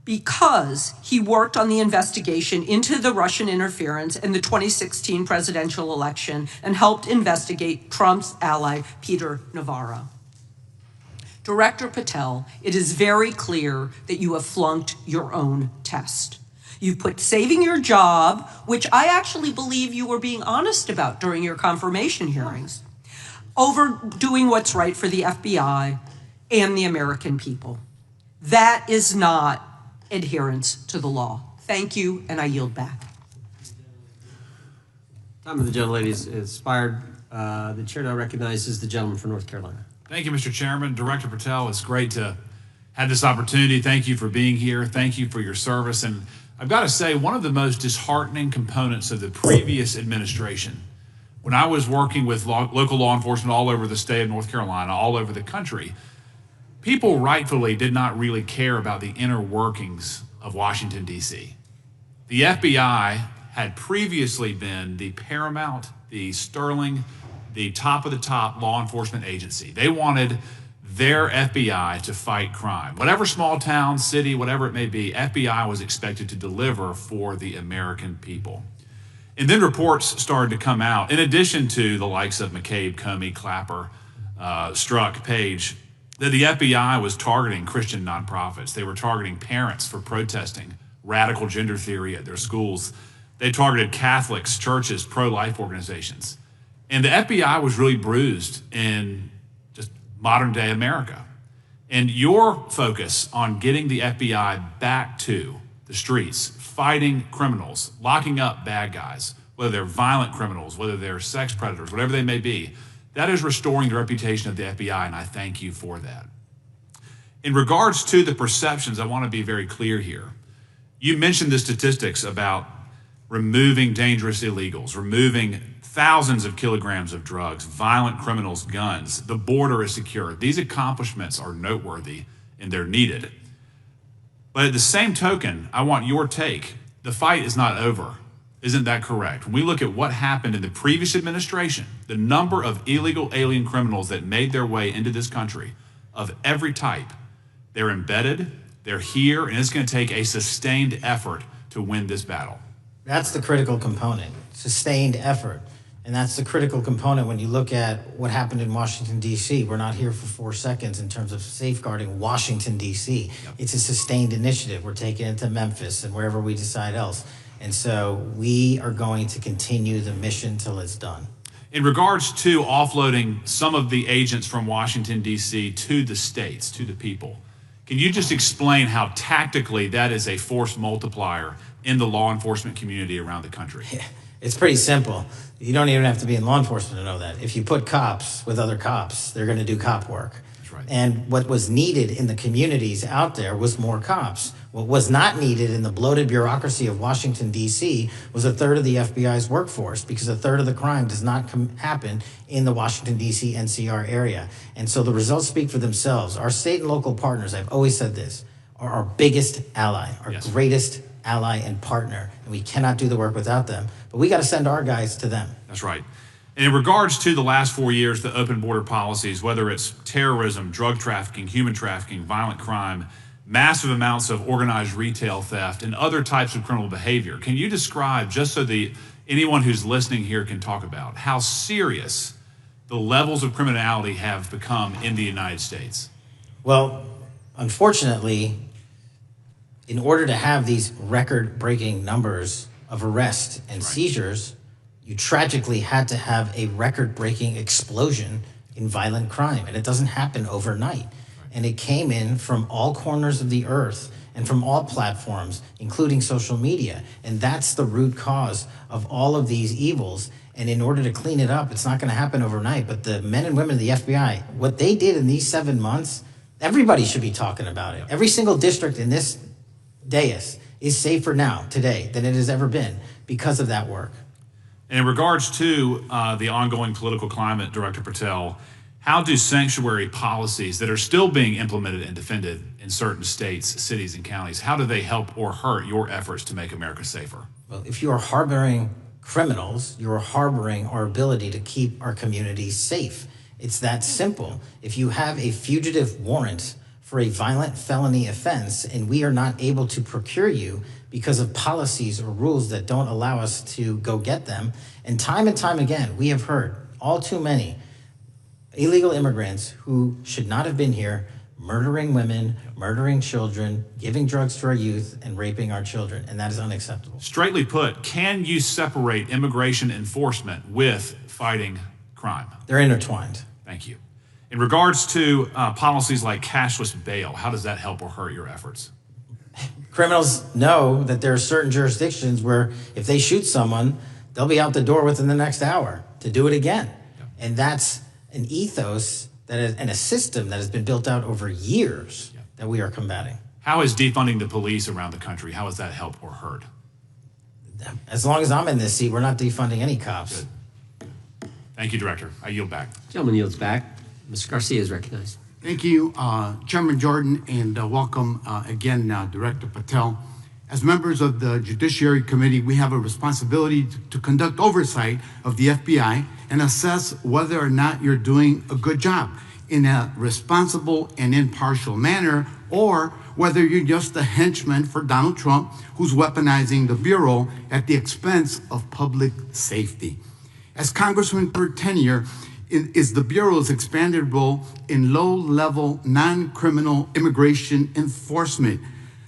because he worked on the investigation into the Russian interference in the 2016 presidential election and helped investigate Trump's ally, Peter Navarro. Director Patel, it is very clear that you have flunked your own test. You've put saving your job, which I actually believe you were being honest about during your confirmation hearings, over doing what's right for the FBI and the American people. That is not adherence to the law. Thank you, and I yield back. Time of the gentlelady is expired. The chair now recognizes the gentleman from North Carolina. Thank you, Mr. Chairman. Director Patel, it's great to have this opportunity. Thank you for being here. Thank you for your service. And I've got to say, one of the most disheartening components of the previous administration, when I was working with local law enforcement all over the state of North Carolina, all over the country, people rightfully did not really care about the inner workings of Washington, D.C. The FBI had previously been the paramount, the sterling, the top of the top law enforcement agency. They wanted their FBI to fight crime. Whatever small town, city, whatever it may be, FBI was expected to deliver for the American people. And then reports started to come out, in addition to the likes of McCabe, Comey, Clapper, Strzok, Page, that the FBI was targeting Christian nonprofits. They were targeting parents for protesting radical gender theory at their schools. They targeted Catholics, churches, pro-life organizations. And the FBI was really bruised in just modern day America. And your focus on getting the FBI back to the streets, fighting criminals, locking up bad guys, whether they're violent criminals, whether they're sex predators, whatever they may be, that is restoring the reputation of the FBI, and I thank you for that. In regards to the perceptions, I want to be very clear here. You mentioned the statistics about removing dangerous illegals, removing thousands of kilograms of drugs, violent criminals, guns. The border is secure. These accomplishments are noteworthy and they're needed. But at the same token, I want your take. The fight is not over. Isn't that correct? When we look at what happened in the previous administration, the number of illegal alien criminals that made their way into this country of every type, they're embedded, they're here, and it's going to take a sustained effort to win this battle. That's the critical component, sustained effort. And that's the critical component when you look at what happened in Washington, D.C. We're not here for 4 seconds in terms of safeguarding Washington, D.C. Yep. It's a sustained initiative. We're taking it to Memphis and wherever we decide else. And so we are going to continue the mission till it's done. In regards to offloading some of the agents from Washington, D.C. to the states, to the people, can you just explain how tactically that is a force multiplier in the law enforcement community around the country? Yeah, it's pretty simple. You don't even have to be in law enforcement to know that. If you put cops with other cops, they're going to do cop work. That's right. And what was needed in the communities out there was more cops. What was not needed in the bloated bureaucracy of Washington, D.C. was a third of the FBI's workforce, because a third of the crime does not happen in the Washington, D.C. NCR area. And so the results speak for themselves. Our state and local partners, I've always said this, are our biggest ally, our Yes. greatest ally and partner, and we cannot do the work without them. But we got to send our guys to them. That's right. And in regards to the last 4 years, the open border policies, whether it's terrorism, drug trafficking, human trafficking, violent crime, massive amounts of organized retail theft, and other types of criminal behavior, can you describe, just so anyone who's listening here can talk about, how serious the levels of criminality have become in the United States? Well, unfortunately, in order to have these record-breaking numbers of arrests and seizures, you tragically had to have a record-breaking explosion in violent crime. And it doesn't happen overnight. And it came in from all corners of the earth and from all platforms, including social media. And that's the root cause of all of these evils. And in order to clean it up, it's not going to happen overnight. But the men and women of the FBI, what they did in these 7 months, everybody should be talking about it. Every single district in this dais is safer now, today, than it has ever been because of that work. And in regards to the ongoing political climate, Director Patel, how do sanctuary policies that are still being implemented and defended in certain states, cities, and counties, how do they help or hurt your efforts to make America safer? Well, if you are harboring criminals, you are harboring our ability to keep our communities safe. It's that simple. If you have a fugitive warrant for a violent felony offense and we are not able to procure you because of policies or rules that don't allow us to go get them, and time again, we have heard all too many illegal immigrants who should not have been here, murdering women, murdering children, giving drugs to our youth, and raping our children, and that is unacceptable. Straightly put, can you separate immigration enforcement with fighting crime? They're intertwined. Thank you. In regards to policies like cashless bail, how does that help or hurt your efforts? Criminals know that there are certain jurisdictions where if they shoot someone, they'll be out the door within the next hour to do it again. And that's an ethos that is, and a system that has been built out over years that we are combating. How is defunding the police around the country, how does that help or hurt? As long as I'm in this seat, we're not defunding any cops. Good. Thank you, Director. I yield back. Gentleman yields back. Mr. Garcia is recognized. Thank you, Chairman Jordan, and welcome again, Director Patel. As members of the Judiciary Committee, we have a responsibility to conduct oversight of the FBI and assess whether or not you're doing a good job in a responsible and impartial manner, or whether you're just a henchman for Donald Trump who's weaponizing the Bureau at the expense of public safety. As Congressman per tenure, is the Bureau's expanded role in low-level, non-criminal immigration enforcement.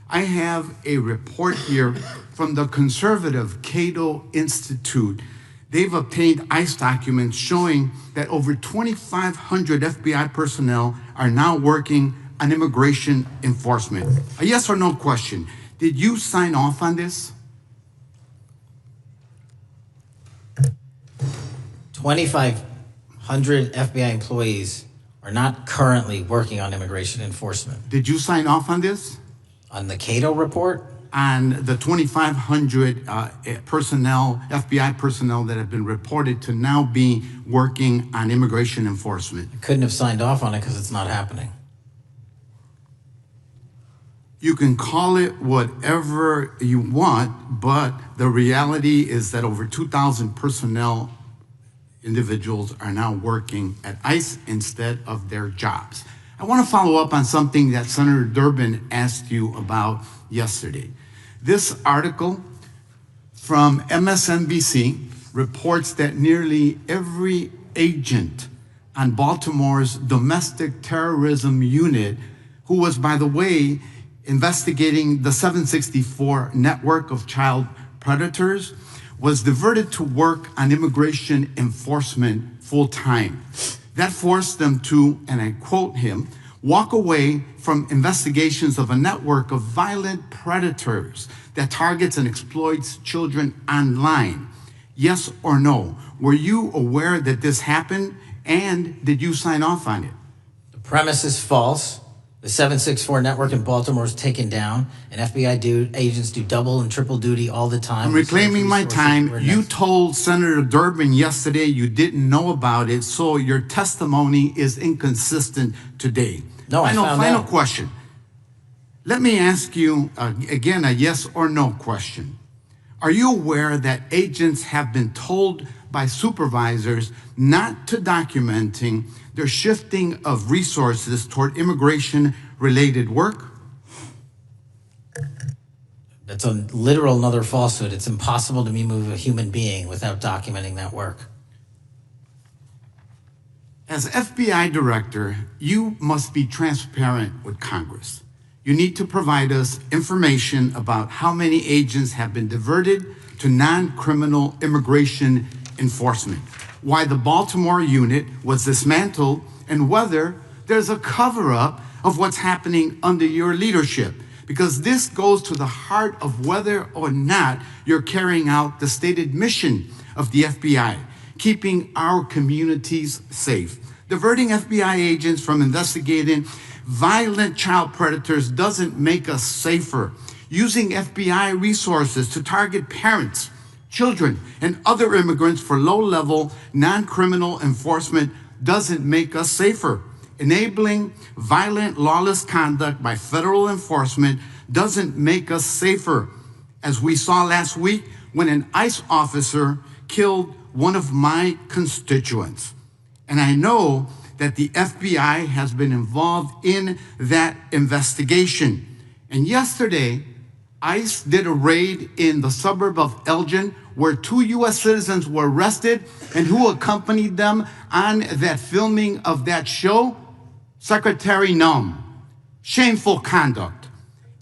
I have a report here from the conservative Cato Institute. They've obtained ICE documents showing that over 2,500 FBI personnel are now working on immigration enforcement. A yes or no question. Did you sign off on this? 2,500 FBI employees are not currently working on immigration enforcement. Did you sign off on this? On the Cato report? On the 2,500 personnel, FBI personnel that have been reported to now be working on immigration enforcement. I couldn't have signed off on it because it's not happening. You can call it whatever you want, but the reality is that over 2,000 personnel individuals are now working at ICE instead of their jobs. I want to follow up on something that Senator Durbin asked you about yesterday. This article from MSNBC reports that nearly every agent on Baltimore's domestic terrorism unit, who was, by the way, investigating the 764 network of child predators, was diverted to work on immigration enforcement full-time. That forced them to, and I quote him, walk away from investigations of a network of violent predators that targets and exploits children online. Yes or no? Were you aware that this happened, and did you sign off on it? The premise is false. The 764 network in Baltimore is taken down, and FBI agents do double and triple duty all the time. I'm reclaiming my time. You told Senator Durbin yesterday you didn't know about it, so your testimony is inconsistent today. No, I found Final out. question. Let me ask you again a yes or no question. Are you aware that agents have been told by supervisors not to documenting their shifting of resources toward immigration-related work? That's a literal another falsehood. It's impossible to move a human being without documenting that work. As FBI director, you must be transparent with Congress. You need to provide us information about how many agents have been diverted to non-criminal immigration enforcement, why the Baltimore unit was dismantled, and whether there's a cover-up of what's happening under your leadership. Because this goes to the heart of whether or not you're carrying out the stated mission of the FBI, keeping our communities safe. Diverting FBI agents from investigating violent child predators doesn't make us safer. Using FBI resources to target parents, children, and other immigrants for low-level, non-criminal enforcement doesn't make us safer. Enabling violent, lawless conduct by federal enforcement doesn't make us safer. As we saw last week when an ICE officer killed one of my constituents. And I know that the FBI has been involved in that investigation. And yesterday, ICE did a raid in the suburb of Elgin where 2 U.S. citizens were arrested, and who accompanied them on that filming of that show? Secretary Nunn. Shameful conduct.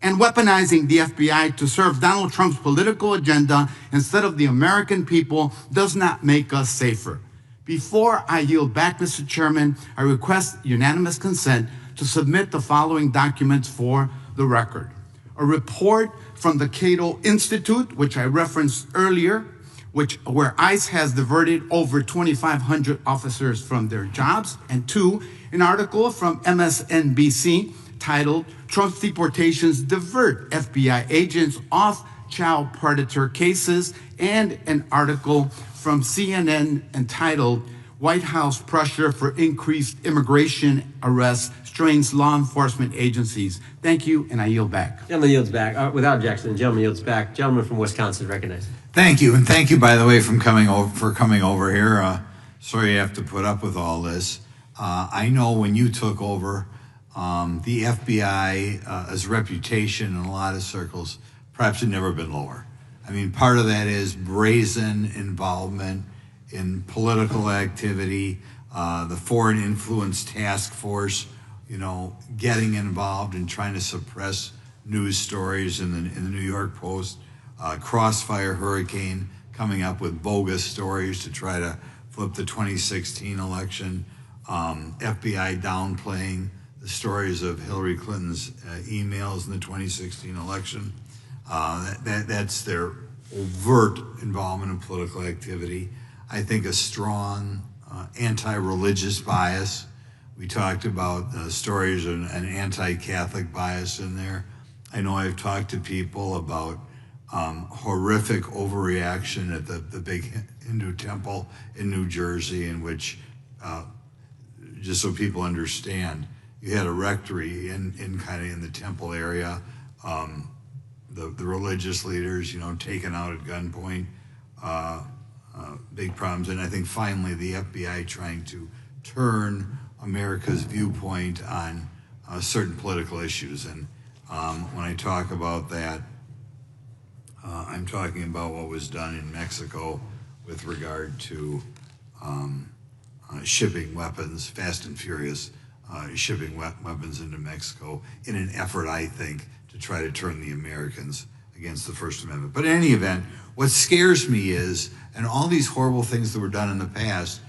And weaponizing the FBI to serve Donald Trump's political agenda instead of the American people does not make us safer. Before I yield back, Mr. Chairman, I request unanimous consent to submit the following documents for the record. A report from the Cato Institute, which I referenced earlier, where ICE has diverted over 2,500 officers from their jobs. And 2, an article from MSNBC titled, Trump's Deportations Divert FBI Agents Off Child Predator Cases, and an article from CNN entitled, White House Pressure for Increased Immigration Arrests Strains Law Enforcement Agencies. Thank you, and I yield back. Gentleman yields back. Without objection, the gentleman yields back. Gentleman from Wisconsin recognized. Thank you, and thank you, by the way, for coming over here. Sorry you have to put up with all this. I know when you took over, the FBI's reputation in a lot of circles perhaps had never been lower. I mean, part of that is brazen involvement in political activity, the Foreign Influence Task Force, getting involved and trying to suppress news stories in the New York Post, Crossfire Hurricane coming up with bogus stories to try to flip the 2016 election, FBI downplaying the stories of Hillary Clinton's emails in the 2016 election. That's their overt involvement in political activity. I think a strong anti-religious bias. We talked about stories of an anti-Catholic bias in there. I know I've talked to people about horrific overreaction at the big Hindu temple in New Jersey, in which, just so people understand, you had a rectory in the temple area, the religious leaders, taken out at gunpoint, big problems. And I think finally the FBI trying to turn America's viewpoint on certain political issues. And when I talk about that, I'm talking about what was done in Mexico with regard to shipping weapons, fast and furious, shipping weapons into Mexico in an effort, I think, to try to turn the Americans against the First Amendment. But in any event, what scares me is, and all these horrible things that were done in the past,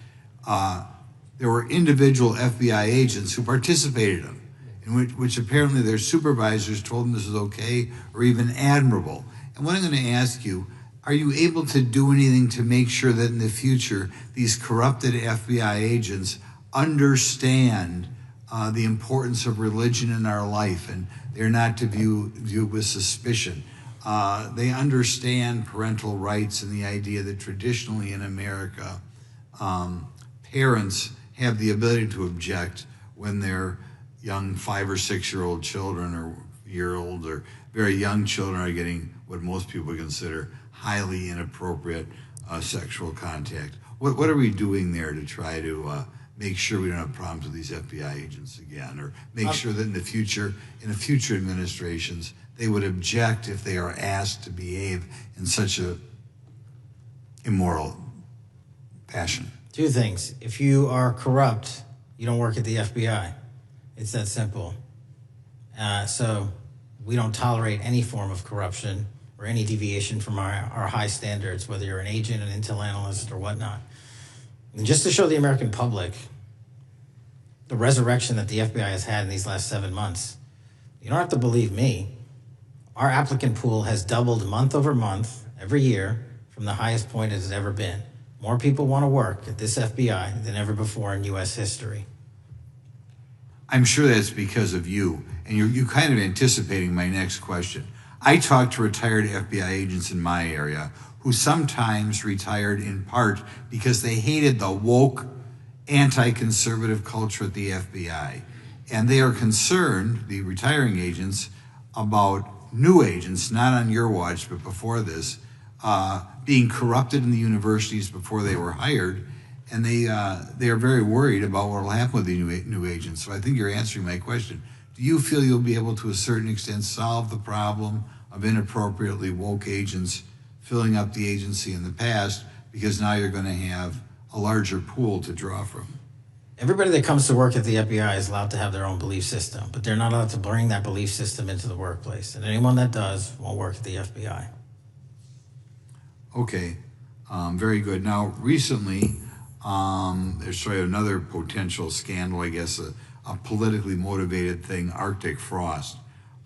there were individual FBI agents who participated in them, in which apparently their supervisors told them this is okay or even admirable. And what I'm going to ask you, are you able to do anything to make sure that in the future these corrupted FBI agents understand the importance of religion in our life, and they're not to view with suspicion? They understand parental rights and the idea that traditionally in America, parents have the ability to object when their young 5 or 6 year old children are 12-year-olds or very young children are getting what most people consider highly inappropriate sexual contact. What are we doing there to try to make sure we don't have problems with these FBI agents again, or make sure that in the future administrations, they would object if they are asked to behave in such a immoral fashion? Two things. If you are corrupt, you don't work at the FBI. It's that simple. So we don't tolerate any form of corruption or any deviation from our high standards, whether you're an agent, an intel analyst, or whatnot. And just to show the American public the resurrection that the FBI has had in these last 7 months, you don't have to believe me. Our applicant pool has doubled month over month every year from the highest point it has ever been. More people want to work at this FBI than ever before in U.S. history. I'm sure that's because of you, and you're kind of anticipating my next question. I talk to retired FBI agents in my area who sometimes retired in part because they hated the woke, anti-conservative culture at the FBI. And they are concerned, the retiring agents, about new agents, not on your watch, but before this, being corrupted in the universities before they were hired. And they are very worried about what will happen with the new agents. So I think you're answering my question. Do you feel you'll be able to a certain extent solve the problem of inappropriately woke agents filling up the agency in the past, because now you're going to have a larger pool to draw from? Everybody that comes to work at the FBI is allowed to have their own belief system, but they're not allowed to bring that belief system into the workplace. And anyone that does won't work at the FBI. Okay, very good. Now, recently, there's sort of another potential scandal, I guess, a politically motivated thing, Arctic frost.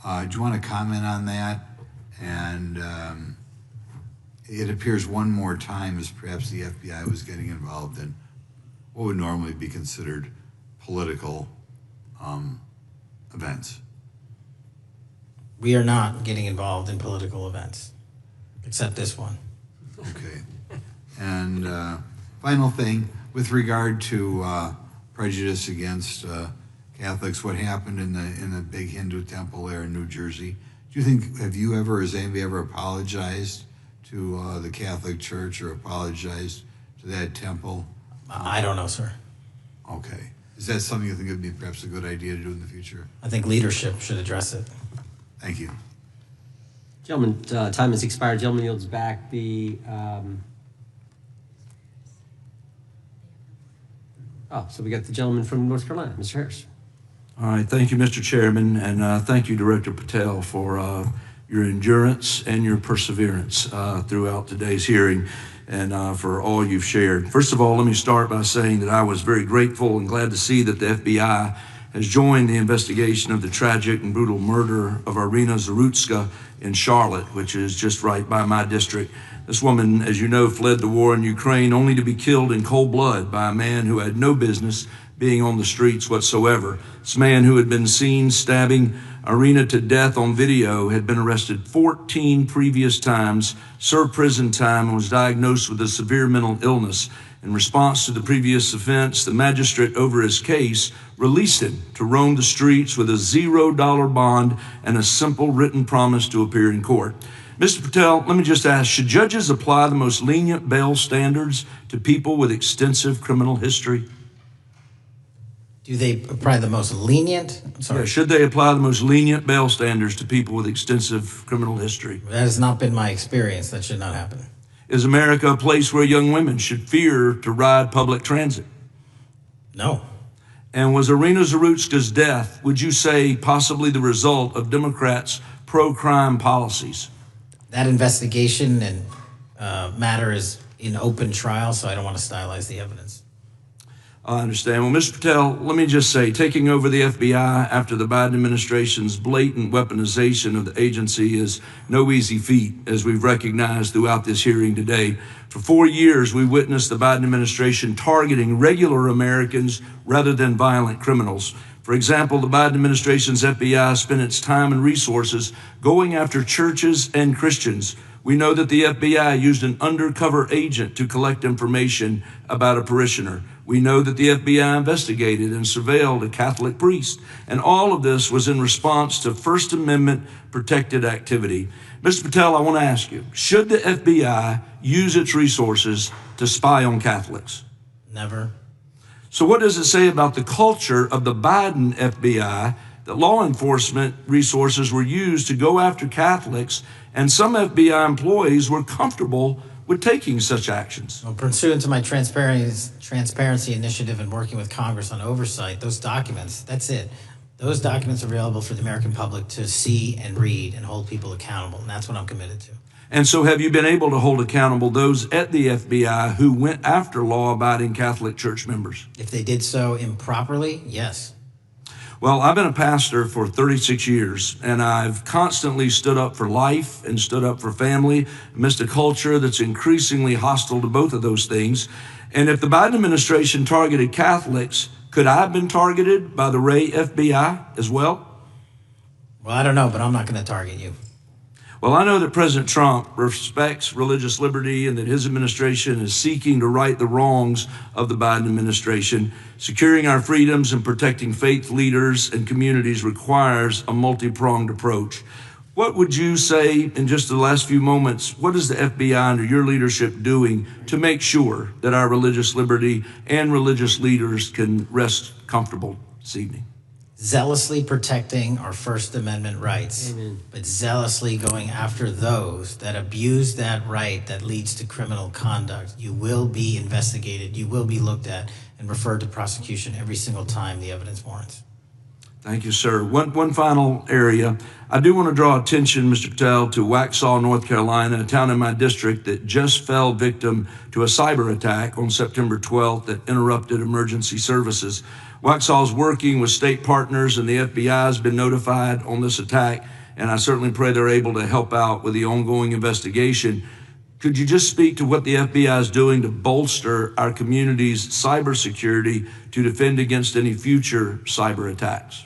Do you want to comment on that? And it appears one more time as perhaps the FBI was getting involved in what would normally be considered political events. We are not getting involved in political events, except this one. Okay. And final thing, with regard to prejudice against Catholics, what happened in the big Hindu temple there in New Jersey, do you think, has anybody ever apologized to the Catholic Church or apologized to that temple? I don't know, sir. Okay. Is that something you think would be perhaps a good idea to do in the future? I think leadership should address it. Thank you. Gentlemen, time has expired. Gentleman yields back. So we got the gentleman from North Carolina, Mr. Harris. All right, thank you, Mr. Chairman, and thank you, Director Patel, for your endurance and your perseverance throughout today's hearing, and for all you've shared. First of all, let me start by saying that I was very grateful and glad to see that the FBI has joined the investigation of the tragic and brutal murder of Irina Zarutska in Charlotte, which is just right by my district. This woman, as you know, fled the war in Ukraine only to be killed in cold blood by a man who had no business being on the streets whatsoever. This man, who had been seen stabbing Irina to death on video, had been arrested 14 previous times, served prison time, and was diagnosed with a severe mental illness. In response to the previous offense, the magistrate over his case released him to roam the streets with a $0 bond and a simple written promise to appear in court. Mr. Patel, let me just ask, should judges apply the most lenient bail standards to people with extensive criminal history? Do they apply the most lenient? Yeah, should they apply the most lenient bail standards to people with extensive criminal history? That has not been my experience. That should not happen. Is America a place where young women should fear to ride public transit? No. And was Irina Zarutska's death, would you say, possibly the result of Democrats' pro-crime policies? That investigation and matter is in open trial, so I don't want to stylize the evidence. I understand. Well, Mr. Patel, let me just say, taking over the FBI after the Biden administration's blatant weaponization of the agency is no easy feat, as we've recognized throughout this hearing today. For 4 years, we witnessed the Biden administration targeting regular Americans rather than violent criminals. For example, the Biden administration's FBI spent its time and resources going after churches and Christians, We know that the FBI used an undercover agent to collect information about a parishioner. We know that the FBI investigated and surveilled a Catholic priest. And all of this was in response to First Amendment protected activity. Mr. Patel, I want to ask you, should the FBI use its resources to spy on Catholics? Never. So what does it say about the culture of the Biden FBI that law enforcement resources were used to go after Catholics, and some FBI employees were comfortable with taking such actions? Well, pursuant to my transparency initiative and working with Congress on oversight, those documents, that's it. Those documents are available for the American public to see and read and hold people accountable, and that's what I'm committed to. And so have you been able to hold accountable those at the FBI who went after law-abiding Catholic church members? If they did so improperly, yes. Well, I've been a pastor for 36 years, and I've constantly stood up for life and stood up for family amidst a culture that's increasingly hostile to both of those things. And if the Biden administration targeted Catholics, could I have been targeted by the Ray FBI as well? Well, I don't know, but I'm not going to target you. Well, I know that President Trump respects religious liberty and that his administration is seeking to right the wrongs of the Biden administration. Securing our freedoms and protecting faith leaders and communities requires a multi-pronged approach. What would you say in just the last few moments, what is the FBI under your leadership doing to make sure that our religious liberty and religious leaders can rest comfortable this evening? Zealously protecting our First Amendment rights, Amen. But zealously going after those that abuse that right that leads to criminal conduct. You will be investigated, you will be looked at, and referred to prosecution every single time the evidence warrants. Thank you, sir. One final area. I do want to draw attention, Mr. Patel, to Waxhaw, North Carolina, a town in my district that just fell victim to a cyber attack on September 12th that interrupted emergency services. Waxhaw is working with state partners, and the FBI has been notified on this attack, and I certainly pray they're able to help out with the ongoing investigation. Could you just speak to what the FBI is doing to bolster our community's cybersecurity to defend against any future cyber attacks?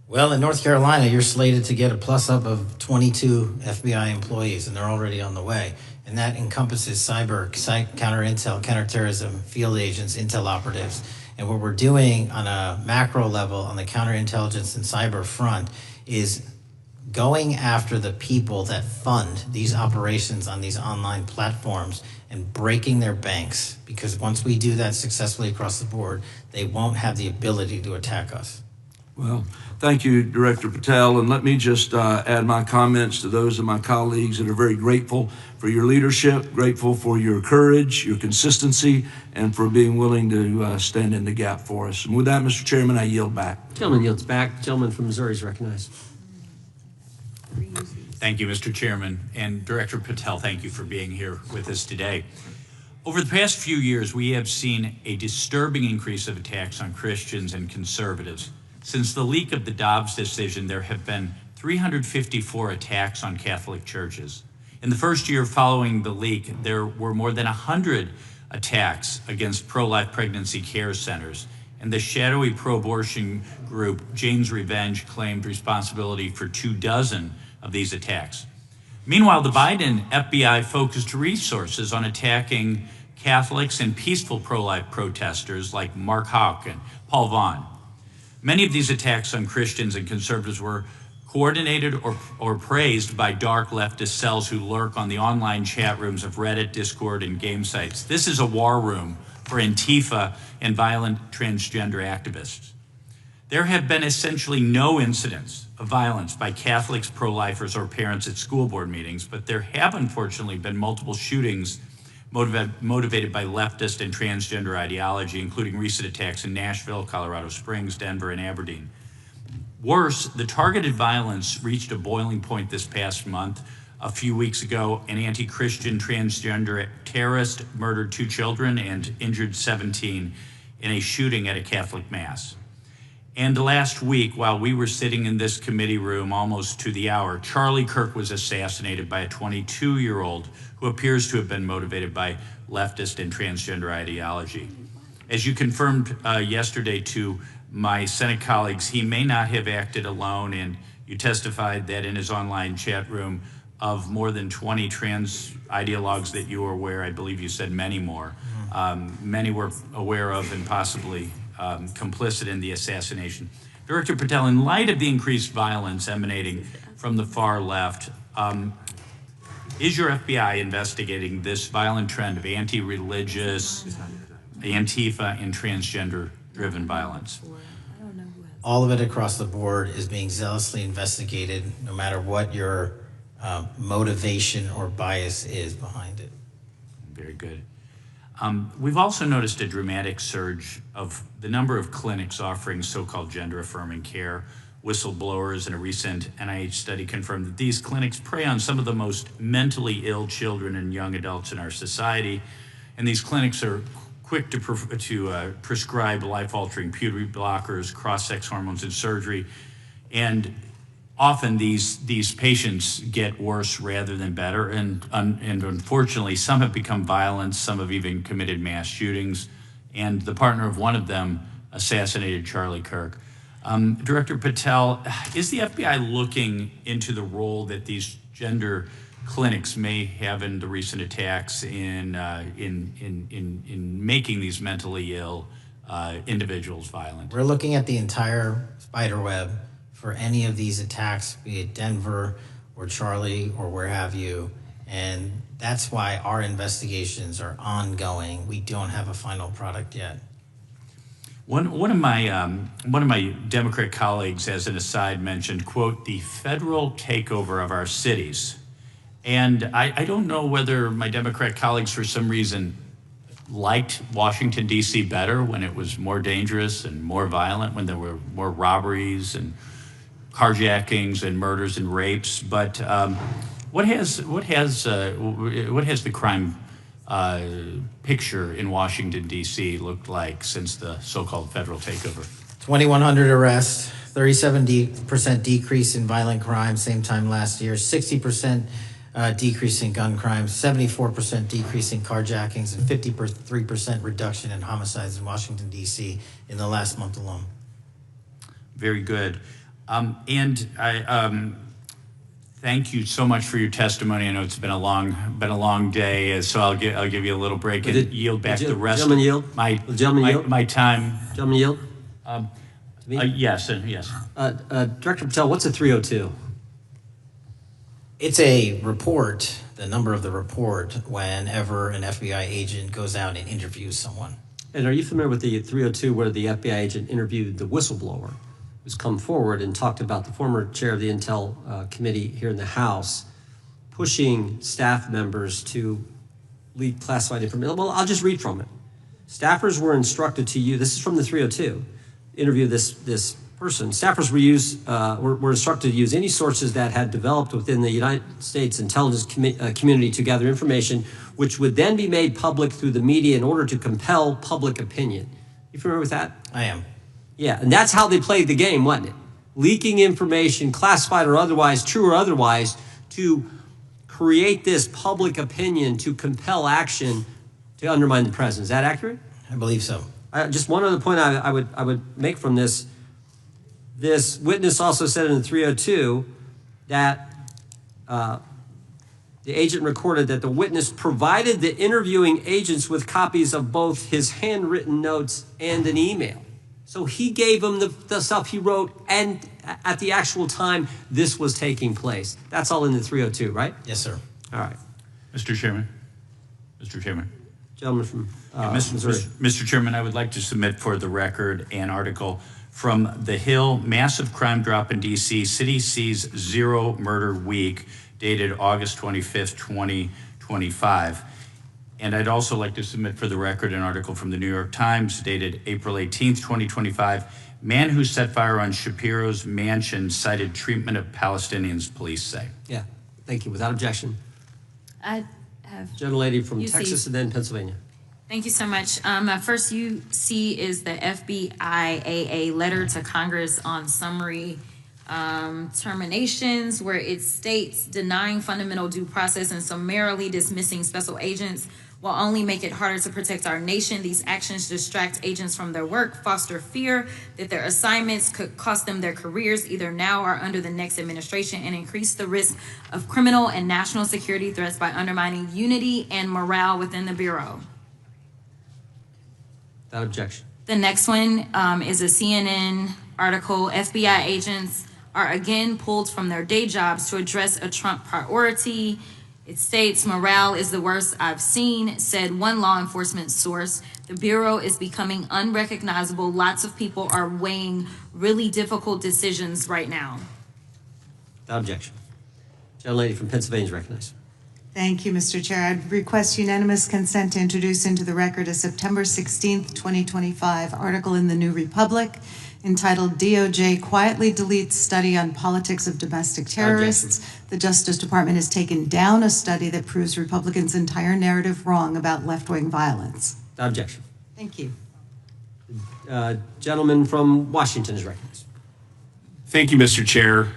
Well, in North Carolina, you're slated to get a plus-up of 22 FBI employees, and they're already on the way. And that encompasses cyber, counter-intel, counterterrorism, field agents, intel operatives. And what we're doing on a macro level on the counterintelligence and cyber front is going after the people that fund these operations on these online platforms and breaking their banks. Because once we do that successfully across the board, they won't have the ability to attack us. Well, thank you, Director Patel. And let me just add my comments to those of my colleagues that are very grateful for your leadership, grateful for your courage, your consistency, and for being willing to stand in the gap for us. And with that, Mr. Chairman, I yield back. Gentleman yields back. Gentleman from Missouri is recognized. Thank you, Mr. Chairman. And Director Patel, thank you for being here with us today. Over the past few years, we have seen a disturbing increase of attacks on Christians and conservatives. Since the leak of the Dobbs decision, there have been 354 attacks on Catholic churches. In the first year following the leak, there were more than 100 attacks against pro-life pregnancy care centers. And the shadowy pro-abortion group, Jane's Revenge, claimed responsibility for 24 of these attacks. Meanwhile, the Biden FBI focused resources on attacking Catholics and peaceful pro-life protesters like Mark Houck and Paul Vaughn. Many of these attacks on Christians and conservatives were coordinated or praised by dark leftist cells who lurk on the online chat rooms of Reddit, Discord, and game sites. This is a war room for Antifa and violent transgender activists. There have been essentially no incidents of violence by Catholics, pro-lifers, or parents at school board meetings, but there have unfortunately been multiple shootings motivated by leftist and transgender ideology, including recent attacks in Nashville, Colorado Springs, Denver, and Aberdeen. Worse, the targeted violence reached a boiling point this past month. A few weeks ago, an anti-Christian transgender terrorist murdered 2 children and injured 17 in a shooting at a Catholic mass. And last week, while we were sitting in this committee room almost to the hour, Charlie Kirk was assassinated by a 22-year-old who appears to have been motivated by leftist and transgender ideology. As you confirmed yesterday to my Senate colleagues, he may not have acted alone, and you testified that in his online chat room, of more than 20 trans ideologues that you were aware, I believe you said many more, many were aware of and possibly complicit in the assassination. Director Patel, in light of the increased violence emanating from the far left, is your FBI investigating this violent trend of anti-religious, Antifa, and transgender-driven violence? All of it across the board is being zealously investigated, no matter what your motivation or bias is behind it. Very good. We've also noticed a dramatic surge of the number of clinics offering so-called gender-affirming care. Whistleblowers in a recent NIH study confirmed that these clinics prey on some of the most mentally ill children and young adults in our society, and these clinics are quick to prescribe life-altering puberty blockers, cross-sex hormones, and surgery, and often these patients get worse rather than better, and unfortunately, some have become violent, some have even committed mass shootings, and the partner of one of them assassinated Charlie Kirk. Director Patel, is the FBI looking into the role that these gender clinics may have in the recent attacks in making these mentally ill individuals violent? We're looking at the entire spider web for any of these attacks, be it Denver or Charlie or where have you, and that's why our investigations are ongoing. We don't have a final product yet. One of my Democrat colleagues, as an aside, mentioned, quote, the federal takeover of our cities. And I don't know whether my Democrat colleagues, for some reason, liked Washington, D.C. better when it was more dangerous and more violent, when there were more robberies and carjackings and murders and rapes. But what has the crime picture in Washington, D.C. looked like since the so-called federal takeover? 2,100 arrests, 37% decrease in violent crime, same time last year, 60% decrease in gun crimes, 74% decrease in carjackings, and 53% reduction in homicides in Washington, D.C. in the last month alone. Very good. And I thank you so much for your testimony. I know it's been a long day, so I'll give you a little break and yield back the rest of my time. Gentleman yield? Yes. Director Patel, what's a 302? It's a report, the number of the report, whenever an FBI agent goes out and interviews someone. And are you familiar with the 302 where the FBI agent interviewed the whistleblower who's come forward and talked about the former chair of the Intel Committee here in the House pushing staff members to leak classified information? Well, I'll just read from it. Staffers were instructed to use, this is from the 302, interview this person. Staffers were instructed to use any sources that had developed within the United States intelligence community to gather information, which would then be made public through the media in order to compel public opinion. You familiar with that? I am. Yeah, and that's how they played the game, wasn't it? Leaking information, classified or otherwise, true or otherwise, to create this public opinion to compel action to undermine the president. Is that accurate? I believe so. Just one other point I would make from this. This witness also said in the 302 that the agent recorded that the witness provided the interviewing agents with copies of both his handwritten notes and an email. So he gave them the stuff he wrote, and at the actual time this was taking place. That's all in the 302, right? Yes, sir. All right. Mr. Chairman. Gentleman from Missouri. Mr. Chairman, I would like to submit for the record an article from The Hill, Massive Crime Drop in D.C., City Sees Zero Murder Week, dated August 25th, 2025. And I'd also like to submit for the record an article from the New York Times, dated April 18th, 2025. Man who set fire on Shapiro's mansion cited treatment of Palestinians, police say. Yeah, thank you. Without objection. I have... Gentlelady from UC. Texas and then Pennsylvania. Thank you so much. My first UC is the FBIAA letter to Congress on summary terminations, where it states denying fundamental due process and summarily dismissing special agents will only make it harder to protect our nation. These actions distract agents from their work, foster fear that their assignments could cost them their careers either now or under the next administration, and increase the risk of criminal and national security threats by undermining unity and morale within the Bureau. Without objection. The next one is a CNN article. FBI agents are again pulled from their day jobs to address a Trump priority. It states, morale is the worst I've seen, said one law enforcement source. The Bureau is becoming unrecognizable. Lots of people are weighing really difficult decisions right now. Without objection. Gentlelady from Pennsylvania is recognized. Thank you, Mr. Chair. I'd request unanimous consent to introduce into the record a September 16th, 2025 article in the New Republic entitled DOJ Quietly Deletes Study on Politics of Domestic Terrorists. The Justice Department has taken down a study that proves Republicans' entire narrative wrong about left-wing violence. Without objection. Thank you. Gentleman from Washington is recognized. Thank you, Mr. Chair,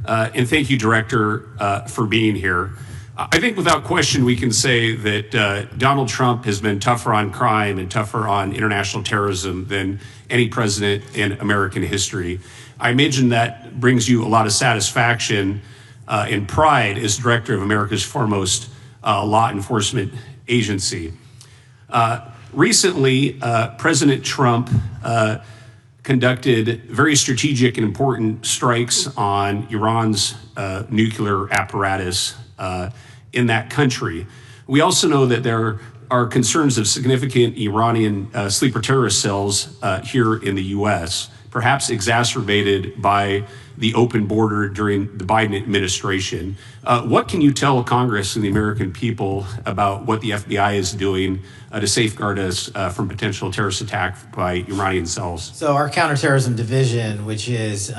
and thank you, Director, for being here. I think without question we can say that Donald Trump has been tougher on crime and tougher on international terrorism than any president in American history. I imagine that brings you a lot of satisfaction and pride as director of America's foremost law enforcement agency. Recently, President Trump conducted very strategic and important strikes on Iran's nuclear apparatus in that country. We also know that there are concerns of significant Iranian sleeper terrorist cells here in the U.S., perhaps exacerbated by the open border during the Biden administration. What can you tell Congress and the American people about what the FBI is doing to safeguard us from potential terrorist attack by Iranian cells? So our counterterrorism division, which is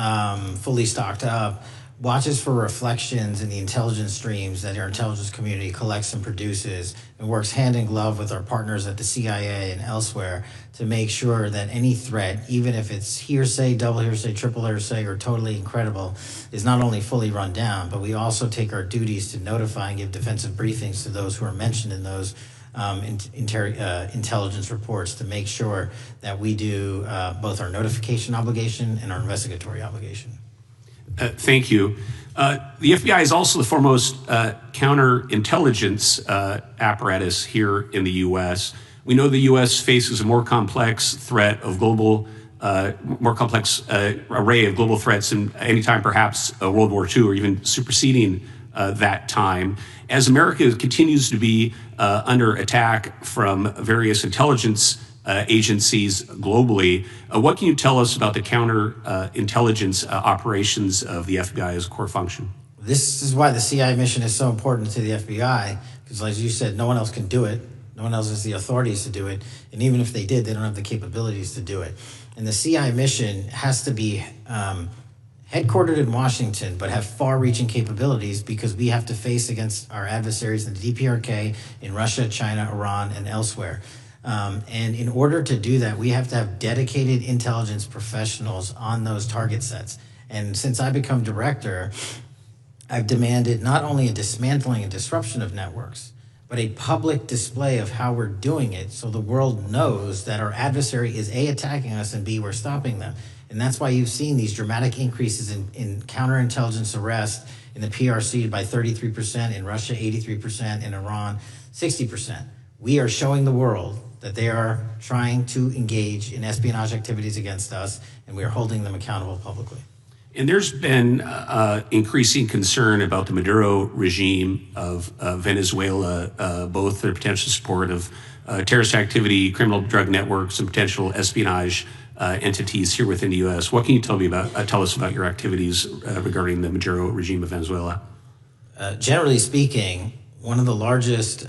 fully stocked up, watches for reflections in the intelligence streams that our intelligence community collects and produces, and works hand in glove with our partners at the CIA and elsewhere to make sure that any threat, even if it's hearsay, double hearsay, triple hearsay, or totally incredible, is not only fully run down, but we also take our duties to notify and give defensive briefings to those who are mentioned in those intelligence reports to make sure that we do both our notification obligation and our investigatory obligation. Thank you. The FBI is also the foremost counterintelligence apparatus here in the U.S. We know the U.S. faces a more complex threat of global, more complex array of global threats than any time perhaps World War II or even superseding that time. As America continues to be under attack from various intelligence agencies globally, what can you tell us about the counterintelligence operations of the FBI as a core function? This is why the CIA mission is so important to the FBI, because as you said, no one else can do it. No one else has the authorities to do it. And even if they did, they don't have the capabilities to do it. And the CIA mission has to be headquartered in Washington, but have far-reaching capabilities because we have to face against our adversaries in the DPRK, in Russia, China, Iran, and elsewhere. And in order to do that, we have to have dedicated intelligence professionals on those target sets. And since I become director, I've demanded not only a dismantling and disruption of networks, but a public display of how we're doing it so the world knows that our adversary is A, attacking us, and B, we're stopping them. And that's why you've seen these dramatic increases in counterintelligence arrests in the PRC by 33%, in Russia 83%, in Iran 60%. We are showing the world that they are trying to engage in espionage activities against us, and we are holding them accountable publicly. And there's been increasing concern about the Maduro regime of Venezuela, both their potential support of terrorist activity, criminal drug networks, and potential espionage entities here within the U.S. What can you tell us about your activities regarding the Maduro regime of Venezuela? Generally speaking, one of the largest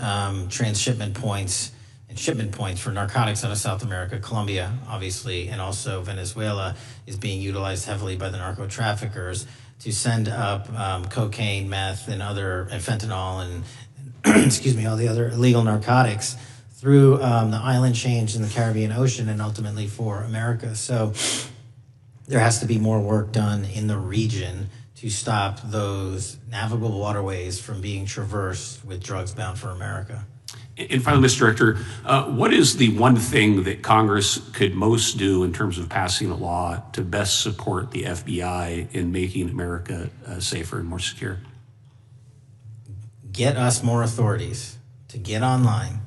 transshipment points and shipment points for narcotics out of South America, Colombia, obviously, and also Venezuela, is being utilized heavily by the narco traffickers to send up cocaine, meth, and fentanyl, and excuse me, all the other illegal narcotics through the island chains in the Caribbean Ocean and ultimately for America. So there has to be more work done in the region to stop those navigable waterways from being traversed with drugs bound for America. And finally, Mr. Director, what is the one thing that Congress could most do in terms of passing a law to best support the FBI in making America safer and more secure? Get us more authorities to get online,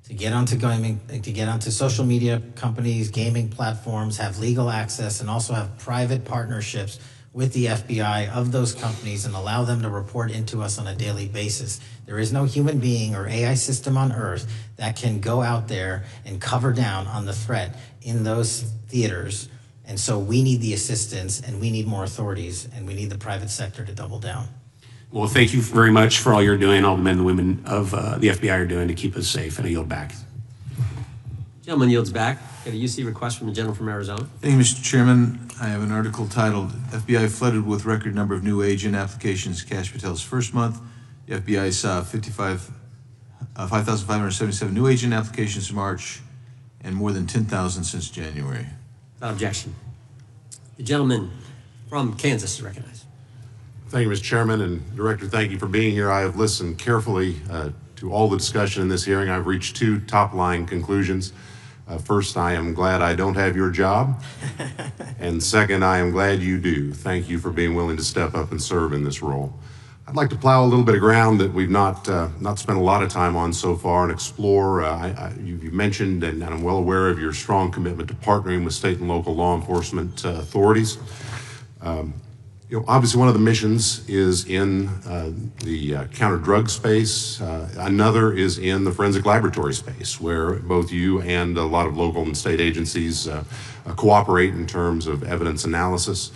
to get onto social media companies, gaming platforms, have legal access, and also have private partnerships with the FBI of those companies and allow them to report into us on a daily basis. There is no human being or AI system on earth that can go out there and cover down on the threat in those theaters. And so we need the assistance, and we need more authorities, and we need the private sector to double down. Well, thank you very much for all you're doing, all the men and women of the FBI are doing to keep us safe. And I yield back. Gentleman yields back. Got a UC request from the gentleman from Arizona. Thank you, Mr. Chairman. I have an article titled, FBI Flooded with Record Number of New Agent Applications, Kash Patel's First Month. The FBI saw 5,577 new agent applications in March and more than 10,000 since January. Without objection. The gentleman from Kansas is recognized. Thank you, Mr. Chairman, and Director, thank you for being here. I have listened carefully to all the discussion in this hearing. I've reached two top-line conclusions. First, I am glad I don't have your job. And second, I am glad you do. Thank you for being willing to step up and serve in this role. I'd like to plow a little bit of ground that we've not spent a lot of time on so far and explore. You mentioned, and I'm well aware of your strong commitment to partnering with state and local law enforcement authorities. Obviously one of the missions is in the counter-drug space. Another is in the forensic laboratory space, where both you and a lot of local and state agencies cooperate in terms of evidence analysis.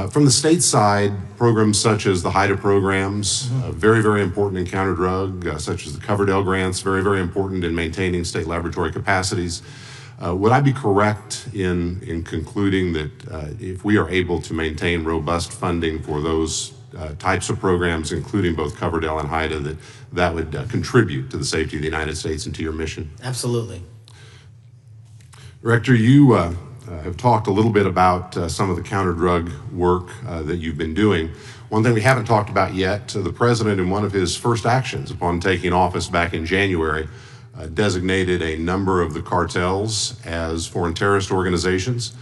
From the state side, programs such as the HIDA programs, very, very important in counter-drug, such as the Coverdell grants, very, very important in maintaining state laboratory capacities. Would I be correct in concluding that if we are able to maintain robust funding for those types of programs, including both Coverdell and HIDA, that would contribute to the safety of the United States and to your mission? Absolutely. Director, you have talked a little bit about some of the counter-drug work that you've been doing. One thing we haven't talked about yet, the President, in one of his first actions upon taking office back in January, designated a number of the cartels as foreign terrorist organizations.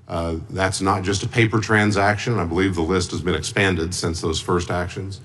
That's not just a paper transaction. I believe the list has been expanded since those first actions.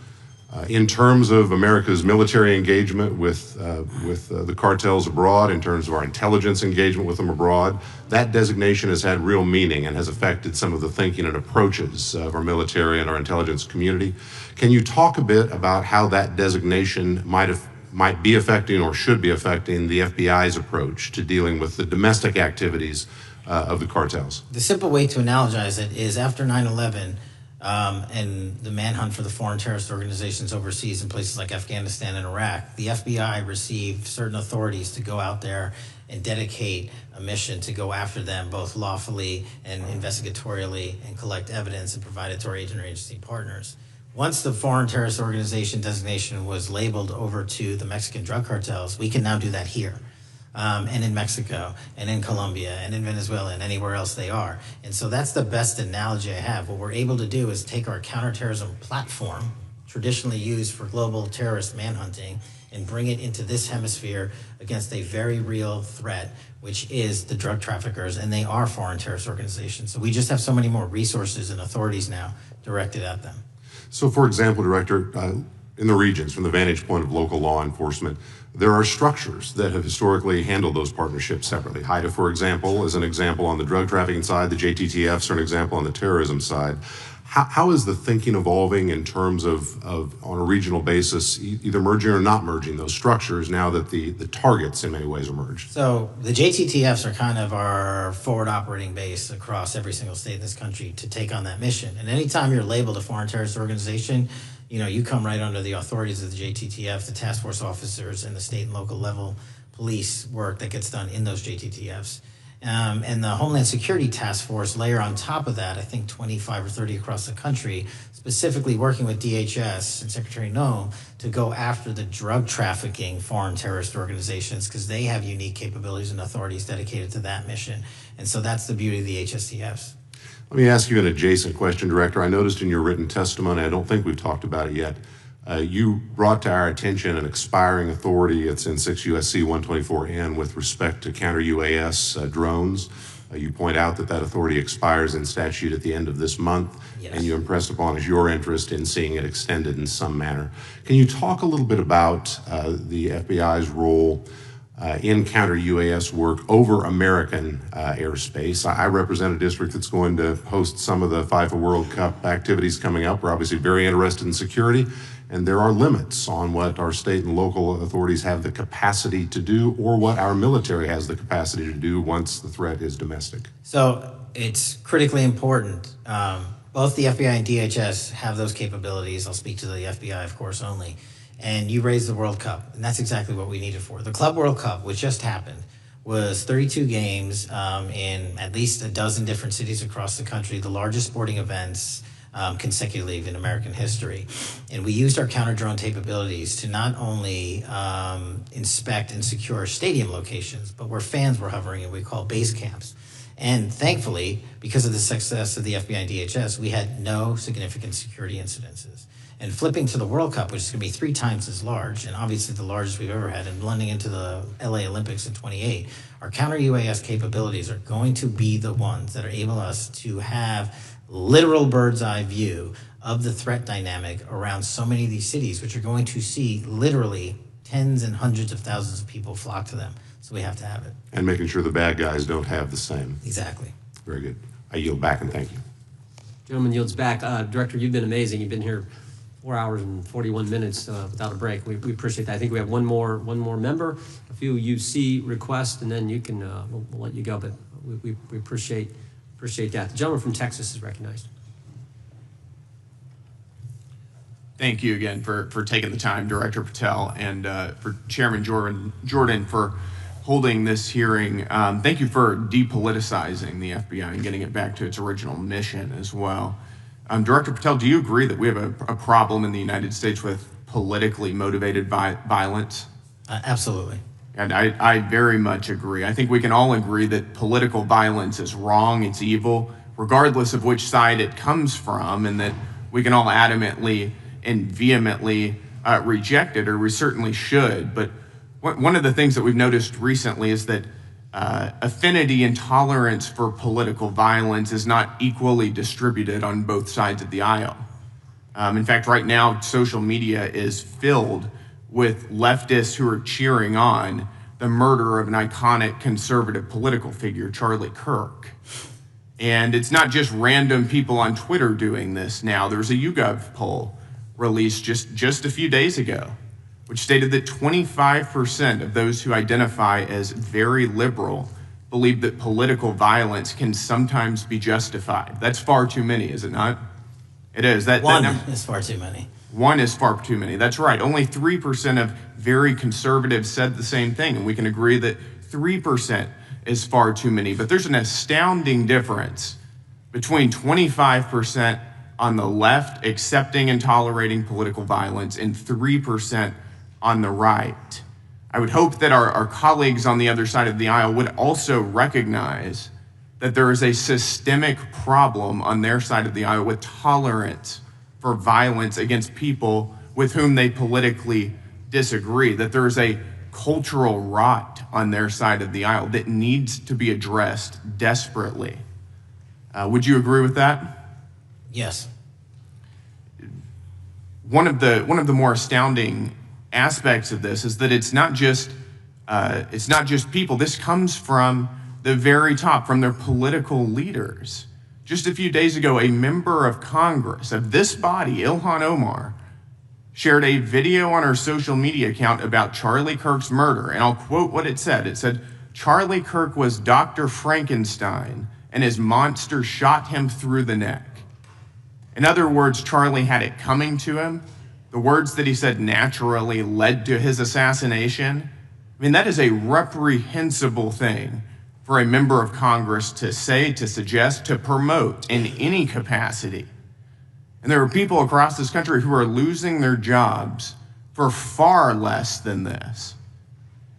In terms of America's military engagement with the cartels abroad, in terms of our intelligence engagement with them abroad, that designation has had real meaning and has affected some of the thinking and approaches of our military and our intelligence community. Can you talk a bit about how that designation might be affecting or should be affecting the FBI's approach to dealing with the domestic activities of the cartels? The simple way to analogize it is after 9/11 and the manhunt for the foreign terrorist organizations overseas in places like Afghanistan and Iraq, the FBI received certain authorities to go out there and dedicate a mission to go after them both lawfully and investigatorially and collect evidence and provide it to our agent or agency partners. Once the foreign terrorist organization designation was labeled over to the Mexican drug cartels, we can now do that here. And in Mexico, and in Colombia, and in Venezuela, and anywhere else they are. And so that's the best analogy I have. What we're able to do is take our counterterrorism platform, traditionally used for global terrorist manhunting, and bring it into this hemisphere against a very real threat, which is the drug traffickers, and they are foreign terrorist organizations. So we just have so many more resources and authorities now directed at them. So, for example, Director, in the regions, from the vantage point of local law enforcement, there are structures that have historically handled those partnerships separately. HIDA, for example, is an example on the drug trafficking side. The JTTFs are an example on the terrorism side. How is the thinking evolving in terms of on a regional basis, either merging or not merging those structures now that the targets in many ways are merged? So the JTTFs are kind of our forward operating base across every single state in this country to take on that mission. And anytime you're labeled a foreign terrorist organization, you come right under the authorities of the JTTF, the task force officers, and the state and local level police work that gets done in those JTTFs. And the Homeland Security Task Force layer on top of that, I think 25 or 30 across the country, specifically working with DHS and Secretary Noem to go after the drug trafficking foreign terrorist organizations because they have unique capabilities and authorities dedicated to that mission. And so that's the beauty of the HSTFs. Let me ask you an adjacent question, Director. I noticed in your written testimony, I don't think we've talked about it yet, You brought to our attention an expiring authority. It's in 6 U.S.C. 124N with respect to counter-UAS drones. You point out that that authority expires in statute at the end of this month, and you impress upon us your interest in seeing it extended in some manner. Can you talk a little bit about the FBI's role in counter-UAS work over American airspace? I represent a district that's going to host some of the FIFA World Cup activities coming up. We're obviously very interested in security, and there are limits on what our state and local authorities have the capacity to do or what our military has the capacity to do once the threat is domestic. So it's critically important. Both the FBI and DHS have those capabilities. I'll speak to the FBI, of course, only. And you raised the World Cup, and that's exactly what we need it for. The Club World Cup, which just happened, was 32 games in at least a dozen different cities across the country, the largest sporting events consecutively in American history. And we used our counter-drone capabilities to not only inspect and secure stadium locations, but where fans were hovering and we call base camps. And thankfully, because of the success of the FBI and DHS, we had no significant security incidences. And flipping to the World Cup, which is going to be 3 times as large, and obviously the largest we've ever had, and blending into the LA Olympics in 28, our counter-UAS capabilities are going to be the ones that are able us to have literal bird's eye view of the threat dynamic around so many of these cities, which are going to see literally tens and hundreds of thousands of people flock to them. So we have to have it. And making sure the bad guys don't have the same. Exactly. Very good. I yield back and thank you. Gentleman yields back. Director, you've been amazing. You've been here 4 hours and 41 minutes without a break. We appreciate that. I think we have one more member, a few UC requests, and then you can we'll let you go. But we appreciate that. The gentleman from Texas is recognized. Thank you again for taking the time, Director Patel, and for Chairman Jordan for holding this hearing. Thank you for depoliticizing the FBI and getting it back to its original mission as well. Director Patel, do you agree that we have a problem in the United States with politically motivated violence? Absolutely. And I very much agree. I think we can all agree that political violence is wrong, it's evil, regardless of which side it comes from, and that we can all adamantly and vehemently reject it, or we certainly should. But one of the things that we've noticed recently is that affinity and tolerance for political violence is not equally distributed on both sides of the aisle. In fact, right now, social media is filled with leftists who are cheering on the murder of an iconic conservative political figure, Charlie Kirk. And it's not just random people on Twitter doing this now. There's a YouGov poll released just a few days ago, which stated that 25% of those who identify as very liberal believe that political violence can sometimes be justified. That's far too many, is it not? It is. One is far too many. One is far too many. That's right. Only 3% of very conservatives said the same thing, and we can agree that 3% is far too many. But there's an astounding difference between 25% on the left accepting and tolerating political violence and 3% on the right. I would hope that our colleagues on the other side of the aisle would also recognize that there is a systemic problem on their side of the aisle with tolerance for violence against people with whom they politically disagree, that there is a cultural rot on their side of the aisle that needs to be addressed desperately. Would you agree with that? Yes. One of the more astounding aspects of this is that it's not just people. This comes from the very top, from their political leaders. Just a few days ago, a member of Congress of this body, Ilhan Omar, shared a video on her social media account about Charlie Kirk's murder, and I'll quote what it said. It said, "Charlie Kirk was Dr. Frankenstein, and his monster shot him through the neck." In other words, Charlie had it coming to him. The words that he said naturally led to his assassination. I mean, that is a reprehensible thing for a member of Congress to say, to suggest, to promote in any capacity. And there are people across this country who are losing their jobs for far less than this.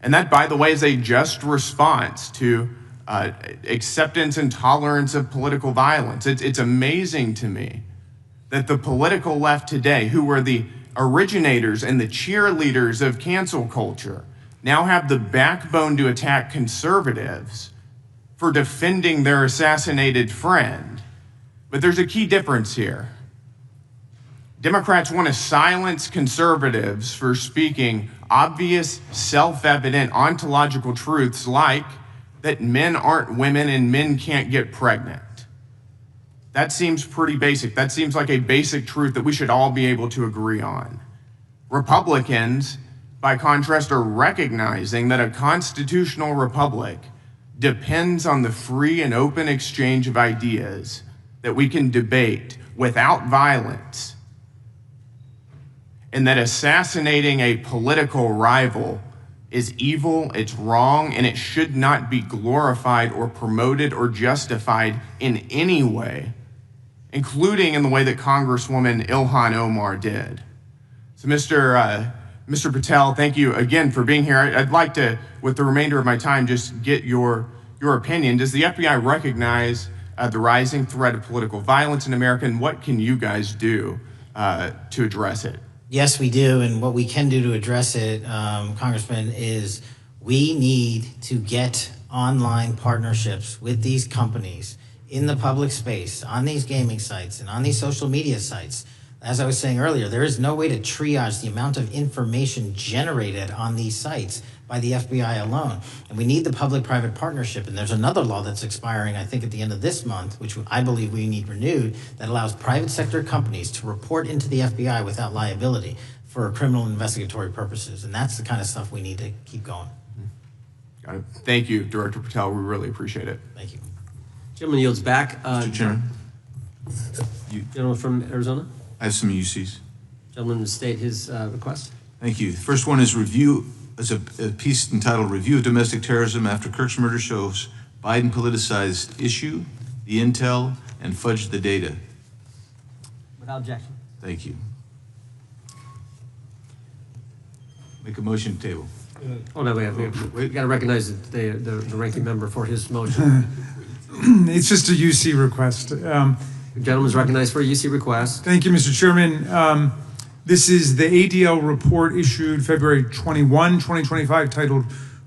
And that, by the way, is a just response to acceptance and tolerance of political violence. It's amazing to me that the political left today, who were the originators and the cheerleaders of cancel culture now have the backbone to attack conservatives for defending their assassinated friend. But there's a key difference here. Democrats want to silence conservatives for speaking obvious, self-evident ontological truths like that men aren't women and men can't get pregnant. That seems pretty basic. That seems like a basic truth that we should all be able to agree on. Republicans, by contrast, are recognizing that a constitutional republic depends on the free and open exchange of ideas that we can debate without violence, and that assassinating a political rival is evil, it's wrong, and it should not be glorified or promoted or justified in any way, including in the way that Congresswoman Ilhan Omar did. So Mr. Patel, thank you again for being here. I'd like to, with the remainder of my time, just get your opinion. Does the FBI recognize the rising threat of political violence in America, and what can you guys do to address it? Yes, we do, and what we can do to address it, Congressman, is we need to get online partnerships with these companies in the public space, on these gaming sites, and on these social media sites. As I was saying earlier, there is no way to triage the amount of information generated on these sites by the FBI alone. And we need the public-private partnership. And there's another law that's expiring, I think, at the end of this month, which I believe we need renewed, that allows private sector companies to report into the FBI without liability for criminal investigatory purposes. And that's the kind of stuff we need to keep going. Got it. Thank you, Director Patel. We really appreciate it. Thank you. Gentleman yields back. Mr. Chairman. Gentleman from Arizona. I have some UCs. Gentleman to state his request. Thank you. The first one is a piece entitled Review of Domestic Terrorism After Kirk's Murder Shows Biden Politicized Issue, the Intel, and Fudged the Data. Without objection. Thank you. Make a motion to table. Oh, no, we got to recognize the ranking member for his motion. It's just a UC request. The gentleman's recognized for a UC request. Thank you, Mr. Chairman. This is the ADL report issued February 21, 2025, titled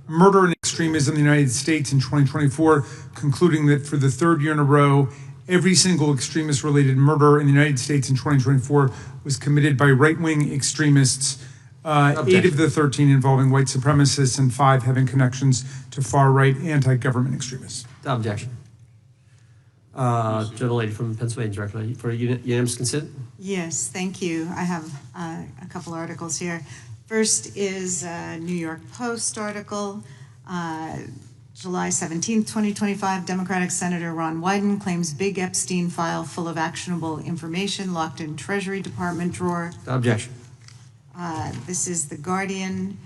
Murder and Extremism in the United States in 2024, concluding that for the third year in a row, every single extremist-related murder in the United States in 2024 was committed by right-wing extremists, 8 of the 13 involving white supremacists and 5 having connections to far-right anti-government extremists. Without objection. Gentlelady from Pennsylvania is recognized for unanimous consent. Yes, thank you. I have a couple articles here. First is a New York Post article, July 17th, 2025. Democratic Senator Ron Wyden claims big Epstein file full of actionable information locked in Treasury Department drawer. Without objection. This is The Guardian,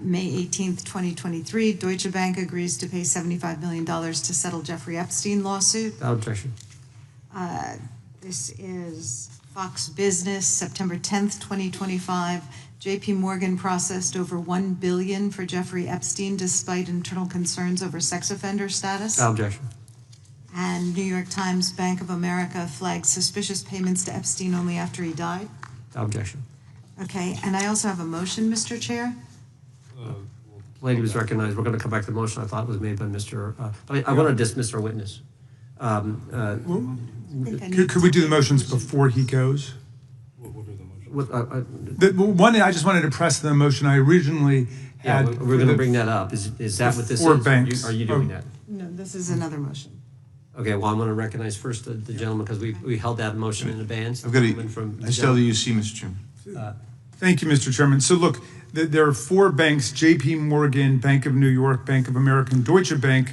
May 18th, 2023. Deutsche Bank agrees to pay $75 million to settle Jeffrey Epstein lawsuit. Without objection. This is Fox Business, September 10th, 2025. JP Morgan processed over $1 billion for Jeffrey Epstein despite internal concerns over sex offender status. Without objection. And New York Times, Bank of America flagged suspicious payments to Epstein only after he died. Without objection. Okay, and I also have a motion, Mr. Chair. Lady was recognized. We're going to come back to the motion I thought was made by Mr. But I want to dismiss our witness. Could we do the motions before he goes? The one I just wanted to press the motion I originally had. Yeah, we're going to bring that up. Is that what this is? Banks. Are you doing that? No, this is another motion. Okay, well, I'm going to recognize first the gentleman because we held that motion in advance. I still have the UC, Mr. Chairman. Thank you, Mr. Chairman. So look, there are 4 banks: JP Morgan, Bank of New York, Bank of America, and Deutsche Bank.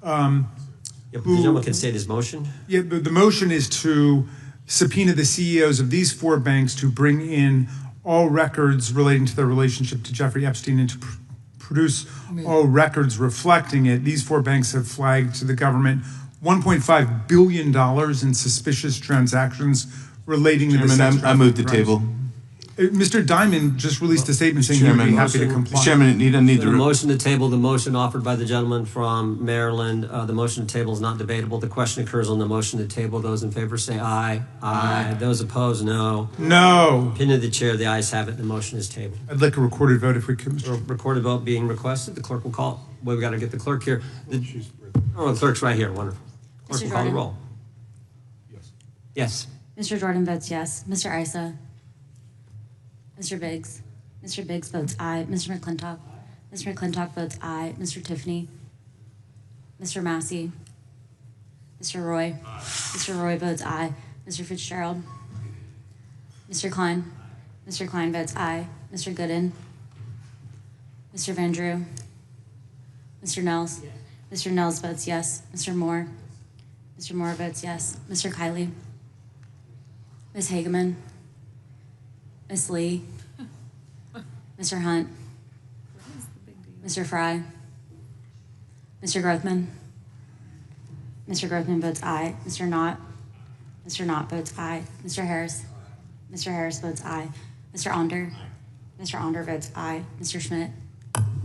The gentleman can state his motion. Yeah, the motion is to subpoena the CEOs of these 4 banks to bring in all records relating to their relationship to Jeffrey Epstein and to produce all records reflecting it. These 4 banks have flagged to the government $1.5 billion in suspicious transactions relating to the sex I moved the table. Mr. Diamond just released a statement saying he would be happy to comply. Mr. Chairman, need The motion to table, the motion offered by the gentleman from Maryland, the motion to table is not debatable. The question occurs on the motion to table. Those in favor say aye. Aye. Those opposed, no. No. Opinion of the chair, the ayes have it. The motion is tabled. I'd like a recorded vote if we could, Mr. Recorded vote being requested. The clerk will call. Well, we got to get the clerk here. The clerk's right here. Wonderful. Clerk will call the roll. Yes. Mr. Jordan votes yes. Mr. Isa? Mr. Biggs? Mr. Biggs votes aye. Mr. McClintock? Mr. McClintock votes aye. Mr. Tiffany? Mr. Massey? Mr. Roy? Mr. Roy votes aye. Mr. Fitzgerald? Mr. Klein? Mr. Klein votes aye. Mr. Gooden? Mr. Van Drew? Mr. Nels? Mr. Nels votes yes. Mr. Moore? Mr. Moore votes yes. Mr. Kiley? Ms. Hageman? Ms. Lee? Mr. Hunt? Mr. Fry? Mr. Grothman? Mr. Grothman votes aye. Mr. Knott? Mr. Knott votes aye. Mr. Harris? Mr. Harris votes aye. Mr. Onder? Mr. Onder votes aye. Mr. Schmidt?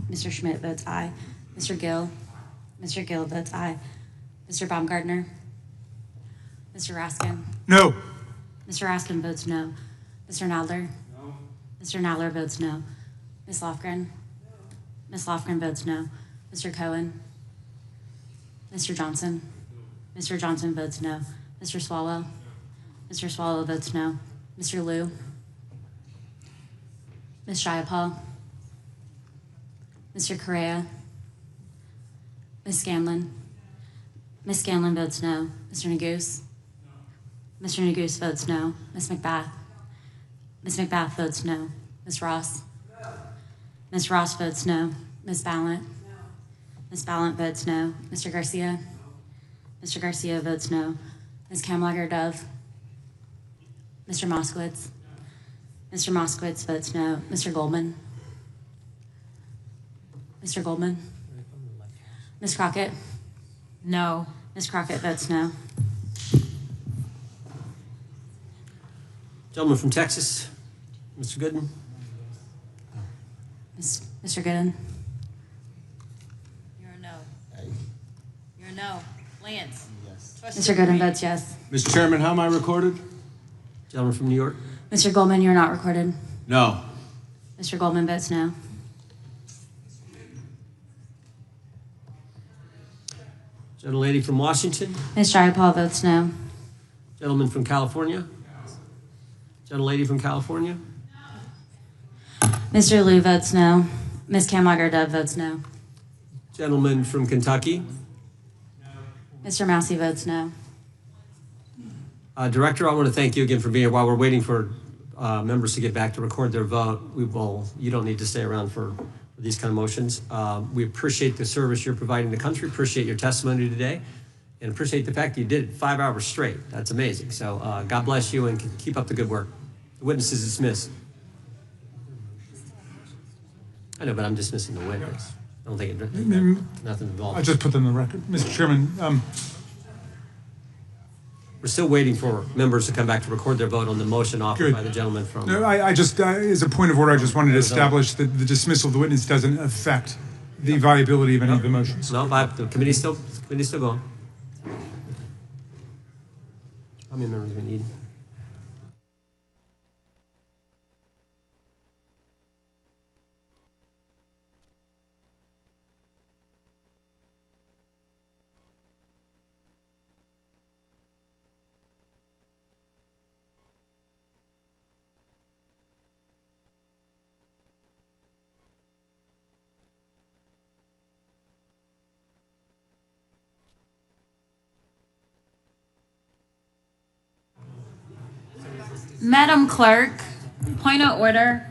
Mr. Schmidt votes aye. Mr. Gill? Mr. Gill votes aye. Mr. Baumgartner? Mr. Raskin? No. Mr. Raskin votes no. Mr. Nadler? No. Mr. Nadler votes no. Ms. Lofgren? Ms. Lofgren votes no. Mr. Cohen? Mr. Johnson? Mr. Johnson votes no. Mr. Swallow? Mr. Swallow votes no. Mr. Liu? Ms. Jayapal? Mr. Correa? Ms. Scanlon? Ms. Scanlon votes no. Mr. Neguse? Mr. Neguse votes no. Ms. McBath? Ms. McBath votes no. Ms. Ross? Ms. Ross votes no. Ms. Ballant? Ms. Ballant votes no. Mr. Garcia? Mr. Garcia votes no. Ms. Kamlager-Dove? Mr. Moskowitz? Mr. Moskowitz votes no. Mr. Goldman? Mr. Goldman? Ms. Crockett? No. Ms. Crockett votes no. Gentleman from Texas, Mr. Gooden. Mr. Gooden? You're a no. You're a no. Lance? Yes. Mr. Gooden votes yes. Mr. Chairman, how am I recorded? Gentleman from New York. Mr. Goldman, you're not recorded. No. Mr. Goldman votes no. Gentlelady from Washington. Ms. Jayapal votes no. Gentleman from California. Gentlelady from California. Mr. Liu votes no. Ms. Kamlager-Dove votes no. Gentleman from Kentucky. Mr. Massey votes no. Director, I want to thank you again for being here. While we're waiting for members to get back to record their vote, you don't need to stay around for these kind of motions. We appreciate the service you're providing the country, appreciate your testimony today, and appreciate the fact that you did it 5 hours straight. That's amazing. So God bless you and keep up the good work. The witness is dismissed. I know, but I'm dismissing the witness. I don't think nothing involved. I just put them on the record. Mr. Chairman, we're still waiting for members to come back to record their vote on the motion offered by the gentleman from... No, I just, as a point of order, I just wanted to establish that the dismissal of the witness doesn't affect the viability of any of the motions. No, the committee's still going. How many members do we need? Madam Clerk, point of order.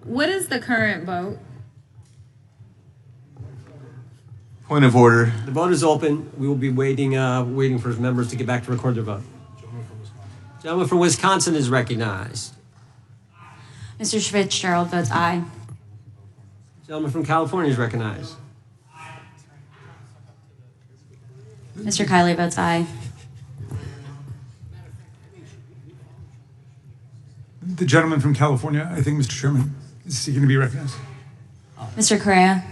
What is the current vote? Point of order. The vote is open. We will be waiting for members to get back to record their vote. Gentleman from Wisconsin is recognized. Mr. Fitzgerald votes aye. Gentleman from California is recognized. Mr. Kiley votes aye. The gentleman from California, I think, Mr. Chairman, is seeking to be recognized. Mr. Correa?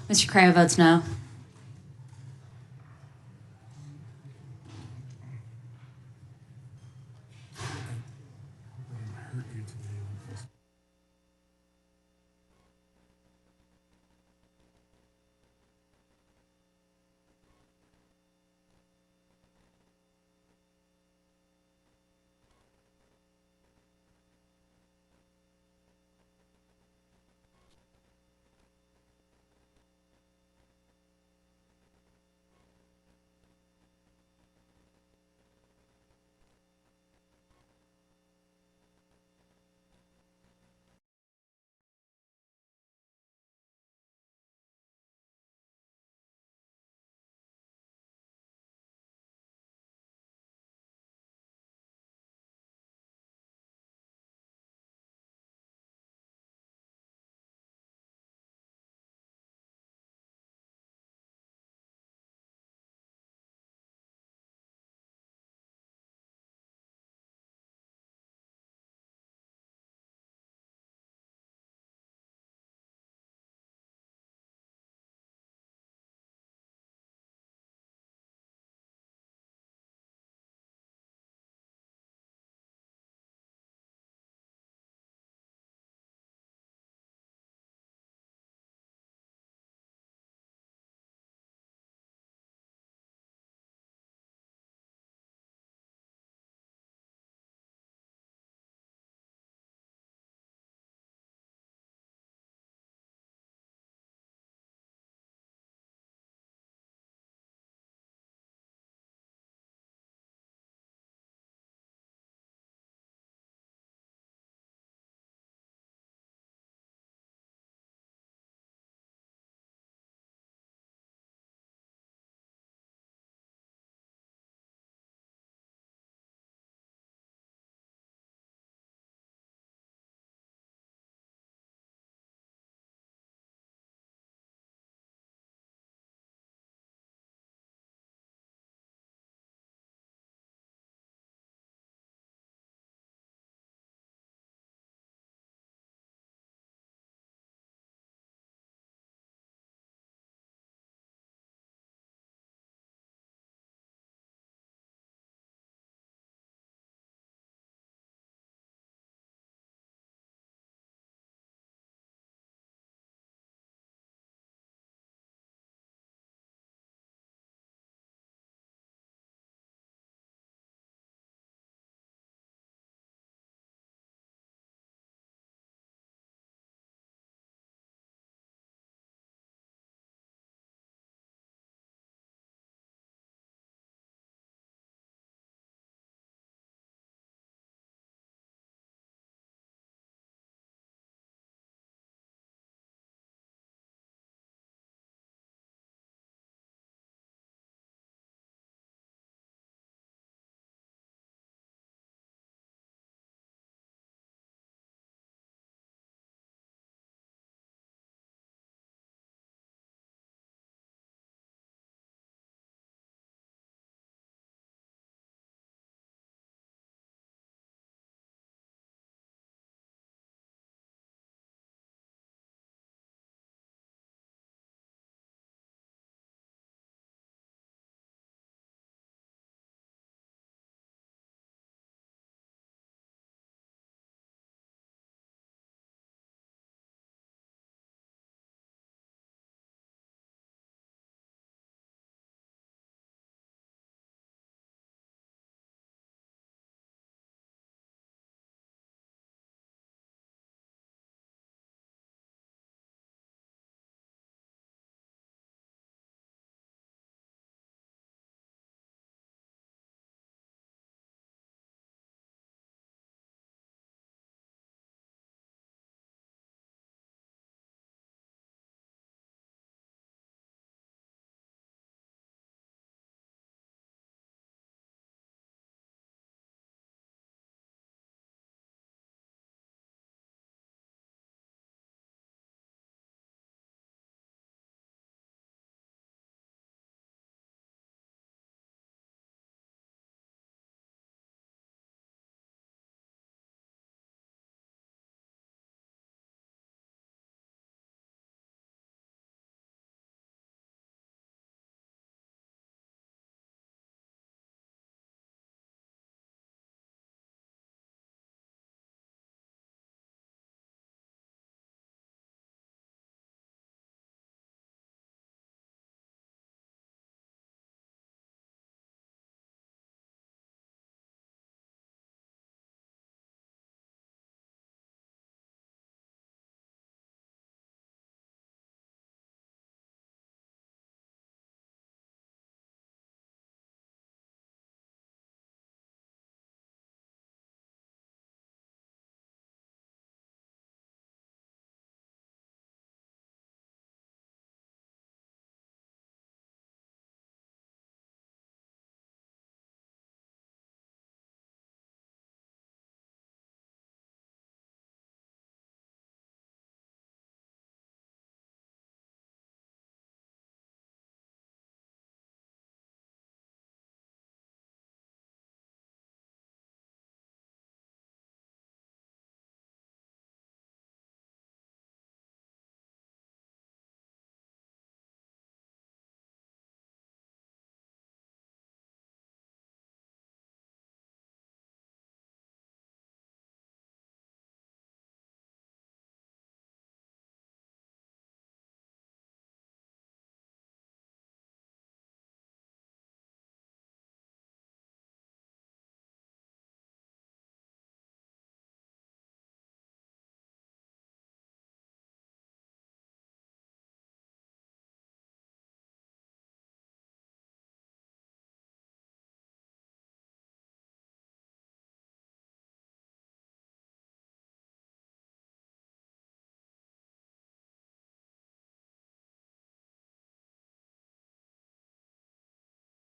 Mr. Correa votes no.